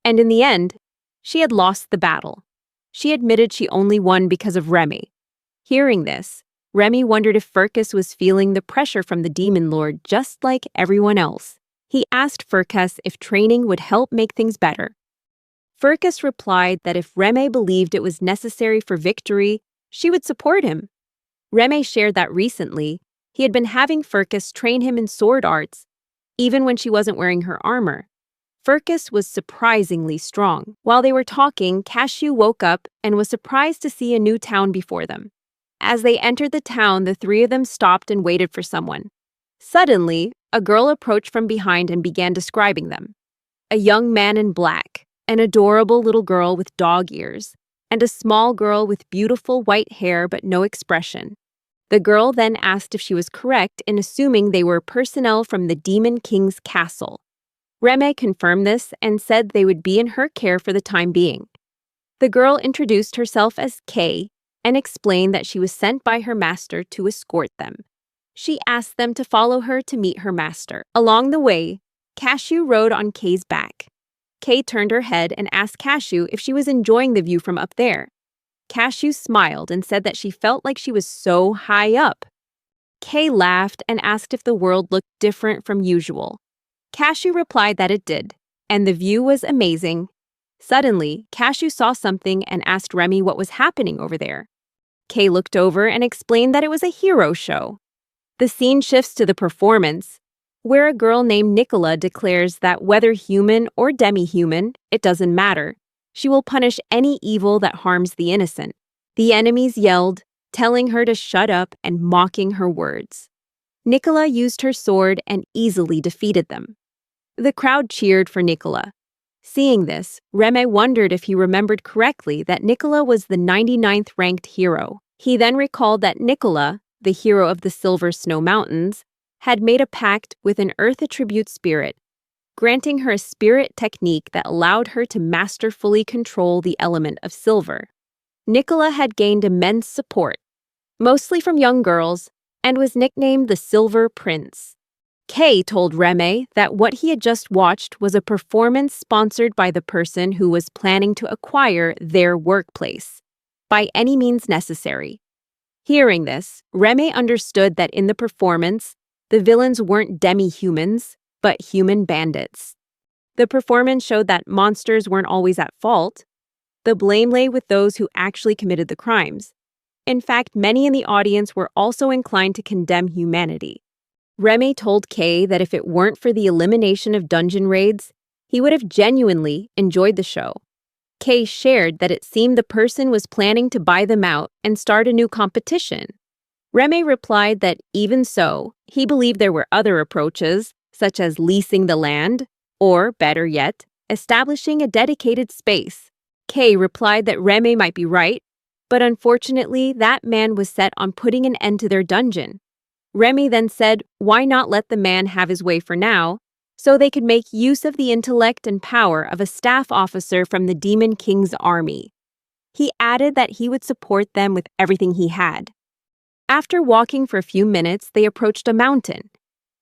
Speaker 1: And in the end, she had lost the battle. She admitted she only won because of Remy. Hearing this, Remy wondered if Furcus was feeling the pressure from the Demon Lord just like everyone else. He asked Furcus if training would help make things better. Furcus replied that if Remy believed it was necessary for victory, she would support him. Remy shared that recently, he had been having Furcus train him in sword arts, even when she wasn't wearing her armor. Furcus was surprisingly strong. While they were talking, Cashew woke up and was surprised to see a new town before them. As they entered the town, the three of them stopped and waited for someone. Suddenly, a girl approached from behind and began describing them. A young man in black, an adorable little girl with dog ears, and a small girl with beautiful white hair but no expression. The girl then asked if she was correct in assuming they were personnel from the Demon King's castle. Remy confirmed this and said they would be in her care for the time being. The girl introduced herself as Kay and explained that she was sent by her master to escort them. She asked them to follow her to meet her master. Along the way, Cashew rode on Kay's back. Kay turned her head and asked Cashew if she was enjoying the view from up there. Cashew smiled and said that she felt like she was so high up. Kay laughed and asked if the world looked different from usual. Cashew replied that it did, and the view was amazing. Suddenly, Cashew saw something and asked Remy what was happening over there. Kay looked over and explained that it was a hero show. The scene shifts to the performance, where a girl named Nicola declares that whether human or demi-human, it doesn't matter. She will punish any evil that harms the innocent. The enemies yelled, telling her to shut up and mocking her words. Nicola used her sword and easily defeated them. The crowd cheered for Nicola. Seeing this, Remy wondered if he remembered correctly that Nicola was the 99th ranked hero. He then recalled that Nicola, the hero of the Silver Snow Mountains, had made a pact with an earth attribute spirit, granting her a spirit technique that allowed her to masterfully control the element of silver. Nicola had gained immense support, mostly from young girls, and was nicknamed the Silver Prince. Kay told Remy that what he had just watched was a performance sponsored by the person who was planning to acquire their workplace, by any means necessary. Hearing this, Remy understood that in the performance, the villains weren't demi-humans, but human bandits. The performance showed that monsters weren't always at fault. The blame lay with those who actually committed the crimes. In fact, many in the audience were also inclined to condemn humanity. Remy told Kay that if it weren't for the elimination of dungeon raids, he would have genuinely enjoyed the show. Kay shared that it seemed the person was planning to buy them out and start a new competition. Remy replied that even so, he believed there were other approaches, such as leasing the land, or, better yet, establishing a dedicated space. Kay replied that Remy might be right, but unfortunately, that man was set on putting an end to their dungeon. Remy then said, why not let the man have his way for now, so they could make use of the intellect and power of a staff officer from the Demon King's army. He added that he would support them with everything he had. After walking for a few minutes, they approached a mountain.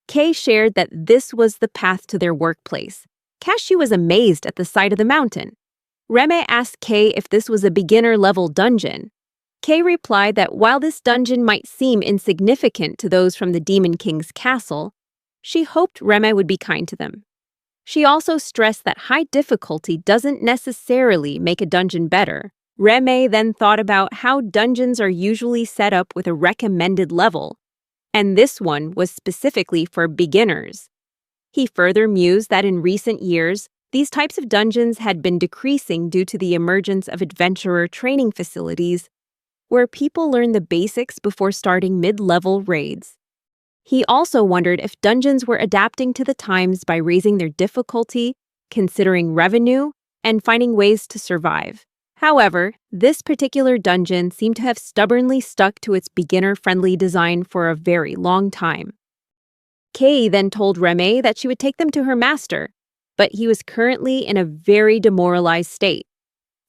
Speaker 1: Kay shared that this was the path to their workplace. Cashew was amazed at the sight of the mountain. Remy asked Kay if this was a beginner-level dungeon. Kay replied that while this dungeon might seem insignificant to those from the Demon King's castle, she hoped Remy would be kind to them. She also stressed that high difficulty doesn't necessarily make a dungeon better. Remy then thought about how dungeons are usually set up with a recommended level, and this one was specifically for beginners. He further mused that in recent years, these types of dungeons had been decreasing due to the emergence of adventurer training facilities, where people learn the basics before starting mid-level raids. He also wondered if dungeons were adapting to the times by raising their difficulty, considering revenue, and finding ways to survive. However, this particular dungeon seemed to have stubbornly stuck to its beginner-friendly design for a very long time. Kay then told Remy that she would take them to her master, but he was currently in a very demoralized state.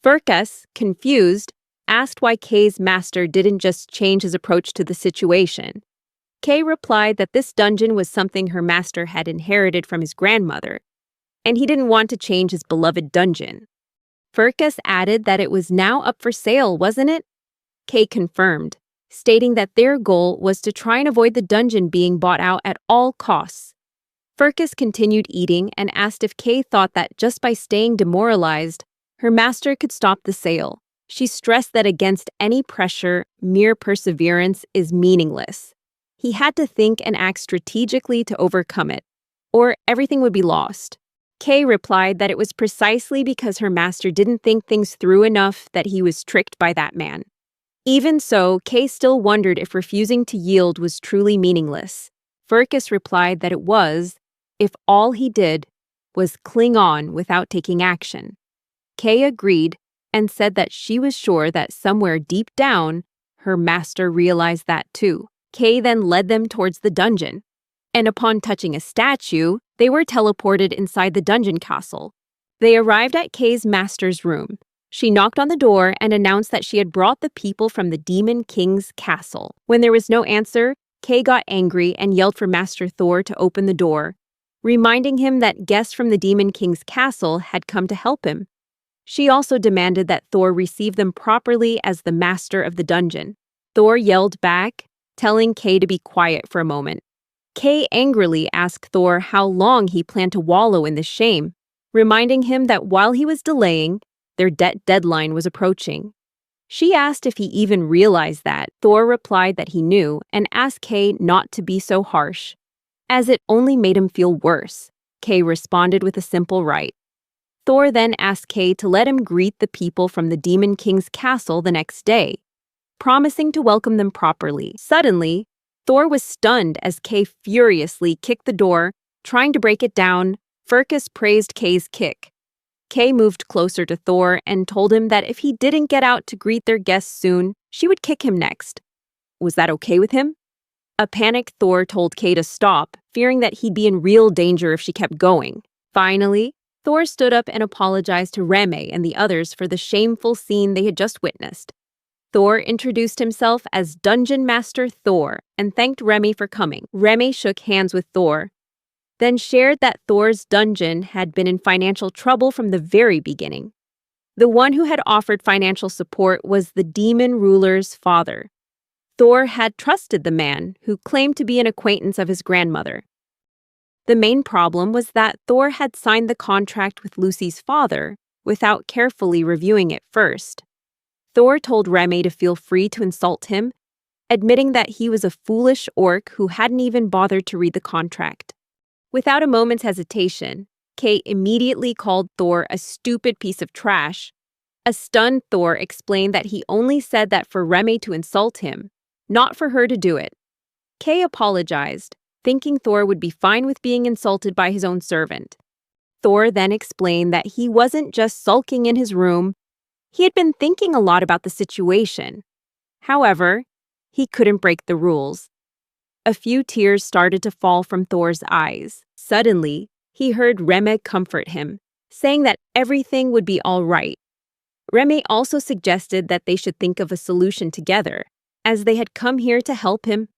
Speaker 1: Furcus, confused, asked why Kay's master didn't just change his approach to the situation. Kay replied that this dungeon was something her master had inherited from his grandmother, and he didn't want to change his beloved dungeon. Furcus added that it was now up for sale, wasn't it? Kay confirmed, stating that their goal was to try and avoid the dungeon being bought out at all costs. Furcus continued eating and asked if Kay thought that just by staying demoralized, her master could stop the sale. She stressed that against any pressure, mere perseverance is meaningless. He had to think and act strategically to overcome it, or everything would be lost. Kay replied that it was precisely because her master didn't think things through enough that he was tricked by that man. Even so, Kay still wondered if refusing to yield was truly meaningless. Furcus replied that it was, if all he did was cling on without taking action. Kay agreed and said that she was sure that somewhere deep down, her master realized that too. Kay then led them towards the dungeon, and upon touching a statue, they were teleported inside the dungeon castle. They arrived at Kay's master's room. She knocked on the door and announced that she had brought the people from the Demon King's castle. When there was no answer, Kay got angry and yelled for Master Thor to open the door, reminding him that guests from the Demon King's castle had come to help him. She also demanded that Thor receive them properly as the master of the dungeon. Thor yelled back, telling Kay to be quiet for a moment. Kay angrily asked Thor how long he planned to wallow in this shame, reminding him that while he was delaying, their debt deadline was approaching. She asked if he even realized that. Thor replied that he knew and asked Kay not to be so harsh, as it only made him feel worse. Kay responded with a simple right. Thor then asked Kay to let him greet the people from the Demon King's castle the next day, promising to welcome them properly. Suddenly, Thor was stunned as Kay furiously kicked the door, trying to break it down. Furcus praised Kay's kick. Kay moved closer to Thor and told him that if he didn't get out to greet their guests soon, she would kick him next. Was that okay with him? A panicked Thor told Kay to stop, fearing that he'd be in real danger if she kept going. Finally, Thor stood up and apologized to Reme and the others for the shameful scene they had just witnessed. Thor introduced himself as Dungeon Master Thor and thanked Remy for coming. Remy shook hands with Thor, then shared that Thor's dungeon had been in financial trouble from the very beginning. The one who had offered financial support was the demon ruler's father. Thor had trusted the man, who claimed to be an acquaintance of his grandmother. The main problem was that Thor had signed the contract with Lucy's father without carefully reviewing it first. Thor told Reme to feel free to insult him, admitting that he was a foolish orc who hadn't even bothered to read the contract. Without a moment's hesitation, Kay immediately called Thor a stupid piece of trash. A stunned Thor explained that he only said that for Reme to insult him, not for her to do it. Kay apologized, thinking Thor would be fine with being insulted by his own servant. Thor then explained that he wasn't just sulking in his room, he had been thinking a lot about the situation. However, he couldn't break the rules. A few tears started to fall from Thor's eyes. Suddenly, he heard Reme comfort him, saying that everything would be all right. Reme also suggested that they should think of a solution together, as they had come here to help him.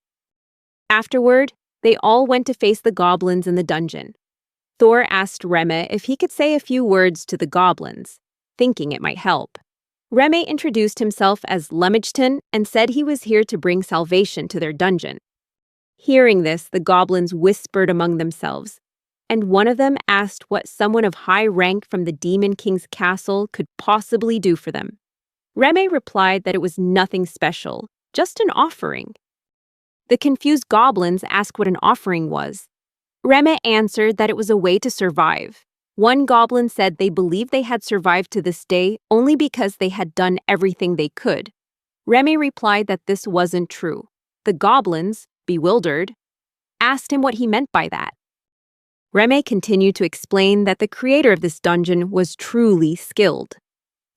Speaker 1: Afterward, they all went to face the goblins in the dungeon. Thor asked Reme if he could say a few words to the goblins, thinking it might help. Reme introduced himself as Lemmichton and said he was here to bring salvation to their dungeon. Hearing this, the goblins whispered among themselves, and one of them asked what someone of high rank from the Demon King's castle could possibly do for them. Reme replied that it was nothing special, just an offering. The confused goblins asked what an offering was. Reme answered that it was a way to survive. One goblin said they believed they had survived to this day only because they had done everything they could. Reme replied that this wasn't true. The goblins, bewildered, asked him what he meant by that. Reme continued to explain that the creator of this dungeon was truly skilled.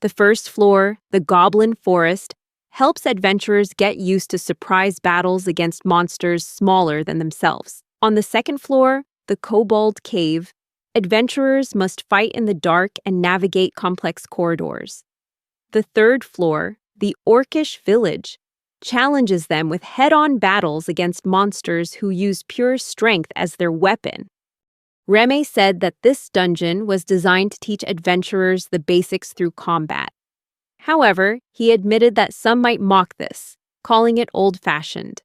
Speaker 1: The first floor, the Goblin Forest, helps adventurers get used to surprise battles against monsters smaller than themselves. On the second floor, the Kobold Cave, adventurers must fight in the dark and navigate complex corridors. The third floor, the Orcish Village, challenges them with head-on battles against monsters who use pure strength as their weapon. Reme said that this dungeon was designed to teach adventurers the basics through combat. However, he admitted that some might mock this, calling it old-fashioned.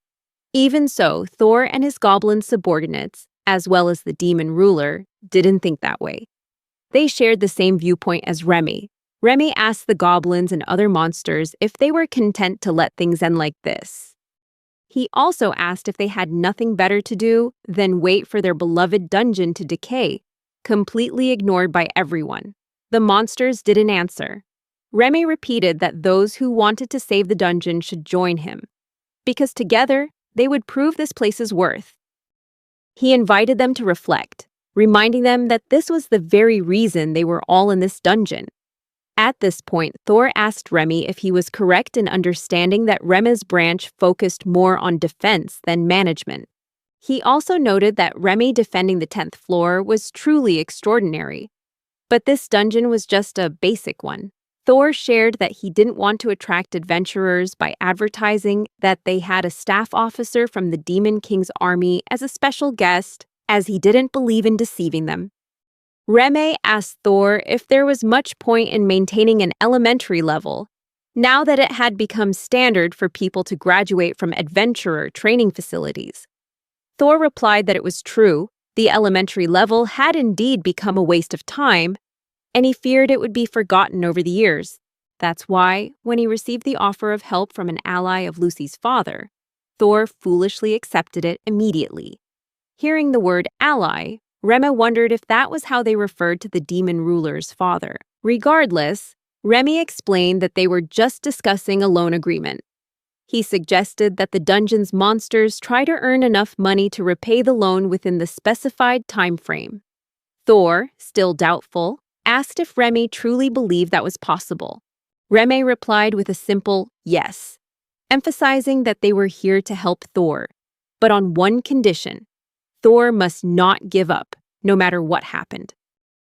Speaker 1: Even so, Thor and his goblin subordinates, as well as the demon ruler, didn't think that way. They shared the same viewpoint as Reme. Reme asked the goblins and other monsters if they were content to let things end like this. He also asked if they had nothing better to do than wait for their beloved dungeon to decay, completely ignored by everyone. The monsters didn't answer. Reme repeated that those who wanted to save the dungeon should join him, because together they would prove this place's worth. He invited them to reflect, reminding them that this was the very reason they were all in this dungeon. At this point, Thor asked Reme if he was correct in understanding that Reme's branch focused more on defense than management. He also noted that Reme defending the 10th floor was truly extraordinary, but this dungeon was just a basic one. Thor shared that he didn't want to attract adventurers by advertising that they had a staff officer from the Demon King's army as a special guest, as he didn't believe in deceiving them. Reme asked Thor if there was much point in maintaining an elementary level, now that it had become standard for people to graduate from adventurer training facilities. Thor replied that it was true, the elementary level had indeed become a waste of time, and he feared it would be forgotten over the years. That's why, when he received the offer of help from an ally of Lucy's father, Thor foolishly accepted it immediately. Hearing the word ally, Rema wondered if that was how they referred to the demon ruler's father. Regardless, Remy explained that they were just discussing a loan agreement. He suggested that the dungeon's monsters try to earn enough money to repay the loan within the specified time frame. Thor, still doubtful, asked if Remy truly believed that was possible. Remy replied with a simple yes, emphasizing that they were here to help Thor, but on one condition: Thor must not give up, no matter what happened.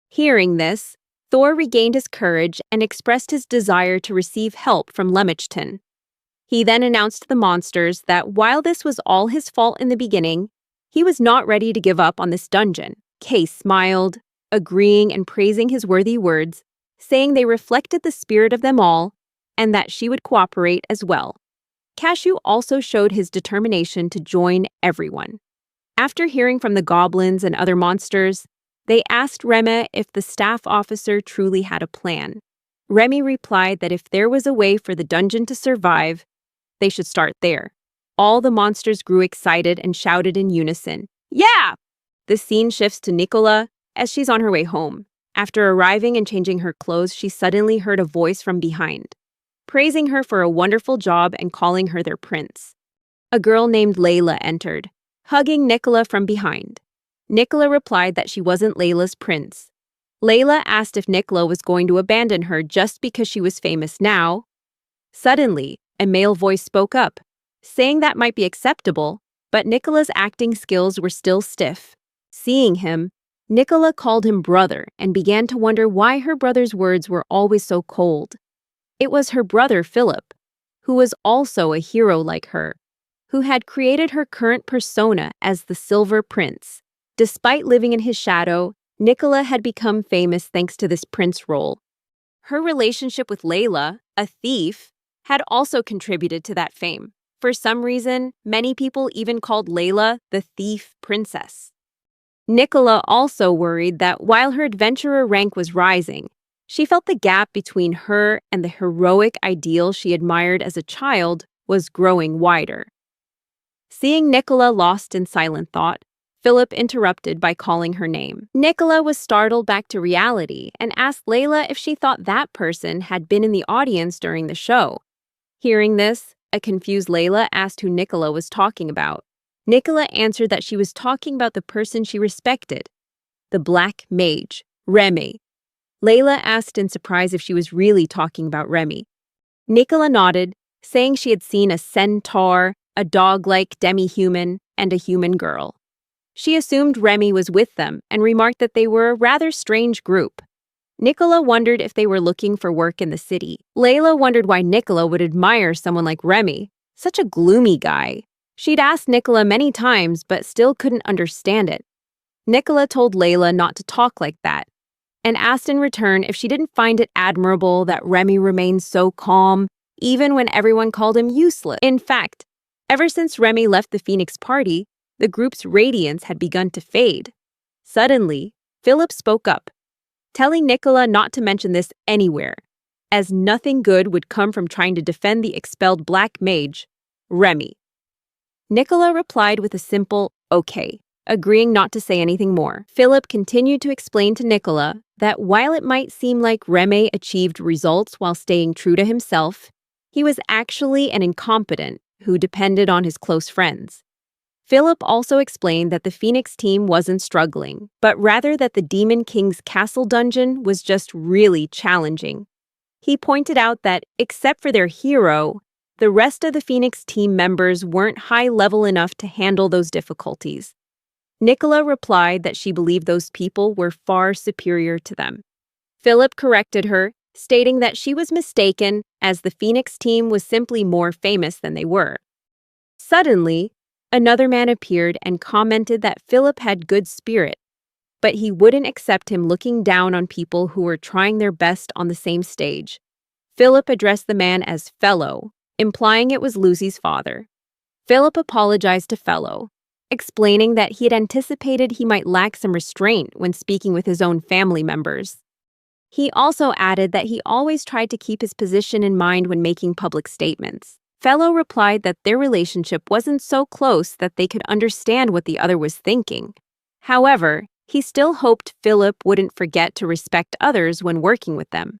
Speaker 1: Hearing this, Thor regained his courage and expressed his desire to receive help from Lemmichton. He then announced to the monsters that while this was all his fault in the beginning, he was not ready to give up on this dungeon. Kay smiled, agreeing and praising his worthy words, saying they reflected the spirit of them all and that she would cooperate as well. Cashew also showed his determination to join everyone. After hearing from the goblins and other monsters, they asked Remy if the staff officer truly had a plan. Remy replied that if there was a way for the dungeon to survive, they should start there. All the monsters grew excited and shouted in unison, "Yeah!" The scene shifts to Nicola as she's on her way home. After arriving and changing her clothes, she suddenly heard a voice from behind, praising her for a wonderful job and calling her their prince. A girl named Layla entered, hugging Nicola from behind. Nicola replied that she wasn't Layla's prince. Layla asked if Nicola was going to abandon her just because she was famous now. Suddenly, a male voice spoke up, saying that might be acceptable, but Nicola's acting skills were still stiff. Seeing him, Nicola called him brother and began to wonder why her brother's words were always so cold. It was her brother Philip, who was also a hero like her, who had created her current persona as the Silver Prince. Despite living in his shadow, Nicola had become famous thanks to this prince role. Her relationship with Layla, a thief, had also contributed to that fame. For some reason, many people even called Layla the Thief Princess. Nicola also worried that while her adventurer rank was rising, she felt the gap between her and the heroic ideal she admired as a child was growing wider. Seeing Nicola lost in silent thought, Philip interrupted by calling her name. Nicola was startled back to reality and asked Layla if she thought that person had been in the audience during the show. Hearing this, a confused Layla asked who Nicola was talking about. Nicola answered that she was talking about the person she respected, the Black Mage, Remy. Layla asked in surprise if she was really talking about Remy. Nicola nodded, saying she had seen a centaur, a dog-like demi-human, and a human girl. She assumed Remy was with them and remarked that they were a rather strange group. Nicola wondered if they were looking for work in the city. Layla wondered why Nicola would admire someone like Remy, such a gloomy guy. She'd asked Nicola many times but still couldn't understand it. Nicola told Layla not to talk like that, and asked in return if she didn't find it admirable that Remy remained so calm, even when everyone called him useless. In fact, ever since Remy left the Phoenix party, the group's radiance had begun to fade. Suddenly, Philip spoke up, telling Nicola not to mention this anywhere, as nothing good would come from trying to defend the expelled Black Mage, Remy. Nicola replied with a simple, okay, agreeing not to say anything more. Philip continued to explain to Nicola that while it might seem like Remy achieved results while staying true to himself, he was actually an incompetent who depended on his close friends. Philip also explained that the Phoenix team wasn't struggling, but rather that the Demon King's castle dungeon was just really challenging. He pointed out that, except for their hero, the rest of the Phoenix team members weren't high-level enough to handle those difficulties. Nicola replied that she believed those people were far superior to them. Philip corrected her, stating that she was mistaken, as the Phoenix team was simply more famous than they were. Suddenly, another man appeared and commented that Philip had good spirit, but he wouldn't accept him looking down on people who were trying their best on the same stage. Philip addressed the man as Fellow, implying it was Lucy's father. Philip apologized to Fellow, explaining that he had anticipated he might lack some restraint when speaking with his own family members. He also added that he always tried to keep his position in mind when making public statements. Fellow replied that their relationship wasn't so close that they could understand what the other was thinking. However, he still hoped Philip wouldn't forget to respect others when working with them.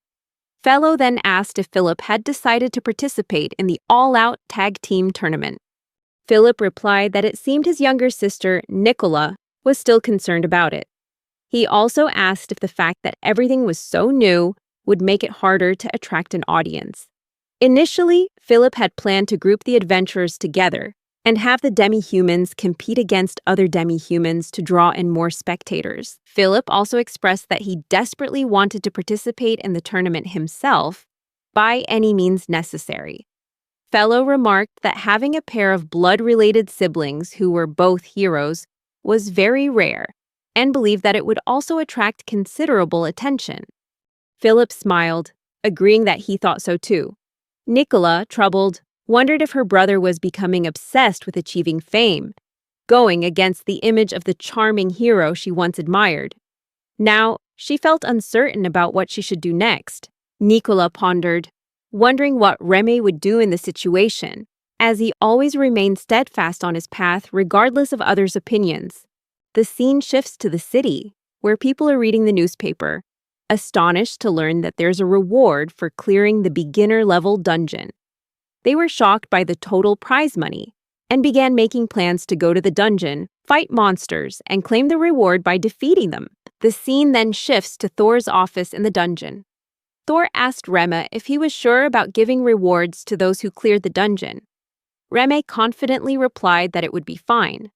Speaker 1: Fellow then asked if Philip had decided to participate in the all-out tag team tournament. Philip replied that it seemed his younger sister, Nicola, was still concerned about it. He also asked if the fact that everything was so new would make it harder to attract an audience. Initially, Philip had planned to group the adventurers together and have the demi-humans compete against other demi-humans to draw in more spectators. Philip also expressed that he desperately wanted to participate in the tournament himself by any means necessary. Fellow remarked that having a pair of blood-related siblings who were both heroes was very rare and believed that it would also attract considerable attention. Philip smiled, agreeing that he thought so too. Nicola, troubled, wondered if her brother was becoming obsessed with achieving fame, going against the image of the charming hero she once admired. Now, she felt uncertain about what she should do next. Nicola pondered, wondering what Remy would do in the situation, as he always remained steadfast on his path regardless of others' opinions. The scene shifts to the city, where people are reading the newspaper, astonished to learn that there's a reward for clearing the beginner-level dungeon. They were shocked by the total prize money and began making plans to go to the dungeon, fight monsters, and claim the reward by defeating them. The scene then shifts to Thor's office in the dungeon. Thor asked Rema if he was sure about giving rewards to those who cleared the dungeon. Reme confidently replied that it would be fine.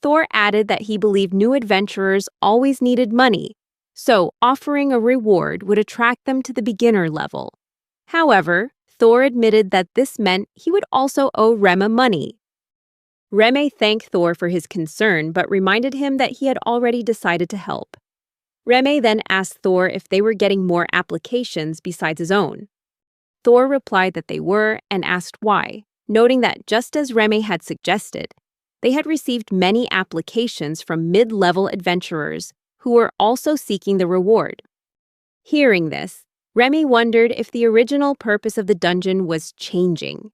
Speaker 1: Thor added that he believed new adventurers always needed money, so offering a reward would attract them to the beginner level. However, Thor admitted that this meant he would also owe Rema money. Reme thanked Thor for his concern but reminded him that he had already decided to help. Reme then asked Thor if they were getting more applications besides his own. Thor replied that they were and asked why, noting that just as Reme had suggested, they had received many applications from mid-level adventurers who were also seeking the reward. Hearing this, Remy wondered if the original purpose of the dungeon was changing.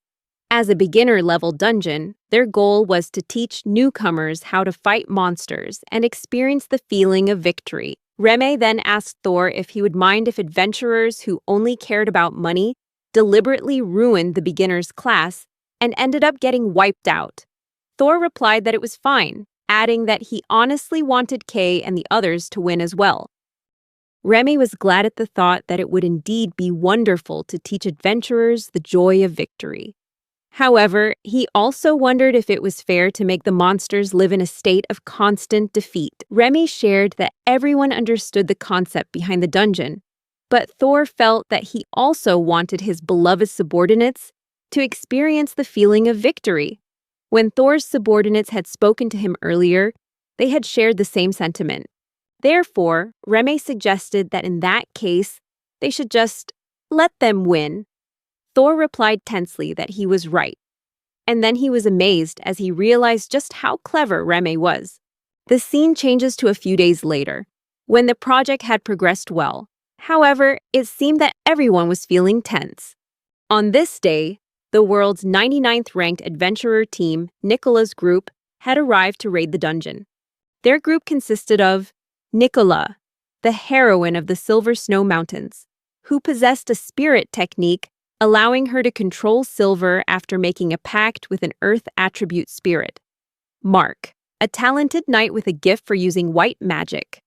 Speaker 1: As a beginner-level dungeon, their goal was to teach newcomers how to fight monsters and experience the feeling of victory. Reme then asked Thor if he would mind if adventurers who only cared about money deliberately ruined the beginner's class and ended up getting wiped out. Thor replied that it was fine, adding that he honestly wanted Kay and the others to win as well. Remy was glad at the thought that it would indeed be wonderful to teach adventurers the joy of victory. However, he also wondered if it was fair to make the monsters live in a state of constant defeat. Remy shared that everyone understood the concept behind the dungeon, but Thor felt that he also wanted his beloved subordinates to experience the feeling of victory. When Thor's subordinates had spoken to him earlier, they had shared the same sentiment. Therefore, Reme suggested that in that case, they should just let them win. Thor replied tensely that he was right. And then he was amazed as he realized just how clever Reme was. The scene changes to a few days later, when the project had progressed well. However, it seemed that everyone was feeling tense. On this day, the world's 99th ranked adventurer team, Nicola's group, had arrived to raid the dungeon. Their group consisted of Nicola, the heroine of the Silver Snow Mountains, who possessed a spirit technique allowing her to control silver after making a pact with an earth attribute spirit. Mark, a talented knight with a gift for using white magic.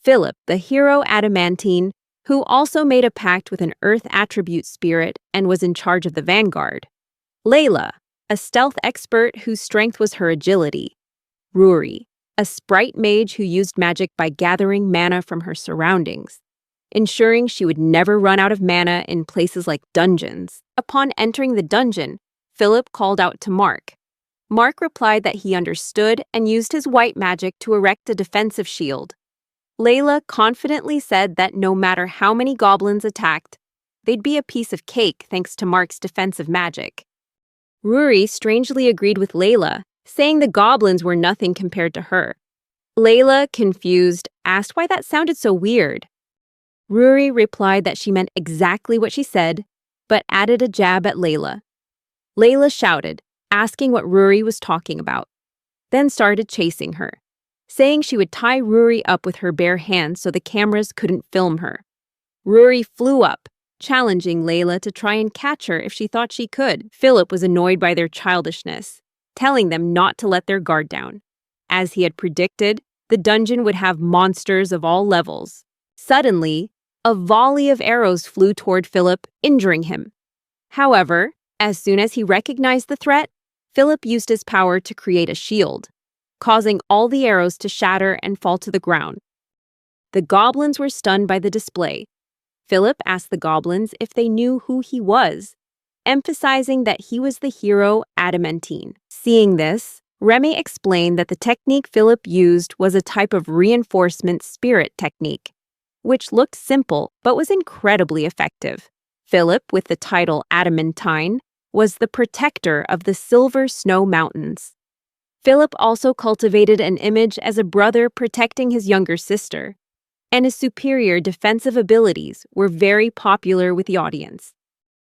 Speaker 1: Philip, the hero adamantine, who also made a pact with an earth attribute spirit and was in charge of the vanguard. Layla, a stealth expert whose strength was her agility. Rory, a sprite mage who used magic by gathering mana from her surroundings, ensuring she would never run out of mana in places like dungeons. Upon entering the dungeon, Philip called out to Mark. Mark replied that he understood and used his white magic to erect a defensive shield. Layla confidently said that no matter how many goblins attacked, they'd be a piece of cake thanks to Mark's defensive magic. Rory strangely agreed with Layla, saying the goblins were nothing compared to her. Layla, confused, asked why that sounded so weird. Ruri replied that she meant exactly what she said, but added a jab at Layla. Layla shouted, asking what Ruri was talking about, then started chasing her, saying she would tie Ruri up with her bare hands so the cameras couldn't film her. Ruri flew up, challenging Layla to try and catch her if she thought she could. Philip was annoyed by their childishness, telling them not to let their guard down. As he had predicted, the dungeon would have monsters of all levels. Suddenly, a volley of arrows flew toward Philip, injuring him. However, as soon as he recognized the threat, Philip used his power to create a shield, causing all the arrows to shatter and fall to the ground. The goblins were stunned by the display. Philip asked the goblins if they knew who he was, emphasizing that he was the hero Adamantine. Seeing this, Remy explained that the technique Philip used was a type of reinforcement spirit technique, which looked simple but was incredibly effective. Philip, with the title Adamantine, was the protector of the Silver Snow Mountains. Philip also cultivated an image as a brother protecting his younger sister, and his superior defensive abilities were very popular with the audience.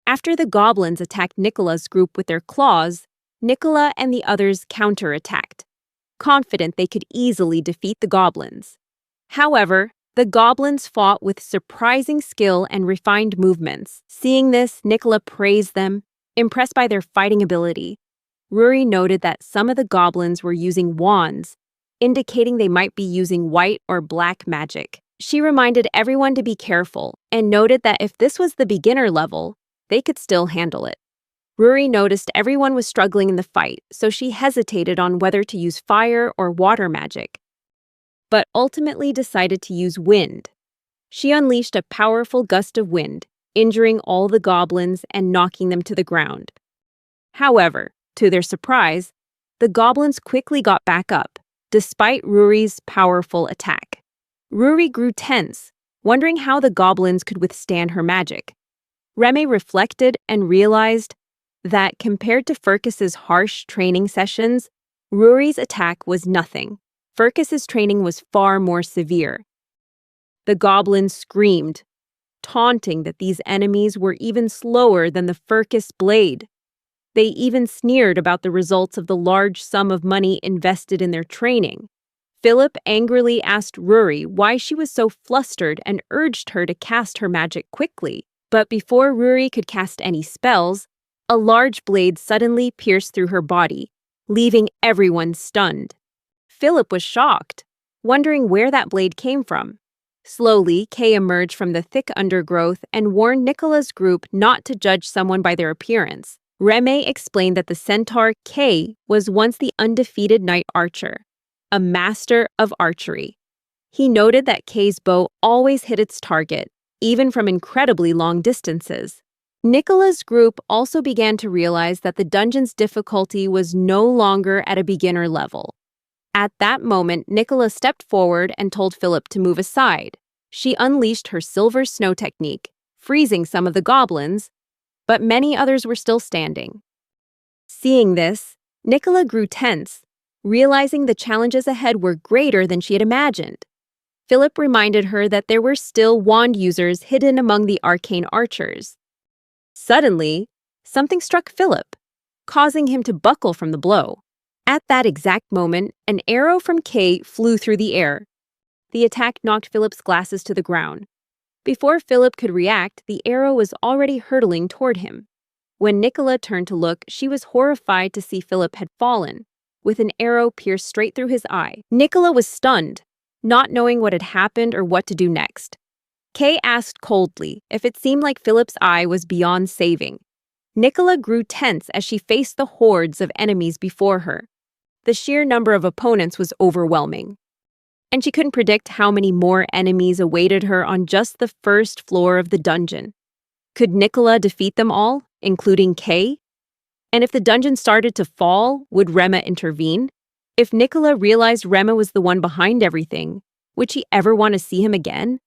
Speaker 1: After the goblins attacked Nicola's group with their claws, Nicola and the others counterattacked, confident they could easily defeat the goblins. However, the goblins fought with surprising skill and refined movements. Seeing this, Nicola praised them, impressed by their fighting ability. Ruri noted that some of the goblins were using wands, indicating they might be using white or black magic. She reminded everyone to be careful and noted that if this was the beginner level, they could still handle it. Ruri noticed everyone was struggling in the fight, so she hesitated on whether to use fire or water magic, but ultimately decided to use wind. She unleashed a powerful gust of wind, injuring all the goblins and knocking them to the ground. However, to their surprise, the goblins quickly got back up, despite Ruri's powerful attack. Ruri grew tense, wondering how the goblins could withstand her magic. Remy reflected and realized that compared to Furcus's harsh training sessions, Ruri's attack was nothing. Furcus's training was far more severe. The goblins screamed, taunting that these enemies were even slower than the Furcus blade. They even sneered about the results of the large sum of money invested in their training. Philip angrily asked Ruri why she was so flustered and urged her to cast her magic quickly. But before Ruri could cast any spells, a large blade suddenly pierced through her body, leaving everyone stunned. Philip was shocked, wondering where that blade came from. Slowly, Kay emerged from the thick undergrowth and warned Nicola's group not to judge someone by their appearance. Remy explained that the centaur Kay was once the undefeated knight archer, a master of archery. He noted that Kay's bow always hit its target, even from incredibly long distances. Nicola's group also began to realize that the dungeon's difficulty was no longer at a beginner level. At that moment, Nicola stepped forward and told Philip to move aside. She unleashed her silver snow technique, freezing some of the goblins, but many others were still standing. Seeing this, Nicola grew tense, realizing the challenges ahead were greater than she had imagined. Philip reminded her that there were still wand users hidden among the arcane archers. Suddenly, something struck Philip, causing him to buckle from the blow. At that exact moment, an arrow from Kay flew through the air. The attack knocked Philip's glasses to the ground. Before Philip could react, the arrow was already hurtling toward him. When Nicola turned to look, she was horrified to see Philip had fallen, with an arrow pierced straight through his eye. Nicola was stunned, not knowing what had happened or what to do next. Kay asked coldly if it seemed like Philip's eye was beyond saving. Nicola grew tense as she faced the hordes of enemies before her. The sheer number of opponents was overwhelming, and she couldn't predict how many more enemies awaited her on just the first floor of the dungeon. Could Nicola defeat them all, including Kay? And if the dungeon started to fall, would Rema intervene? If Nicola realized Rema was the one behind everything, would she ever want to see him again?